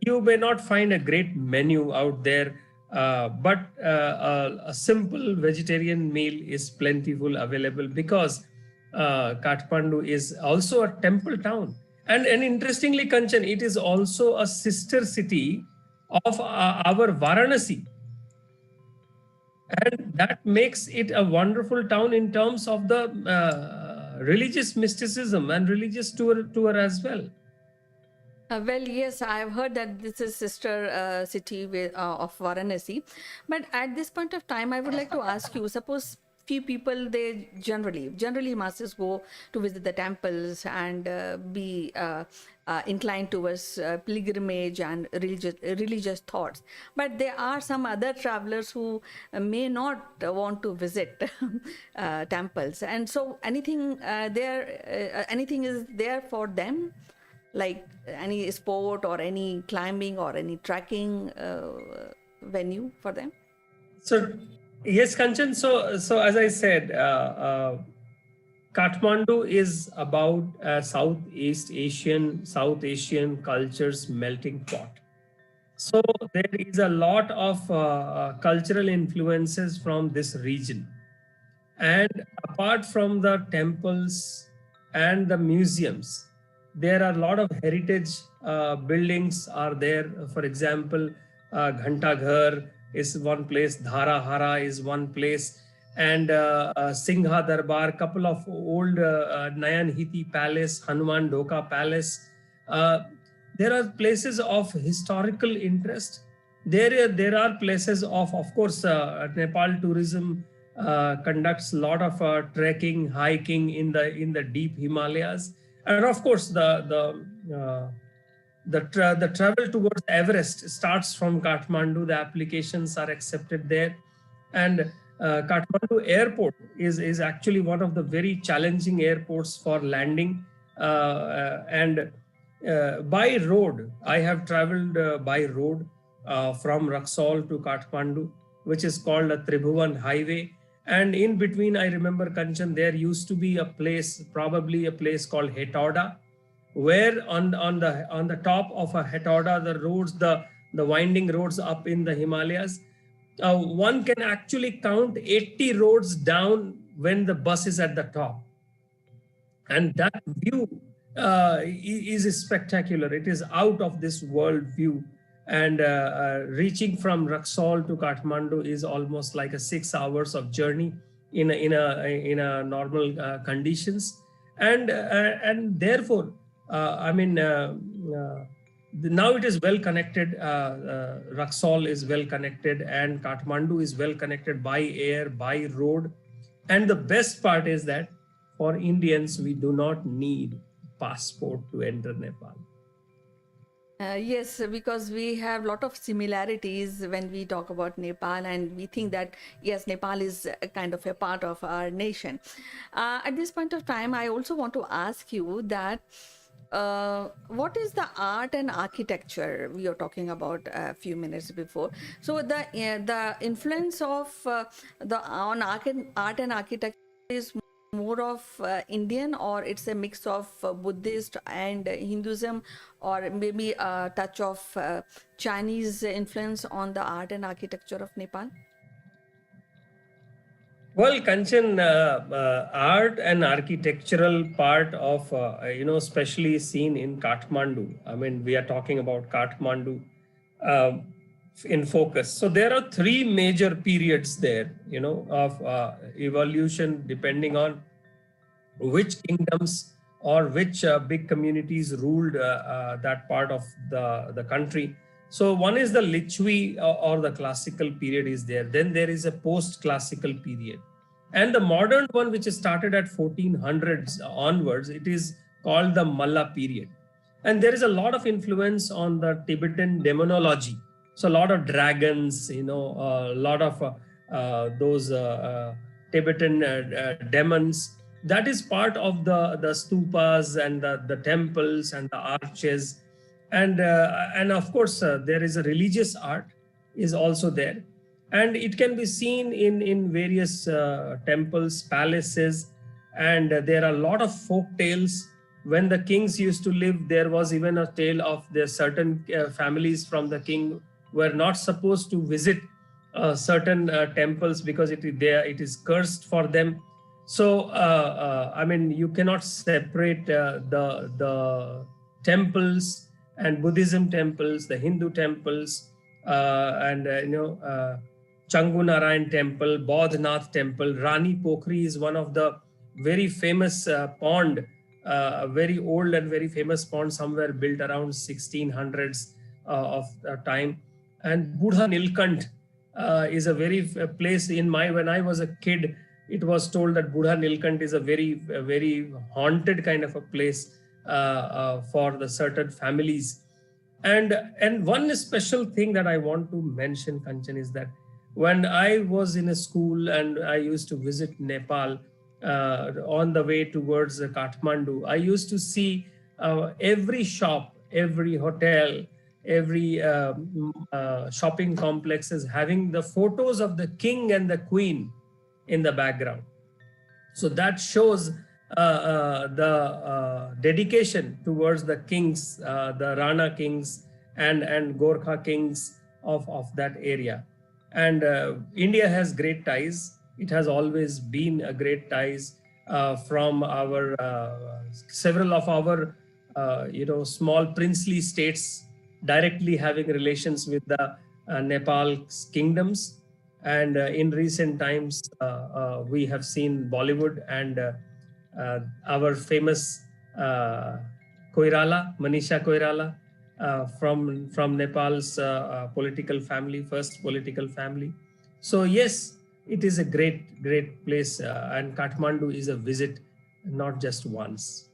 you may not find a great menu out there, but a simple vegetarian meal is plentiful available, because Kathmandu is also a temple town. And interestingly, Kanchan, it is also a sister city of our Varanasi. And that makes it a wonderful town in terms of the religious mysticism and religious tour as well. Well, yes, I've heard that this is sister city of Varanasi. But at this point of time, I would like to ask you, suppose few people, they generally masses go to visit the temples and be inclined towards pilgrimage and religious thoughts. But there are some other travelers who may not want to visit temples. And so anything is there for them? Like any sport or any climbing or any trekking venue for them? So yes, Kanchan. So as I said, Kathmandu is about South Asian culture's melting pot. So there is a lot of cultural influences from this region. And apart from the temples and the museums, there are a lot of heritage buildings are there. For example, Ghanta Ghar is one place, Dhara Hara is one place, and Singha Darbar, couple of old Nayan Hiti Palace, Hanuman Dhoka Palace. There are places of historical interest. There are places of course, Nepal tourism conducts a lot of trekking, hiking in the deep Himalayas. And of course, the travel towards Everest starts from Kathmandu. The applications are accepted there, and Kathmandu airport is actually one of the very challenging airports for landing. And by road, I have traveled by road from Raxaul to Kathmandu, which is called a Tribhuvan Highway. And in between, I remember, Kanchan, there used to be a place, probably a place called Hetauda, where on the top of a Hetauda, the roads, the winding roads up in the Himalayas, one can actually count 80 roads down when the bus is at the top. And that view is spectacular. It is out of this world view. And reaching from Raxaul to Kathmandu is almost like a 6 hours of journey in a normal conditions, and therefore, now it is well connected. Raxaul is well connected, and Kathmandu is well connected by air, by road, and the best part is that for Indians, we do not need passport to enter Nepal. Yes, because we have a lot of similarities when we talk about Nepal, and we think that, yes, Nepal is a kind of a part of our nation. At this point of time, I also want to ask you that what is the art and architecture we were talking about a few minutes before? So the influence of on art and architecture is more of Indian, or it's a mix of Buddhist and Hinduism, or maybe a touch of Chinese influence on the art and architecture of Nepal? Well, Kanchan, art and architectural part of, especially seen in Kathmandu. I mean, we are talking about Kathmandu in focus. So there are three major periods there, of evolution, depending on which kingdoms or which big communities ruled that part of the country. So one is the Lichvi or the classical period is there. Then there is a post-classical period. And the modern one, which is started at 1400s onwards, it is called the Malla period. And there is a lot of influence on the Tibetan demonology. So a lot of dragons, a lot of those Tibetan demons. That is part of the stupas and the temples and the arches, and of course there is a religious art is also there, and it can be seen in various temples, palaces, and there are a lot of folk tales. When the kings used to live, there was even a tale of their certain families from the king were not supposed to visit certain temples because it is cursed for them. So I mean, you cannot separate the temples and Buddhism temples, the Hindu temples, and Changu Narayan temple, Bodhnath temple. Rani Pokhri is one of the very famous pond, very old and very famous pond, somewhere built around 1600s of time. And Budha Nilkant is a very place when I was a kid, it was told that Budha Nilkant is a very haunted kind of a place for the certain families. And one special thing that I want to mention, Kanchan, is that when I was in a school and I used to visit Nepal on the way towards Kathmandu, I used to see every shop, every hotel, every shopping complex is having the photos of the king and the queen in the background. So that shows the dedication towards the kings, the Rana kings and Gorkha kings of that area. And India has great ties. It has always been a great ties from our several of our small princely states directly having relations with the Nepal's kingdoms. And in recent times, we have seen Bollywood and our famous Koirala, Manisha Koirala, from Nepal's political family, first political family. So yes, it is a great place, and Kathmandu is a visit, not just once.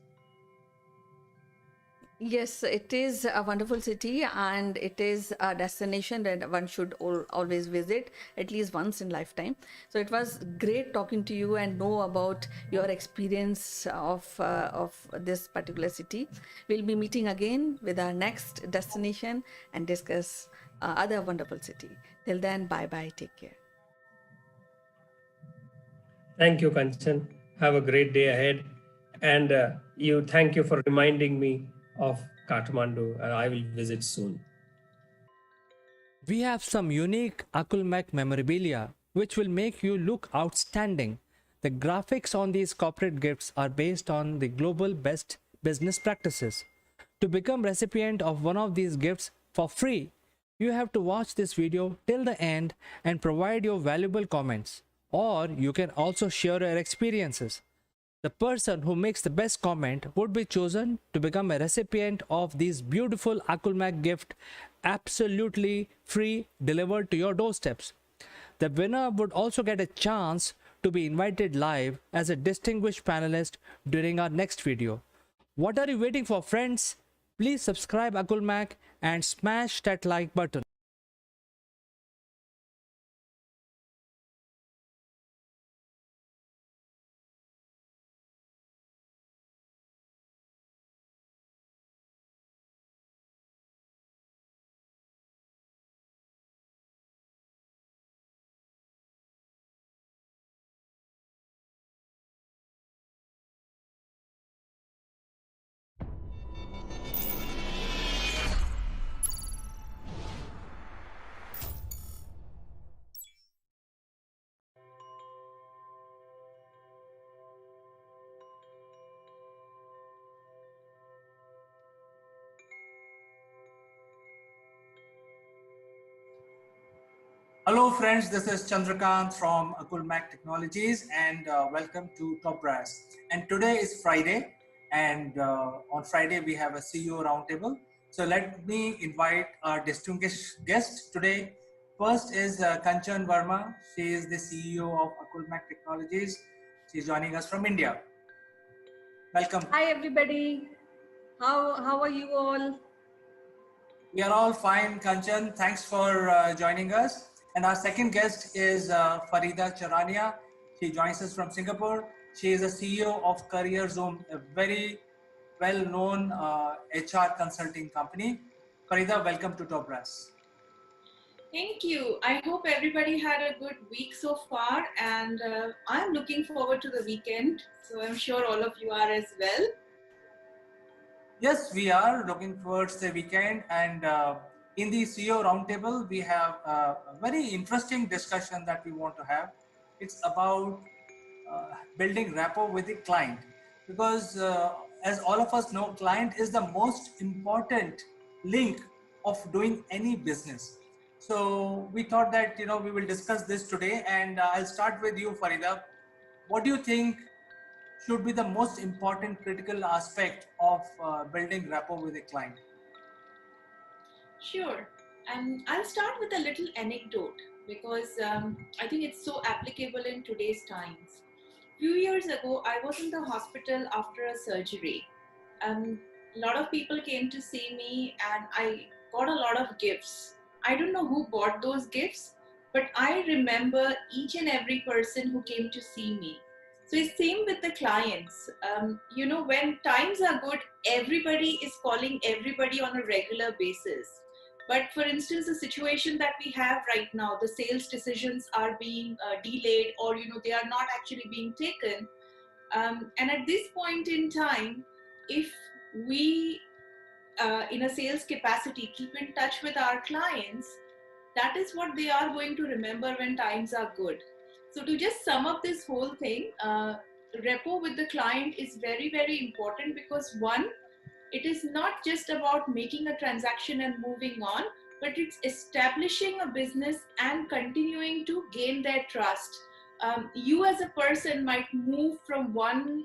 Yes, it is a wonderful city, and it is a destination that one should always visit at least once in lifetime. So it was great talking to you and know about your experience of this particular city. We'll be meeting again with our next destination and discuss other wonderful city. Till then, bye bye. Take care. Thank you, Kanchan. Have a great day ahead, and thank you for reminding me of Kathmandu, and I will visit soon. We have some unique Akulmek memorabilia which will make you look outstanding. The graphics on these corporate gifts are based on the global best business practices. To become recipient of one of these gifts for free, you have to watch this video till the end and provide your valuable comments, or you can also share your experiences. The person who makes the best comment would be chosen to become a recipient of these beautiful Akulmek gift, absolutely free, delivered to your doorsteps. The winner would also get a chance to be invited live as a distinguished panelist during our next video. What are you waiting for, friends? Please subscribe Akulmek and smash that like button. Hello friends, this is Chandrakant from Akulmek Technologies, and welcome to Top Brass. And today is Friday, and on Friday we have a CEO roundtable. So let me invite our distinguished guest today. First is Kanchan Verma. She is the CEO of Akulmac Technologies. She is joining us from India. Welcome. Hi everybody. How are you all? We are all fine, Kanchan. Thanks for joining us. And our second guest is Farida Charania. She joins us from Singapore. She is the CEO of Career Zoom, a very well-known HR consulting company. Farida, welcome to Top Brass. Thank you. I hope everybody had a good week so far, and I'm looking forward to the weekend. So I'm sure all of you are as well. Yes, we are looking towards the weekend, and in the CEO roundtable, we have a very interesting discussion that we want to have. It's about building rapport with the client, because as all of us know, client is the most important link of doing any business. So we thought that we will discuss this today, and I'll start with you, Farida. What do you think should be the most important critical aspect of building rapport with a client? Sure. And I'll start with a little anecdote because I think it's so applicable in today's times. Few years ago, I was in the hospital after a surgery. A lot of people came to see me and I got a lot of gifts. I don't know who bought those gifts, but I remember each and every person who came to see me. So it's same with the clients. When times are good, everybody is calling everybody on a regular basis. But for instance, the situation that we have right now, the sales decisions are being delayed, or they are not actually being taken. And at this point in time, if we in a sales capacity keep in touch with our clients, that is what they are going to remember when times are good. So to just sum up this whole thing, rapport with the client is very, very important, because one, it is not just about making a transaction and moving on, but it's establishing a business and continuing to gain their trust. You as a person might move from one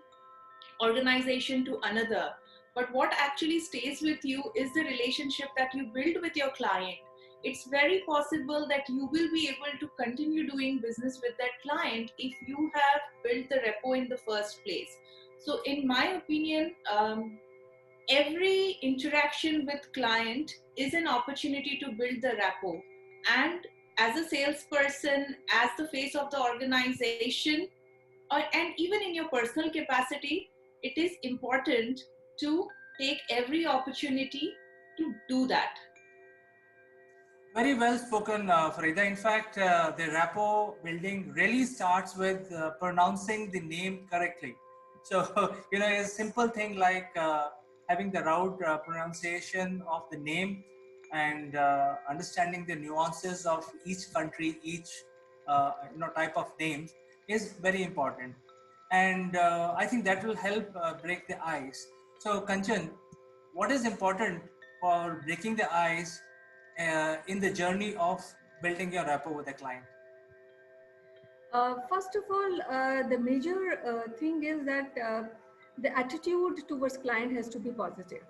organization to another, but what actually stays with you is the relationship that you build with your client. It's very possible that you will be able to continue doing business with that client if you have built the rapport in the first place. So in my opinion, every interaction with client is an opportunity to build the rapport. And as a salesperson, as the face of the organization, and even in your personal capacity, it is important to take every opportunity to do that. Very well spoken, Farida. In fact, the rapport building really starts with pronouncing the name correctly. So, a simple thing like having the right pronunciation of the name, and understanding the nuances of each country, each type of names is very important. And I think that will help break the ice. So, Kanchan, what is important for breaking the ice in the journey of building your rapport with a client? First of all, the major thing is that the attitude towards client has to be positive,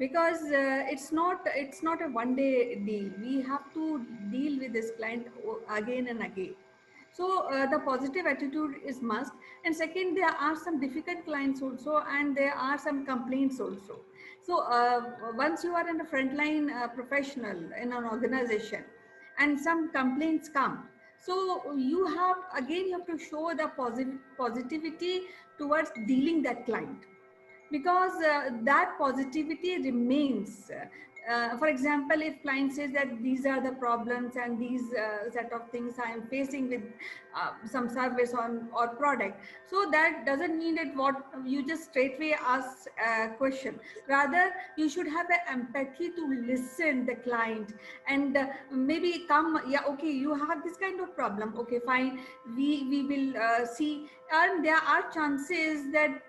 because it's not a one day deal. We have to deal with this client again and again. So the positive attitude is must. And second, there are some difficult clients also, and there are some complaints also. So once you are in a frontline professional in an organization and some complaints come, so you have to show the positivity towards dealing that client, because that positivity remains. For example, if client says that these are the problems and these set of things I am facing with some service or product, so that doesn't mean that what you just straightway ask a question. Rather, you should have an empathy to listen the client, and maybe come, yeah, okay, you have this kind of problem, okay, fine, we will see. And there are chances that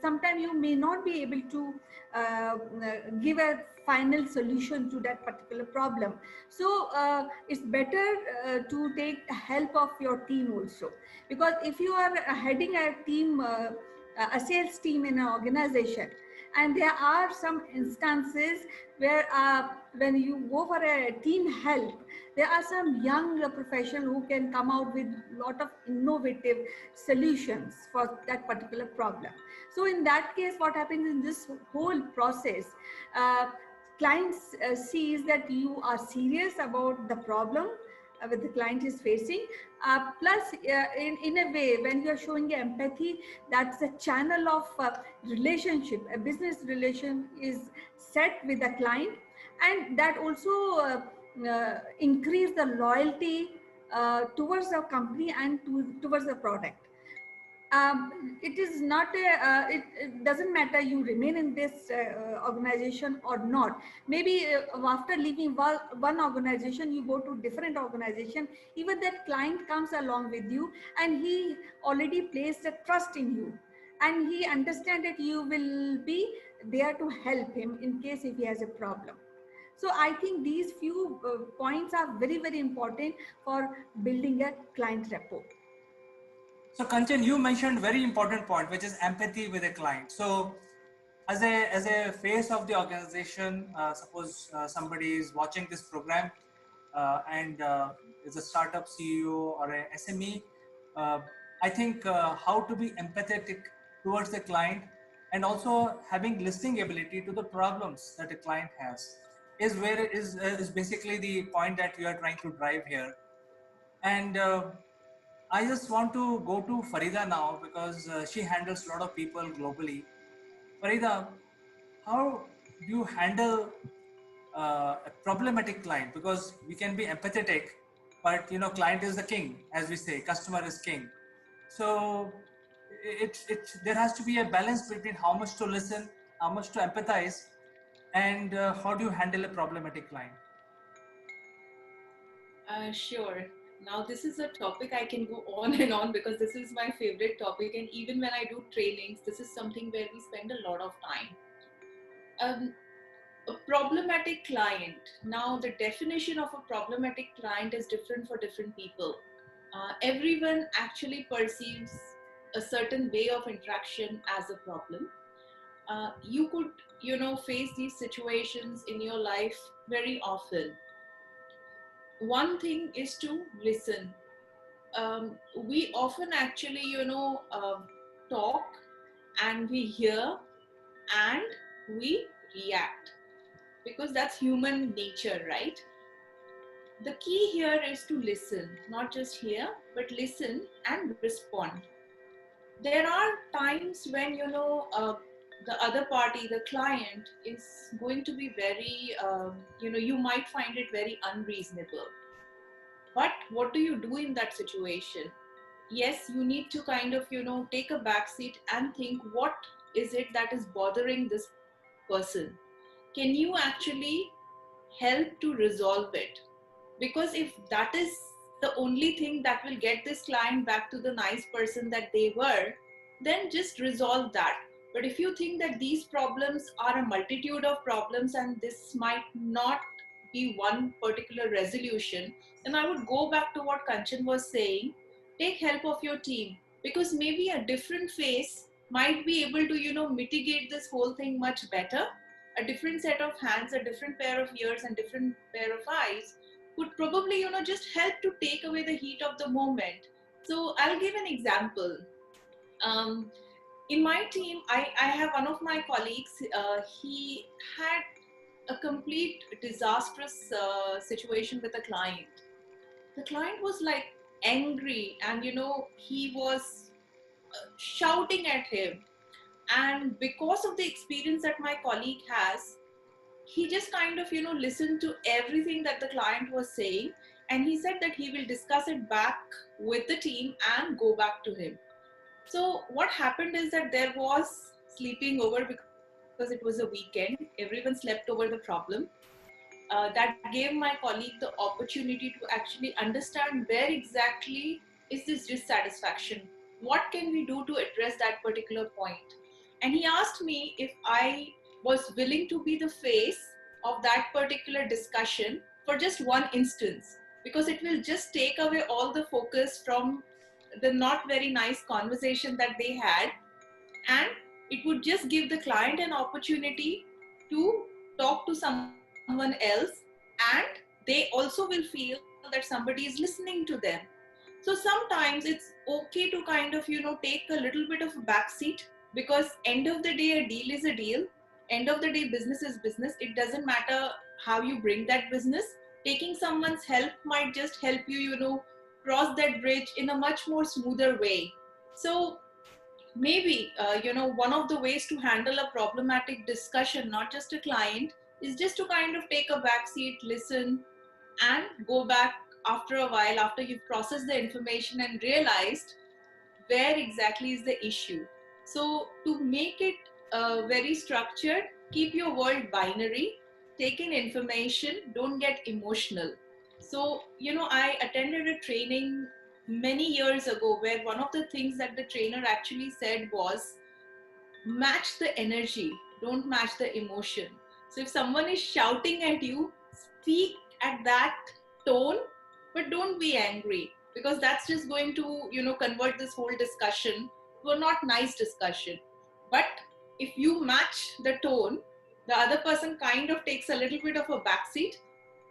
sometimes you may not be able to give a final solution to that particular problem. So it's better to take help of your team also, because if you are heading a team, a sales team in an organization, And there are some instances where when you go for a team help, there are some young professionals who can come out with a lot of innovative solutions for that particular problem. So in that case, what happens in this whole process, clients sees that you are serious about the problem with the client is facing. Plus, in a way, when you are showing empathy, that's a channel of relationship, a business relation is set with the client, and that also increase the loyalty towards the company and towards the product. It is not it doesn't matter you remain in this organization or not. Maybe after leaving one organization, you go to different organization, even that client comes along with you and he already placed a trust in you, and he understands that you will be there to help him in case if he has a problem. So I think these few points are very, very important for building a client rapport. So Kanchan, you mentioned very important point, which is empathy with a client. So as a face of the organization, suppose somebody is watching this program and is a startup CEO or a SME, I think how to be empathetic towards the client and also having listening ability to the problems that a client has is basically the point that you are trying to drive here. And I just want to go to Farida now because she handles a lot of people globally. Farida, how do you handle a problematic client? Because we can be empathetic, but client is the king, as we say, customer is king. So there has to be a balance between how much to listen, how much to empathize, and how do you handle a problematic client? Sure. Now, this is a topic I can go on and on because this is my favorite topic. And even when I do trainings, this is something where we spend a lot of time. A problematic client. Now, the definition of a problematic client is different for different people. Everyone actually perceives a certain way of interaction as a problem. You could, face these situations in your life very often. One thing is to listen. We often actually, talk and we hear and we react because that's human nature, right? The key here is to listen, not just hear, but listen and respond. There are times when, the other party, the client, is going to be very, you might find it very unreasonable. But what do you do in that situation? Yes, you need to kind of, take a backseat and think, what is it that is bothering this person? Can you actually help to resolve it? Because if that is the only thing that will get this client back to the nice person that they were, then just resolve that. But if you think that these problems are a multitude of problems and this might not be one particular resolution, then I would go back to what Kanchan was saying. Take help of your team, because maybe a different face might be able to, mitigate this whole thing much better. A different set of hands, a different pair of ears and different pair of eyes would probably, just help to take away the heat of the moment. So I'll give an example. In my team, I have one of my colleagues, he had a complete disastrous situation with a client. The client was like angry and, he was shouting at him. And because of the experience that my colleague has, he just kind of, listened to everything that the client was saying. And he said that he will discuss it back with the team and go back to him. So what happened is that there was sleeping over because it was a weekend. Everyone slept over the problem. That gave my colleague the opportunity to actually understand where exactly is this dissatisfaction. What can we do to address that particular point? And he asked me if I was willing to be the face of that particular discussion for just one instance, because it will just take away all the focus from the not very nice conversation that they had, and It would just give the client an opportunity to talk to someone else, and they also will feel that somebody is listening to them. So sometimes it's okay to kind of, take a little bit of a backseat, because end of the day, a deal is a deal. End of the day, business is business. It doesn't matter how you bring that business. Taking someone's help might just help you, cross that bridge in a much more smoother way. So maybe, one of the ways to handle a problematic discussion, not just a client, is just to kind of take a backseat, listen, and go back after a while, after you've processed the information and realized where exactly is the issue. So to make it very structured, keep your world binary, take in information, don't get emotional. So, I attended a training many years ago where one of the things that the trainer actually said was, match the energy, don't match the emotion. So if someone is shouting at you, speak at that tone, but don't be angry, because that's just going to, convert this whole discussion to a not nice discussion. But if you match the tone, the other person kind of takes a little bit of a backseat,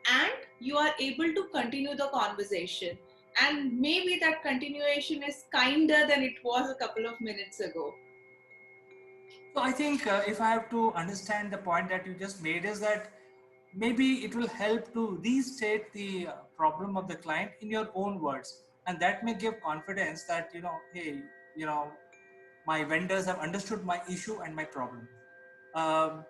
and you are able to continue the conversation. And maybe that continuation is kinder than it was a couple of minutes ago. So I think if I have to understand the point that you just made, is that maybe it will help to restate the problem of the client in your own words, and that may give confidence that, hey, my vendors have understood my issue and my problem. Um,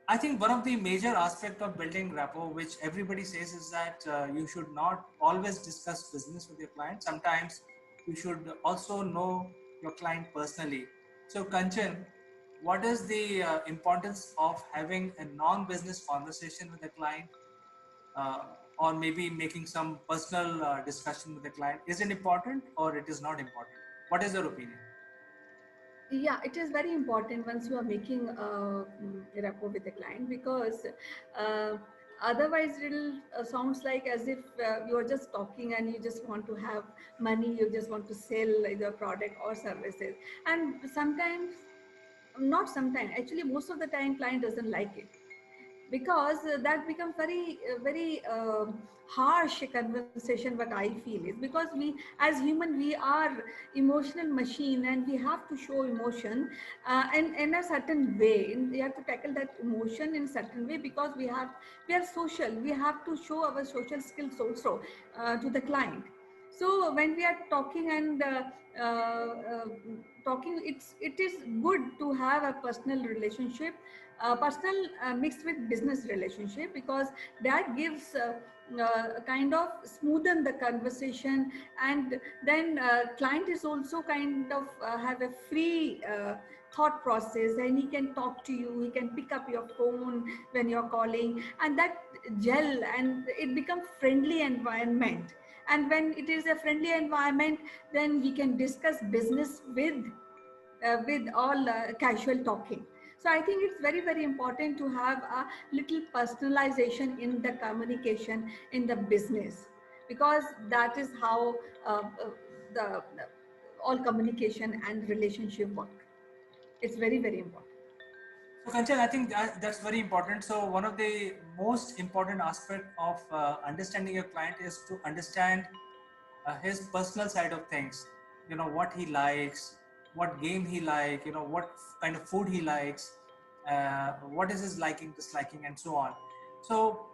I think one of the major aspect of building rapport, which everybody says, is that you should not always discuss business with your client. Sometimes you should also know your client personally. So, Kanchan, what is the importance of having a non-business conversation with the client, or maybe making some personal discussion with the client? Is it important or it is not important? What is your opinion? Yeah, it is very important once you are making a rapport with the client, because uh, otherwise it'll sounds like as if you are just talking and you just want to have money, you just want to sell either product or services. And sometimes, not sometimes, actually most of the time client doesn't like it, because that becomes very harsh conversation. What I feel is, because we as human, we are emotional machine, and we have to show emotion in a certain way, and we have to tackle that emotion in a certain way, because we are social, we have to show our social skills also to the client. So when we are talking and talking, it is good to have a personal relationship, personal mixed with business relationship, because that gives kind of smoothen the conversation. And then client is also kind of have a free thought process, and he can talk to you, he can pick up your phone when you're calling, and that gel, and it becomes friendly environment. And when it is a friendly environment, then we can discuss business with all casual talking. So I think it's very important to have a little personalization in the communication in the business, because that is how the all communication and relationship work. It's very important. So, Kanchan, I think that's very important. So, one of the most important aspect of understanding your client is to understand his personal side of things. What he likes, what game he like, what kind of food he likes, what is his liking, disliking, and so on. So,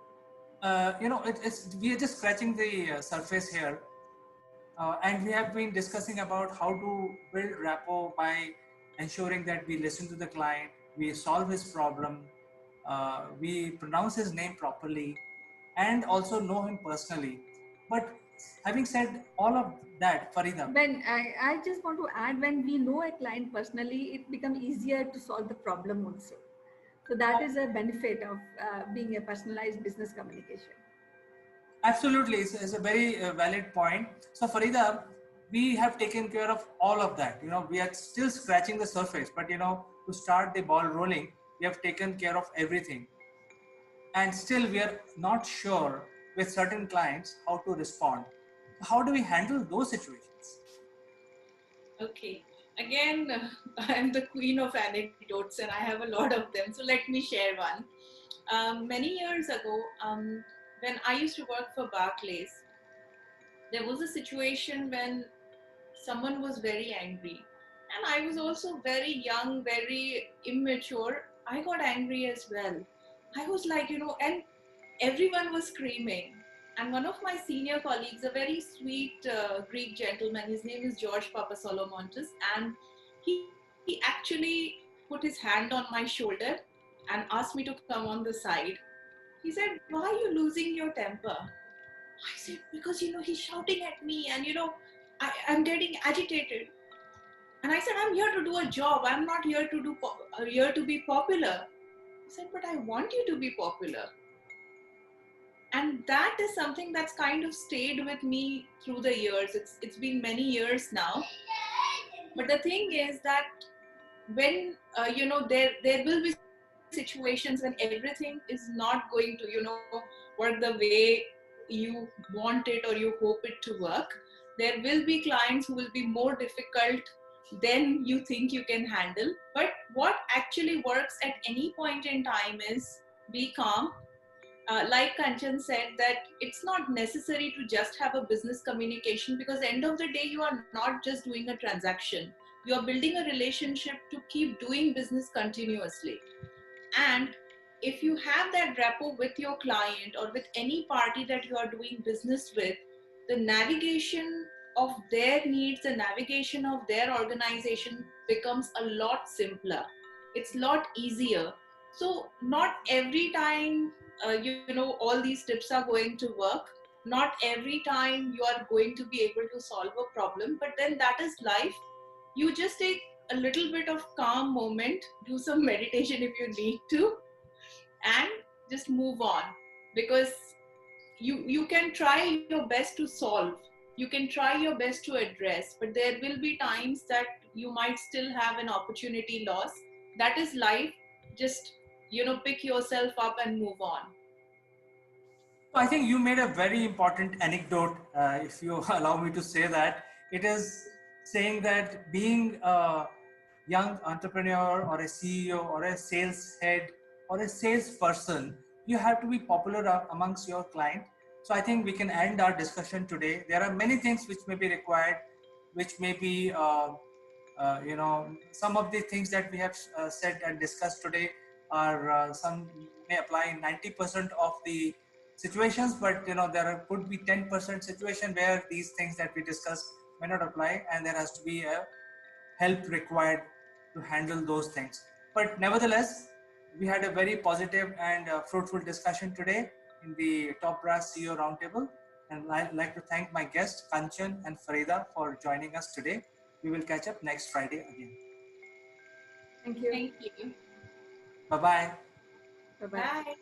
it's we are just scratching the surface here, and we have been discussing about how to build rapport by ensuring that we listen to the client, we solve his problem, we pronounce his name properly, and also know him personally. But having said all of that, Farida, When I just want to add, when we know a client personally, it becomes easier to solve the problem also. So that is a benefit of being a personalized business communication. absolutely, it's a very valid point. So, Farida, we have taken care of all of that. We are still scratching the surface, but to start the ball rolling, we have taken care of everything. And still, we are not sure with certain clients how to respond. How do we handle those situations? Okay. Again, I am the queen of anecdotes and I have a lot of them. So let me share one. Many years ago, when I used to work for Barclays, there was a situation when someone was very angry. And I was also very young, very immature. I got angry as well. I was like, and everyone was screaming. And one of my senior colleagues, a very sweet Greek gentleman, his name is George Papasolomontis, and he actually put his hand on my shoulder and asked me to come on the side. He said, "Why are you losing your temper?" I said, "Because he's shouting at me, and I'm getting agitated." And I said, "I'm here to do a job. I'm not here to here to be popular." He said, "But I want you to be popular." And that is something that's kind of stayed with me through the years. It's been many years now. But the thing is that when there will be situations when everything is not going to work the way you want it or you hope it to work. There will be clients who will be more difficult than you think you can handle. But what actually works at any point in time is be calm. Like Kanchan said, that it's not necessary to just have a business communication, because end of the day you are not just doing a transaction, you are building a relationship to keep doing business continuously. And if you have that rapport with your client or with any party that you are doing business with, the navigation of their needs, the navigation of their organization becomes a lot simpler. It's a lot easier. So not every time, all these tips are going to work. Not every time you are going to be able to solve a problem, but then that is life. You just take a little bit of calm moment, do some meditation if you need to, and just move on. Because you can try your best to solve, you can try your best to address, but there will be times that you might still have an opportunity loss. That is life. Just pick yourself up and move on. So I think you made a very important anecdote, if you allow me to say that. It is saying that being a young entrepreneur or a CEO or a sales head or a salesperson, you have to be popular amongst your client. So I think we can end our discussion today. There are many things which may be required, which may be, some of the things that we have said and discussed today are some may apply in 90% of the situations, but could be 10% situation where these things that we discussed may not apply, and there has to be a help required to handle those things. But nevertheless, we had a very positive and fruitful discussion today in the Top Brass CEO Roundtable, and I'd like to thank my guests Kanchan and Farida for joining us today. We will catch up next Friday again. Thank you. Thank you. Bye-bye. Bye-bye. Bye.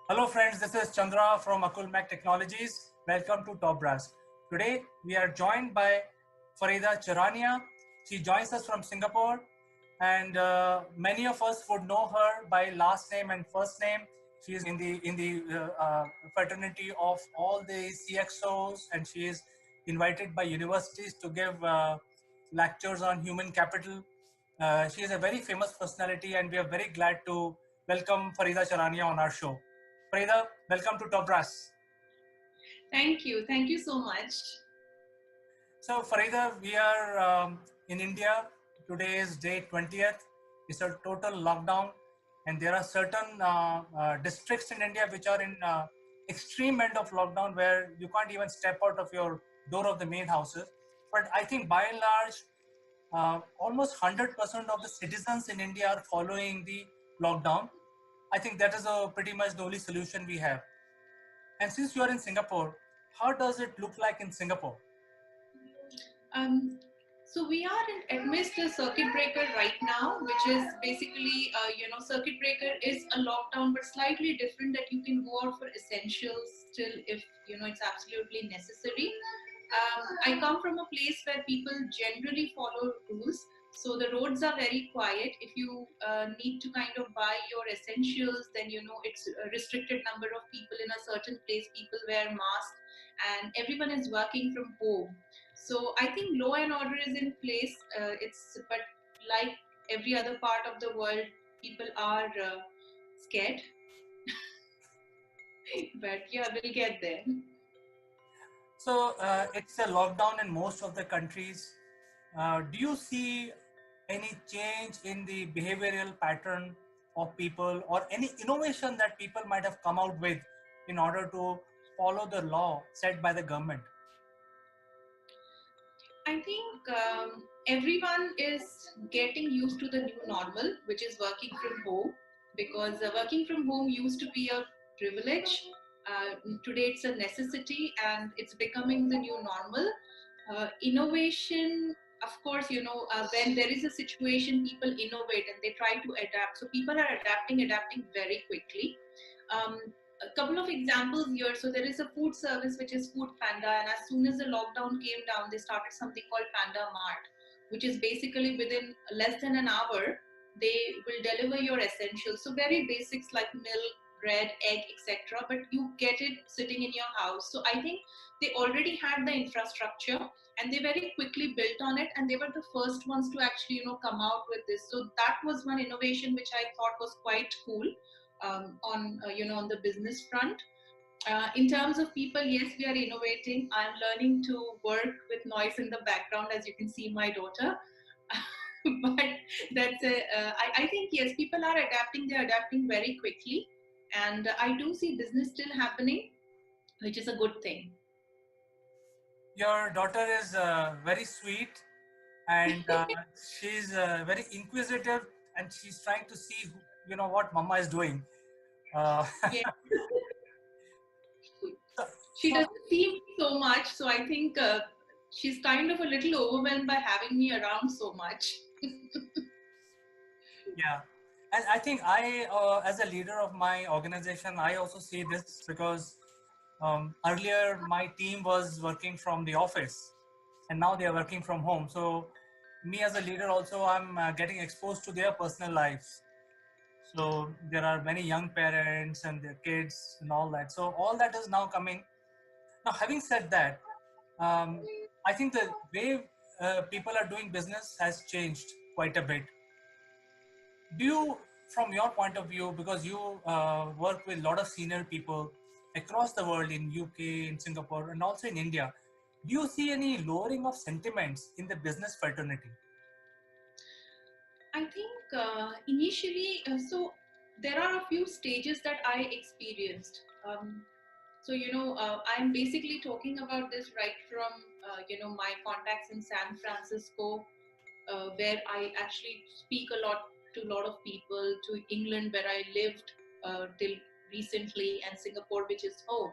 Hello friends, this is Chandra from Akulmac Technologies. Welcome to Top Brass. Today we are joined by Farida Charania. She joins us from Singapore, and many of us would know her by last name and first name. She is in the fraternity of all the CXOs, and she is invited by universities to give lectures on human capital. She is a very famous personality, and we are very glad to welcome Farida Charania on our show. Farida, welcome to Top Brass. Thank you. Thank you so much. So, Farida, we are in India. Today is day 20th. It's a total lockdown, and there are certain districts in India which are in extreme end of lockdown where you can't even step out of your door of the main houses. but I think by and large, almost 100% of the citizens in India are following the lockdown. I think that is pretty much the only solution we have. And since you are in Singapore, how does it look like in Singapore? So we are amidst a circuit breaker right now, which is basically, circuit breaker is a lockdown, but slightly different, that you can go out for essentials still if, it's absolutely necessary. I come from a place where people generally follow rules. So the roads are very quiet. If you need to kind of buy your essentials, then, it's a restricted number of people in a certain place. People wear masks and everyone is working from home. So I think law and order is in place. But like every other part of the world, people are scared. But yeah, we'll get there. So it's a lockdown in most of the countries. Do you see any change in the behavioral pattern of people, or any innovation that people might have come out with in order to follow the law set by the government? I think everyone is getting used to the new normal, which is working from home, because working from home used to be a privilege. Today it's a necessity and it's becoming the new normal. Innovation, of course, when there is a situation, people innovate and they try to adapt. So people are adapting very quickly. A couple of examples here. So there is a food service which is Food Panda, and as soon as the lockdown came down, they started something called Panda Mart, which is basically within less than an hour they will deliver your essentials. So very basics like milk, bread, egg, etc. But you get it sitting in your house. So I think they already had the infrastructure and they very quickly built on it, and they were the first ones to actually come out with this. So that was one innovation which I thought was quite cool. On the business front. In terms of people, yes, we are innovating. I'm learning to work with noise in the background, as you can see my daughter. But that's I think, yes, people are adapting. They're adapting very quickly. And I do see business still happening, which is a good thing. Your daughter is very sweet, and she's very inquisitive, and she's trying to see what mama is doing. Yeah. She doesn't see me so much, so I think she's kind of a little overwhelmed by having me around so much. Yeah, and I think as a leader of my organization, I also see this because earlier my team was working from the office, and now they are working from home. So me as a leader also, I'm getting exposed to their personal lives. So there are many young parents and their kids and all that. So all that is now coming. Now, having said that, I think the way people are doing business has changed quite a bit. Do you, from your point of view, because you work with a lot of senior people across the world in UK, in Singapore, and also in India, do you see any lowering of sentiments in the business fraternity? I think initially, so there are a few stages that I experienced. So, I'm basically talking about this right from, my contacts in San Francisco, where I actually speak a lot of people, to England, where I lived till recently, and Singapore, which is home.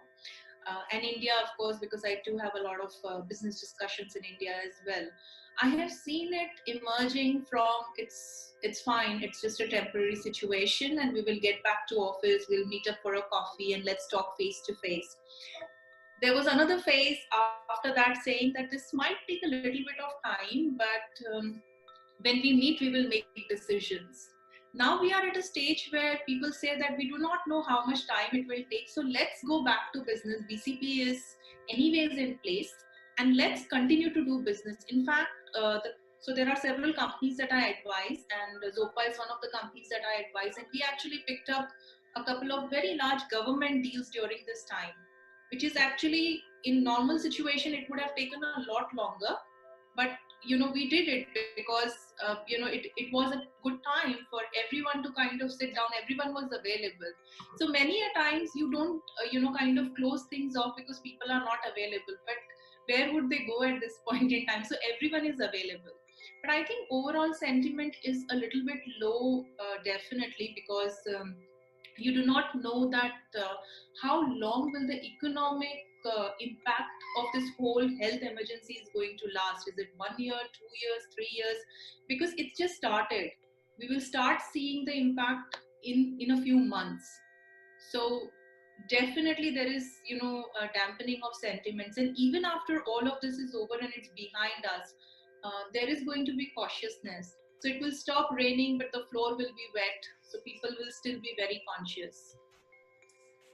And India, of course, because I do have a lot of business discussions in India as well. I have seen it emerging from it's fine, it's just a temporary situation, and we will get back to office, we'll meet up for a coffee and let's talk face to face. There was another phase after that saying that this might take a little bit of time, but when we meet, we will make decisions. Now we are at a stage where people say that we do not know how much time it will take. So let's go back to business. BCP is anyways in place, and let's continue to do business. In fact, so there are several companies that I advise, and Zopa is one of the companies that I advise. And we actually picked up a couple of very large government deals during this time, which is actually, in normal situation, it would have taken a lot longer. But we did it because it was a good time for everyone to kind of sit down. Everyone was available. So many a times you don't kind of close things off because people are not available. But where would they go at this point in time? So everyone is available. But I think overall sentiment is a little bit low, definitely, because you do not know that how long will the economic impact of this whole health emergency is going to last. Is it 1 year, 2 years, 3 years? Because it's just started. We will start seeing the impact in a few months. So definitely there is, a dampening of sentiments. And even after all of this is over and it's behind us, there is going to be cautiousness. So it will stop raining, but the floor will be wet. So people will still be very conscious.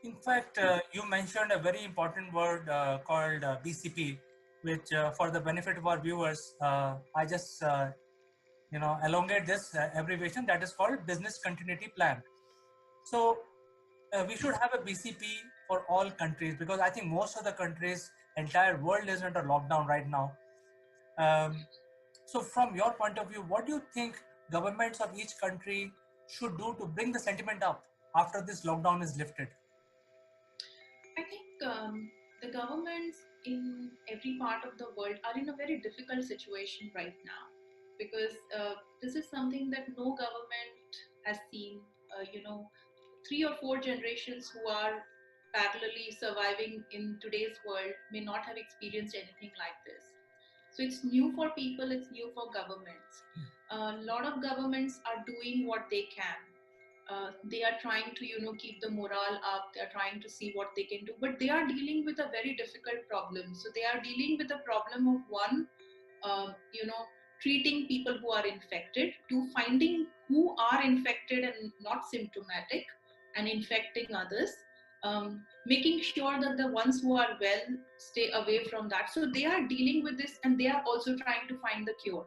In fact, you mentioned a very important word called BCP, which for the benefit of our viewers, I just elongate this abbreviation, that is called Business Continuity Plan. So we should have a BCP for all countries, because I think most of the countries, entire world is under lockdown right now. So from your point of view, what do you think governments of each country should do to bring the sentiment up after this lockdown is lifted? I think the governments in every part of the world are in a very difficult situation right now, because this is something that no government has seen. 3 or 4 generations who are parallelly surviving in today's world may not have experienced anything like this. So it's new for people, it's new for governments. A lot of governments are doing what they can. They are trying to, keep the morale up. They are trying to see what they can do, but they are dealing with a very difficult problem. So they are dealing with the problem of one, treating people who are infected, to finding who are infected and not symptomatic and infecting others, making sure that the ones who are well stay away from that. So they are dealing with this, and they are also trying to find the cure.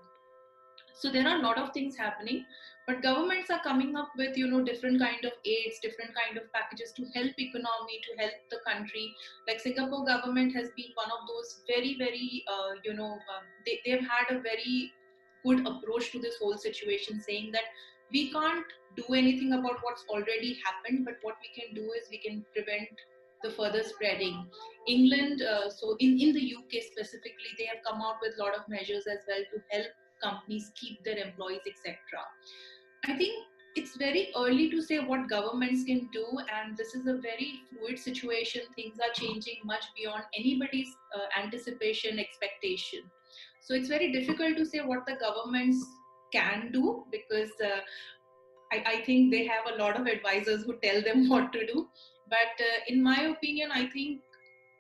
So there are a lot of things happening, but governments are coming up with different kind of aids, different kind of packages to help economy, to help the country. Like Singapore government has been one of those very very they've had a very good approach to this whole situation, saying that we can't do anything about what's already happened, but what we can do is we can prevent the further spreading. England, so in the UK specifically, they have come out with a lot of measures as well to help companies keep their employees, etc. I think it's very early to say what governments can do, and this is a very fluid situation. Things are changing much beyond anybody's anticipation, expectation. So it's very difficult to say what the governments can do, because I think they have a lot of advisors who tell them what to do. But in my opinion, I think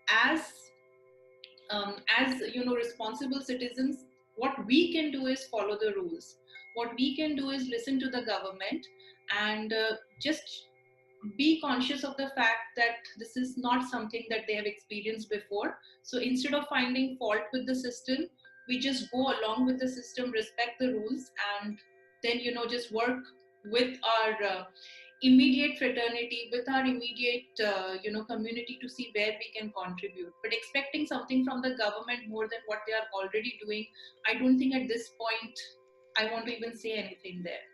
as responsible citizens, what we can do is follow the rules. What we can do is listen to the government and just be conscious of the fact that this is not something that they have experienced before. So instead of finding fault with the system, we just go along with the system, respect the rules, and then just work with our immediate fraternity, with our immediate community, to see where we can contribute. But expecting something from the government more than what they are already doing, I don't think at this point I want to even say anything there.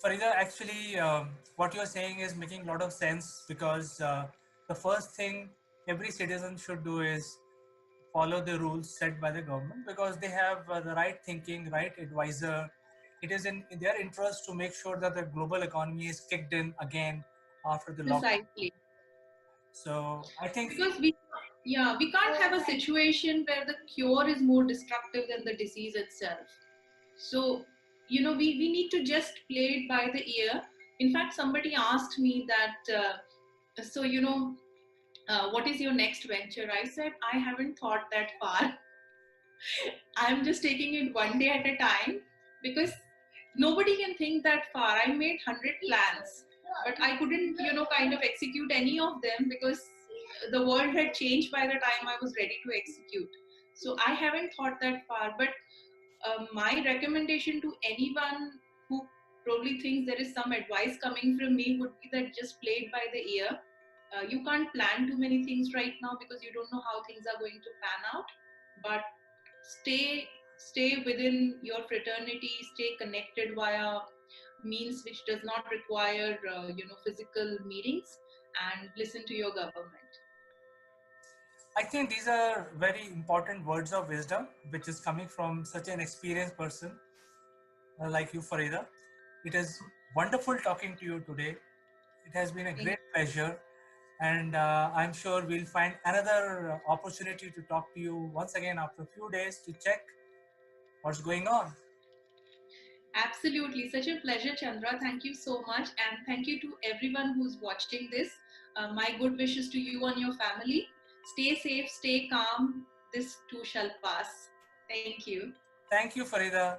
Farida, actually, what you're saying is making a lot of sense, because the first thing every citizen should do is follow the rules set by the government, because they have the right thinking, right advisor. It is in their interest to make sure that the global economy is kicked in again after the lockdown. Precisely. So I think, because we can't have a situation where the cure is more destructive than the disease itself. So we need to just play it by the ear. In fact, somebody asked me that what is your next venture? I said, I haven't thought that far. I'm just taking it one day at a time, because nobody can think that far. I made 100 plans, but I couldn't, kind of execute any of them, because the world had changed by the time I was ready to execute. So I haven't thought that far. But my recommendation to anyone who probably thinks there is some advice coming from me would be that just play it by the ear. You can't plan too many things right now, because you don't know how things are going to pan out. But stay within your fraternity, stay connected via means which does not require physical meetings, and listen to your government. I think these are very important words of wisdom, which is coming from such an experienced person like you, Farida. It is wonderful talking to you today. It has been a great pleasure, and I'm sure we'll find another opportunity to talk to you once again after a few days to check what's going on. Absolutely. Such a pleasure, Chandra. Thank you so much. And thank you to everyone who's watching this. My good wishes to you and your family. Stay safe, stay calm. This too shall pass. Thank you. Thank you, Farida.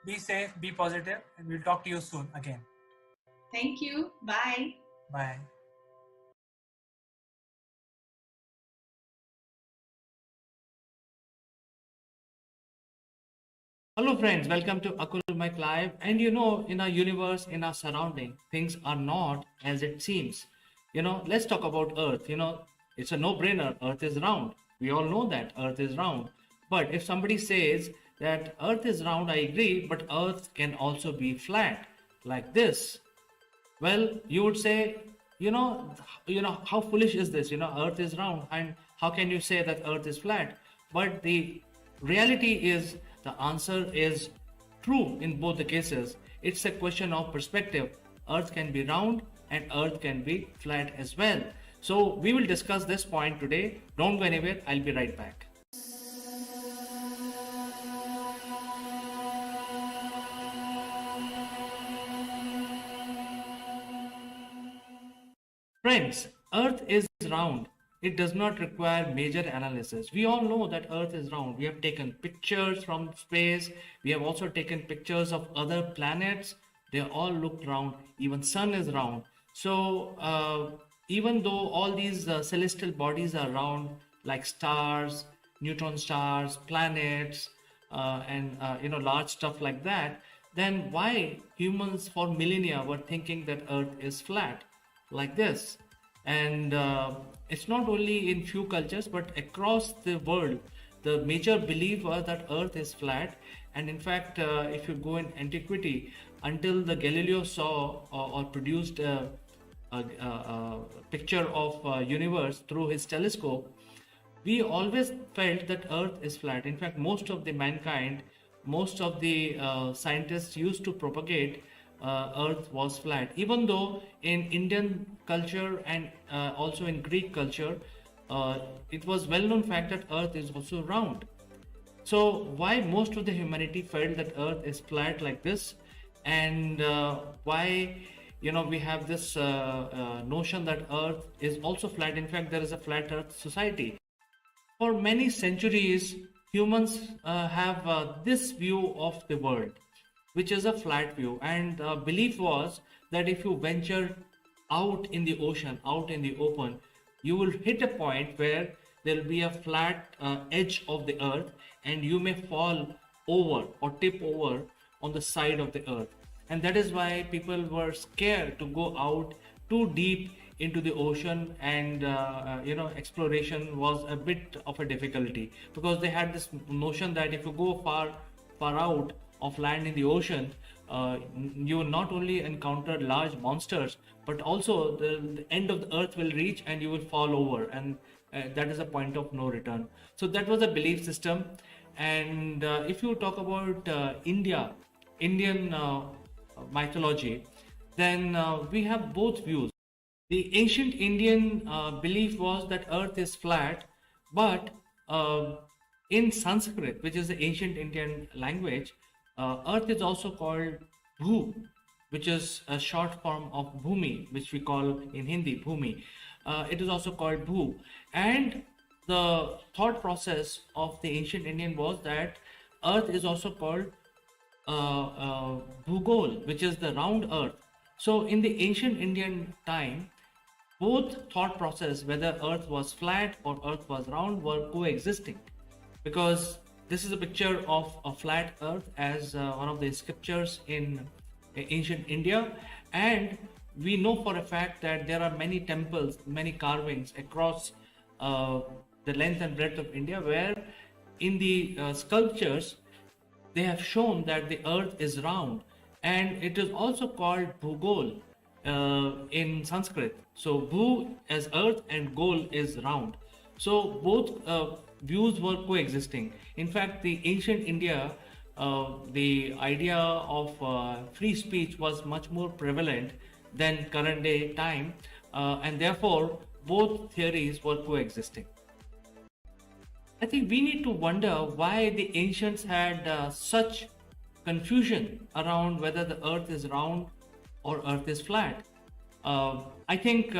Be safe, be positive, and we'll talk to you soon again. Thank you. Bye. Bye. Hello friends, welcome to Akul Mic Live. And in our universe, in our surrounding, things are not as it seems. Let's talk about Earth. It's a no-brainer. Earth is round. We all know that Earth is round. But if somebody says that Earth is round, I agree, but Earth can also be flat, like this. Well, you would say, how foolish is this? Earth is round, and how can you say that Earth is flat? But the reality is, the answer is true in both the cases. It's a question of perspective. Earth can be round and Earth can be flat as well. So we will discuss this point today. Don't go anywhere. I'll be right back. Friends, Earth is round. It does not require major analysis. We all know that Earth is round. We have taken pictures from space. We have also taken pictures of other planets. They all look round. Even Sun is round. So even though all these celestial bodies are round, like stars, neutron stars, planets, and large stuff like that, then why humans for millennia were thinking that Earth is flat, like this? And it's not only in few cultures, but across the world, the major belief was that Earth is flat. And in fact, if you go in antiquity, until the Galileo saw or produced a picture of universe through his telescope, we always felt that Earth is flat. In fact, most of the mankind, most of the scientists used to propagate Earth was flat, even though in Indian culture and also in Greek culture, it was well-known fact that Earth is also round. So why most of the humanity felt that Earth is flat like this, and why we have this notion that Earth is also flat? In fact, there is a flat Earth society. For many centuries, humans have this view of the world, which is a flat view, and belief was that if you venture out in the ocean, out in the open, you will hit a point where there will be a flat edge of the earth, and you may fall over or tip over on the side of the earth. And that is why people were scared to go out too deep into the ocean, and exploration was a bit of a difficulty, because they had this notion that if you go far out of land in the ocean, you will not only encounter large monsters, but also the end of the earth will reach and you will fall over, and that is a point of no return. So that was a belief system. And if you talk about Indian mythology, then we have both views. The ancient Indian belief was that earth is flat, but in Sanskrit, which is the ancient Indian language, earth is also called bhu, which is a short form of bhumi, which we call in Hindi bhumi. It is also called bhu. And the thought process of the ancient Indian was that earth is also called bhugol, which is the round earth. So in the ancient Indian time, both thought process, whether earth was flat or earth was round, were coexisting, because this is a picture of a flat earth as one of the scriptures in ancient India. And we know for a fact that there are many temples, many carvings across the length and breadth of India, where in the sculptures they have shown that the earth is round, and it is also called bhugol in Sanskrit. So bhu as earth and gol is round. So both views were coexisting. In fact, the ancient India, the idea of free speech was much more prevalent than current day time, and therefore both theories were coexisting. I think we need to wonder why the ancients had such confusion around whether the earth is round or earth is flat. I think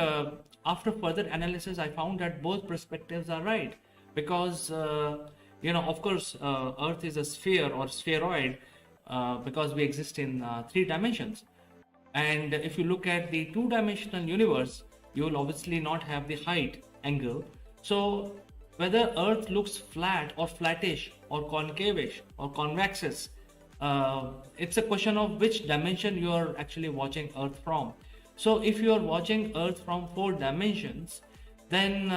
after further analysis, I found that both perspectives are right, because of course, earth is a sphere or spheroid, because we exist in 3 dimensions. And if you look at the 2-dimensional universe, you will obviously not have the height angle. So whether earth looks flat or flattish or concavish or convexus, it's a question of which dimension you are actually watching earth from. So if you are watching earth from 4 dimensions, then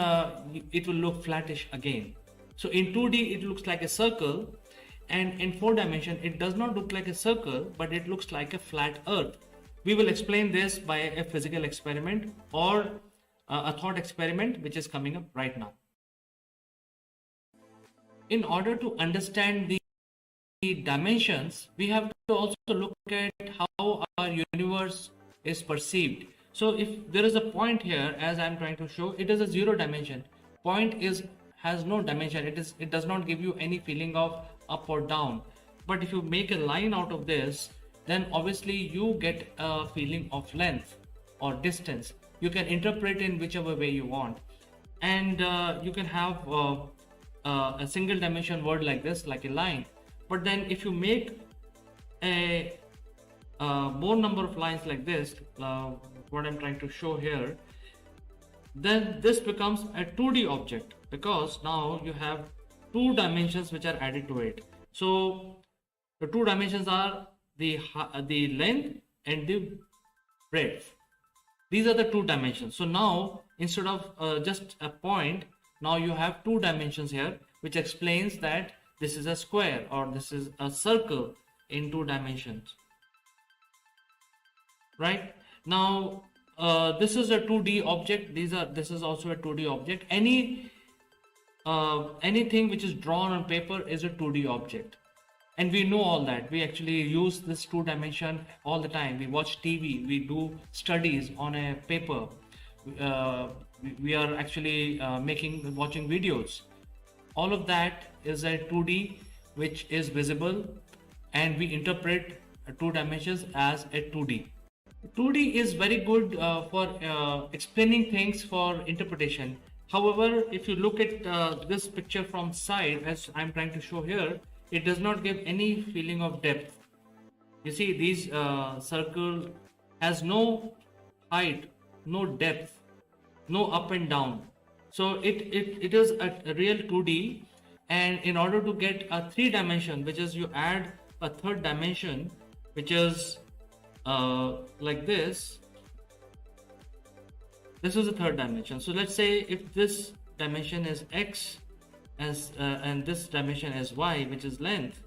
it will look flattish again. So in 2D it looks like a circle, and in 4 dimension it does not look like a circle, but it looks like a flat earth. We will explain this by a physical experiment or a thought experiment, which is coming up right now. In order to understand the dimensions, we have to also look at how our universe is perceived. So if there is a point here, as I'm trying to show, it is a 0 dimension. Point has no dimension. It does not give you any feeling of up or down. But if you make a line out of this, then obviously you get a feeling of length or distance. You can interpret in whichever way you want, and you can have a single dimension word like this, like a line. But then if you make a more number of lines like this, what I'm trying to show here, then this becomes a 2D object, because now you have 2 dimensions which are added to it. So the 2 dimensions are the length and the breadth. These are the 2 dimensions. So now instead of just a point, now you have 2 dimensions here, which explains that this is a square or this is a circle in 2 dimensions. Right? Now this is a 2D object. This is also a 2D object. Anything which is drawn on paper is a 2D object. And we know all that. We actually use this 2 dimension all the time. We watch TV, we do studies on a paper. We are actually watching videos. All of that is a 2D which is visible, and we interpret 2 dimensions as a 2D. 2D is very good for explaining things for interpretation. However, if you look at this picture from side, as I'm trying to show here, it does not give any feeling of depth. You see, these circle has no height, no depth, no up and down. So it is a real 2D, and in order to get a 3 dimension, which is you add a 3rd dimension, which is like this. This is the 3rd dimension. So let's say if this dimension is x, and this dimension is y, which is length,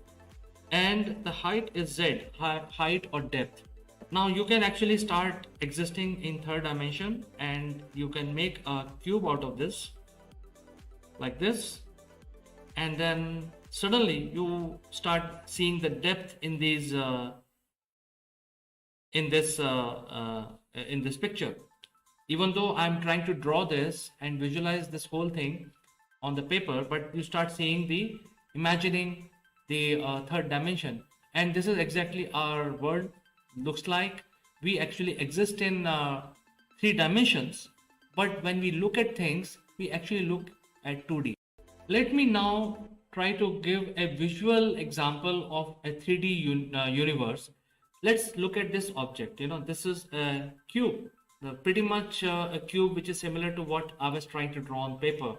and the height is z, height or depth. Now you can actually start existing in 3rd dimension, and you can make a cube out of this, like this, and then suddenly you start seeing the depth in these in this picture. Even though I'm trying to draw this and visualize this whole thing on the paper, but you start seeing imagining the 3rd dimension, and this is exactly our world looks like. We actually exist in 3 dimensions, but when we look at things, we actually look at 2D. Let me now try to give a visual example of a 3D universe. Let's look at this object. This is a cube, pretty much a cube which is similar to what I was trying to draw on paper.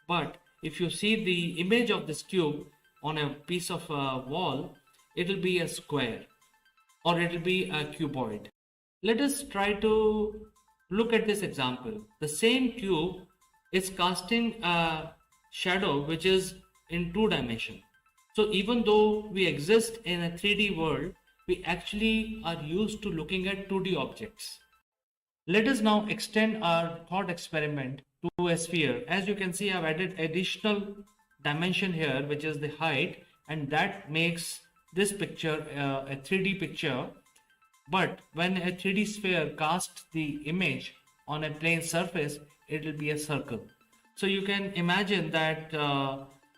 But if you see the image of this cube on a piece of wall, it will be a square or it will be a cuboid. Let us try to look at this example. The same cube is casting a shadow which is in 2 dimensions. So even though we exist in a 3D world, we actually are used to looking at 2D objects. Let us now extend our thought experiment to a sphere. As you can see, I've added additional dimension here, which is the height, and that makes this picture a 3D picture. But when a 3D sphere casts the image on a plane surface, it will be a circle. So you can imagine that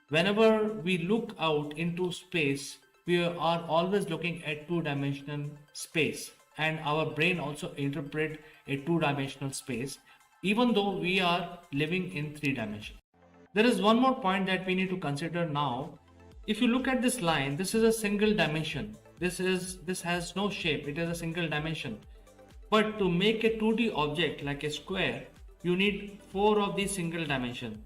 whenever we look out into space, we are always looking at two-dimensional space, and our brain also interpret a two-dimensional space, even though we are living in three dimensions. There is one more point that we need to consider now. If you look at this line, this is a single dimension. This has no shape. It is a single dimension. But to make a 2D object like a square, you need 4 of these single dimension.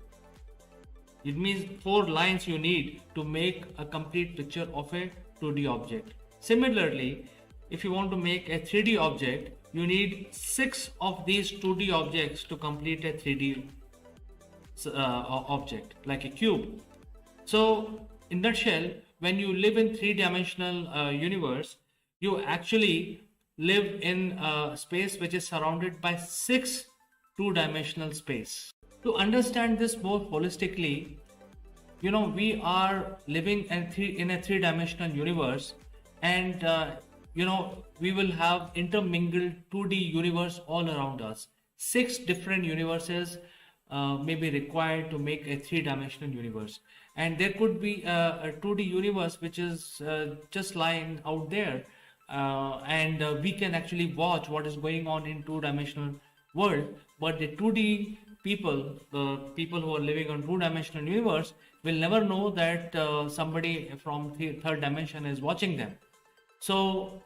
It means 4 lines you need to make a complete picture of a 2D object. Similarly, if you want to make a 3D object, you need 6 of these 2D objects to complete a 3D object like a cube. So in nutshell, when you live in three-dimensional universe, you actually live in a space which is surrounded by 6 two-dimensional space. To understand this more holistically, we are living in a three-dimensional universe, and we will have intermingled 2D universe all around us. 6 different universes may be required to make a three-dimensional universe, and there could be a 2D universe which is just lying out there, and we can actually watch what is going on in two-dimensional world. But the 2D people, the people who are living on two-dimensional universe, will never know that somebody from the third dimension is watching them. So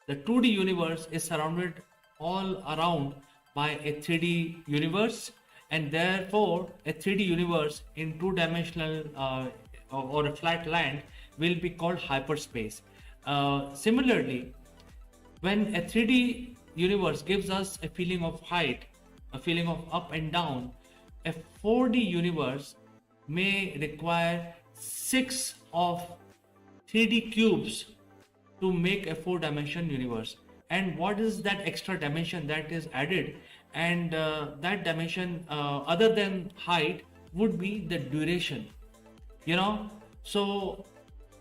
the 2D universe is surrounded all around by a 3D universe, and therefore a 3D universe in two-dimensional or a flat land will be called hyperspace. Similarly, when a 3D universe gives us a feeling of height, a feeling of up and down, a 4D universe may require 6 of 3D cubes to make a 4-dimension universe. And what is that extra dimension that is added? And that dimension, other than height, would be the duration. So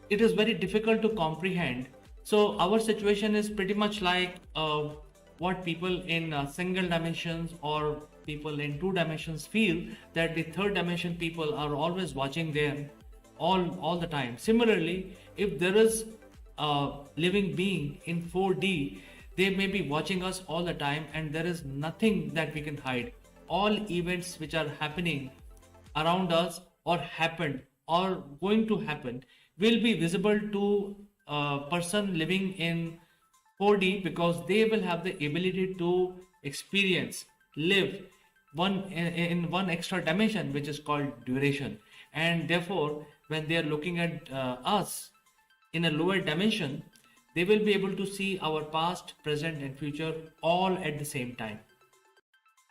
it is very difficult to comprehend. So our situation is pretty much like what people in single dimensions or people in 2 dimensions feel, that the third dimension people are always watching them all the time. Similarly, if there is a living being in 4D, they may be watching us all the time, and there is nothing that we can hide. All events which are happening around us or happened or going to happen will be visible to a person living in 4D, because they will have the ability to experience, live in one extra dimension, which is called duration. And therefore, when they are looking at us in a lower dimension, they will be able to see our past, present, and future all at the same time.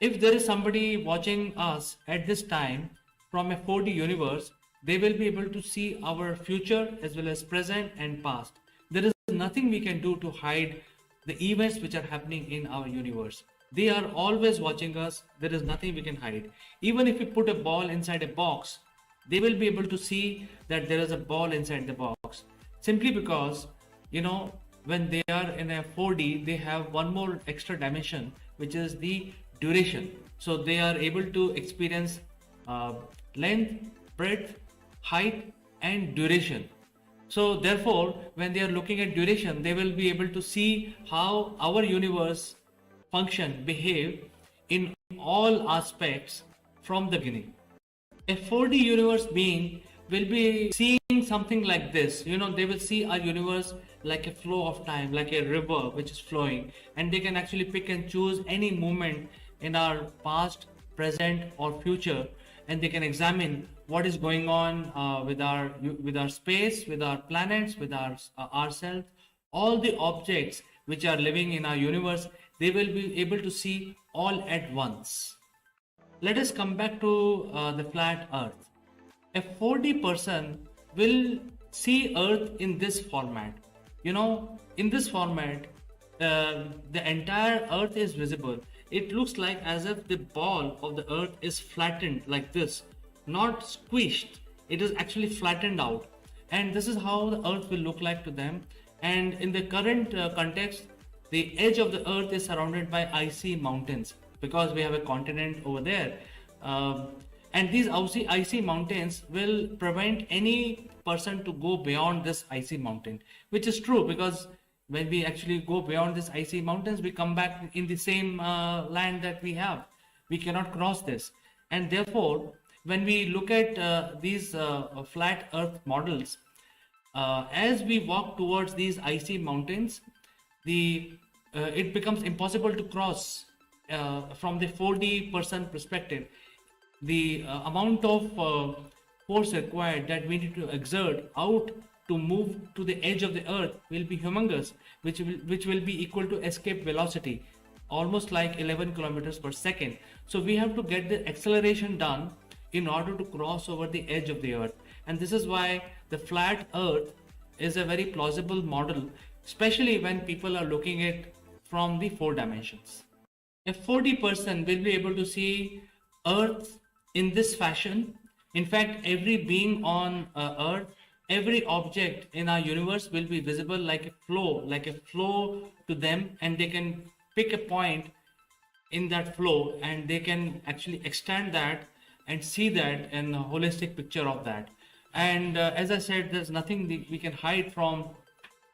If there is somebody watching us at this time from a 4D universe, they will be able to see our future as well as present and past. There is nothing we can do to hide the events which are happening in our universe. They are always watching us. There is nothing we can hide. Even if we put a ball inside a box, they will be able to see that there is a ball inside the box. Simply because, when they are in a 4D, they have one more extra dimension, which is the duration. So they are able to experience length, breadth, height, and duration. So therefore, when they are looking at duration, they will be able to see how our universe function, behave in all aspects from the beginning. A 4D universe being will be seeing something like this. They will see our universe like a flow of time, like a river which is flowing, and they can actually pick and choose any moment in our past, present, or future, and they can examine what is going on with our space, with our planets, with ourselves, all the objects which are living in our universe. They will be able to see all at once. Let us come back to the flat Earth. A 4D person will see Earth in this format. In this format, the entire Earth is visible. it looks like as if the ball of the earth is flattened like this, not squished. It is actually flattened out, and this is how the earth will look like to them. And in the current context, the edge of the earth is surrounded by icy mountains because we have a continent over there. And these icy mountains will prevent any person to go beyond this icy mountain, which is true, because when we actually go beyond this icy mountains, we come back in the same land that we have. We cannot cross this. And therefore, when we look at these flat earth models, as we walk towards these icy mountains, it becomes impossible to cross from the 4D person perspective. The amount of force required that we need to exert out to move to the edge of the earth will be humongous, which will be equal to escape velocity, almost like 11 kilometers per second. So we have to get the acceleration done in order to cross over the edge of the earth. And this is why the flat earth is a very plausible model, especially when people are looking at from the 4 dimensions. A 4D person will be able to see earth in this fashion. In fact, every being on earth, every object in our universe will be visible like a flow to them, and they can pick a point in that flow and they can actually extend that and see that in a holistic picture of that. And as I said, there's nothing we can hide from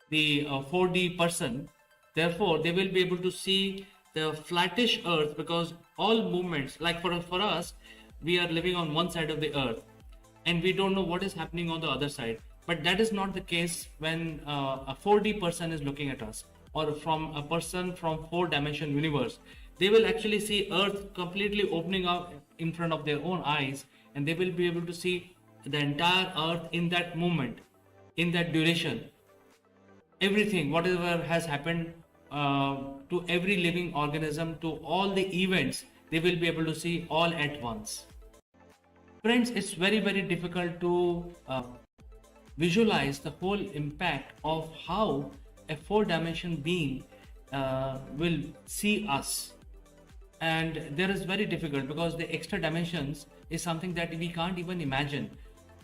the 4D person. Therefore, they will be able to see the flattish earth, because all movements, like for us, we are living on one side of the earth and we don't know what is happening on the other side. But that is not the case when a 4D person is looking at us, or from a person from 4-dimension universe. They will actually see earth completely opening up in front of their own eyes, and they will be able to see the entire earth in that moment, in that duration. Everything, whatever has happened to every living organism, to all the events, they will be able to see all at once. Friends, it's very, very difficult to visualize the whole impact of how a 4-dimension being will see us. And there is very difficult, because the extra dimensions is something that we can't even imagine.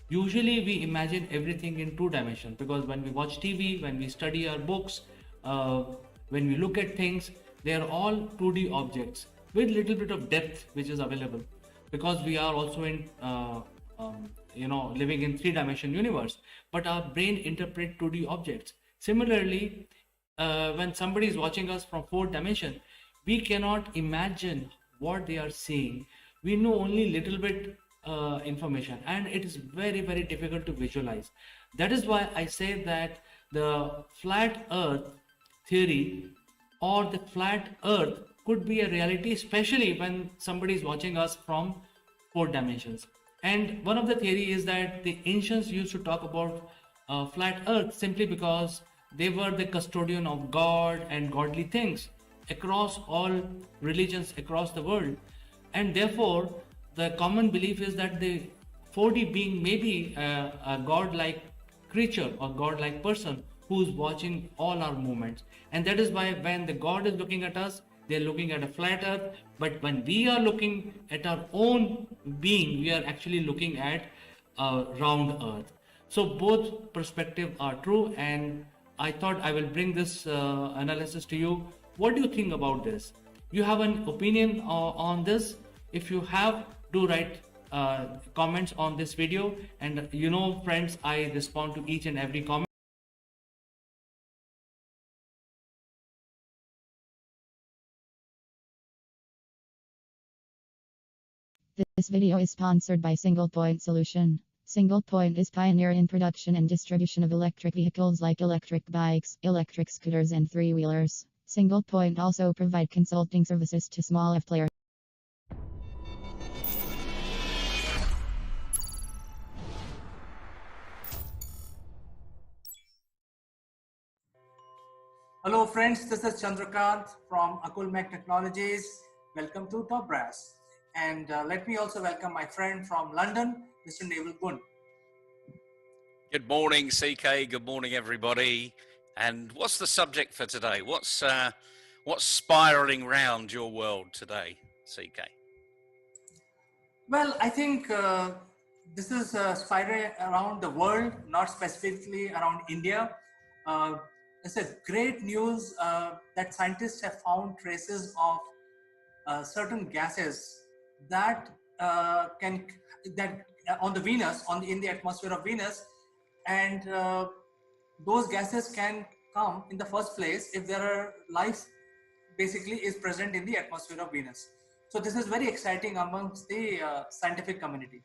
Usually we imagine everything in 2 dimensions, because when we watch TV, when we study our books, when we look at things, they are all 2D objects with little bit of depth which is available, because we are also in living in 3-dimension universe, but our brain interpret 2D objects. Similarly, when somebody is watching us from 4th dimension, we cannot imagine what they are seeing. We know only little bit information, and it is very, very difficult to visualize. That is why I say that the flat earth theory or the flat earth could be a reality, especially when somebody is watching us from 4 dimensions. And one of the theory is that the ancients used to talk about flat earth simply because they were the custodian of God and godly things across all religions across the world. And therefore, the common belief is that the 4D being may be a god-like creature or god-like person who's watching all our movements. And that is why when the God is looking at us, they're looking at a flat earth. But when we are looking at our own being, we are actually looking at a round earth. So both perspectives are true, and I thought I will bring this analysis to you. What do you think about this? You have an opinion on this? If you have, do write comments on this video. And friends, I respond to each and every comment. This video is sponsored by Single Point Solution. Single Point is pioneer in production and distribution of electric vehicles like electric bikes, electric scooters, and 3-wheelers. Single Point also provide consulting services to small players. Hello friends, this is Chandrakant from Akulmek Technologies. Welcome to Top Brass. And let me also welcome my friend from London, Mr. Neville Gun. Good morning, CK. Good morning, everybody. And what's the subject for today? What's What's spiraling round your world today, CK? Well, I think this is spiraling around the world, not specifically around India. It's a great news that scientists have found traces of certain gases that on the Venus, in the atmosphere of Venus, and those gases can come in the first place if there are life basically is present in the atmosphere of Venus. So this is very exciting amongst the scientific community.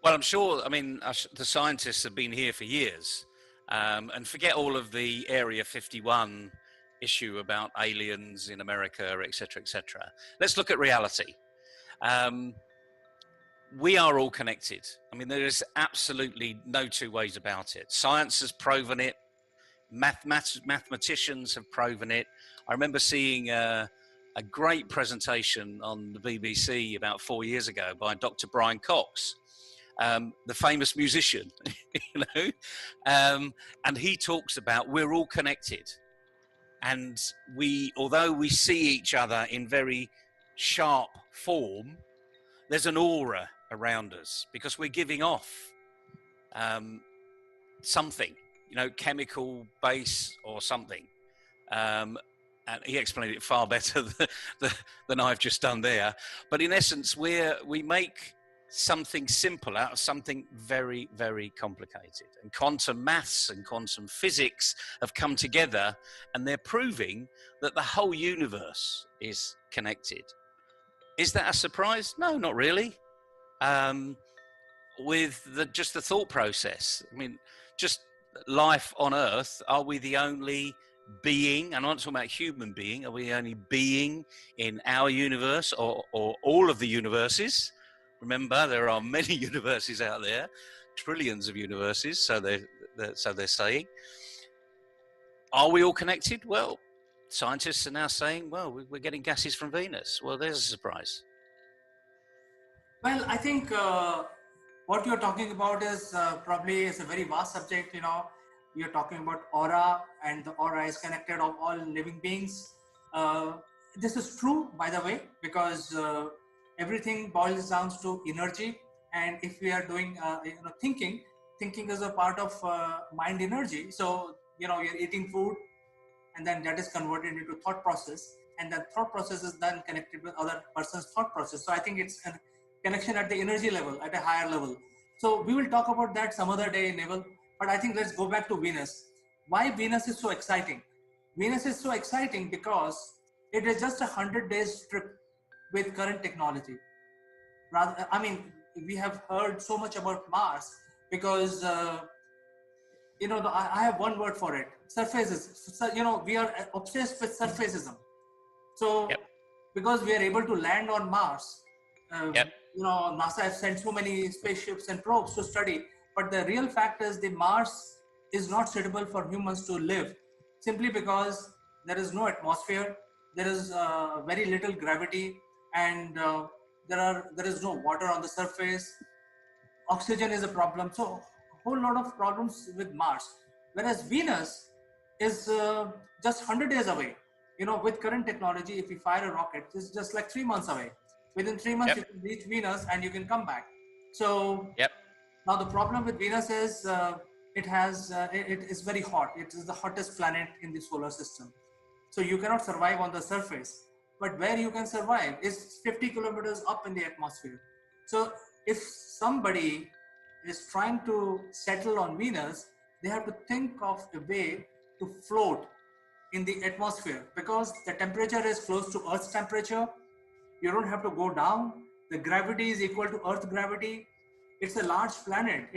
Well, I'm sure, I mean, the scientists have been here for years, and forget all of the Area 51 issue about aliens in America, etc., etc. Let's look at reality. We are all connected. I mean, there is absolutely no two ways about it. Science has proven it. Mathematicians have proven it. I remember seeing a great presentation on the BBC about 4 years ago by Dr. Brian Cox, the famous musician, you know, and he talks about we're all connected, and although we see each other in very sharp form, there's an aura around us because we're giving off something, you know, chemical base or something. And he explained it far better than I've just done there. But in essence, we make something simple out of something very, very complicated. And quantum maths and quantum physics have come together, and they're proving that the whole universe is connected. Is that a surprise? No, not really. With just the thought process, I mean, just life on Earth, are we the only being, and I'm not talking about human being, are we the only being in our universe or all of the universes? Remember, there are many universes out there, trillions of universes, so they're saying. Are we all connected? Well, scientists are now saying, well, we're getting gases from Venus. Well, there's a surprise. Well, I think what you're talking about is probably is a very vast subject. You know, you're talking about aura, and the aura is connected of all living beings. This is true, by the way, because everything boils down to energy. And if we are doing, thinking is a part of mind energy. So, you know, you're eating food, and then that is converted into thought process, and that thought process is then connected with other person's thought process. So I think it's a connection at the energy level, at a higher level. So we will talk about that some other day, Neville. But I think let's go back to Venus. Why Venus is so exciting? Venus is so exciting because it is just a 100 days trip with current technology. Rather, I mean, we have heard so much about Mars because, I have one word for it: surfaces. So, you know, we are obsessed with surfacism. So, because we are able to land on Mars, you know, NASA has sent so many spaceships and probes to study. But the real fact is the Mars is not suitable for humans to live, simply because there is no atmosphere, there is very little gravity, and there is no water on the surface. Oxygen is a problem. So a whole lot of problems with Mars. Whereas Venus is just 100 days away. You know, with current technology, if you fire a rocket, it's just like 3 months away. Within 3 months, you can reach Venus and you can come back. So now the problem with Venus is it is very hot. It is the hottest planet in the solar system. So you cannot survive on the surface. But where you can survive is 50 kilometers up in the atmosphere. So if somebody is trying to settle on Venus, they have to think of a way to float in the atmosphere, because the temperature is close to Earth's temperature. You don't have to go down. The gravity is equal to Earth gravity. It's a large planet.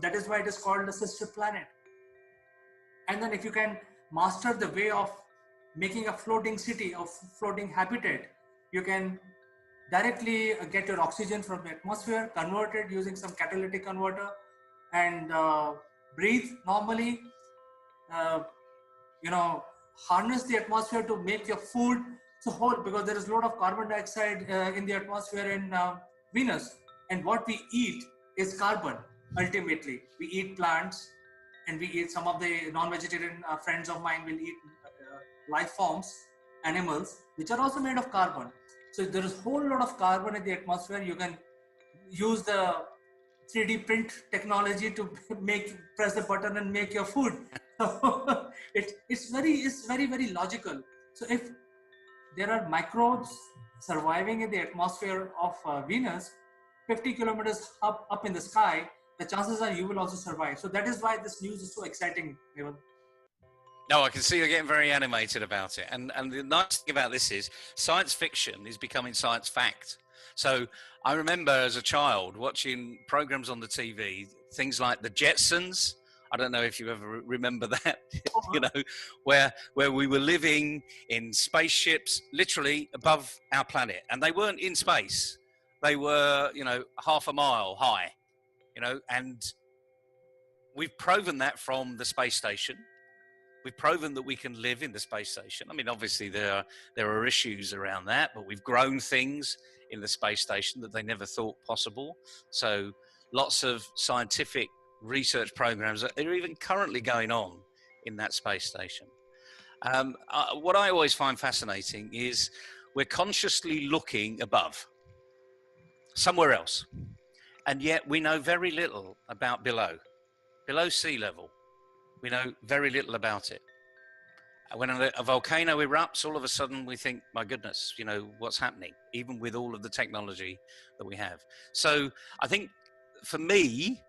That is why it is called a sister planet. And then if you can master the way of making a floating city, of floating habitat, you can directly get your oxygen from the atmosphere, convert it using some catalytic converter, and breathe normally. Harness the atmosphere to make your food. So because there is a lot of carbon dioxide in the atmosphere in Venus, and what we eat is carbon. Ultimately, we eat plants, and we eat some of the non-vegetarian friends of mine will eat life forms, animals, which are also made of carbon. So there is a whole lot of carbon in the atmosphere. You can use the 3D print technology to press the button and make your food. So it's very logical. So if there are microbes surviving in the atmosphere of Venus, 50 kilometers up in the sky, the chances are you will also survive. So that is why this news is so exciting, Neval. No, I can see you're getting very animated about it. And the nice thing about this is science fiction is becoming science fact. So I remember as a child watching programs on the TV, things like the Jetsons. I don't know if you ever remember that, you know, where we were living in spaceships literally above our planet. And they weren't in space. They were, you know, half a mile high, you know, and we've proven that from the space station. We've proven that we can live in the space station. I mean, obviously there are issues around that, but we've grown things in the space station that they never thought possible. So lots of scientific research programs are even currently going on in that space station. What I always find fascinating is we're consciously looking above, somewhere else, and yet we know very little about below sea level. We know very little about it. When a volcano erupts, all of a sudden we think, my goodness, you know, what's happening, even with all of the technology that we have. So I think for me,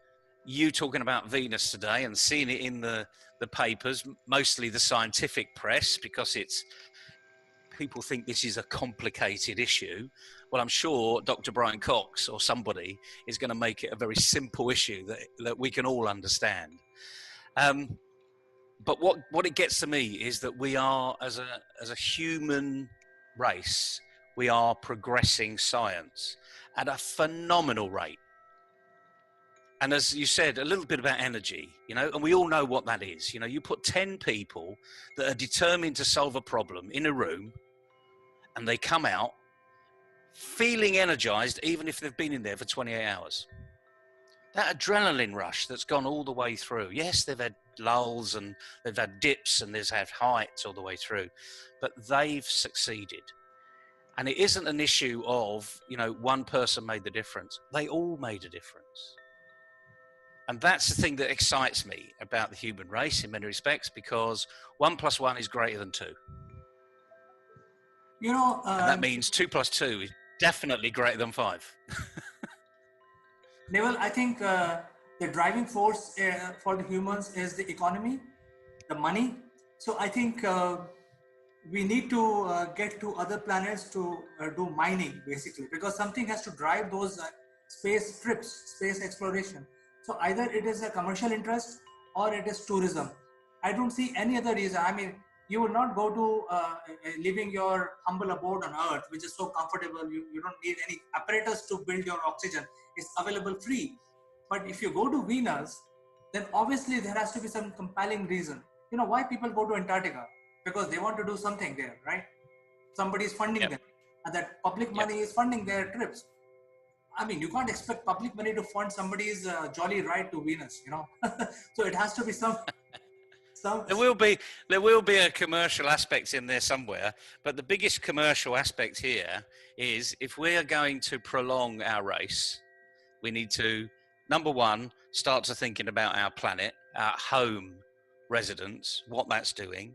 you talking about Venus today and seeing it in the papers, mostly the scientific press, because people think this is a complicated issue. Well, I'm sure Dr. Brian Cox or somebody is going to make it a very simple issue that we can all understand. But what it gets to me is that we are, as a human race, we are progressing science at a phenomenal rate. And as you said, a little bit about energy, you know, and we all know what that is. You know, you put 10 people that are determined to solve a problem in a room, and they come out feeling energized, even if they've been in there for 28 hours. That adrenaline rush that's gone all the way through. Yes, they've had lulls and they've had dips and they've had heights all the way through, but they've succeeded. And it isn't an issue of, you know, one person made the difference. They all made a difference. And that's the thing that excites me about the human race in many respects, because 1 + 1 is greater than 2. You know, and that means 2 + 2 is definitely greater than 5. Neval, I think the driving force for the humans is the economy, the money. So I think we need to get to other planets to do mining, basically, because something has to drive those space trips, space exploration. So either it is a commercial interest or it is tourism. I don't see any other reason. I mean, you will not go to living your humble abode on Earth, which is so comfortable. You don't need any apparatus to build your oxygen. It's available free. But if you go to Venus, then obviously there has to be some compelling reason. You know, why people go to Antarctica? Because they want to do something there, right? Somebody is funding them. And that public money is funding their trips. I mean, you can't expect public money to fund somebody's jolly ride to Venus, you know? So it has to be some... There will be a commercial aspect in there somewhere, but the biggest commercial aspect here is if we are going to prolong our race, we need to, number one, start to thinking about our planet, our home residence, what that's doing.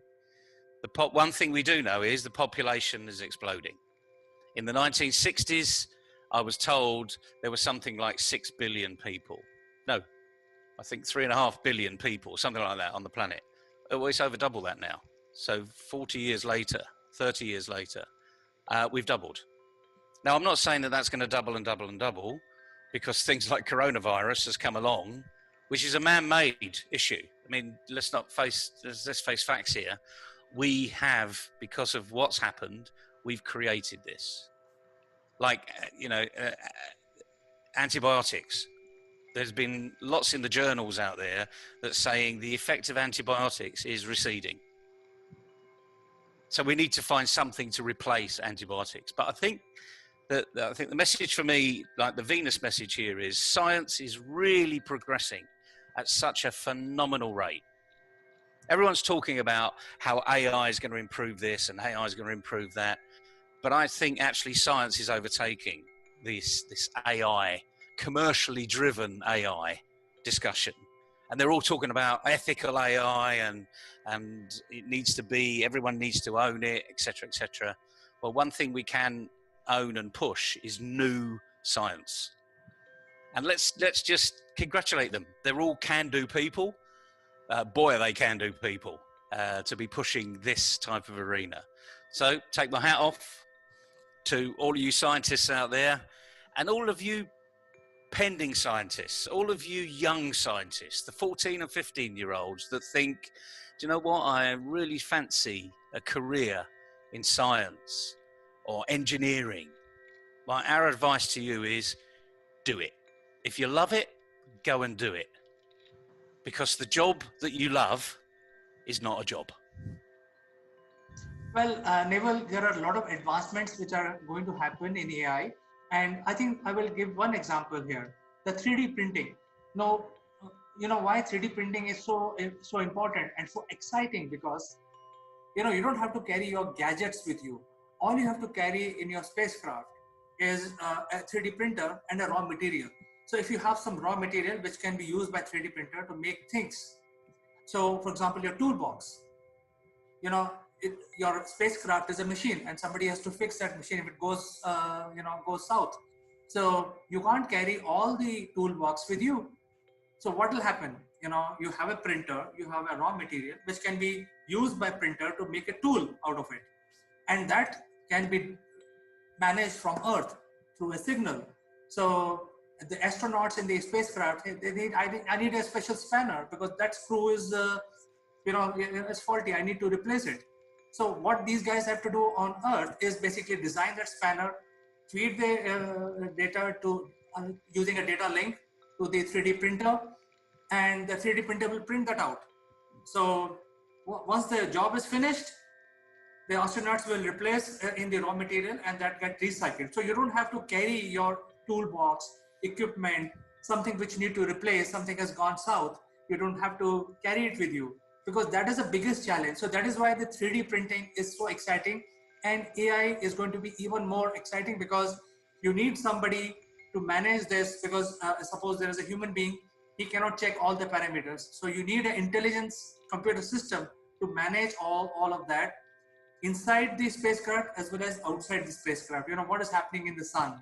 One thing we do know is the population is exploding. In the 1960s, I was told there was something like 6 billion people. No, I think 3.5 billion people, something like that on the planet. Oh, it's over double that now. So 40 years later, 30 years later, we've doubled. Now, I'm not saying that that's going to double and double and double, because things like coronavirus has come along, which is a man-made issue. I mean, let's face facts here. We have, because of what's happened, we've created this. Like, you know, antibiotics. There's been lots in the journals out there that's saying the effect of antibiotics is receding. So we need to find something to replace antibiotics. But I think the message for me, like the Venus message here, is science is really progressing at such a phenomenal rate. Everyone's talking about how AI is going to improve this and AI is going to improve that. But I think actually science is overtaking this AI, commercially driven AI discussion. And they're all talking about ethical AI and it needs to be, everyone needs to own it, etc., etc. Well, one thing we can own and push is new science. And let's just congratulate them. They're all can-do people. Boy, are they can-do people to be pushing this type of arena. So take my hat off to all of you scientists out there, and all of you pending scientists, all of you young scientists, the 14 and 15-year-olds that think, do you know what, I really fancy a career in science or engineering. Well, our advice to you is do it. If you love it, go and do it. Because the job that you love is not a job. Well, Naval, there are a lot of advancements which are going to happen in AI. And I think I will give one example here, the 3D printing. Now, you know why 3D printing is so important and so exciting, because, you know, you don't have to carry your gadgets with you. All you have to carry in your spacecraft is a 3D printer and a raw material. So if you have some raw material which can be used by 3D printer to make things. So for example, your toolbox, you know, your spacecraft is a machine and somebody has to fix that machine if it goes, goes south. So you can't carry all the toolbox with you. So what will happen? You know, you have a printer, you have a raw material which can be used by printer to make a tool out of it. And that can be managed from Earth through a signal. So the astronauts in the spacecraft, I need a special spanner because that screw is, it's faulty, I need to replace it. So what these guys have to do on Earth is basically design that spanner, feed the data to using a data link to the 3D printer, and the 3D printer will print that out. So once the job is finished, the astronauts will replace in the raw material and that get recycled. So you don't have to carry your toolbox, equipment, something which you need to replace, something has gone south. You don't have to carry it with you, because that is the biggest challenge. So that is why the 3D printing is so exciting, and AI is going to be even more exciting because you need somebody to manage this, because suppose there is a human being, he cannot check all the parameters. So you need an intelligence computer system to manage all of that inside the spacecraft as well as outside the spacecraft. You know, what is happening in the sun?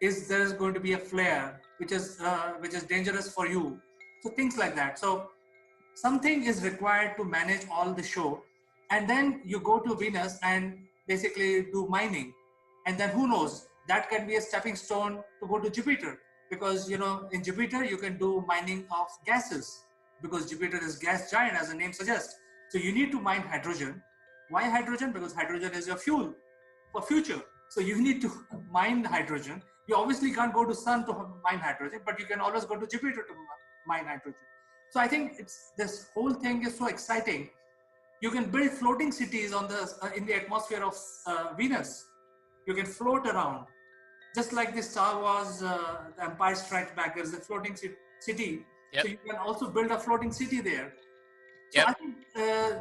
Is there is going to be a flare which is dangerous for you? So things like that. So something is required to manage all the show, and then you go to Venus and basically do mining, and then who knows, that can be a stepping stone to go to Jupiter, because you know in Jupiter you can do mining of gases, because Jupiter is gas giant as the name suggests. So you need to mine hydrogen. Why hydrogen? Because hydrogen is your fuel for future. So you need to mine hydrogen. You obviously can't go to Sun to mine hydrogen, but you can always go to Jupiter to mine hydrogen. So I think this whole thing is so exciting. You can build floating cities on in the atmosphere of Venus. You can float around, just like the Star Wars, the Empire Strikes Back. There's a floating city. Yep. So you can also build a floating city there. So yep. I think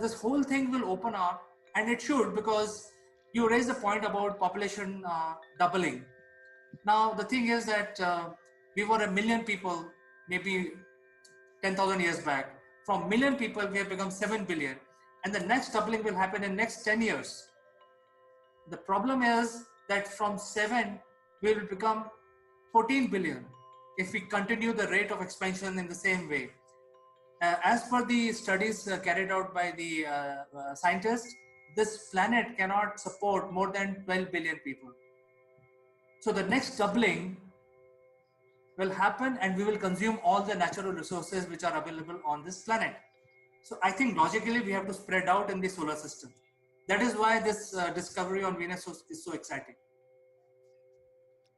this whole thing will open up, and it should, because you raised the point about population doubling. Now the thing is that we were 1 million people, maybe 10,000 years back. From 1 million people, we have become 7 billion. And the next doubling will happen in next 10 years. The problem is that from 7, we will become 14 billion if we continue the rate of expansion in the same way. As per the studies carried out by the scientists, this planet cannot support more than 12 billion people. So the next doubling will happen, and we will consume all the natural resources which are available on this planet. So I think logically we have to spread out in the solar system. That is why this discovery on Venus is so exciting.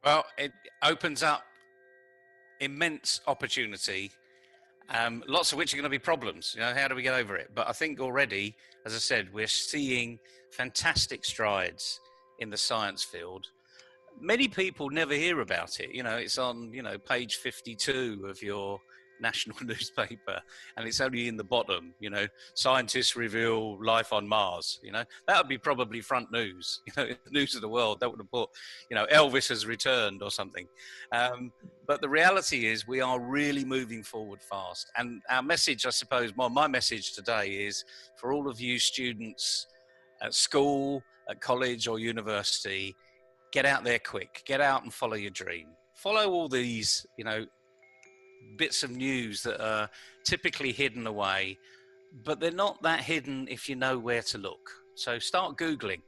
Well, it opens up immense opportunity, lots of which are going to be problems. You know, how do we get over it? But I think already, as I said, we're seeing fantastic strides in the science field. Many people never hear about it. You know, it's on, page 52 of your national newspaper, and it's only in the bottom, you know, scientists reveal life on Mars, you know, that would be probably front news, you know, news of the world. That would have put, you know, Elvis has returned or something. But the reality is we are really moving forward fast. And our message, I suppose, my message today is for all of you students at school, at college or university, get out there quick, get out and follow your dream. Follow all these, you know, bits of news that are typically hidden away, but they're not that hidden if you know where to look. So start Googling,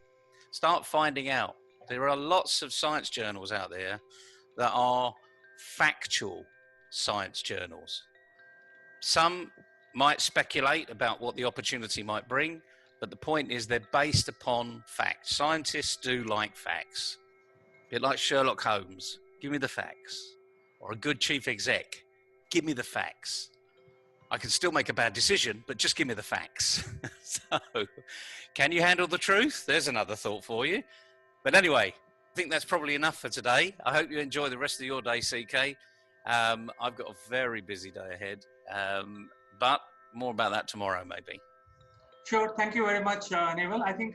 start finding out. There are lots of science journals out there that are factual science journals. Some might speculate about what the opportunity might bring, but the point is they're based upon facts. Scientists do like facts. A bit like Sherlock Holmes, give me the facts. Or a good chief exec, give me the facts. I can still make a bad decision, but just give me the facts. So, can you handle the truth? There's another thought for you. But anyway, I think that's probably enough for today. I hope you enjoy the rest of your day, CK. I've got a very busy day ahead, but more about that tomorrow, maybe. Sure. Thank you very much, Naval. I think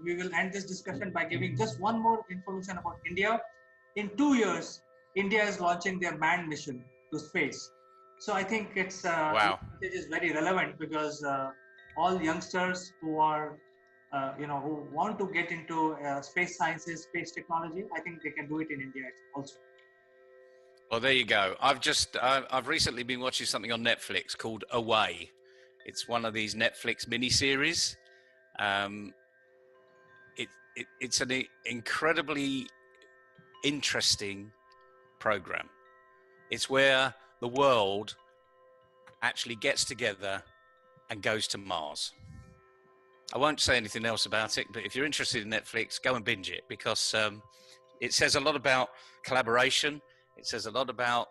we will end this discussion by giving just one more information about India. In 2 years, India is launching their manned mission to space. So I think it's wow. It is very relevant because all youngsters who are, who want to get into space sciences, space technology, I think they can do it in India also. Well, there you go. I've recently been watching something on Netflix called Away. It's one of these Netflix miniseries. It's an incredibly interesting program. It's where the world actually gets together and goes to Mars. I won't say anything else about it, but if you're interested in Netflix, go and binge it, because it says a lot about collaboration. It says a lot about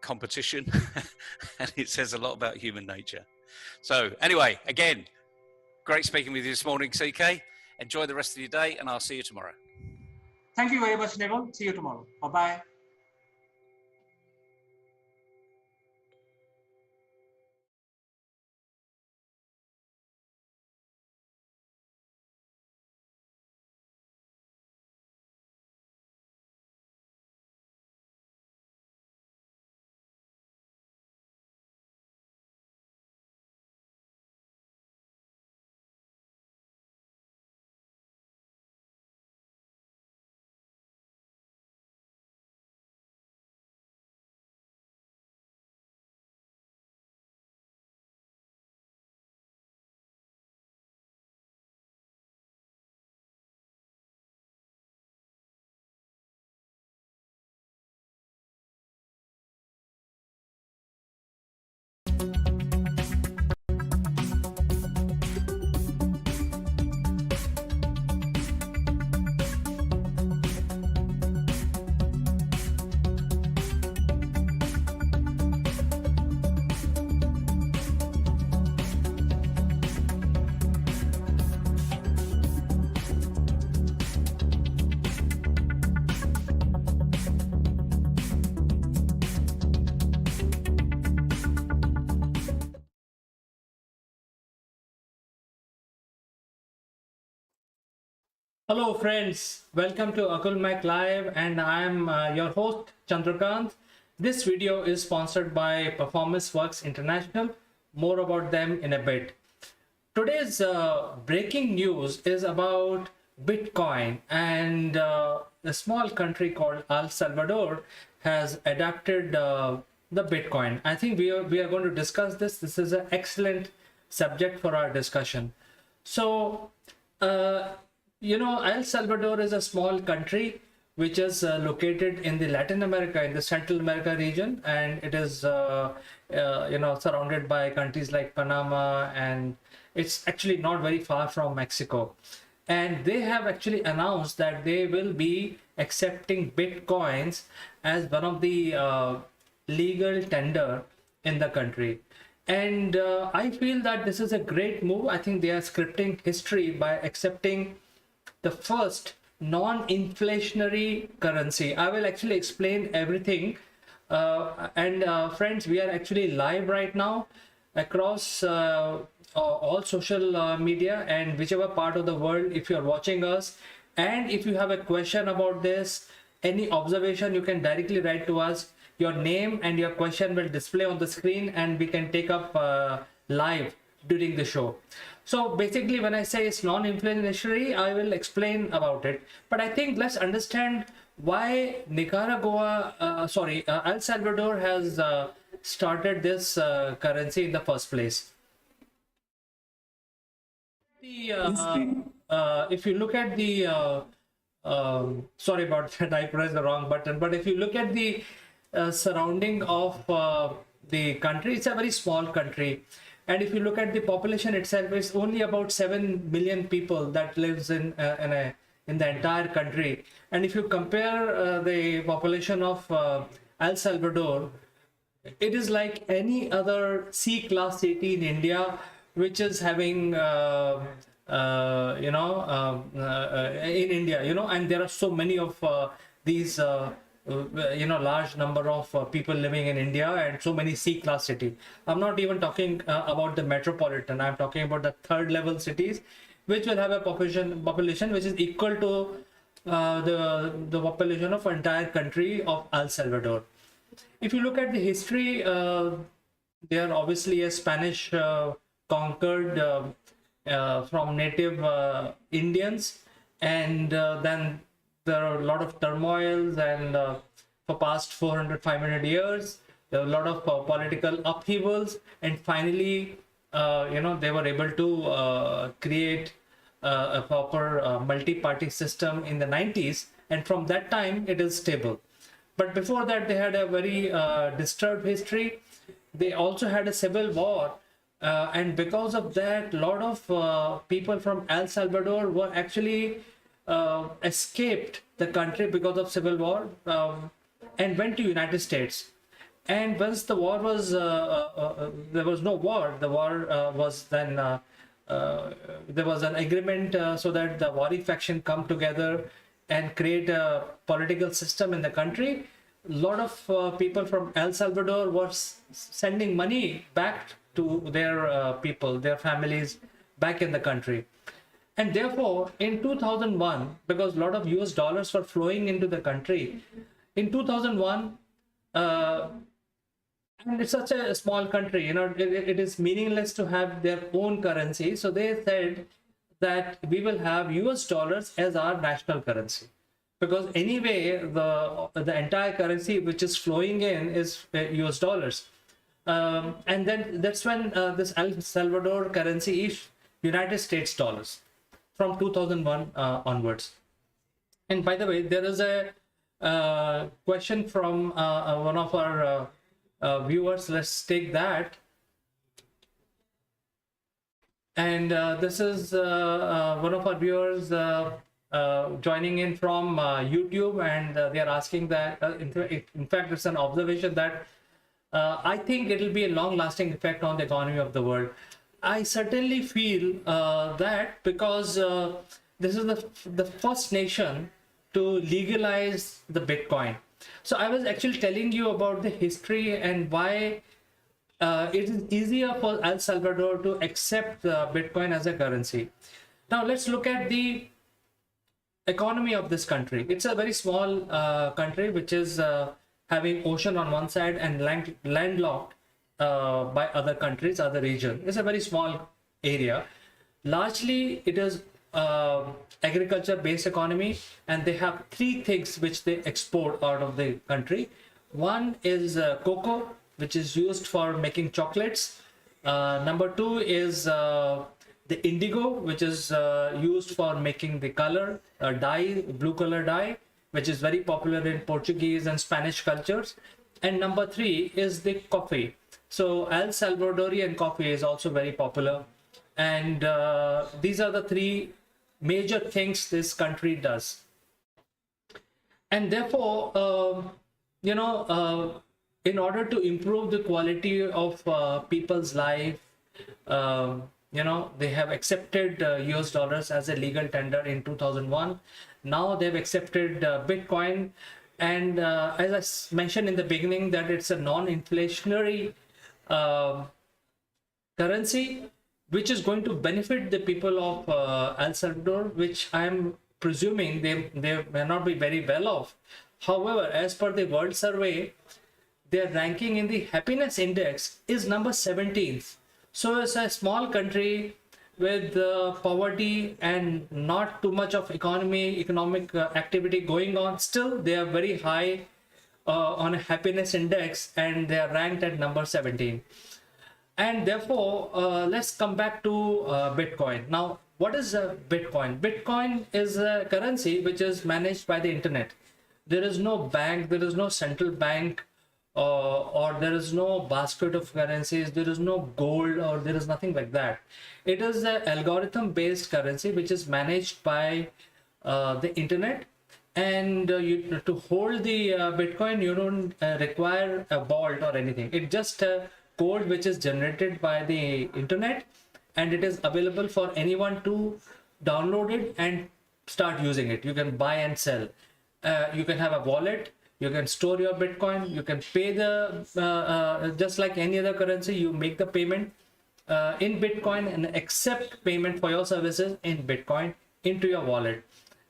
competition, and it says a lot about human nature. So anyway, again, great speaking with you this morning, CK. Enjoy the rest of your day, and I'll see you tomorrow. Thank you very much, Naval. See you tomorrow. Bye-bye. Hello friends, welcome to Akul Mac Live, and I am your host Chandrakant. This video is sponsored by Performance Works International. More about them in a bit. Today's breaking news is about Bitcoin, and a small country called El Salvador has adapted the Bitcoin. I think we are going to discuss this. This is an excellent subject for our discussion. So, El Salvador is a small country which is located in the Latin America, in the Central America region, and it is, surrounded by countries like Panama, and it's actually not very far from Mexico. And they have actually announced that they will be accepting Bitcoins as one of the legal tender in the country. And I feel that this is a great move. I think they are scripting history by accepting the first non-inflationary currency. I will actually explain everything Friends, we are actually live right now across all social media, and whichever part of the world, if you're watching us, and if you have a question about this, any observation, you can directly write to us. Your name and your question will display on the screen, and we can take up live during the show. So basically, when I say it's non-inflationary, I will explain about it. But I think let's understand why El Salvador has started this currency in the first place. If you look at the sorry about that, I pressed the wrong button. But if you look at the surrounding of the country, it's a very small country. And if you look at the population itself, it's only about 7 million people that lives in the entire country. And if you compare the population of El Salvador, it is like any other C-class city in India, which is having in India, and there are so many of these large number of people living in India, and so many C-class cities. I'm not even talking about the metropolitan. I'm talking about the third level cities, which will have a population which is equal to the population of entire country of El Salvador. If you look at the history, they are obviously a Spanish conquered from native Indians, and then there are a lot of turmoils, and for past 400-500 years there are a lot of political upheavals, and finally they were able to create a proper multi-party system in the 90s, and from that time it is stable. But before that, they had a very disturbed history. They also had a civil war, and because of that, a lot of people from El Salvador were actually escaped the country because of civil war, and went to United States. And once the war was there was no war, the war was then there was an agreement so that the warring faction come together and create a political system in the country. A lot of people from El Salvador were sending money back to their people, their families back in the country. And therefore, in 2001, because a lot of US dollars were flowing into the country, in 2001, and it's such a small country, it is meaningless to have their own currency. So they said that we will have US dollars as our national currency, because anyway the entire currency which is flowing in is US dollars, and then that's when this El Salvador currency is United States dollars from 2001 onwards. And by the way, there is a question from one of our viewers. Let's take that. And this is one of our viewers joining in from YouTube, and they are asking that, in fact, it's an observation that I think it will be a long-lasting effect on the economy of the world. I certainly feel that, because this is the first nation to legalize the Bitcoin. So I was actually telling you about the history and why it is easier for El Salvador to accept Bitcoin as a currency. Now let's look at the economy of this country. It's a very small country which is having ocean on one side and landlocked by other countries, other regions. It's a very small area. Largely it is agriculture based economy, and they have three things which they export out of the country. One is cocoa, which is used for making chocolates. Number two is the indigo, which is used for making the color dye, blue color dye, which is very popular in Portuguese and Spanish cultures. And number three is the coffee. So El Salvadorian coffee is also very popular. And these are the three major things this country does. And therefore, in order to improve the quality of people's life, they have accepted US dollars as a legal tender in 2001. Now they've accepted Bitcoin, And as I mentioned in the beginning, that it's a non-inflationary currency, which is going to benefit the people of El Salvador, which I'm presuming they may not be very well off. However, as per the World Survey, their ranking in the happiness index is number 17th. So it's a small country with poverty and not too much of economic activity going on. Still, they are very high on a happiness index, and they are ranked at number 17. And therefore, let's come back to Bitcoin. Now, what is Bitcoin? Bitcoin is a currency which is managed by the internet. There is no bank, there is no central bank, or there is no basket of currencies, there is no gold, or there is nothing like that. It is an algorithm based currency which is managed by the internet. And to hold the Bitcoin, you don't require a vault or anything. It's just a code which is generated by the internet, and it is available for anyone to download it and start using it. You can buy and sell. You can have a wallet. You can store your Bitcoin. You can pay the just like any other currency. You make the payment in Bitcoin and accept payment for your services in Bitcoin into your wallet.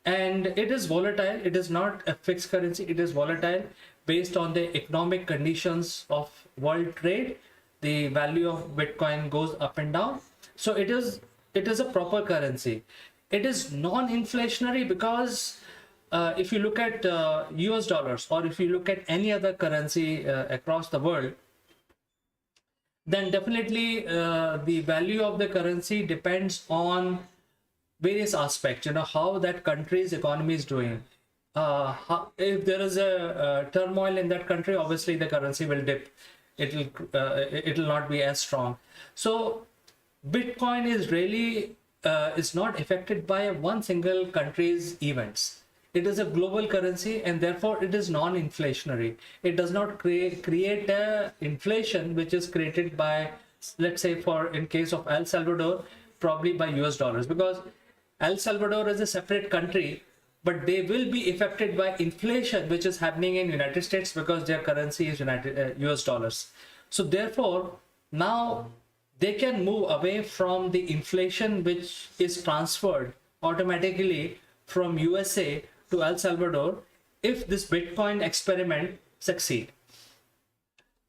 And it is volatile. It is not a fixed currency. It is volatile based on the economic conditions of world trade. The value of Bitcoin goes up and down. So it is a proper currency. It is non-inflationary because if you look at US dollars, or if you look at any other currency across the world, then definitely the value of the currency depends on various aspects. How that country's economy is doing. If there is a turmoil in that country, obviously the currency will dip. It'll not be as strong. So Bitcoin is really is not affected by one single country's events. It is a global currency, and therefore it is non-inflationary. It does not create a inflation which is created by, let's say, in case of El Salvador, probably by US dollars, because El Salvador is a separate country, but they will be affected by inflation which is happening in United States because their currency is US dollars. So therefore, now they can move away from the inflation which is transferred automatically from USA to El Salvador if this Bitcoin experiment succeed.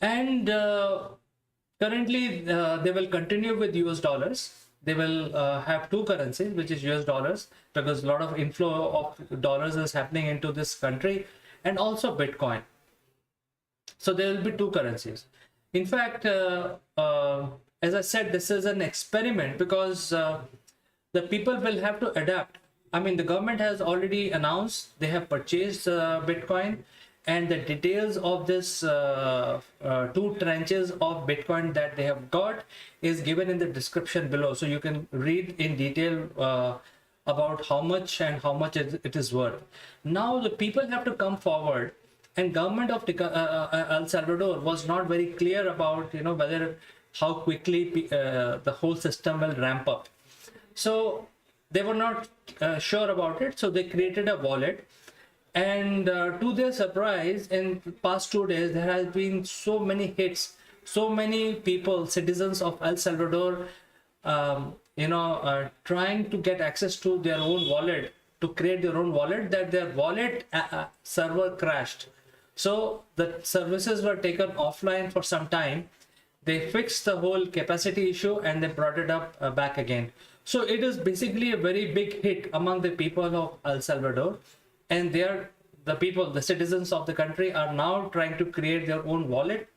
And currently they will continue with US dollars. They will have two currencies, which is US dollars, because a lot of inflow of dollars is happening into this country, and also Bitcoin. So there will be two currencies. In fact, as I said, this is an experiment because the people will have to adapt. I mean, the government has already announced they have purchased Bitcoin, and the details of this two tranches of Bitcoin that they have got is given in the description below. So you can read in detail about how much it is worth. Now the people have to come forward, and government of El Salvador was not very clear about whether how quickly the whole system will ramp up. So they were not sure about it. So they created a wallet. And to their surprise, in past 2 days, there has been so many hits, so many people, citizens of El Salvador, trying to get access to their own wallet, to create their own wallet, that their wallet server crashed. So the services were taken offline for some time. They fixed the whole capacity issue and they brought it up back again. So it is basically a very big hit among the people of El Salvador. And the citizens of the country are now trying to create their own wallet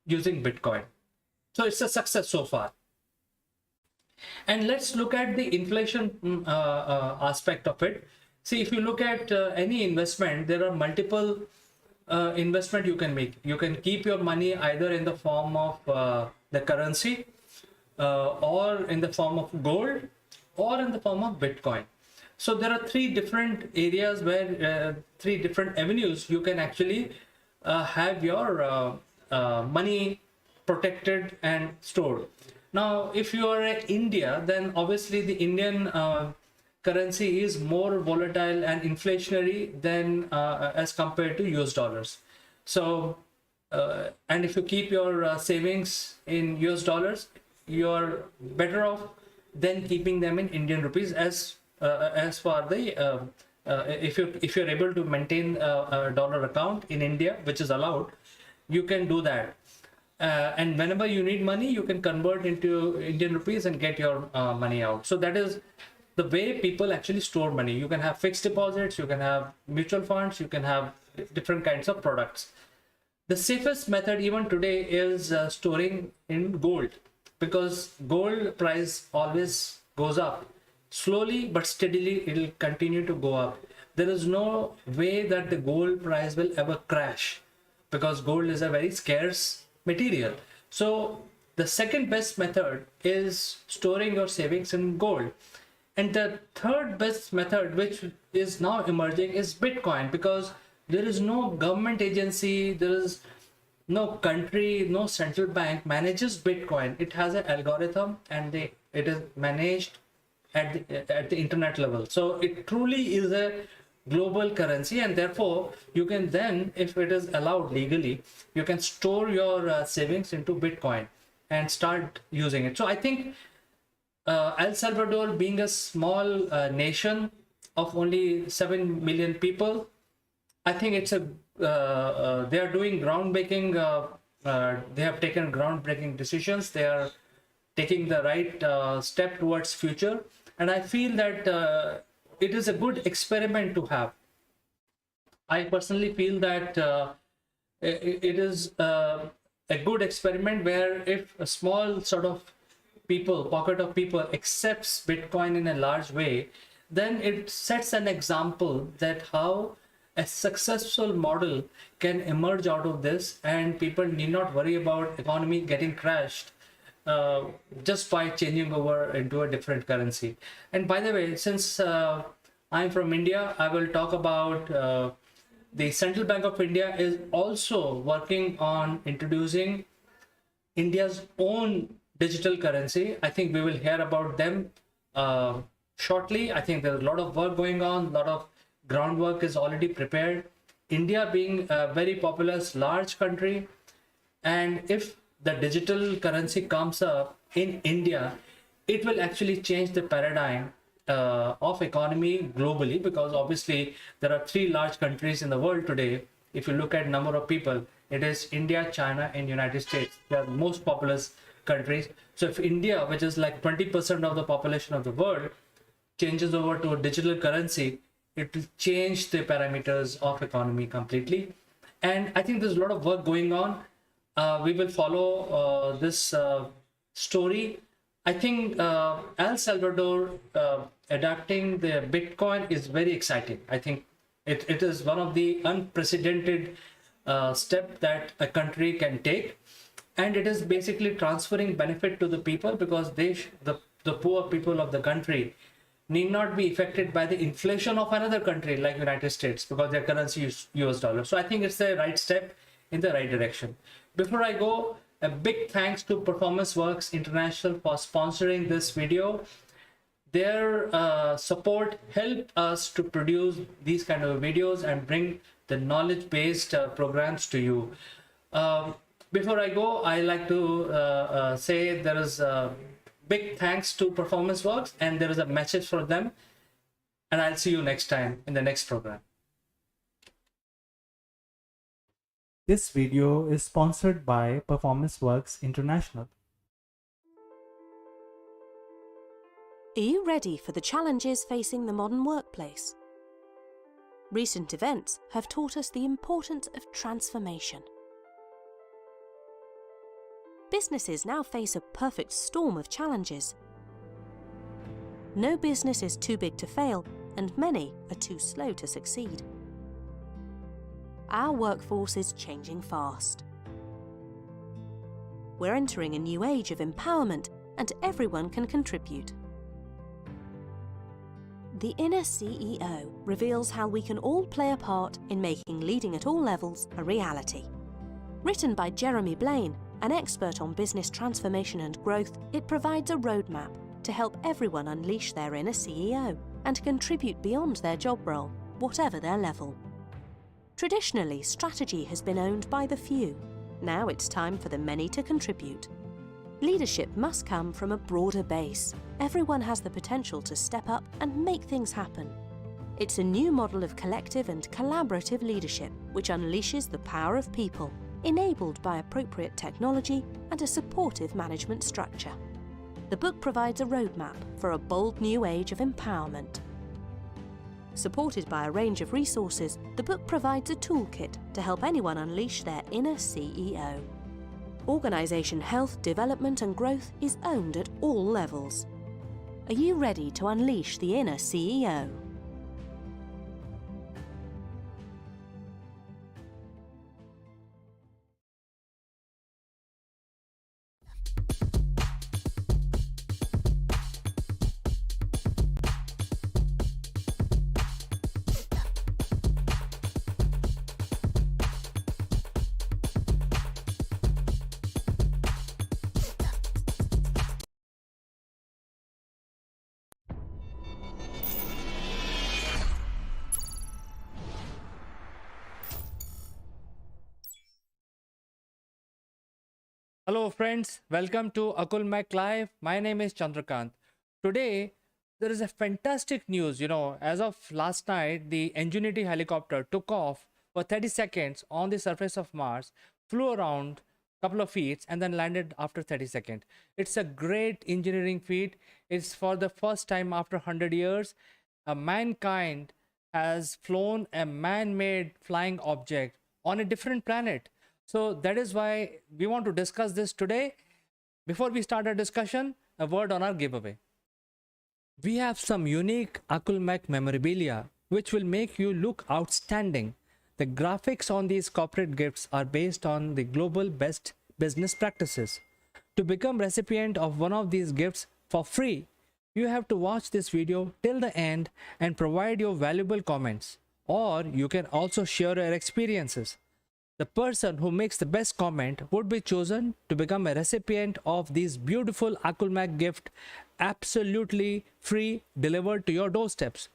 using Bitcoin. So it's a success so far. And let's look at the inflation aspect of it. See, if you look at any investment, there are multiple investment you can make. You can keep your money either in the form of the currency, or in the form of gold, or in the form of Bitcoin. So there are three different areas where three different avenues you can actually have your money protected and stored. Now, if you are in India, then obviously the Indian currency is more volatile and inflationary than as compared to US dollars. So, and if you keep your savings in US dollars, you're better off than keeping them in Indian rupees as for the if you're able to maintain a dollar account in India, which is allowed, you can do that. And whenever you need money, you can convert into Indian rupees and get your money out. So that is the way people actually store money. You can have fixed deposits, you can have mutual funds, you can have different kinds of products. The safest method even today is storing in gold, because gold price always goes up. Slowly but steadily, it will continue to go up. There is no way that the gold price will ever crash, because gold is a very scarce material. So the second best method is storing your savings in gold. And the third best method, which is now emerging, is Bitcoin, because there is no government agency, there is no country, no central bank manages Bitcoin. It has an algorithm, and it is managed at the internet level. So it truly is a global currency, and therefore you can then, if it is allowed legally, you can store your savings into Bitcoin and start using it. So I think El Salvador, being a small nation of only 7 million people, I think it's a they are doing groundbreaking. They have taken groundbreaking decisions. They are taking the right step towards future, and I feel that it is a good experiment to have. I personally feel that it is a good experiment where if a small sort of pocket of people accepts Bitcoin in a large way, then it sets an example that how a successful model can emerge out of this, and people need not worry about economy getting crashed just by changing over into a different currency. And by the way, since I'm from India, I will talk about the Central Bank of India is also working on introducing India's own digital currency. I think we will hear about them shortly. I think there's a lot of work going on, a lot of groundwork is already prepared. India being a very populous, large country, and if the digital currency comes up in India, it will actually change the paradigm of economy globally, because obviously there are 3 large countries in the world today. If you look at number of people, it is India, China, and United States. They are the most populous countries. So if India, which is like 20% of the population of the world, changes over to a digital currency, it will change the parameters of economy completely. And I think there's a lot of work going on. We will follow this story. I think El Salvador adapting the Bitcoin is very exciting. I think it is one of the unprecedented steps that a country can take, and it is basically transferring benefit to the people, because the poor people of the country need not be affected by the inflation of another country like United States, because their currency is US dollar. So I think it's the right step in the right direction. Before I go, a big thanks to Performance Works International for sponsoring this video. Their support helped us to produce these kind of videos and bring the knowledge-based programs to you. Before I go, I like to say there is a big thanks to Performance Works, and there is a message for them. And I'll see you next time in the next program. This video is sponsored by Performance Works International. Are you ready for the challenges facing the modern workplace? Recent events have taught us the importance of transformation. Businesses now face a perfect storm of challenges. No business is too big to fail, and many are too slow to succeed. Our workforce is changing fast. We're entering a new age of empowerment, and everyone can contribute. The Inner CEO reveals how we can all play a part in making leading at all levels a reality. Written by Jeremy Blaine, an expert on business transformation and growth, it provides a roadmap to help everyone unleash their inner CEO. and contribute beyond their job role, whatever their level. Traditionally, strategy has been owned by the few. Now it's time for the many to contribute. Leadership must come from a broader base. Everyone has the potential to step up and make things happen. It's a new model of collective and collaborative leadership which unleashes the power of people, enabled by appropriate technology and a supportive management structure. The book provides a roadmap for a bold new age of empowerment. Supported by a range of resources, the book provides a toolkit to help anyone unleash their inner CEO. Organisation health, development and growth is owned at all levels. Are you ready to unleash the inner CEO? Hello friends, welcome to Akul Mac Live. My name is Chandrakant. Today there is a fantastic news. As of last night, the Ingenuity helicopter took off for 30 seconds on the surface of Mars, flew around a couple of feet and then landed after 30 seconds. It's a great engineering feat. It's for the first time after 100 years, mankind has flown a man-made flying object on a different planet. So that is why we want to discuss this today. Before we start our discussion, a word on our giveaway. We have some unique Akul Mac memorabilia which will make you look outstanding. The graphics on these corporate gifts are based on the global best business practices. To become recipient of one of these gifts for free, you have to watch this video till the end and provide your valuable comments. Or you can also share your experiences. The person who makes the best comment would be chosen to become a recipient of these beautiful Akul Mac gift, absolutely free, delivered to your doorsteps.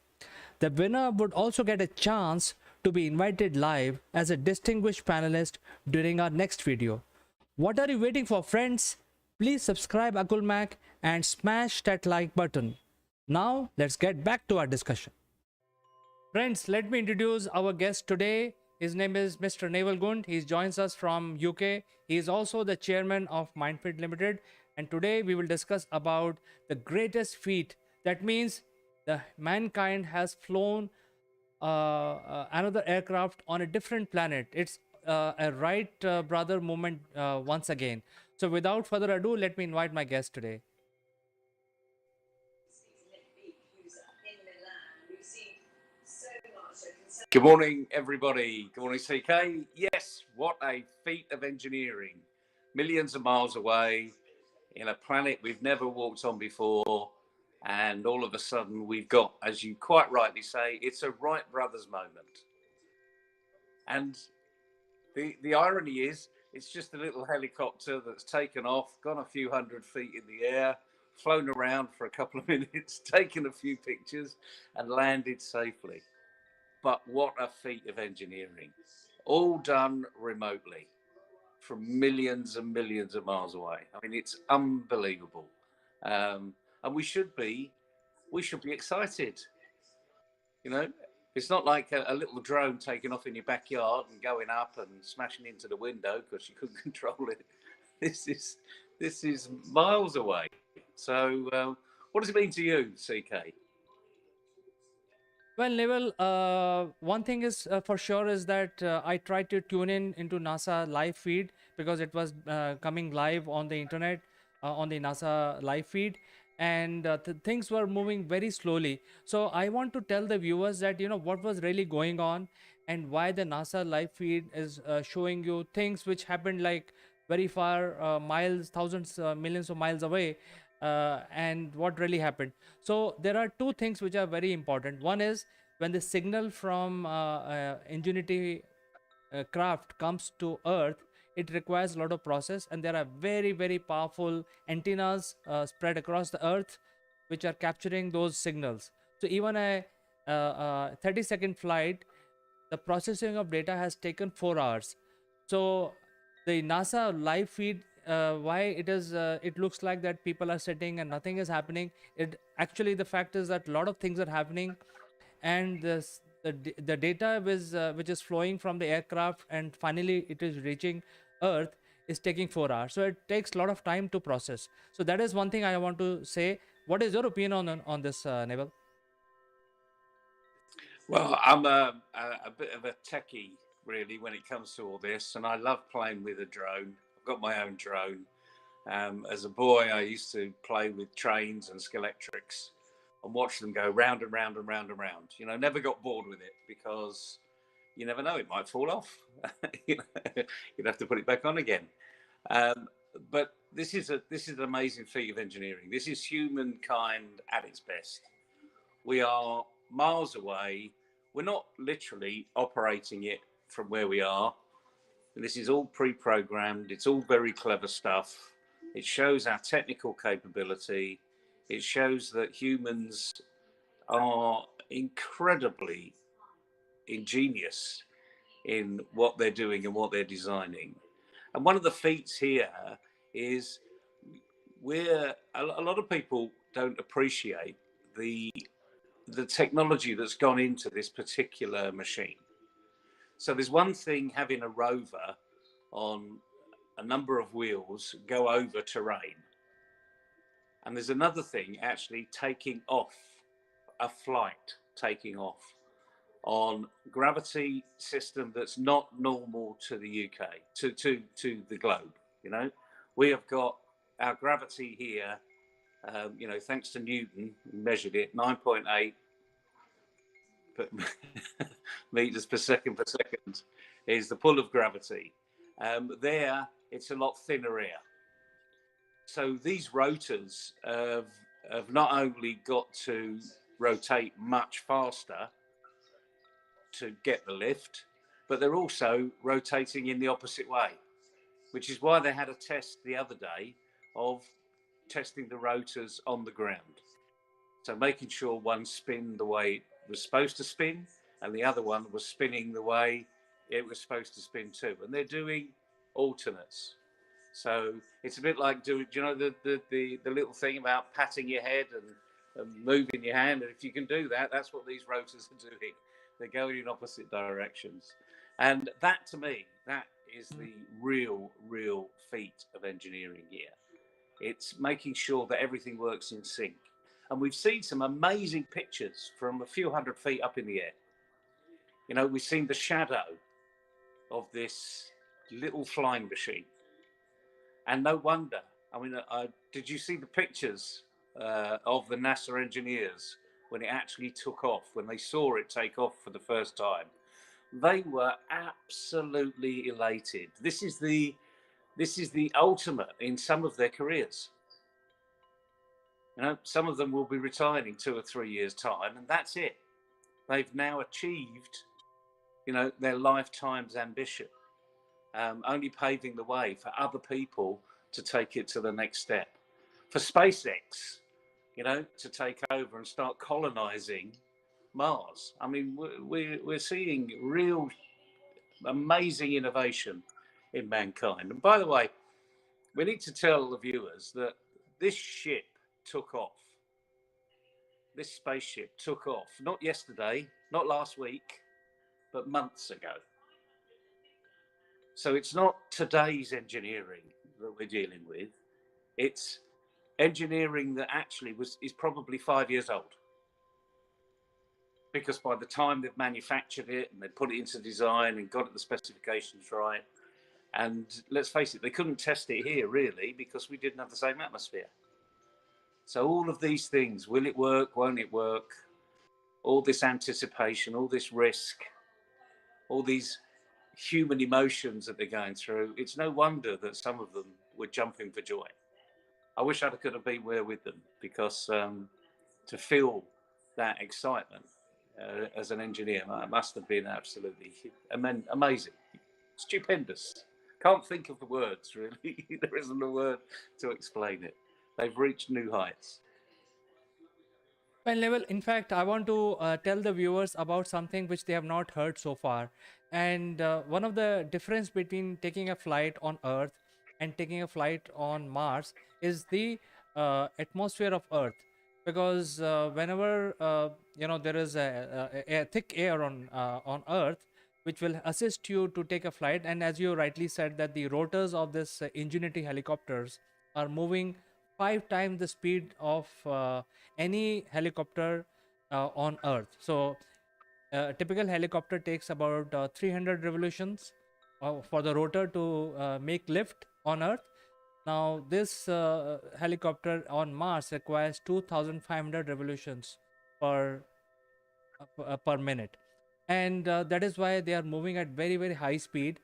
The winner would also get a chance to be invited live as a distinguished panelist during our next video. What are you waiting for, friends? Please subscribe Akul Mac and smash that like button. Now let's get back to our discussion. Friends, let me introduce our guest today. His name is Mr. Naval Gund. He joins us from UK. He is also the chairman of Mindfit Limited. And today we will discuss about the greatest feat. That means the mankind has flown another aircraft on a different planet. It's a Wright brother moment once again. So without further ado, let me invite my guest today. Good morning, everybody. Good morning, CK. Yes, what a feat of engineering. Millions of miles away in a planet we've never walked on before. And all of a sudden we've got, as you quite rightly say, it's a Wright brothers moment. And the irony is, it's just a little helicopter that's taken off, gone a few hundred feet in the air, flown around for a couple of minutes, taken a few pictures and landed safely. But what a feat of engineering, all done remotely from millions and millions of miles away. I mean, it's unbelievable. And we should be excited. It's not like a little drone taking off in your backyard and going up and smashing into the window because you couldn't control it. This is miles away. So what does it mean to you, CK? Well, Naval, one thing is for sure is that I tried to tune into NASA live feed because it was coming live on the internet, on the NASA live feed, and things were moving very slowly. So I want to tell the viewers that what was really going on and why the NASA live feed is showing you things which happened like very far miles, thousands, millions of miles away. And what really happened. So there are two things which are very important. One is when the signal from Ingenuity craft comes to Earth, it requires a lot of process, and there are very, very powerful antennas spread across the Earth which are capturing those signals. So even a 30-second flight, the processing of data has taken 4 hours. So the NASA live feed, why it looks like that people are sitting and nothing is happening. It actually, the fact is that a lot of things are happening, and the data which is flowing from the aircraft and finally it is reaching Earth is taking 4 hours. So it takes a lot of time to process. So that is one thing I want to say. What is your opinion on this, Naval? Well, I'm a bit of a techie, really, when it comes to all this, and I love playing with a drone. I've got my own drone. As a boy, I used to play with trains and Skeletrics and watch them go round and round and round and round. You know, never got bored with it because you never know, it might fall off. You know, you'd have to put it back on again. Um, but this is an amazing feat of engineering. This is humankind at its best. We are miles away. We're not literally operating it from where we are. This is all pre-programmed. It's all very clever stuff. It shows our technical capability. It shows that humans are incredibly ingenious in what they're doing and what they're designing. And one of the feats here is a lot of people don't appreciate the technology that's gone into this particular machine. So there's one thing having a rover on a number of wheels go over terrain. And there's another thing actually taking off a flight, taking off on gravity system that's not normal to the UK, to the globe. You know, we have got our gravity here, you know, thanks to Newton, measured it 9.8 meters per second is the pull of gravity. There, it's a lot thinner air. So these rotors have not only got to rotate much faster to get the lift, but they're also rotating in the opposite way, which is why they had a test the other day of testing the rotors on the ground. So making sure one spin the way it was supposed to spin and the other one was spinning the way it was supposed to spin too. And they're doing alternates. So it's a bit like do you know the little thing about patting your head and moving your hand? And if you can do that, that's what these rotors are doing. They're going in opposite directions. And that, to me, that is the real feat of engineering here. It's making sure that everything works in sync. And we've seen some amazing pictures from a few hundred feet up in the air. You know, we've seen the shadow of this little flying machine. And no wonder. I mean, did you see the pictures of the NASA engineers when it actually took off, when they saw it take off for the first time? They were absolutely elated. This is the ultimate in some of their careers. You know, some of them will be retiring in 2 or 3 years' time, and that's it. They've now achieved, you know, their lifetime's ambition, only paving the way for other people to take it to the next step. For SpaceX, you know, to take over and start colonizing Mars. I mean, we're seeing real amazing innovation in mankind. And by the way, we need to tell the viewers that this ship took off. This spaceship took off, not yesterday, not last week, but months ago. So it's not today's engineering that we're dealing with. It's engineering that actually is probably 5 years old. Because by the time they've manufactured it and they put it into design and got the specifications right, and let's face it, they couldn't test it here really because we didn't have the same atmosphere. So all of these things, will it work, won't it work? All this anticipation, all this risk, all these human emotions that they're going through, it's no wonder that some of them were jumping for joy. I wish I could have been there with them because to feel that excitement as an engineer must have been absolutely amazing, stupendous. Can't think of the words really. There isn't a word to explain it. They've reached new heights. Well, Neville, in fact, I want to tell the viewers about something which they have not heard so far. And one of the difference between taking a flight on Earth and taking a flight on Mars is the atmosphere of Earth. Because whenever there is a thick air on Earth, which will assist you to take a flight, and as you rightly said, that the rotors of this Ingenuity helicopters are moving 5 times the speed of any helicopter on Earth. So a typical helicopter takes about 300 revolutions for the rotor to make lift on Earth. Now this helicopter on Mars requires 2500 revolutions per per minute, and that is why they are moving at very high speed.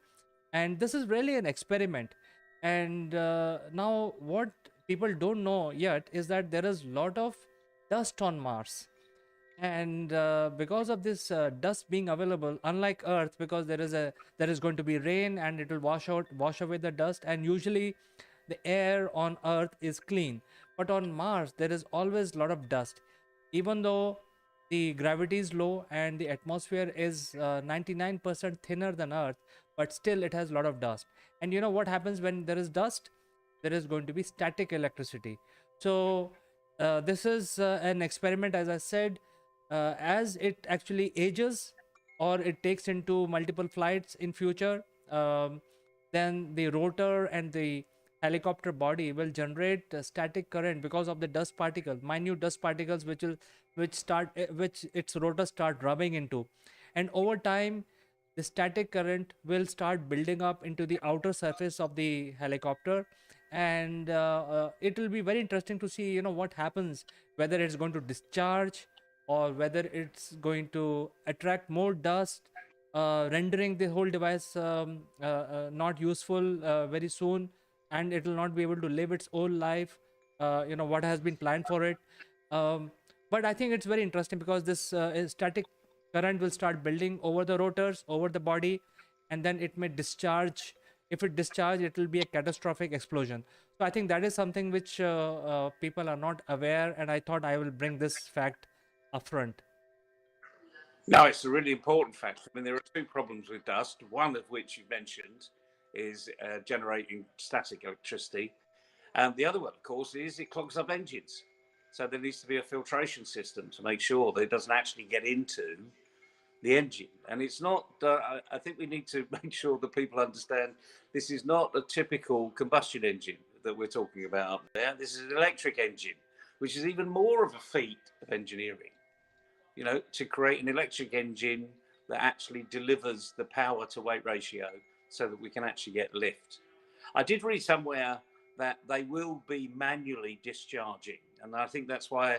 And this is really an experiment. And now what people don't know yet is that there is lot of dust on Mars. And because of this dust being available, unlike Earth, because there is going to be rain and it will wash away the dust, and usually the air on Earth is clean, but on Mars there is always a lot of dust. Even though the gravity is low and the atmosphere is 99% thinner than Earth, but still it has a lot of dust. And you know what happens when there is dust? There is going to be static electricity. So this is an experiment, as I said. As it actually ages, or it takes into multiple flights in future, then the rotor and the helicopter body will generate static current because of the dust particles, minute dust particles, which its rotor start rubbing into. And over time the static current will start building up into the outer surface of the helicopter. And it will be very interesting to see what happens, whether it's going to discharge or whether it's going to attract more dust, rendering the whole device not useful very soon, and it will not be able to live its own life, what has been planned for it. But I think it's very interesting because this static current will start building over the rotors, over the body, and then it may discharge. If it discharge, it will be a catastrophic explosion. So I think that is something which people are not aware, and I thought I will bring this fact upfront. No, it's a really important fact. I mean, there are two problems with dust, one of which you mentioned is generating static electricity. And the other one, of course, is it clogs up engines. So there needs to be a filtration system to make sure that it doesn't actually get into the engine. And it's not, I think we need to make sure that people understand this is not a typical combustion engine that we're talking about up there. This is an electric engine, which is even more of a feat of engineering, to create an electric engine that actually delivers the power to weight ratio so that we can actually get lift. I did read somewhere that they will be manually discharging, and I think that's why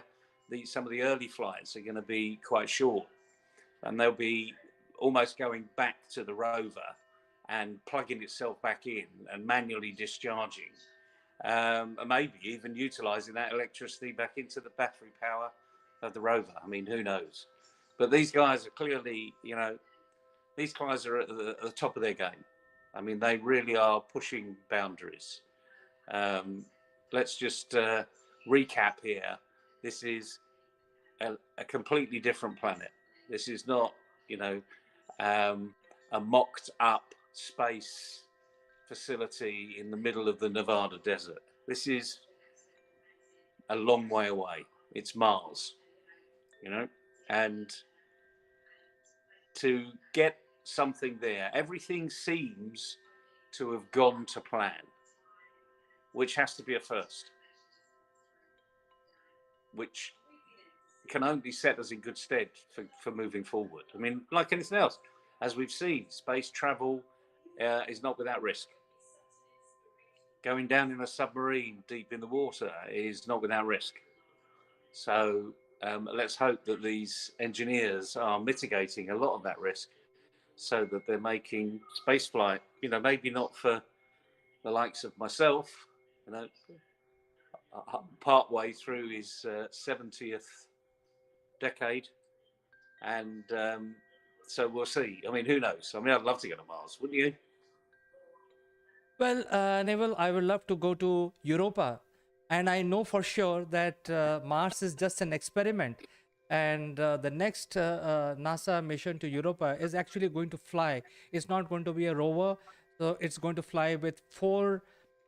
some of the early flights are going to be quite short, and they'll be almost going back to the rover and plugging itself back in and manually discharging, and maybe even utilizing that electricity back into the battery power of the rover. I mean, who knows? But these guys are clearly, these guys are at the top of their game. I mean, they really are pushing boundaries. Let's just recap here. This is a completely different planet. This is not, a mocked up space facility in the middle of the Nevada desert. This is a long way away. It's Mars, and to get something there, everything seems to have gone to plan, which has to be a first, which can only set us in good stead for moving forward. I mean, like anything else, as we've seen, space travel is not without risk. Going down in a submarine deep in the water is not without risk. So let's hope that these engineers are mitigating a lot of that risk so that they're making spaceflight, maybe not for the likes of myself, part way through his 70th decade. And so we'll see. I mean, who knows? I mean, I'd love to go to Mars, wouldn't you? Well, Neville, I would love to go to Europa. And I know for sure that Mars is just an experiment. And the next NASA mission to Europa is actually going to fly. It's not going to be a rover, so it's going to fly with 4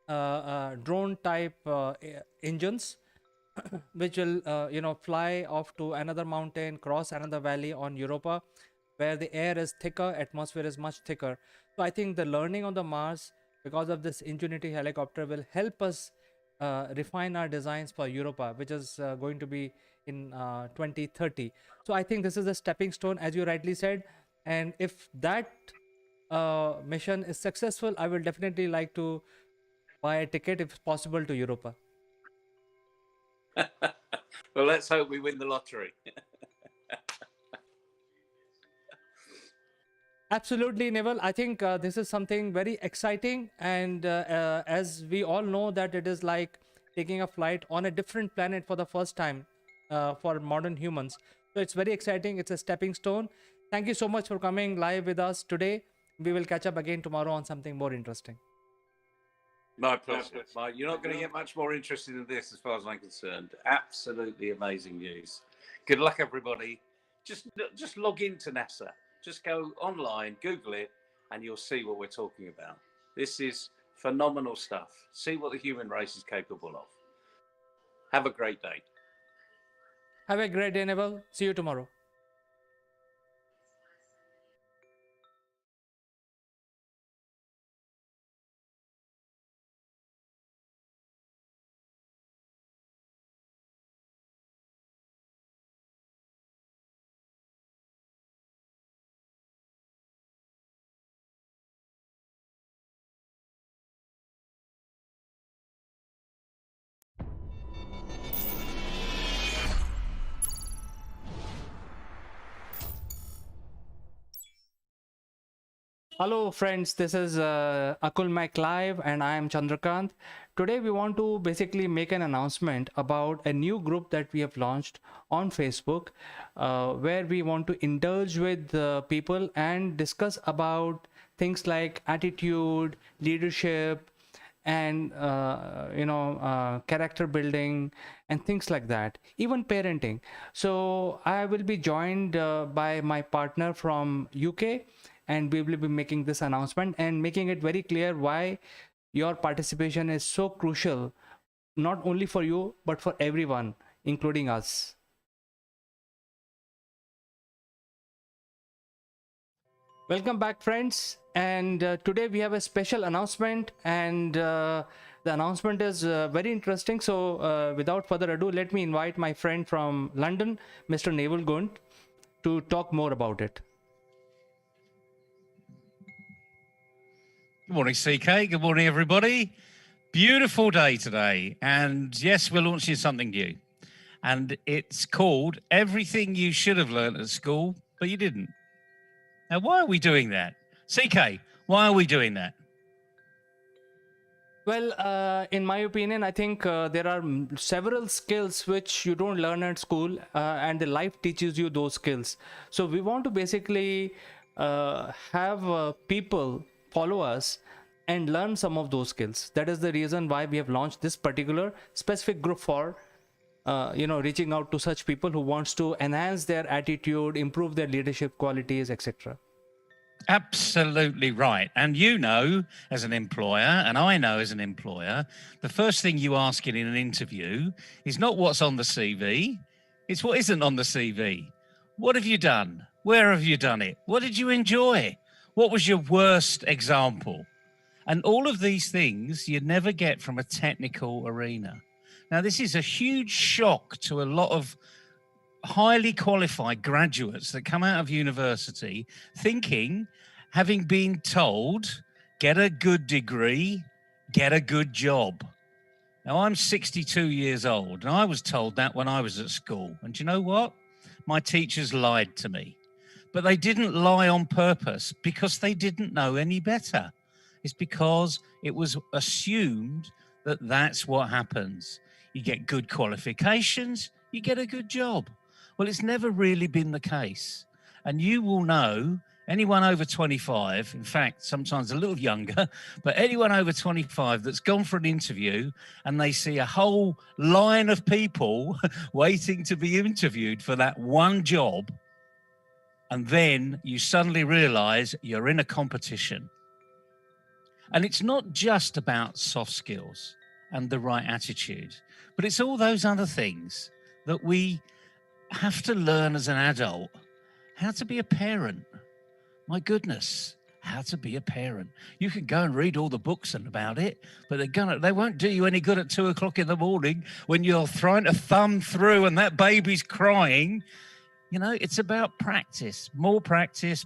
drone type engines, which will fly off to another mountain, cross another valley on Europa, where the air is thicker, atmosphere is much thicker. So I think the learning on the Mars, because of this Ingenuity helicopter, will help us refine our designs for Europa, which is going to be in 2030. So I think this is a stepping stone, as you rightly said. And if that mission is successful, I will definitely like to buy a ticket, if possible, to Europa. Well, let's hope we win the lottery. Absolutely, Neville. I think this is something very exciting, and as we all know, that it is like taking a flight on a different planet for the first time for modern humans. So it's very exciting. It's a stepping stone. Thank you so much for coming live with us today. We will catch up again tomorrow on something more interesting. My pleasure. You're not going to get much more interested in this, as far as I'm concerned. Absolutely amazing news. Good luck, everybody. Just log into NASA. Just go online, Google it, and you'll see what we're talking about. This is phenomenal stuff. See what the human race is capable of. Have a great day. Have a great day, Neville. See you tomorrow. Hello friends, this is Akul Mac Live and I am Chandrakant. Today we want to basically make an announcement about a new group that we have launched on Facebook, where we want to indulge with people and discuss about things like attitude, leadership, and character building and things like that, even parenting. So I will be joined by my partner from UK, and we will be making this announcement and making it very clear why your participation is so crucial, not only for you but for everyone, including us. Welcome back, friends, and today we have a special announcement, and the announcement is very interesting. So without further ado, let me invite my friend from London, Mr. Neville Gunt, to talk more about it. Good morning, CK. Good morning, everybody. Beautiful day today. And yes, we're launching something new. And it's called Everything You Should Have Learned at School, but You Didn't. Now, why are we doing that? CK, why are we doing that? Well, in my opinion, I think there are several skills which you don't learn at school, and the life teaches you those skills. So we want to basically have people follow us and learn some of those skills. That is the reason why we have launched this particular specific group for reaching out to such people who wants to enhance their attitude, improve their leadership qualities, etc. Absolutely right. And you know, as an employer, and I know as an employer, the first thing you ask in an interview is not what's on the CV, it's what isn't on the CV. What have you done? Where have you done it? What did you enjoy? What was your worst example? And all of these things you never get from a technical arena. Now, this is a huge shock to a lot of highly qualified graduates that come out of university thinking, having been told, get a good degree, get a good job. Now, I'm 62 years old, and I was told that when I was at school. And do you know what? My teachers lied to me. But they didn't lie on purpose because they didn't know any better. It's because it was assumed that that's what happens. You get good qualifications, you get a good job. Well, it's never really been the case. And you will know Anyone over 25, in fact, sometimes a little younger, but anyone over 25 that's gone for an interview and they see a whole line of people waiting to be interviewed for that one job, and then you suddenly realize you're in a competition. And it's not just about soft skills and the right attitude, but it's all those other things that we have to learn as an adult. How to be a parent. My goodness, how to be a parent. You can go and read all the books about it, but they won't do you any good at 2 o'clock in the morning when you're trying to thumb through and that baby's crying. You know, it's about practice, more practice,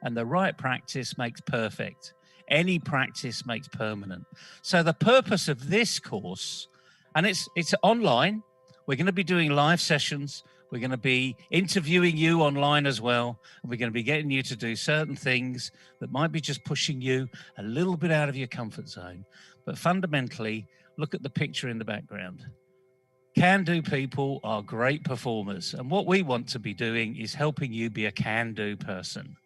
and the right practice makes perfect. Any practice makes permanent. So the purpose of this course, and it's online, we're going to be doing live sessions. We're going to be interviewing you online as well. And we're going to be getting you to do certain things that might be just pushing you a little bit out of your comfort zone. But fundamentally, look at the picture in the background. Can-do people are great performers. And what we want to be doing is helping you be a can-do person.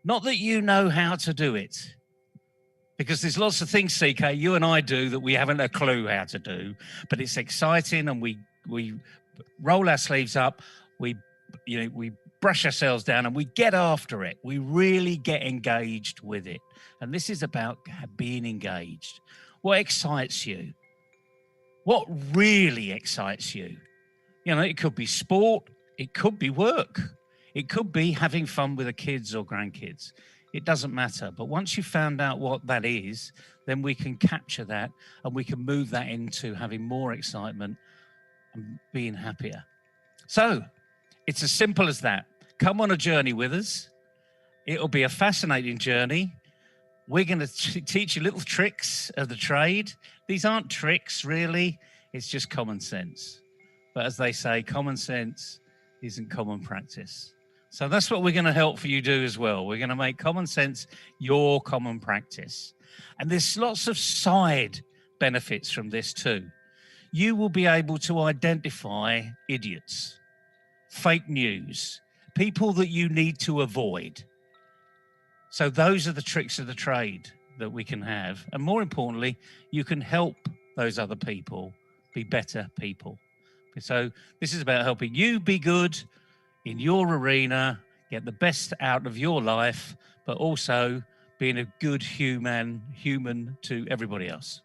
Not that you know how to do it, because there's lots of things, CK, you and I do that we haven't a clue how to do, but it's exciting, and we roll our sleeves up, we brush ourselves down, and we get after it. We really get engaged with it. And this is about being engaged. What excites you? What really excites you? You know, it could be sport, it could be work, it could be having fun with the kids or grandkids. It doesn't matter. But once you've found out what that is, then we can capture that and we can move that into having more excitement and being happier. So it's as simple as that. Come on a journey with us. It'll be a fascinating journey. We're going to teach you little tricks of the trade. These aren't tricks, really. It's just common sense. But as they say, common sense isn't common practice. So that's what we're going to help you do as well. We're going to make common sense your common practice. And there's lots of side benefits from this too. You will be able to identify idiots, fake news, people that you need to avoid. So those are the tricks of the trade that we can have. And more importantly, you can help those other people be better people. So this is about helping you be good in your arena, get the best out of your life, but also being a good human to everybody else.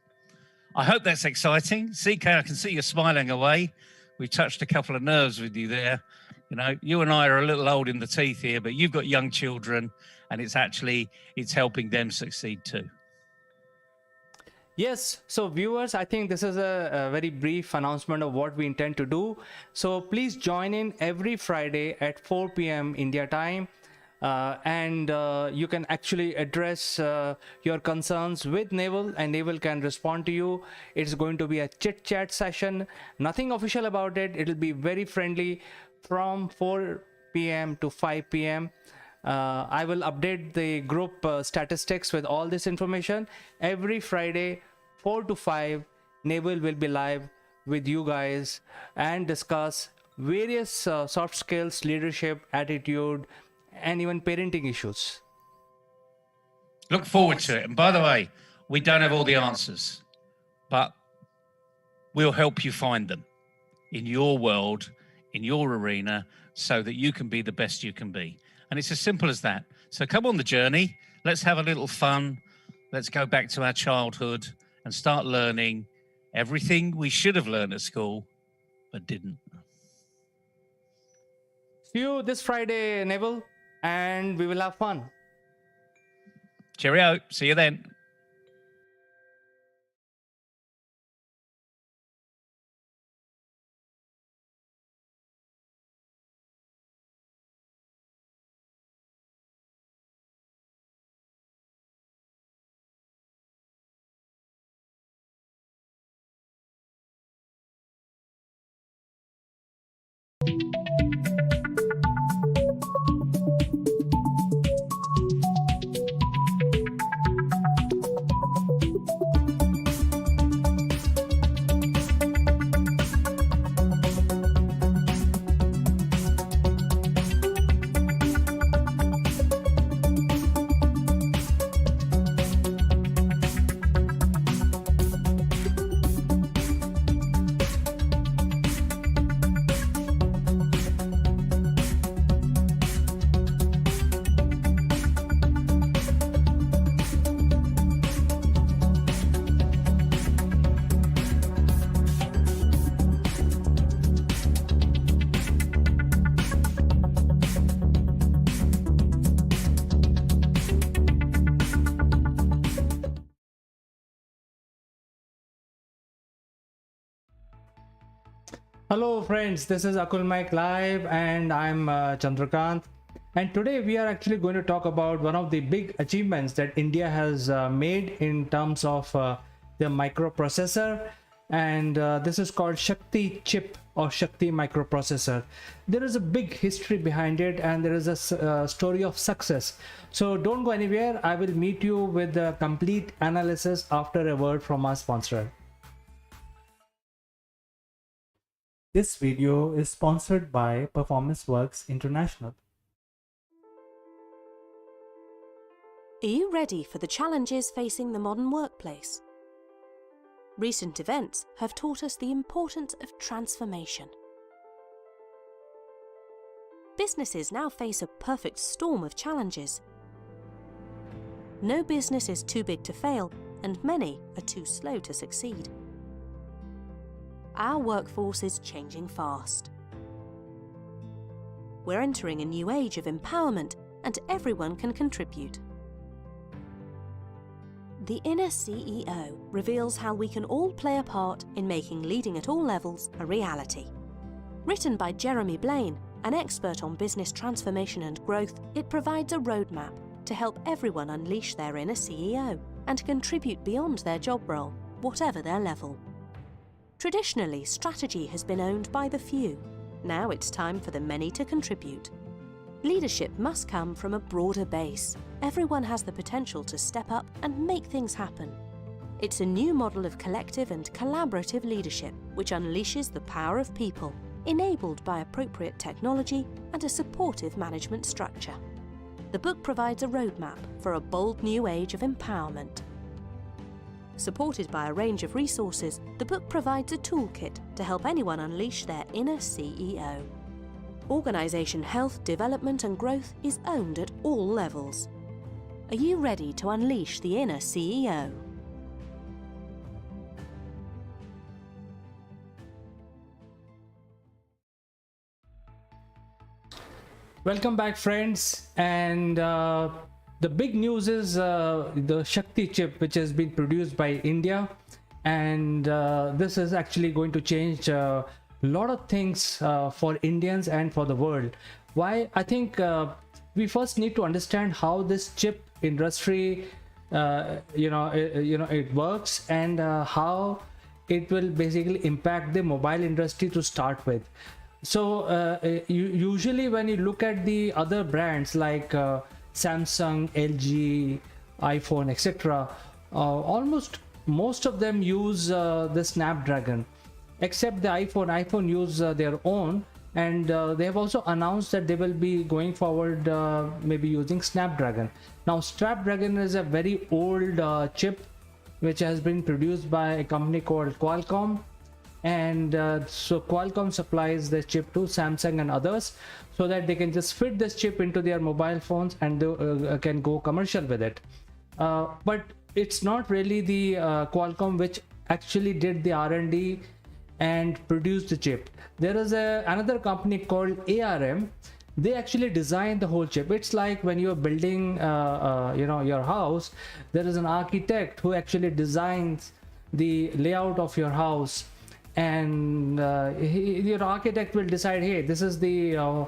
I hope that's exciting. CK, I can see you smiling away. We touched a couple of nerves with you there. You know, you and I are a little old in the teeth here, but you've got young children, and it's helping them succeed too. Yes, so viewers, I think this is a very brief announcement of what we intend to do. So please join in every Friday at 4 p.m. India time. And you can actually address your concerns with Naval, and Naval can respond to you. It's going to be a chit chat session, nothing official about it. It'll be very friendly from 4 p.m. to 5 p.m. I will update the group statistics with all this information. Every Friday 4 to 5, Naval will be live with you guys and discuss various soft skills, leadership, attitude, and even parenting issues. Look forward to it. And by the way, we don't have all the answers, but we'll help you find them in your world, in your arena, so that you can be the best you can be. And it's as simple as that. So come on the journey. Let's have a little fun. Let's go back to our childhood and start learning everything we should have learned at school, but didn't. See you this Friday, Naval, and we will have fun. Cheerio. See you then. Hello friends, this is Akul Mike Live and I'm Chandrakant. And today we are actually going to talk about one of the big achievements that India has made in terms of the microprocessor. And this is called Shakti chip or Shakti microprocessor. There is a big history behind it and there is a story of success. So don't go anywhere. I will meet you with the complete analysis after a word from our sponsor. This video is sponsored by Performance Works International. Are you ready for the challenges facing the modern workplace? Recent events have taught us the importance of transformation. Businesses now face a perfect storm of challenges. No business is too big to fail, and many are too slow to succeed. Our workforce is changing fast. We're entering a new age of empowerment, and everyone can contribute. The Inner CEO reveals how we can all play a part in making leading at all levels a reality. Written by Jeremy Blaine, an expert on business transformation and growth, it provides a roadmap to help everyone unleash their inner CEO and contribute beyond their job role, whatever their level. Traditionally, strategy has been owned by the few. Now it's time for the many to contribute. Leadership must come from a broader base. Everyone has the potential to step up and make things happen. It's a new model of collective and collaborative leadership which unleashes the power of people, enabled by appropriate technology and a supportive management structure. The book provides a roadmap for a bold new age of empowerment. Supported by a range of resources, the book provides a toolkit to help anyone unleash their inner CEO. Organisation health, development and growth is owned at all levels. Are you ready to unleash the inner CEO? Welcome back friends, and the big news is the Shakti chip which has been produced by India, and this is actually going to change a lot of things for Indians and for the world. Why? I think we first need to understand how this chip industry it works, and how it will basically impact the mobile industry to start with. So usually when you look at the other brands like Samsung, LG, iPhone, etc., almost most of them use the Snapdragon, except the iPhone use their own, and they have also announced that they will be going forward maybe using Snapdragon. Now Snapdragon is a very old chip which has been produced by a company called Qualcomm, and so Qualcomm supplies the chip to Samsung and others so that they can just fit this chip into their mobile phones and they can go commercial with it. But it's not really the Qualcomm which actually did the R&D and produced the chip. There is another company called ARM. They actually designed the whole chip. It's like when you're building your house, there is an architect who actually designs the layout of your house, and your architect will decide, hey, this is the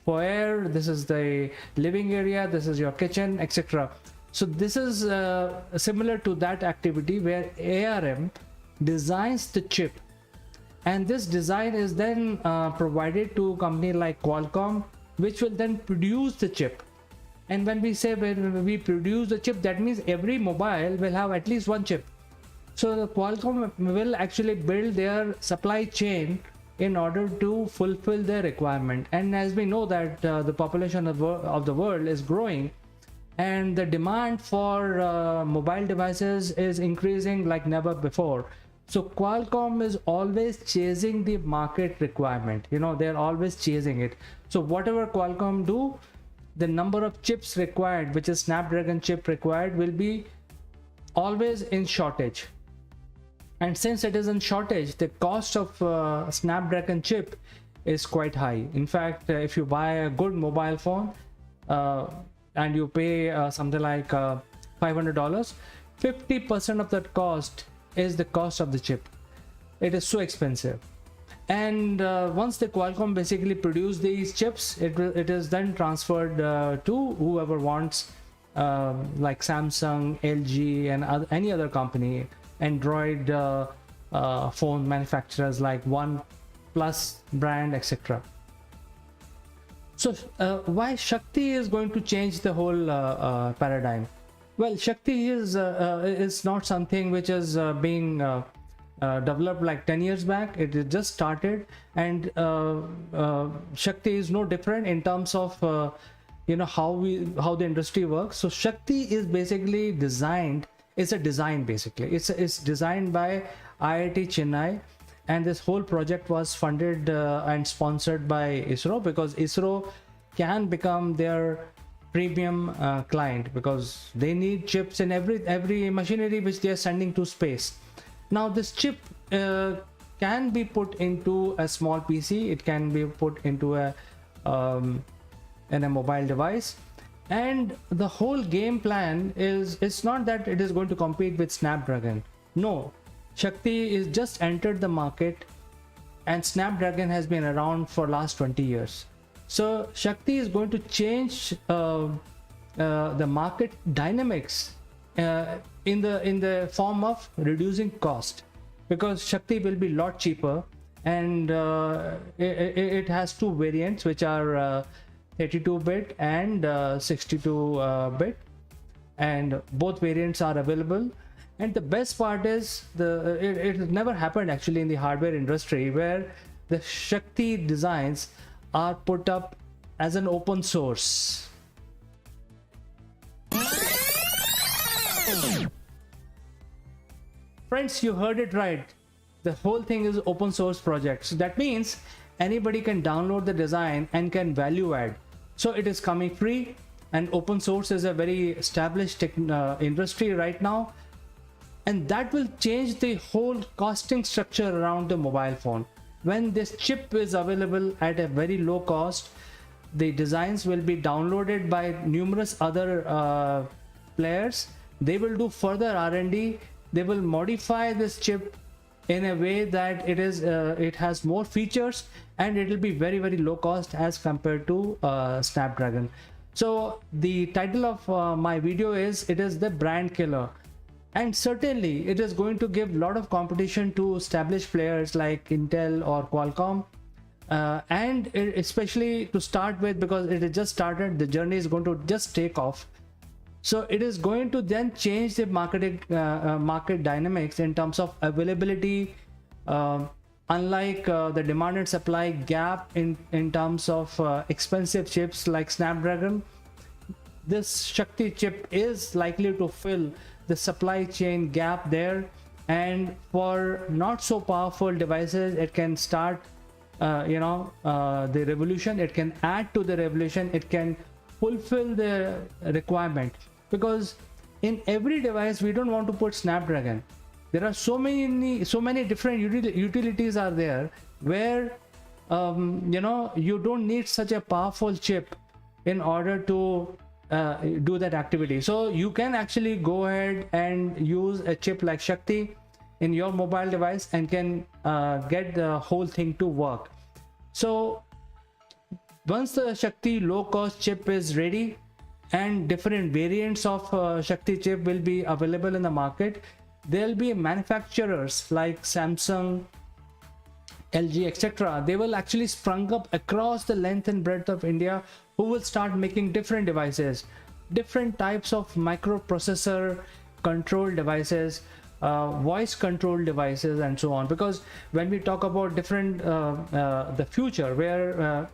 foyer, this is the living area, this is your kitchen, etc. So this is similar to that activity where ARM designs the chip, and this design is then provided to a company like Qualcomm, which will then produce the chip. And when we say when we produce the chip, that means every mobile will have at least one chip. So the Qualcomm will actually build their supply chain in order to fulfill their requirement. And as we know that the population of the world is growing, and the demand for mobile devices is increasing like never before. So Qualcomm is always chasing the market requirement. They're always chasing it. So whatever Qualcomm do, the number of chips required, which is Snapdragon chip required, will be always in shortage. And since it is in shortage, the cost of Snapdragon chip is quite high. In fact, if you buy a good mobile phone and you pay something like $500, 50% of that cost is the cost of the chip. It is so expensive. And once the Qualcomm basically produce these chips, it is then transferred to whoever wants, like Samsung, LG, and any other company, Android phone manufacturers like OnePlus brand, etc. So why Shakti is going to change the whole paradigm? Well, Shakti is not something which is being developed like 10 years back. It is just started, and Shakti is no different in terms of how the industry works. So Shakti is basically designed. It's a design basically. It's designed by IIT Chennai, and this whole project was funded and sponsored by ISRO, because ISRO can become their premium client, because they need chips in every machinery which they are sending to space. Now this chip can be put into a small PC, it can be put into in a mobile device, and the whole game plan is, it's not that it is going to compete with Snapdragon. No, Shakti is just entered the market, and Snapdragon has been around for last 20 years. So Shakti is going to change the market dynamics in the form of reducing cost, because Shakti will be a lot cheaper, and it has two variants which are 32-bit and 62-bit, and both variants are available. And the best part is it has never happened actually in the hardware industry, where the Shakti designs are put up as an open source. Friends, you heard it right. The whole thing is open source project. So that means anybody can download the design and can value add. So it is coming free, and open source is a very established industry right now. And that will change the whole costing structure around the mobile phone. When this chip is available at a very low cost, the designs will be downloaded by numerous other players. They will do further R&D. They will modify this chip in a way that it has more features, and it will be very, very low cost as compared to Snapdragon. So the title of my video is the brand killer. And certainly it is going to give a lot of competition to established players like Intel or Qualcomm, and especially to start with, because it has just started, the journey is going to just take off. So it is going to then change the market dynamics in terms of availability, unlike the demand and supply gap in terms of expensive chips like Snapdragon. This Shakti chip is likely to fill the supply chain gap there, and for not so powerful devices it can start the revolution. It can add to the revolution. It can fulfill the requirement, because in every device we don't want to put Snapdragon. There are so many different utilities are there, where you don't need such a powerful chip in order to do that activity. So you can actually go ahead and use a chip like Shakti in your mobile device and can get the whole thing to work. So once the Shakti low cost chip is ready, and different variants of Shakti chip will be available in the market, there'll be manufacturers like Samsung, LG, etc. They will actually sprung up across the length and breadth of India, who will start making different devices, different types of microprocessor control devices, voice control devices, and so on. Because when we talk about different the future, where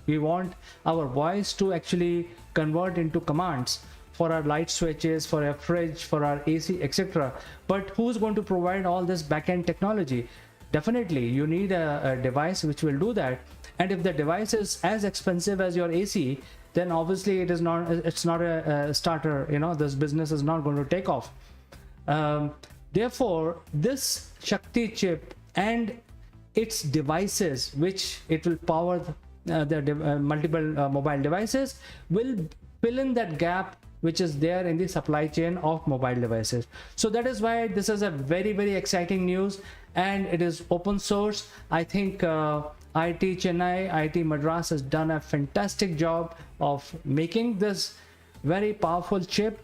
we want our voice to actually convert into commands for our light switches, for our fridge, for our AC, etc. But who's going to provide all this backend technology? Definitely you need a device which will do that. And if the device is as expensive as your AC, then obviously it's not a starter. This business is not going to take off. Therefore this Shakti chip and its devices, which it will power the multiple mobile devices, will fill in that gap which is there in the supply chain of mobile devices. So that is why this is a very, very exciting news, and it is open source. I think IIT Chennai, IIT Madras has done a fantastic job of making this very powerful chip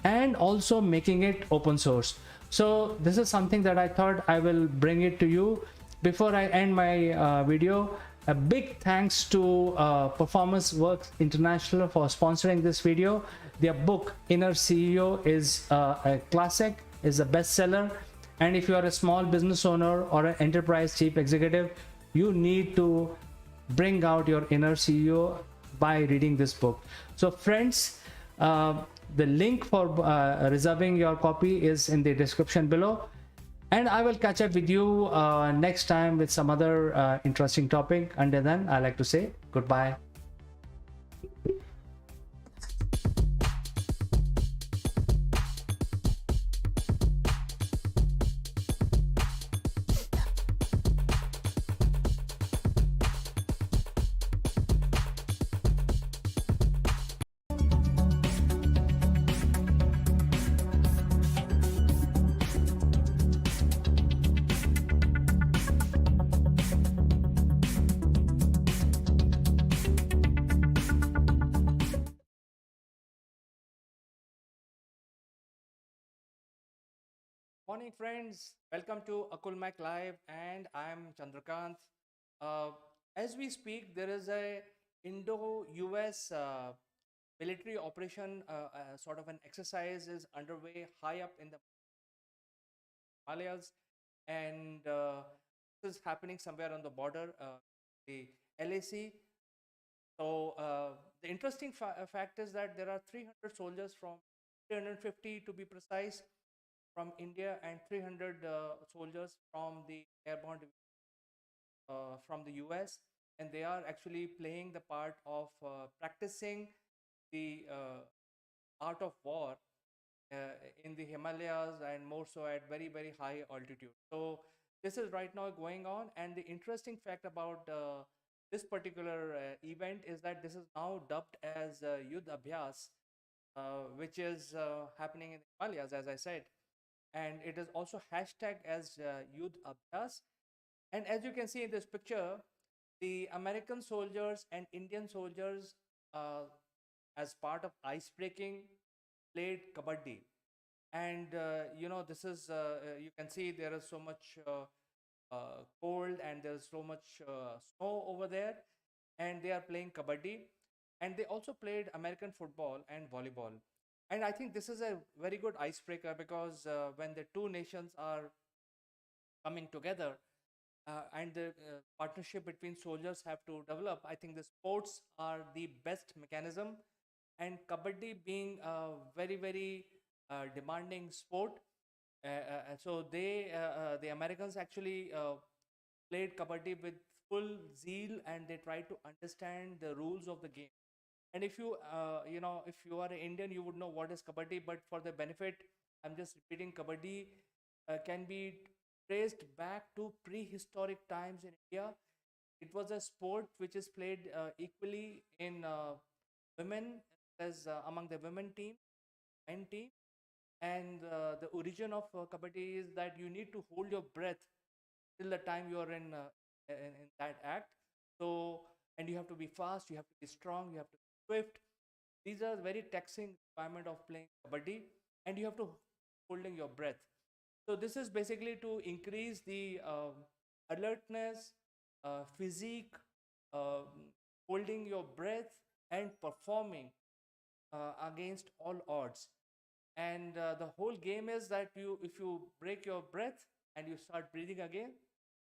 and also making it open source. So this is something that I thought I will bring it to you. Before I end my video, a big thanks to Performance Works International for sponsoring this video. Their book Inner CEO is a classic, is a bestseller, and if you are a small business owner or an enterprise chief executive, you need to bring out your inner CEO by reading this book. So friends, the link for reserving your copy is in the description below, and I will catch up with you next time with some other interesting topic. Until then, I like to say goodbye. Morning friends, welcome to Akulmak Live, and I'm Chandrakant. Uh, as we speak, there is a Indo-US military operation, sort of an exercise is underway high up in the Himalayas, and this is happening somewhere on the border, the LAC. So the interesting fact is that there are 300 soldiers, from 350 to be precise, from India, and 300 soldiers from the airborne from the US, and they are actually playing the part of practicing the art of war uh, in the Himalayas, and more so at very, very high altitude. So this is right now going on, and the interesting fact about this particular event is that this is now dubbed as Yudh Abhyas, which is happening in the Himalayas, as I said, and it is also hashtag as Yudh Abhyas. And as you can see in this picture, the American soldiers and Indian soldiers, as part of ice breaking, played kabaddi. And this is you can see there is so much cold, and there's so much snow over there, and they are playing kabaddi, and they also played American football and volleyball. And I think this is a very good icebreaker, because when the two nations are coming together, and the partnership between soldiers have to develop, I think the sports are the best mechanism. And kabaddi being a very, very demanding sport, so the Americans actually played kabaddi with full zeal, and they tried to understand the rules of the game. And if you if you are an Indian, you would know what is kabaddi, but for the benefit, I'm just repeating. Kabaddi can be traced back to prehistoric times in India. It was a sport which is played equally in women, as among the women team, men team. And the origin of kabaddi is that you need to hold your breath till the time you are in that act. So, and you have to be fast, you have to be strong, you have to be swift. These are very taxing requirement of playing kabaddi, and you have to holding your breath. So this is basically to increase the alertness, physique, holding your breath, and performing against all odds. And the whole game is that if you break your breath and you start breathing again,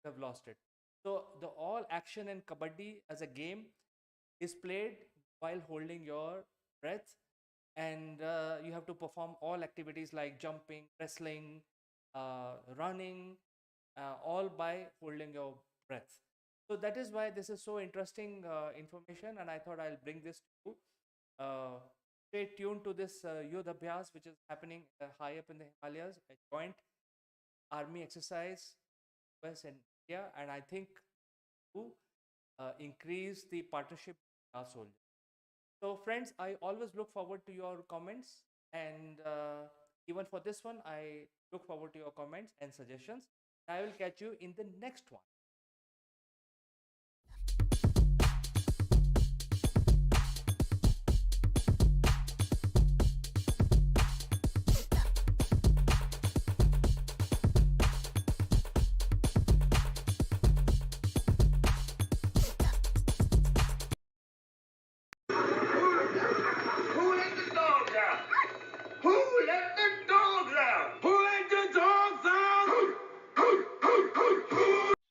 you have lost it. So the all action in kabaddi as a game is played while holding your breath, and you have to perform all activities like jumping, wrestling, running, all by holding your breath. So that is why this is so interesting information, and I thought I'll bring this to you. Stay tuned to this Yudh Abhyas, which is happening high up in the Himalayas, a joint army exercise, US and India, and I think to increase the partnership with our soldiers. So friends, I always look forward to your comments, and even for this one, I look forward to your comments and suggestions. I will catch you in the next one. Who let the dogs out? Who let the dogs out? Who let the dogs out?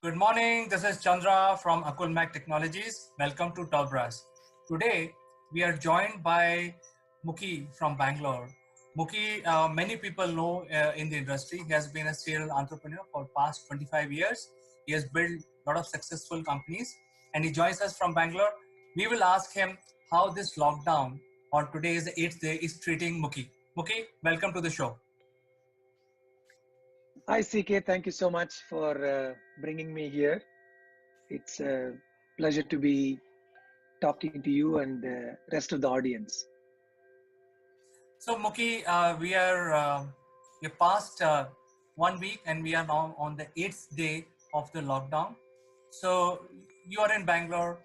Good morning, this is Chandra from Akulmac Technologies. Welcome to Top Brass. Today, we are joined by Muki from Bangalore. Muki, many people know in the industry. He has been a serial entrepreneur for past 25 years. He has built a lot of successful companies, and he joins us from Bangalore. We will ask him how this lockdown, or today is the 8th day, is treating Muki. Muki, welcome to the show. Hi, CK. Thank you so much for bringing me here. It's a pleasure to be talking to you and the rest of the audience. So Muki, we passed 1 week and we are now on the 8th day of the lockdown. So you are in Bangalore.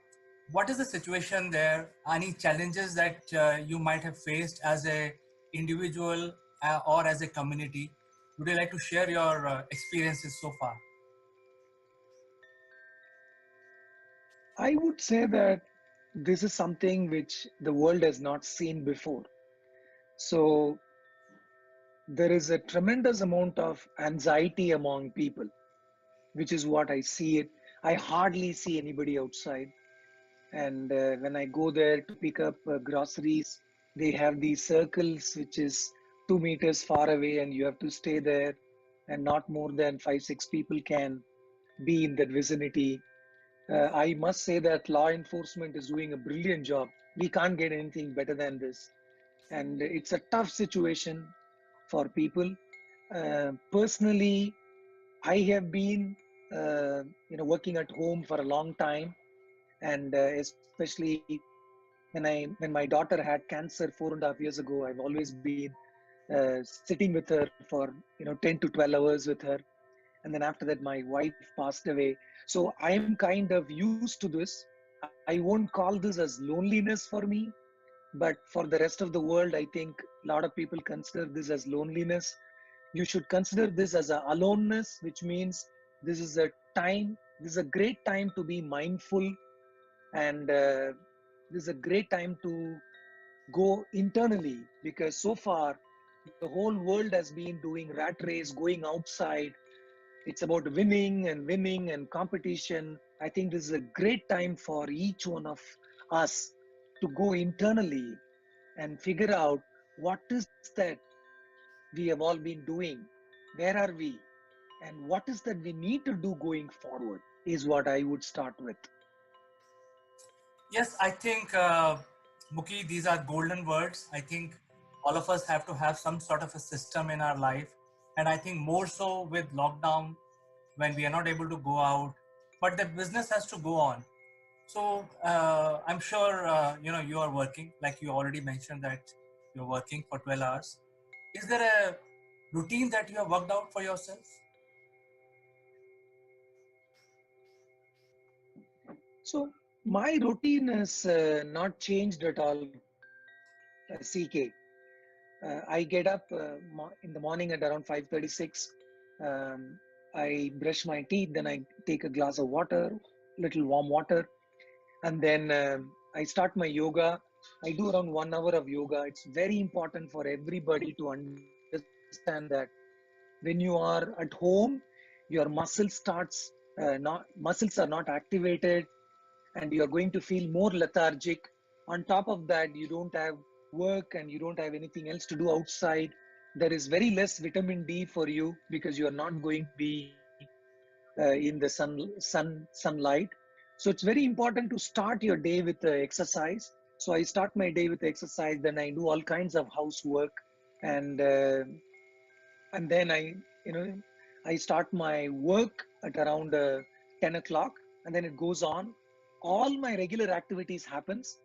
What is the situation there? Any challenges that you might have faced as a individual or as a community? Would you like to share your experiences so far? I would say that this is something which the world has not seen before. So there is a tremendous amount of anxiety among people, which is what I see it. I hardly see anybody outside. And when I go there to pick up groceries, they have these circles which is 2 meters far away, and you have to stay there, and not more than 5, 6 people can be in that vicinity. I must say that law enforcement is doing a brilliant job. We can't get anything better than this, and it's a tough situation for people. Personally, I have been, working at home for a long time, and especially when my daughter had cancer 4.5 years ago, I've always been sitting with her for 10 to 12 hours with her, and then after that my wife passed away. So I'm kind of used to this. I won't call this as loneliness for me, but for the rest of the world, I think a lot of people consider this as loneliness. You should consider this as a aloneness, which means this is a time, this is a great time to be mindful, and this is a great time to go internally, because so far the whole world has been doing rat race, going outside. It's about winning and competition. I think this is a great time for each one of us to go internally and figure out what is that we have all been doing, where are we, and what is that we need to do going forward, is what I would start with. Yes, I think, Muki, these are golden words. I think all of us have to have some sort of a system in our life. And I think more so with lockdown, when we are not able to go out, but the business has to go on. So I'm sure, you are working, like you already mentioned that you're working for 12 hours. Is there a routine that you have worked out for yourself? So my routine has not changed at all, CK. I get up in the morning at around 5:36. I brush my teeth, then I take a glass of water, little warm water, and then I start my yoga. I do around 1 hour of yoga. It's very important for everybody to understand that when you are at home, your muscles are not activated, and you are going to feel more lethargic. On top of that, you don't have work and you don't have anything else to do outside. There is very less vitamin D for you because you are not going to be in the sunlight. So it's very important to start your day with exercise. So I start my day with exercise, then I do all kinds of housework, and then I start my work at around 10 o'clock, and then it goes on. All my regular activities happens.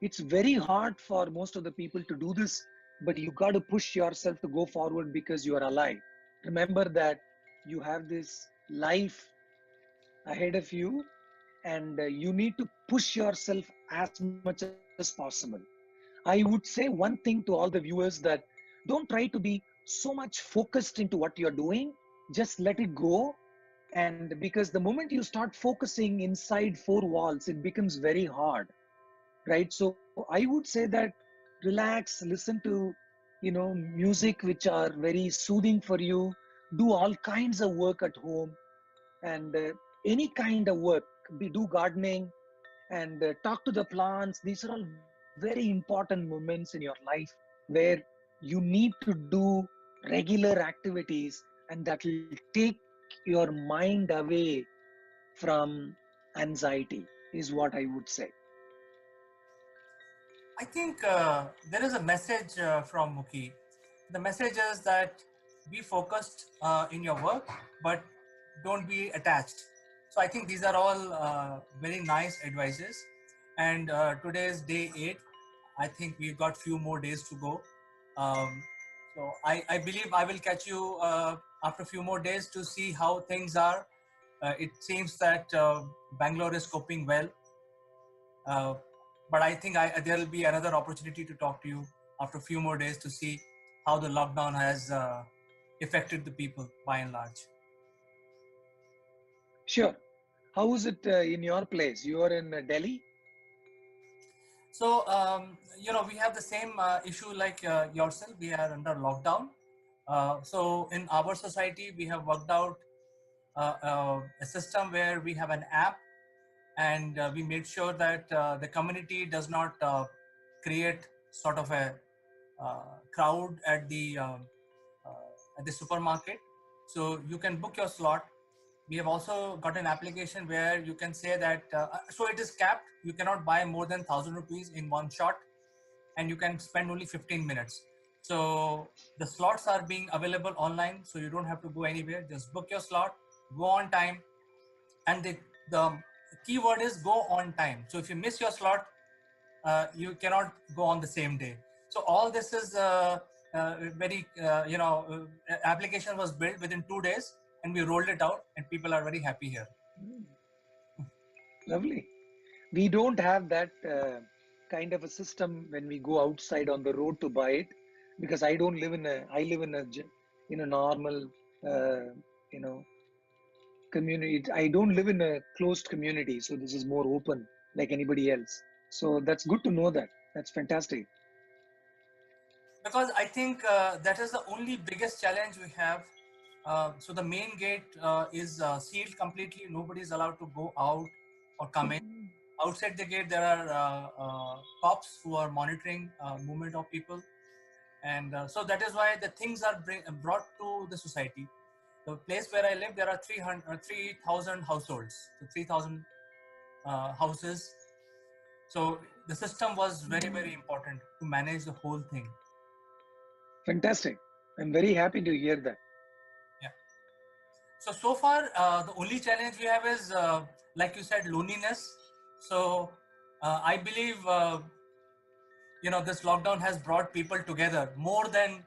It's very hard for most of the people to do this, but you got to push yourself to go forward because you are alive. Remember that you have this life ahead of you, and you need to push yourself as much as possible. I would say one thing to all the viewers, that don't try to be so much focused into what you're doing. Just let it go. And because the moment you start focusing inside four walls, it becomes very hard, right? So I would say that relax, listen to, music which are very soothing for you, do all kinds of work at home, and any kind of work, do gardening, and talk to the plants. These are all very important moments in your life where you need to do regular activities, and that will take your mind away from anxiety, is what I would say. I think there is a message from Muki. The message is that be focused in your work, but don't be attached. So I think these are all very nice advices. And today is day 8. I think we've got few more days to go. So I believe I will catch you after a few more days to see how things are. It seems that Bangalore is coping well. But I think there will be another opportunity to talk to you after a few more days to see how the lockdown has affected the people by and large. Sure. How is it in your place? You are in Delhi? So, we have the same issue like yourself. We are under lockdown. So in our society, we have worked out a system where we have an app, and we made sure that the community does not create sort of a crowd at the supermarket. So you can book your slot. We have also got an application where you can say that so it is capped. You cannot buy more than 1,000 rupees in one shot, and you can spend only 15 minutes. So the slots are being available online, so you don't have to go anywhere. Just book your slot, go on time, and the key word is go on time. So if you miss your slot, you cannot go on the same day. So all this is very application was built within 2 days, and we rolled it out, and people are very happy here. Lovely. We don't have that kind of a system when we go outside on the road to buy it, because I live in a normal community. I don't live in a closed community, so this is more open like anybody else. So that's good to know that. That's fantastic. Because I think that is the only biggest challenge we have. So the main gate is sealed completely. Nobody is allowed to go out or come in. Outside the gate, there are cops who are monitoring movement of people, and so that is why the things are brought to the society. The place where I live, there are 3,000 households, so 3,000 houses. So the system was very, very important to manage the whole thing. Fantastic. I'm very happy to hear that. Yeah. So far, the only challenge we have is, like you said, loneliness. So I believe, this lockdown has brought people together more than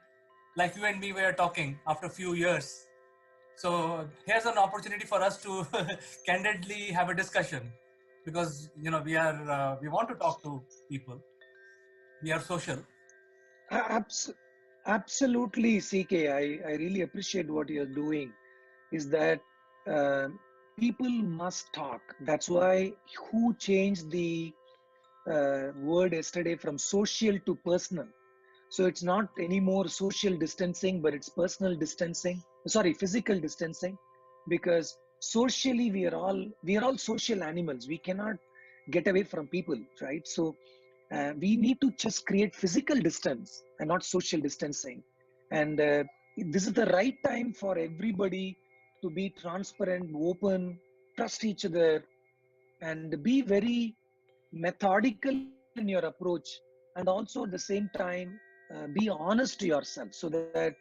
like you and me were talking after a few years. So here's an opportunity for us to candidly have a discussion, because we want to talk to people. We are social. Absolutely, CK. I really appreciate what you're doing. Is that people must talk. That's why who changed the word yesterday from social to personal. So it's not anymore social distancing, but it's personal distancing. Sorry, physical distancing, because socially we are all social animals. We cannot get away from people, right? So we need to just create physical distance and not social distancing. And this is the right time for everybody to be transparent, open, trust each other, and be very methodical in your approach. And also at the same time, be honest to yourself, so that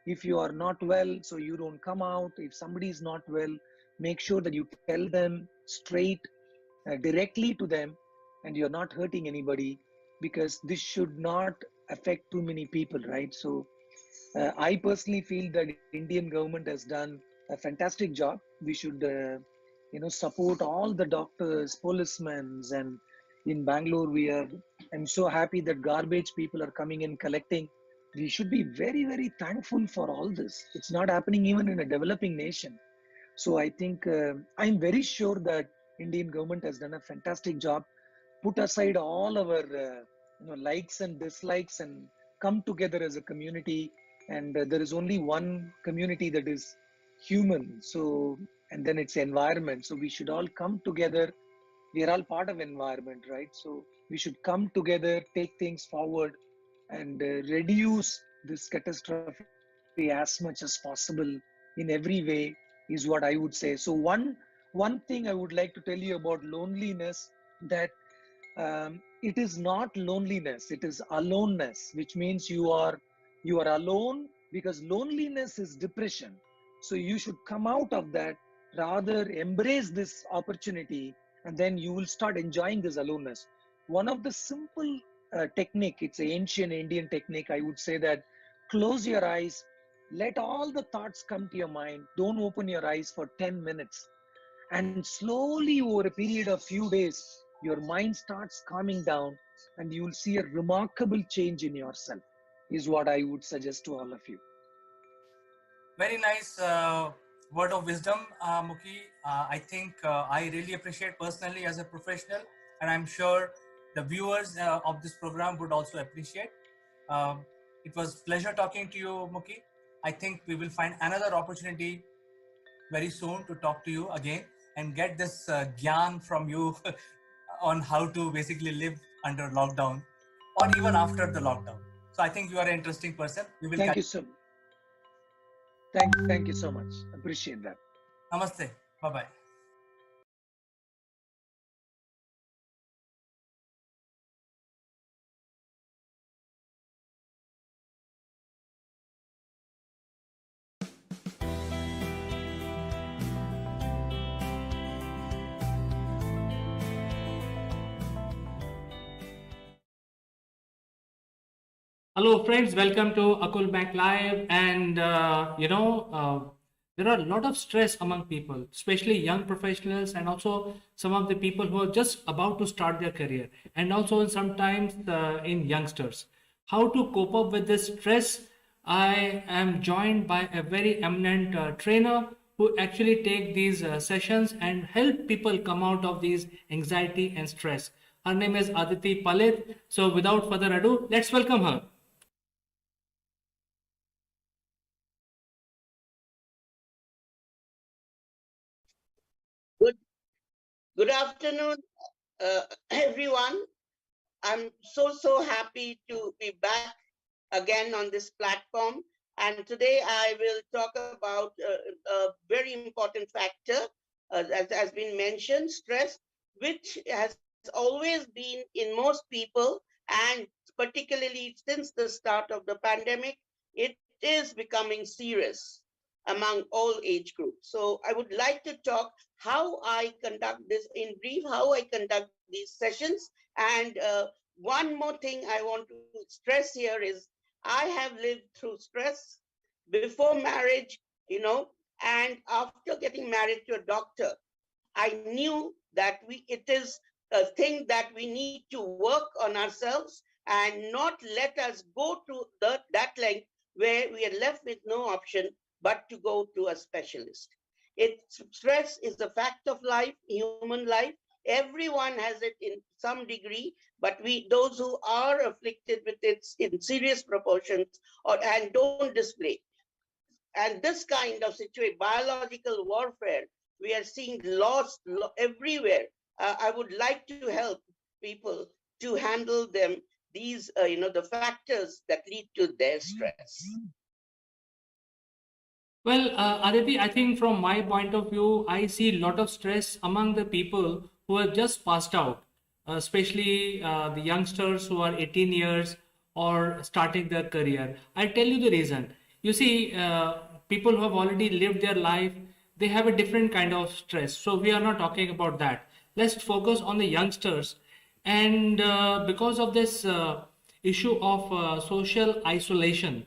if you are not well, so you don't come out. If somebody is not well, make sure that you tell them straight, directly to them, and you're not hurting anybody. because this should not affect too many people, right? So I personally feel that Indian government has done a fantastic job. We should, support all the doctors, policemen, and in Bangalore, I'm so happy that garbage people are coming in collecting. We should be very, very thankful for all this. It's not happening even in a developing nation. So I think I'm very sure that Indian government has done a fantastic job. Put aside all our likes and dislikes and come together as a community. And there is only one community that is human. So and then it's environment. So we should all come together. We are all part of environment, right? So we should come together, take things forward, and reduce this catastrophe as much as possible in every way is what I would say. So one thing I would like to tell you about loneliness, that it is not loneliness, it is aloneness, which means you are alone, because loneliness is depression. So you should come out of that, rather embrace this opportunity, and then you will start enjoying this aloneness. One of the simple technique, it's an ancient Indian technique, I would say, that close your eyes, let all the thoughts come to your mind, don't open your eyes for 10 minutes, and slowly over a period of few days your mind starts calming down, and you will see a remarkable change in yourself, is what I would suggest to all of you. Very nice word of wisdom, Mukhi. I think I really appreciate personally as a professional, and I'm sure the viewers of this program would also appreciate. It was pleasure talking to you, Mukhi. I think we will find another opportunity very soon to talk to you again and get this gyan from you on how to basically live under lockdown or even after the lockdown. So I think you are an interesting person. We will Thank you so much. Thank you so much. Appreciate that. Namaste. Bye-bye. Hello, friends. Welcome to Akul Bank Live. And there are a lot of stress among people, especially young professionals, and also some of the people who are just about to start their career, and also sometimes in youngsters. How to cope up with this stress? I am joined by a very eminent trainer who actually take these sessions and help people come out of these anxiety and stress. Her name is Aditi Palit. So without further ado, let's welcome her. Good afternoon, everyone. I'm so happy to be back again on this platform. And today I will talk about a very important factor, as has been mentioned, stress, which has always been in most people, and particularly since the start of the pandemic, it is becoming serious among all age groups. So I would like to talk how I conduct this in brief, how I conduct these sessions. And one more thing I want to stress here is I have lived through stress before marriage, and after getting married to a doctor. I knew that it is a thing that we need to work on ourselves and not let us go to that length where we are left with no option but to go to a specialist. Stress is a fact of life, human life. Everyone has it in some degree, but those who are afflicted with it in serious proportions and don't display. And this kind of situation, biological warfare, we are seeing loss everywhere. I would like to help people to handle them, these, the factors that lead to their stress. Well, Aditi, I think from my point of view, I see a lot of stress among the people who have just passed out, especially the youngsters who are 18 years or starting their career. I'll tell you the reason. You see, people who have already lived their life, they have a different kind of stress. So we are not talking about that. Let's focus on the youngsters. And because of this issue of social isolation,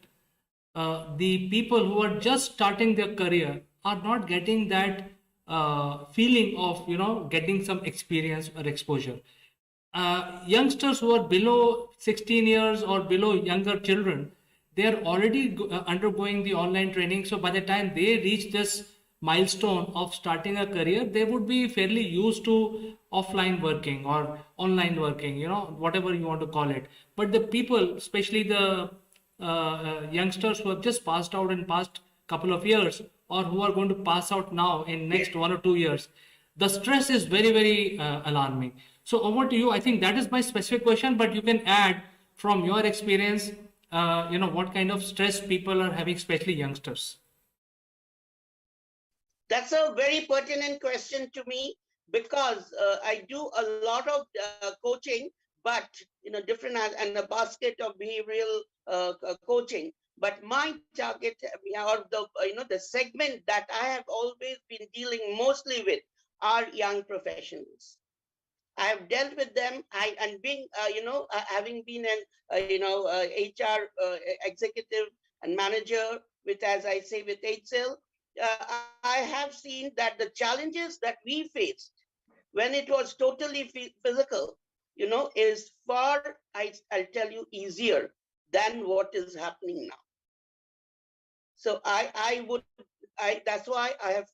the people who are just starting their career are not getting that feeling of, getting some experience or exposure. Youngsters who are below 16 years or below younger children, they are already undergoing the online training. So by the time they reach this milestone of starting a career, they would be fairly used to offline working or online working, whatever you want to call it. But the people, especially the youngsters who have just passed out in past couple of years, or who are going to pass out now in next 1 or 2 years, the stress is very, very alarming. So over to you. I think that is my specific question, but you can add from your experience, what kind of stress people are having, especially youngsters. That's a very pertinent question to me, because I do a lot of coaching, but different and a basket of behavioral coaching. But my target, or the segment that I have always been dealing mostly with, are young professionals. I have dealt with them. And being having been an HR executive and manager with, as I say, with HCL, I have seen that the challenges that we faced when it was totally physical, is far, I'll tell you, easier than what is happening now. So that's why I have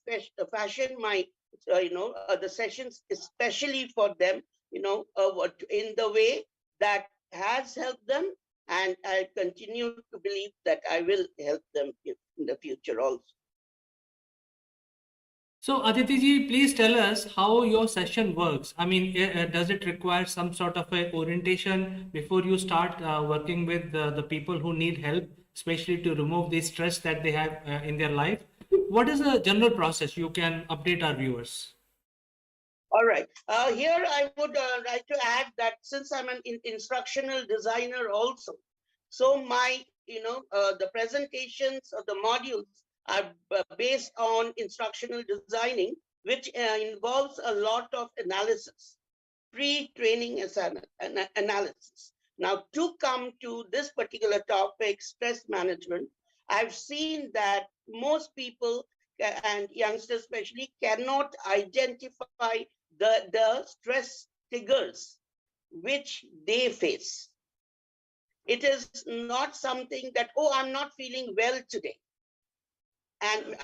fashioned my, the sessions especially for them, in the way that has helped them, and I continue to believe that I will help them in the future also. So Aditi ji, please tell us how your session works. I mean, does it require some sort of a orientation before you start working with the people who need help, especially to remove the stress that they have in their life? What is the general process? You can update our viewers. All right. Here I would like to add that since I'm an instructional designer also, so my, the presentations of the modules are based on instructional designing, which involves a lot of analysis, pre-training analysis. Now, to come to this particular topic, stress management, I've seen that most people, and youngsters especially, cannot identify the stress triggers which they face. It is not something that, oh, I'm not feeling well today, and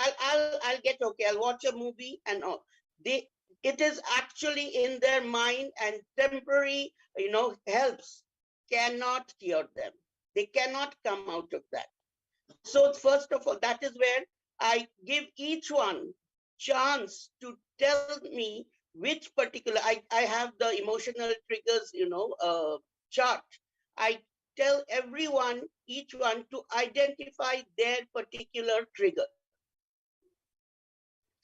I'll get okay, I'll watch a movie and all. It is actually in their mind, and temporary, helps cannot cure them. They cannot come out of that. So first of all, that is where I give each one chance to tell me which particular, I have the emotional triggers, chart. I tell everyone, each one, to identify their particular trigger.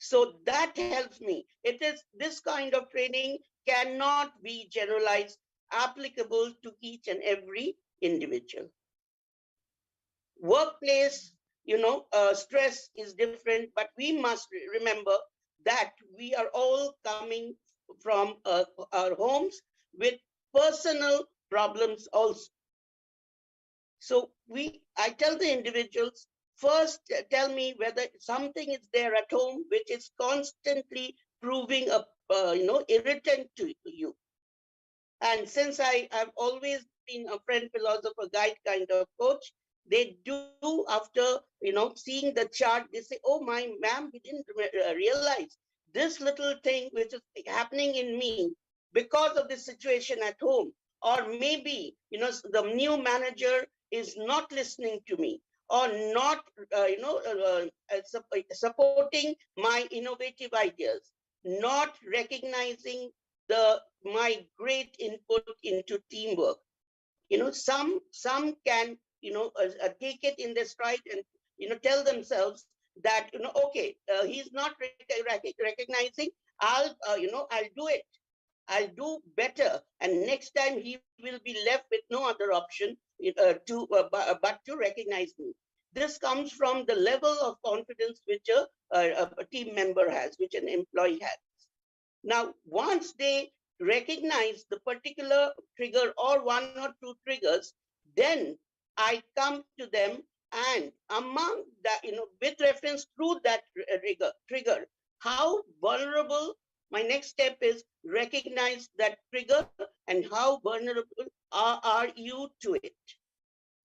So that helps me. It is this kind of training cannot be generalized, applicable to each and every individual. Workplace, stress is different, but we must remember that we are all coming from our homes with personal problems also. So I tell the individuals, first tell me whether something is there at home which is constantly proving a irritant to you. And since I've always been a friend, philosopher, guide kind of coach, they do, after seeing the chart, they say, oh, my ma'am, we didn't realize this little thing which is happening in me because of this situation at home. Or maybe the new manager is not listening to me, or not supporting my innovative ideas, not recognizing my great input into teamwork. Some can take it in their stride and tell themselves that okay, he's not recognizing. I'll do it. I'll do better, and next time he will be left with no other option but to recognize me. This comes from the level of confidence which a team member has, which an employee has. Now, once they recognize the particular trigger or one or two triggers, then I come to them, and among that, with reference through that trigger, how vulnerable, my next step is recognize that trigger and how vulnerable are you to it.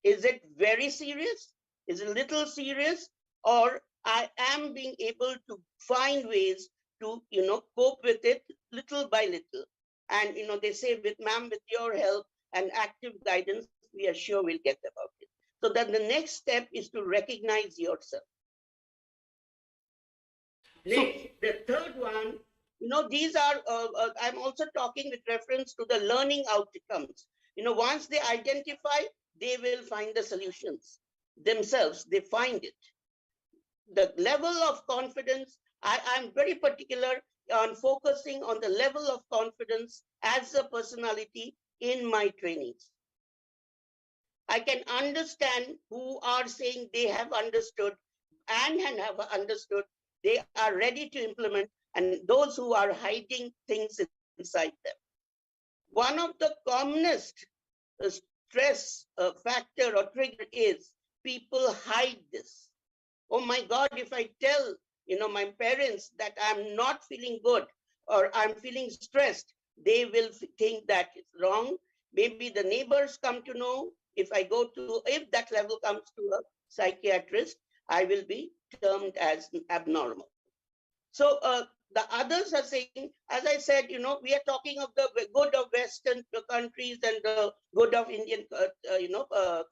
Is it very serious? Is it a little serious? Or I am being able to find ways to, cope with it little by little. And, they say with your help and active guidance, we are sure we'll get about it. So then the next step is to recognize yourself. Next, the third one, these are, I'm also talking with reference to the learning outcomes. Once they identify, they will find the solutions themselves. They find it. The level of confidence, I'm very particular on focusing on the level of confidence as a personality in my trainings. I can understand who are saying they have understood and have understood, they are ready to implement, and those who are hiding things inside them. One of the commonest stress factor or trigger is people hide this. Oh my God, if I tell, my parents that I'm not feeling good or I'm feeling stressed, they will think that it's wrong. Maybe the neighbors come to know. If that level comes to a psychiatrist, I will be termed as abnormal. So the others are saying, as I said, we are talking of the good of Western countries and the good of Indian,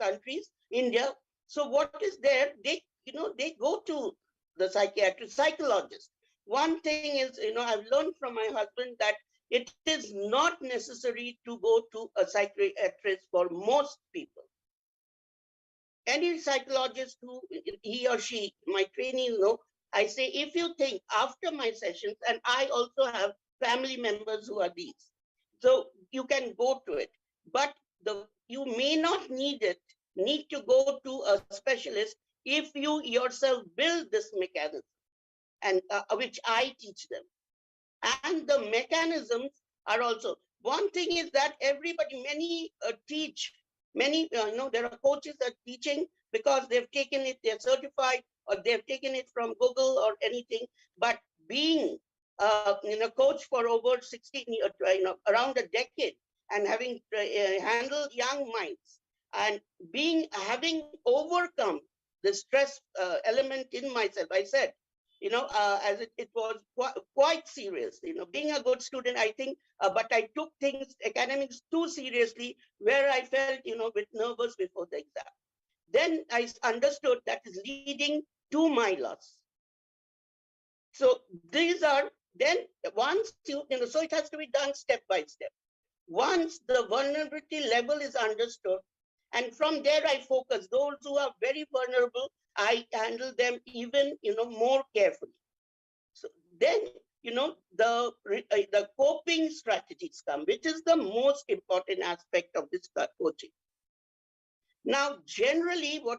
countries, India. So what is there? They go to the psychiatrist, psychologist. One thing is, I've learned from my husband that it is not necessary to go to a psychiatrist for most people. Any psychologist who he or she, my trainees know, I say, if you think after my sessions, and I also have family members who are these, so you can go to it, but you may not need to go to a specialist if you yourself build this mechanism, and which I teach them. And the mechanisms are also, one thing is that many teach, there are coaches that are teaching because they've taken it, they're certified, or they've taken it from Google or anything. But being coach for over 16 years, around a decade, and having handled young minds, and having overcome the stress element in myself, I said, as it was quite serious, being a good student, I think, but I took academics too seriously, where I felt, a bit nervous before the exam. Then I understood that is leading to my loss. So these are, then once so it has to be done step by step. Once the vulnerability level is understood, and from there I focus, those who are very vulnerable, I handle them even, more carefully. So then, the coping strategies come, which is the most important aspect of this coaching. Now, generally, what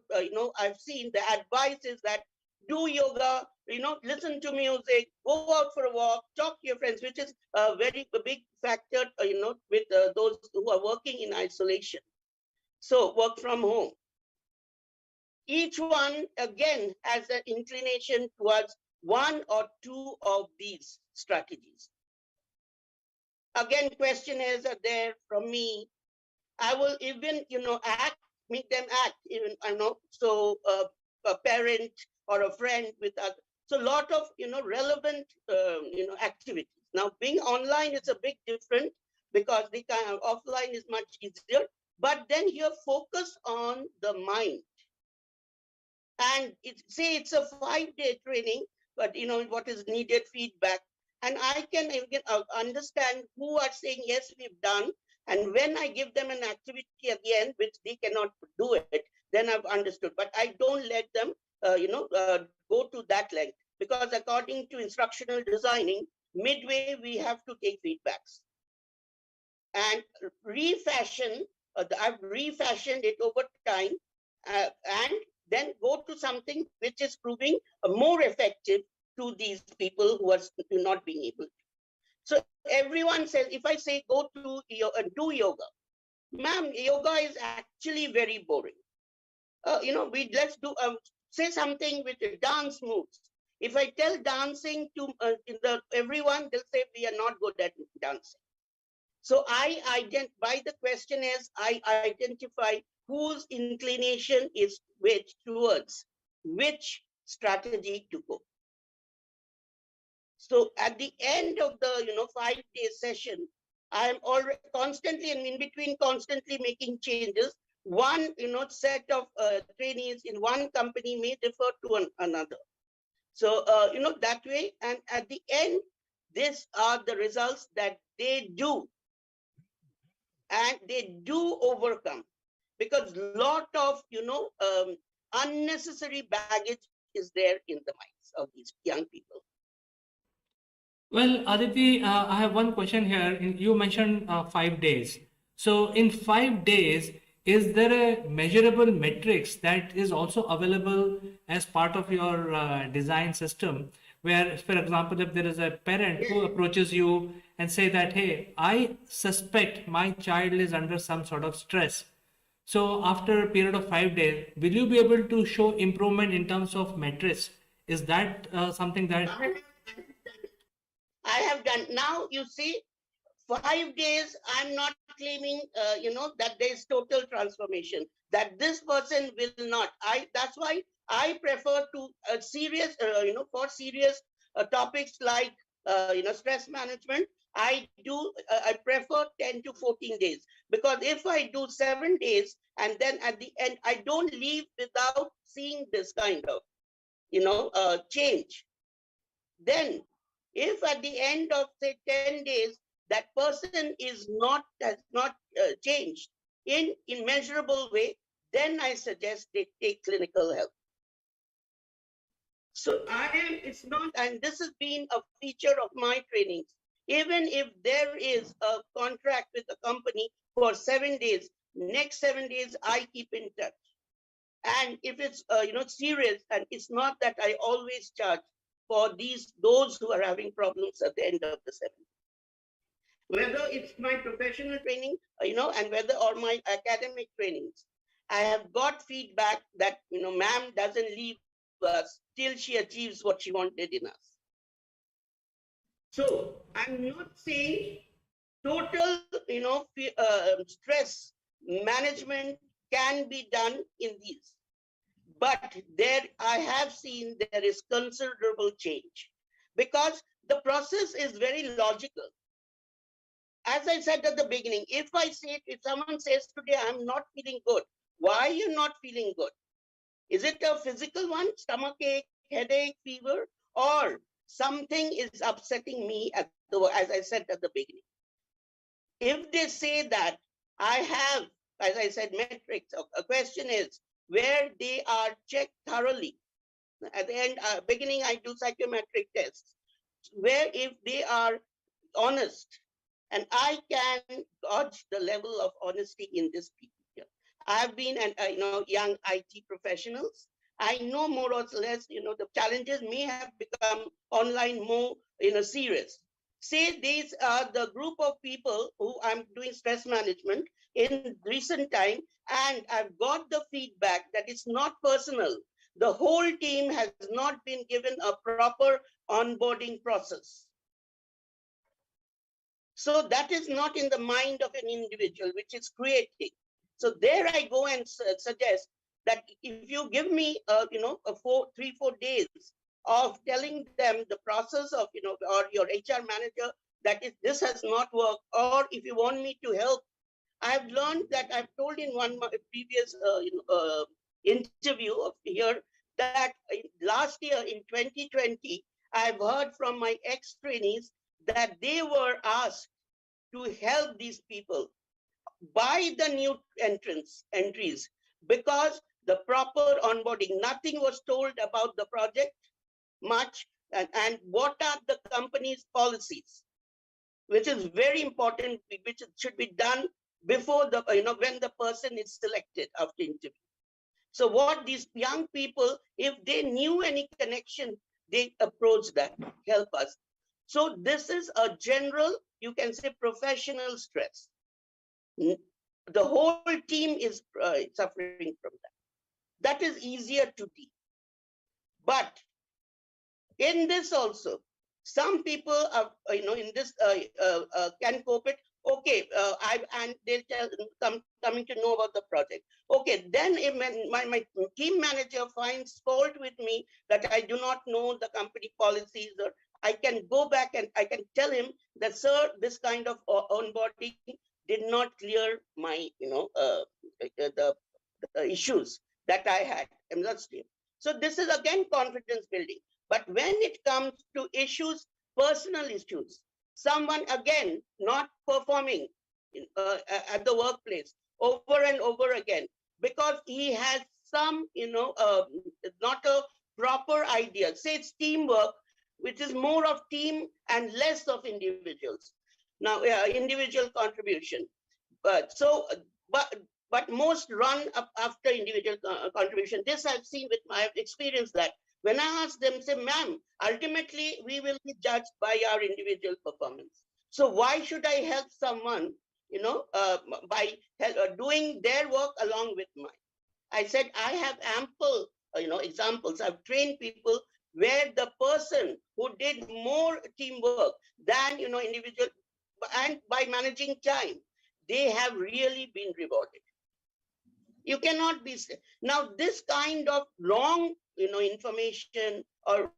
I've seen, the advice is that do yoga, listen to music, go out for a walk, talk to your friends, which is a very big factor, with those who are working in isolation. So work from home. Each one, again, has an inclination towards one or two of these strategies. Again, questionnaires are there from me. I will even, make them act, even, so a parent or a friend with us. So a lot of, relevant, activities. Now, being online is a big different, because the kind of offline is much easier, but then you're focused on the mind. And say it's a 5-day training, but what is needed feedback. And I can understand who are saying, yes, we've done. And when I give them an activity again, which they cannot do it, then I've understood. But I don't let them, go to that length, because according to instructional designing, midway, we have to take feedbacks. And refashion, I've refashioned it over time, and then go to something which is proving more effective to these people who are not being able to. So everyone says, if I say go to do yoga, ma'am, yoga is actually very boring. Let's do say something with dance moves. If I tell dancing to everyone, they'll say we are not good at dancing. So by the question is, I identify whose inclination is which towards which strategy to go. So at the end of the 5-day session, I'm already constantly and in between constantly making changes. One set of trainees in one company may differ to another. So that way, and at the end, these are the results that they do, and they do overcome, because lot of unnecessary baggage is there in the minds of these young people. Well, Aditi, I have one question here. You mentioned 5 days. So, in 5 days, is there a measurable metrics that is also available as part of your design system? Where, for example, if there is a parent who approaches you and say that, hey, I suspect my child is under some sort of stress. So, after a period of 5 days, will you be able to show improvement in terms of metrics? Is that something that I have done? Now you see, 5 days, I'm not claiming, that there's total transformation, that this person will not. That's why I prefer to serious, for serious topics like, stress management, I prefer 10 to 14 days, because if I do 7 days and then at the end, I don't leave without seeing this kind of, change. Then if at the end of say 10 days, that person has not changed in measurable way, then I suggest they take clinical help. So it's not, and this has been a feature of my trainings. Even if there is a contract with a company for 7 days, next 7 days I keep in touch. And if it's serious, and it's not that I always charge for those who are having problems at the end of the 7 days. Whether it's my professional training, and whether or my academic trainings, I have got feedback that, ma'am doesn't leave us till she achieves what she wanted in us. So I'm not saying total, stress management can be done in these, but there I have seen there is considerable change, because the process is very logical. As I said at the beginning, if someone says today, I'm not feeling good, why are you not feeling good? Is it a physical one, stomach ache, headache, fever, or something is upsetting me as I said at the beginning? If they say that, I have, as I said, metrics. A question is where they are checked thoroughly. At the end, beginning, I do psychometric tests, where if they are honest, and I can gauge the level of honesty in this people here. I've been young IT professionals. I know more or less, the challenges may have become online more serious. Say these are the group of people who I'm doing stress management in recent time, and I've got the feedback that it's not personal. The whole team has not been given a proper onboarding process. So that is not in the mind of an individual, which is creating. So there I go and suggest that if you give me, 3-4 days of telling them the process of, or your HR manager, that if this has not worked, or if you want me to help, I've learned that I've told in one previous interview of here that last year in 2020, I've heard from my ex-trainees that they were asked to help these people by the new entries, because the proper onboarding, nothing was told about the project much, and what are the company's policies, which is very important, which should be done before when the person is selected after interview. So what these young people, if they knew any connection, they approach that, help us. So this is a general, you can say, professional stress. The whole team is suffering from that. That is easier to deal. But in this also, some people are, in this can cope it. Okay, and they'll coming to know about the project. Okay, then if my team manager finds fault with me that I do not know the company policies, or I can go back and I can tell him that, sir, this kind of onboarding did not clear my, the issues that I had. I'm not still. So this is again confidence building. But when it comes to issues, personal issues, someone again not performing at the workplace over and over again because he has some, not a proper idea. Say it's teamwork, which is more of team and less of individuals. Now, individual contribution. But most run up after individual contribution. This I've seen with my experience that when I ask them, say, ma'am, ultimately we will be judged by our individual performance. So why should I help someone, by doing their work along with mine? I said, I have ample, examples. I've trained people where the person who did more teamwork than, individual, and by managing time, they have really been rewarded. You cannot be, now this kind of wrong, information or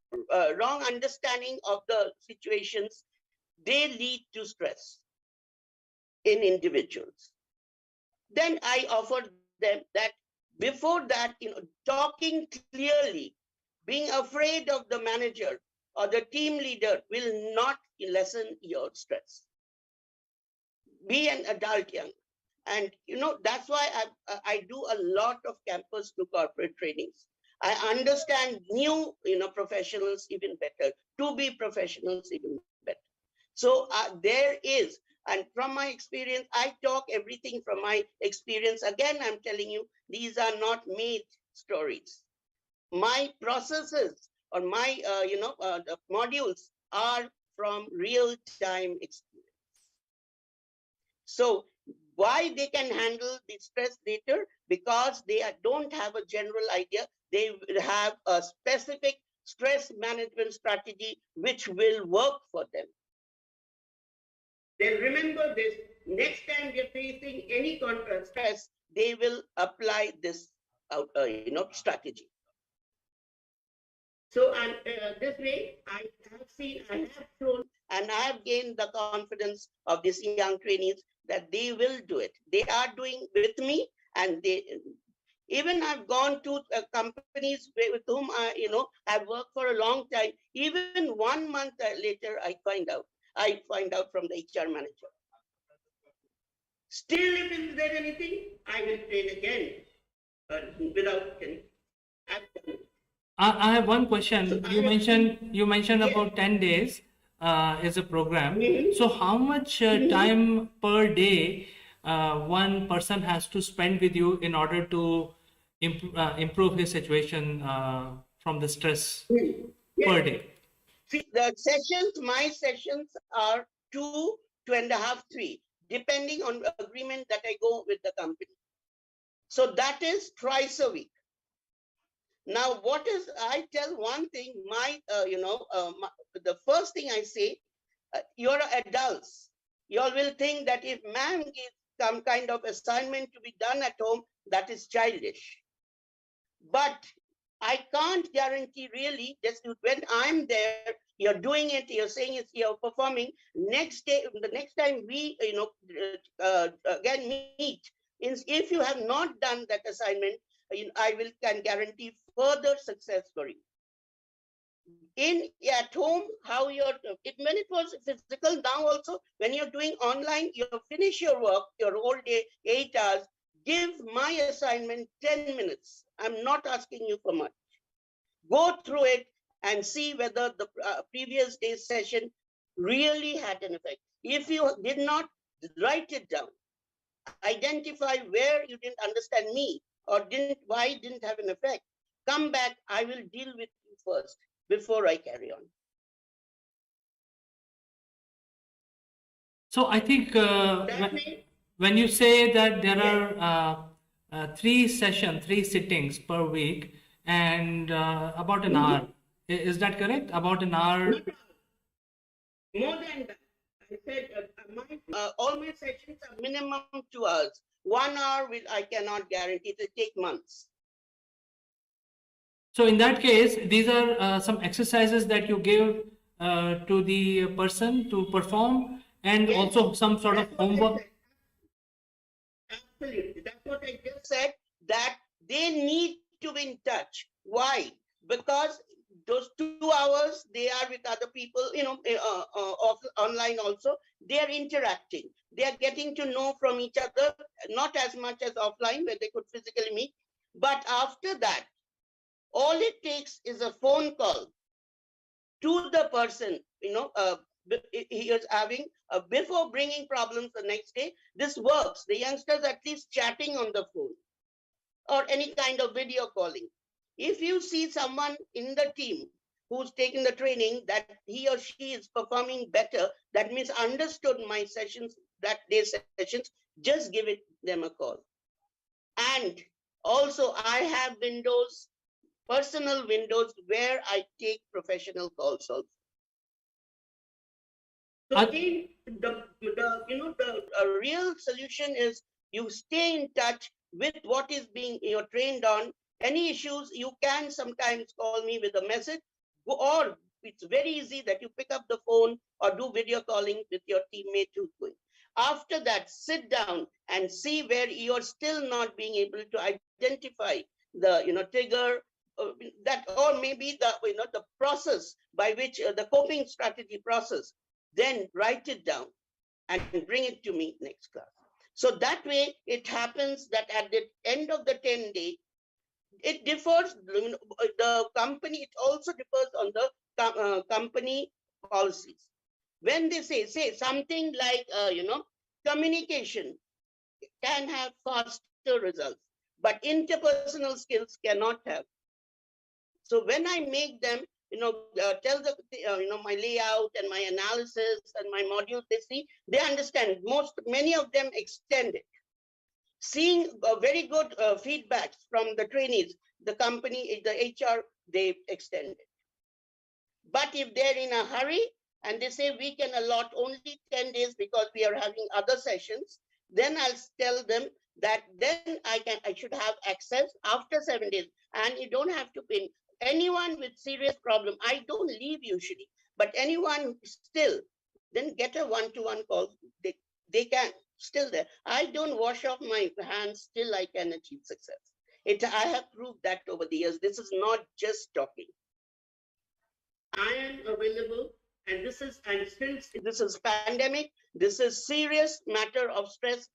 wrong understanding of the situations, they lead to stress in individuals. Then I offered them that before that, talking clearly, being afraid of the manager or the team leader will not lessen your stress. Be an adult young. And that's why I do a lot of campus to corporate trainings. I understand new professionals even better, to be professionals even better. So there is, and from my experience, I talk everything from my experience. Again, I'm telling you, these are not made stories. My processes or my the modules are from real-time experience. So why they can handle the stress later? Because they don't have a general idea. They will have a specific stress management strategy which will work for them. Then remember this, next time they're facing any stress, they will apply this strategy. So and this way, I have shown, and I have gained the confidence of these young trainees that they will do it. They are doing with me, and even I've gone to companies with whom I've worked for a long time. Even 1 month later, I find out from the HR manager. Still, if there's anything, I will train again without any. I have one question. You mentioned about 10 days is a program. So how much time per day one person has to spend with you in order to improve his situation from the stress per day? See, the sessions, my sessions are 2, 2.5, 3, depending on the agreement that I go with the company. So that is twice a week. Now, I tell one thing, the first thing I say, you're adults. You all will think that if ma'am gives some kind of assignment to be done at home, that is childish. But I can't guarantee really, just when I'm there, you're doing it, you're saying it, you're performing. Next day, the next time we, again meet, if you have not done that assignment, I can guarantee further success for you. At home, how when it was physical, now also, when you're doing online, you finish your work, your whole day, 8 hours, give my assignment 10 minutes. I'm not asking you for much. Go through it and see whether the previous day's session really had an effect. If you did not, write it down. Identify where you didn't understand me or why it didn't have an effect. Come back, I will deal with you first before I carry on. So I think That way, when you say that there are three sittings per week and about an hour, is that correct? About an hour? more than that. I said all my sessions are minimum 2 hours. 1 hour I cannot guarantee. It will take months. So in that case, these are some exercises that you give to the person to perform, and also some sort of homework. Absolutely. That's what I just said, that they need to be in touch. Why? Because those 2 hours they are with other people, online also, they are interacting. They are getting to know from each other, not as much as offline where they could physically meet. But after that, all it takes is a phone call to the person, he is having, before bringing problems the next day. This works. The youngsters at least chatting on the phone or any kind of video calling. If you see someone in the team who's taken the training that he or she is performing better, that means understood my sessions, that day sessions, just give them a call. And also I have windows, personal windows, where I take professional calls also. So again, the real solution is you stay in touch with what is being trained on. Any issues, you can sometimes call me with a message, or it's very easy that you pick up the phone or do video calling with your teammate who's going. After that, sit down and see where you're still not being able to identify the trigger, that, or maybe the process by which the coping strategy process. Then write it down and bring it to me next class. So that way it happens that at the end of the 10 day, it differs, the company, it also differs on the company policies. When they say something like, communication can have faster results, but interpersonal skills cannot have. So when I make them, tell the, my layout and my analysis and my modules, they understand. Many of them extend it. Seeing very good feedbacks from the trainees, the company, the HR, they extend it. But if they're in a hurry and they say we can allot only 10 days because we are having other sessions, then I'll tell them that then I should have access after 7 days, and you don't have to pay. Anyone with serious problem, I don't leave usually, but anyone still, then get a one-to-one call. They can still there. I don't wash off my hands till I can achieve success. I have proved that over the years. This is not just talking. I am available, and since this is pandemic, this is serious matter of stress.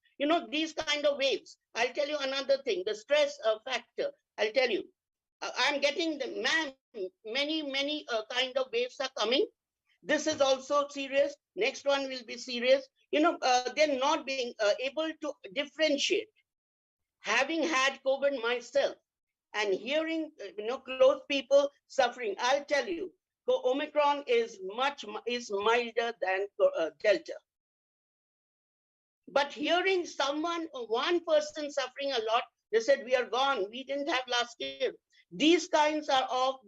These kind of waves. I'll tell you another thing, the stress factor. I'll tell you, I'm getting many kind of waves are coming. This is also serious. Next one will be serious. They're not being able to differentiate. Having had COVID myself and hearing, close people suffering, I'll tell you, Omicron is milder than Delta. But hearing one person suffering a lot, they said, we are gone. We didn't have last year. These kinds of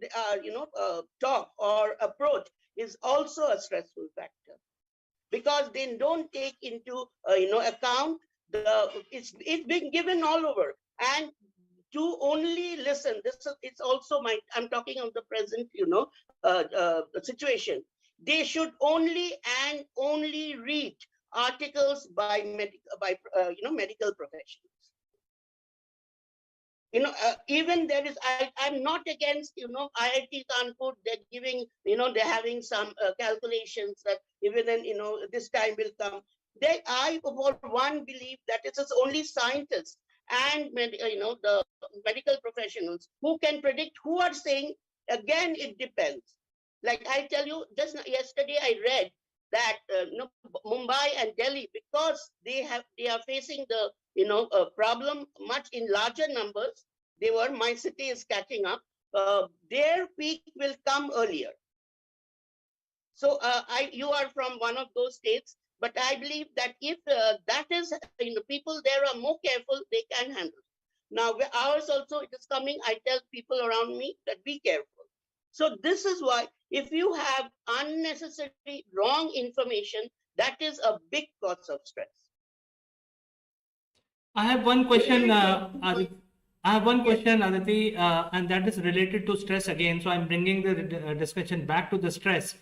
talk or approach is also a stressful factor, because they don't take into account it's being given all over, and to only listen. It's also I'm talking of the present situation. They should only read articles by medical professionals. Even there is, I'm not against, IIT Kanpur, they're giving, they're having some calculations that even then, this time will come. I, for one, believe that it is only scientists and, the medical professionals who can predict, who are saying, again, it depends. Like I tell you, just yesterday I read that Mumbai and Delhi, because they are facing the problem much in larger numbers. My city is catching up. Their peak will come earlier. So you are from one of those states. But I believe that if that is, people there are more careful, they can handle it. Now, ours also, it is coming. I tell people around me that be careful. So this is why if you have unnecessary wrong information, that is a big cause of stress. I have one question, Aditi, and that is related to stress again. So I'm bringing the discussion back to the stress.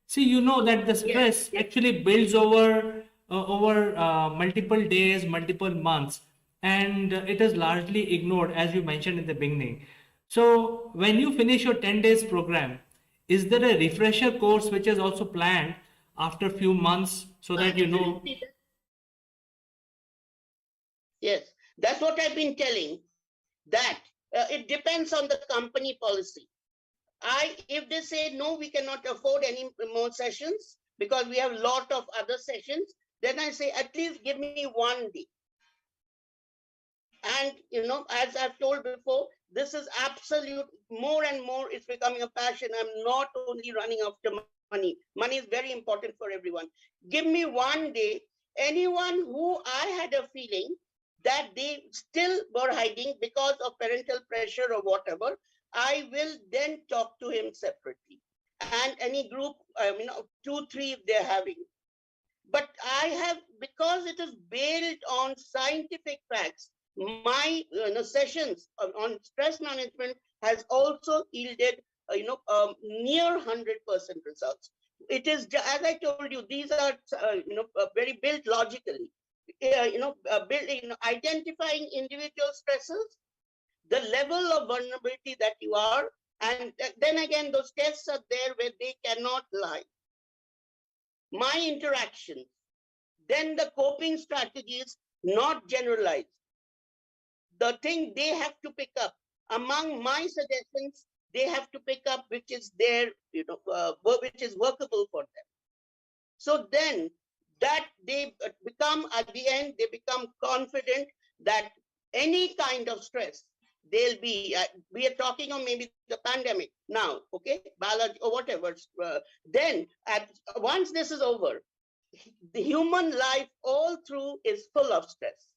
See, you know that the stress actually builds over multiple days, multiple months, and it is largely ignored, as you mentioned in the beginning. So when you finish your 10 days program, is there a refresher course which is also planned after a few months so that you know? Yes, that's what I've been telling, that it depends on the company policy. If they say, no, we cannot afford any more sessions because we have a lot of other sessions, then I say, at least give me 1 day. And, as I've told before, this is absolute, more and more it's becoming a passion. I'm not only running after money. Money is very important for everyone. Give me 1 day. Anyone who I had a feeling that they still were hiding because of parental pressure or whatever, I will then talk to him separately. And any group, 2, 3 if they're having. But I have, because it is based on scientific facts, my sessions on stress management has also yielded near 100% results. It is, as I told you, these are very built logically. Identifying individual stresses, the level of vulnerability that you are, and then again those tests are there where they cannot lie. My interactions, then the coping strategies, not generalized. The thing they have to pick up among my suggestions, they have to pick up which is their, which is workable for them. So then that they become, at the end, they become confident that any kind of stress, they'll be, we are talking of maybe the pandemic now, okay, biology or whatever. Then once this is over, the human life all through is full of stress.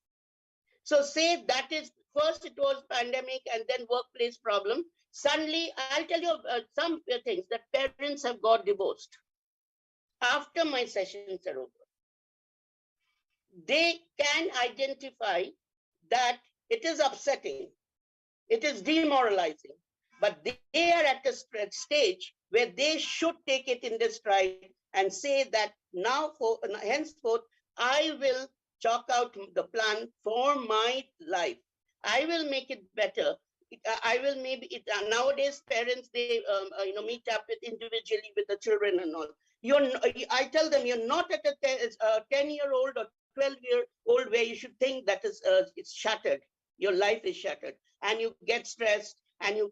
So say that is, first it was pandemic and then workplace problem. Suddenly, I'll tell you some things that parents have got divorced after my sessions are over. They can identify that it is upsetting, it is demoralizing, but they are at a stage where they should take it in their stride and say that now, henceforth, I will chalk out the plan for my life. I will make it better. I will nowadays parents, they meet up with individually with the children and all. I tell them you're not at a 10-year-old or 12-year-old where you should think that is it's shattered. Your life is shattered, and you get stressed, and you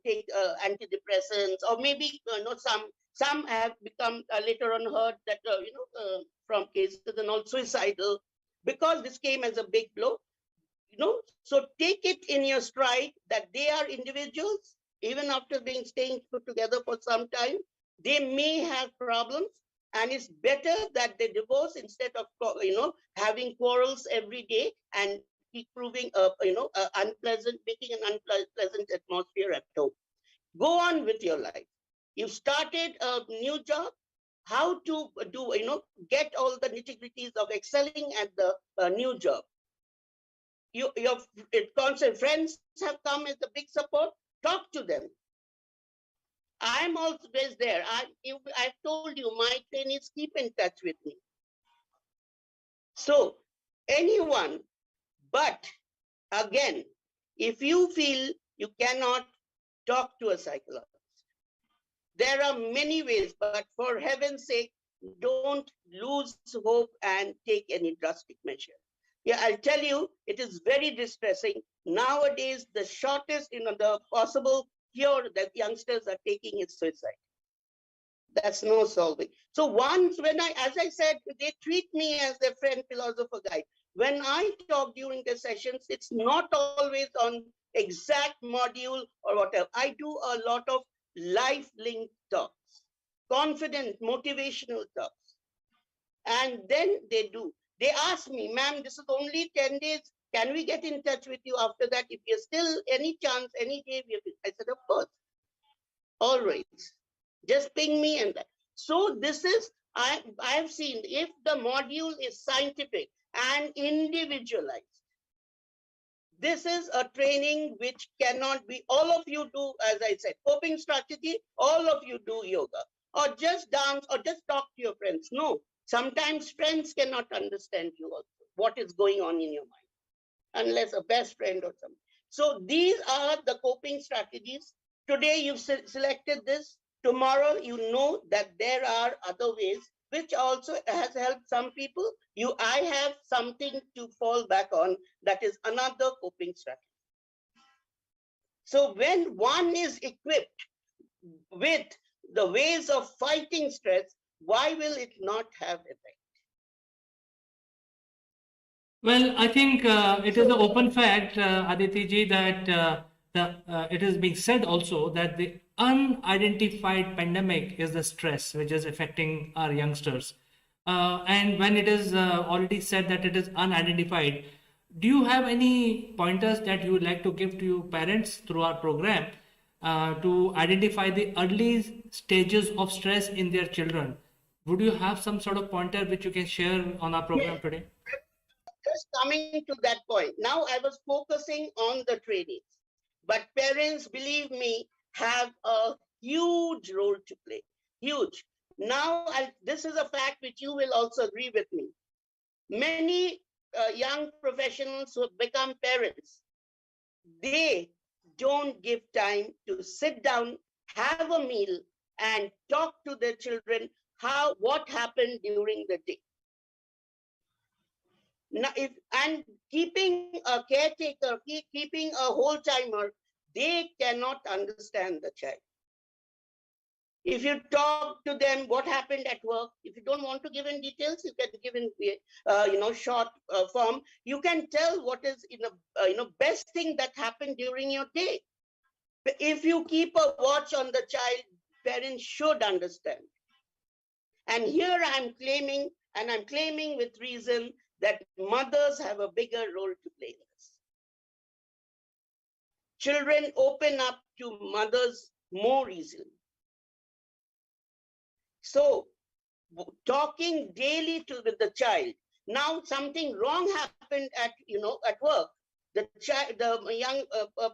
take antidepressants, or maybe some have become later on heard that from cases and all suicidal, because this came as a big blow. So take it in your stride that they are individuals, even after staying put together for some time, they may have problems, and it's better that they divorce instead of having quarrels every day and keep proving making an unpleasant atmosphere at home. Go on with your life. You started a new job. How to do get all the nitty-gritties of excelling at the new job. Your constant friends have come as a big support. Talk to them. I'm always there. I've told you, my trainees keep in touch with me. So anyone, but again, if you feel you cannot, talk to a psychologist. There are many ways, but for heaven's sake, don't lose hope and take any drastic measure. Yeah, I'll tell you, it is very distressing. Nowadays, the shortest, the possible cure that youngsters are taking is suicide. That's no solving. So once as I said, they treat me as their friend, philosopher, guide. When I talk during the sessions, it's not always on exact module or whatever. I do a lot of life-linked talks, confident, motivational talks. And then they do. They ask me, ma'am, this is only 10 days. Can we get in touch with you after that? If there's still any chance, any day, I said, of course, always. Just ping me and that. So this is, I've seen if the module is scientific and individualized, this is a training which cannot be, all of you do, as I said, coping strategy, all of you do yoga, or just dance, or just talk to your friends. No, sometimes friends cannot understand you also, what is going on in your mind, unless a best friend or something. So these are the coping strategies. Today you've selected this. Tomorrow you know that there are other ways, which also has helped some people. I have something to fall back on, that is another coping strategy. So when one is equipped with the ways of fighting stress, why will it not have effect? Well, I think it is an open fact, Aditi ji, that it is being said also that the unidentified pandemic is the stress which is affecting our youngsters. And when it is already said that it is unidentified, do you have any pointers that you would like to give to parents through our program to identify the early stages of stress in their children? Would you have some sort of pointer which you can share on our program today? Just coming to that point, now I was focusing on the trainings, but parents, believe me, have a huge role to play, huge. Now, this is a fact which you will also agree with me. Many young professionals who have become parents, they don't give time to sit down, have a meal, and talk to their children what happened during the day. Now, and keeping a caretaker, keeping a whole timer, they cannot understand the child. If you talk to them, what happened at work, if you don't want to give in details, you can give in, short form. You can tell what is, best thing that happened during your day. If you keep a watch on the child, parents should understand. And here I'm claiming, and I'm claiming with reason, that mothers have a bigger role to play in this. Children open up to mothers more easily. So talking daily with the child. Now something wrong happened at work. The child, the young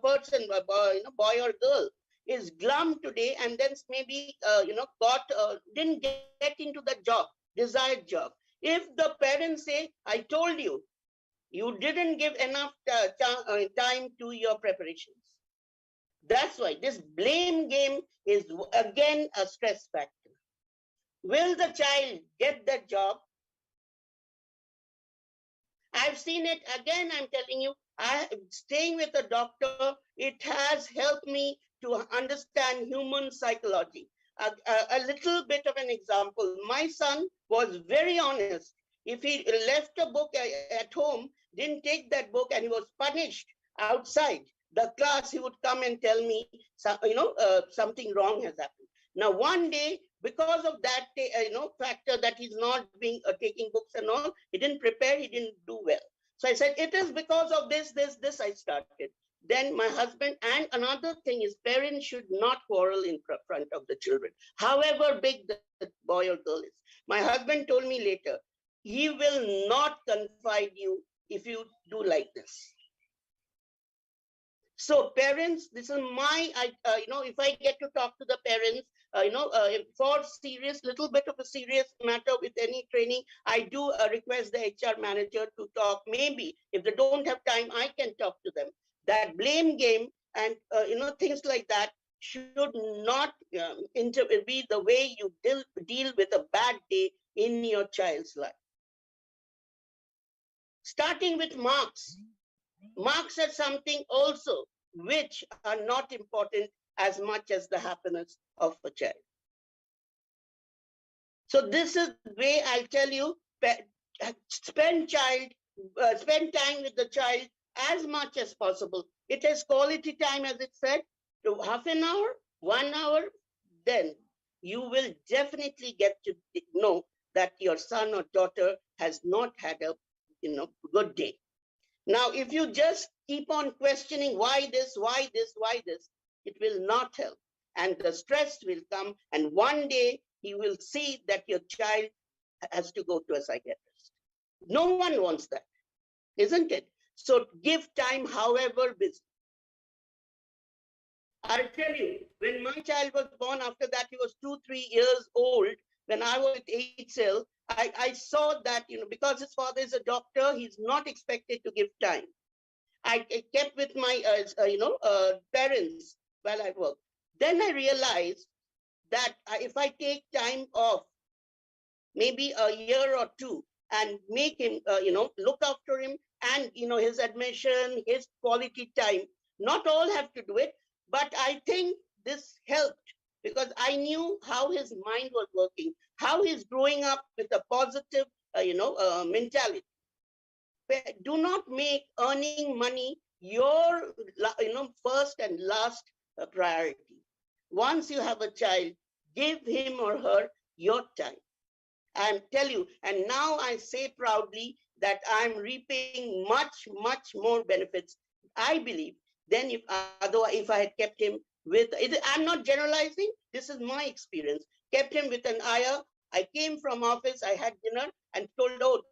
person, boy or girl, is glum today, and then maybe didn't get into the job, desired job. If the parents say, I told you, you didn't give enough time to your preparations. That's why this blame game is again a stress factor. Will the child get that job? I've seen it again, I'm telling you, staying with a doctor, it has helped me to understand human psychology. A little bit of an example. My son was very honest. If he left a book at home, didn't take that book, and he was punished outside the class, he would come and tell me, something wrong has happened. Now, one day, because of that, factor that he's not being taking books and all, he didn't prepare, he didn't do well. So I said, it is because of this I started. Then my husband, and another thing is, parents should not quarrel in front of the children, however big the boy or girl is. My husband told me later, he will not confide you if you do like this. So parents, this is my, if I get to talk to the parents, for little bit of a serious matter with any training, I do request the HR manager to talk. Maybe if they don't have time, I can talk to them. That blame game and, things like that should not be the way you deal with a bad day in your child's life. Starting with marks. Marks are something also which are not important as much as the happiness of a child. So this is the way I tell you, spend time with the child as much as possible. It is quality time, as it said, to half an hour, 1 hour, then you will definitely get to know that your son or daughter has not had a good day. Now, if you just keep on questioning why this, why this, why this, it will not help. And the stress will come. And one day he will see that your child has to go to a psychiatrist. No one wants that, isn't it? So give time, however busy. I'll tell you, when my child was born, after that, he was 2-3 years old. When I was with HL, I saw that, because his father is a doctor, he's not expected to give time. I kept with my, parents while I worked. Then I realized that if I take time off, maybe a year or two, and make him, look after him and, his admission, his quality time, not all have to do it, but I think this helped because I knew how his mind was working, how he's growing up with a positive, mentality. Do not make earning money your, first and last priority. Once you have a child, give him or her your time. And tell you, and now I say proudly that I'm reaping much, much more benefits, I believe, than if otherwise if I had kept him with. I'm not generalizing. This is my experience. Kept him with an ayah. I came from office. I had dinner and told, oh,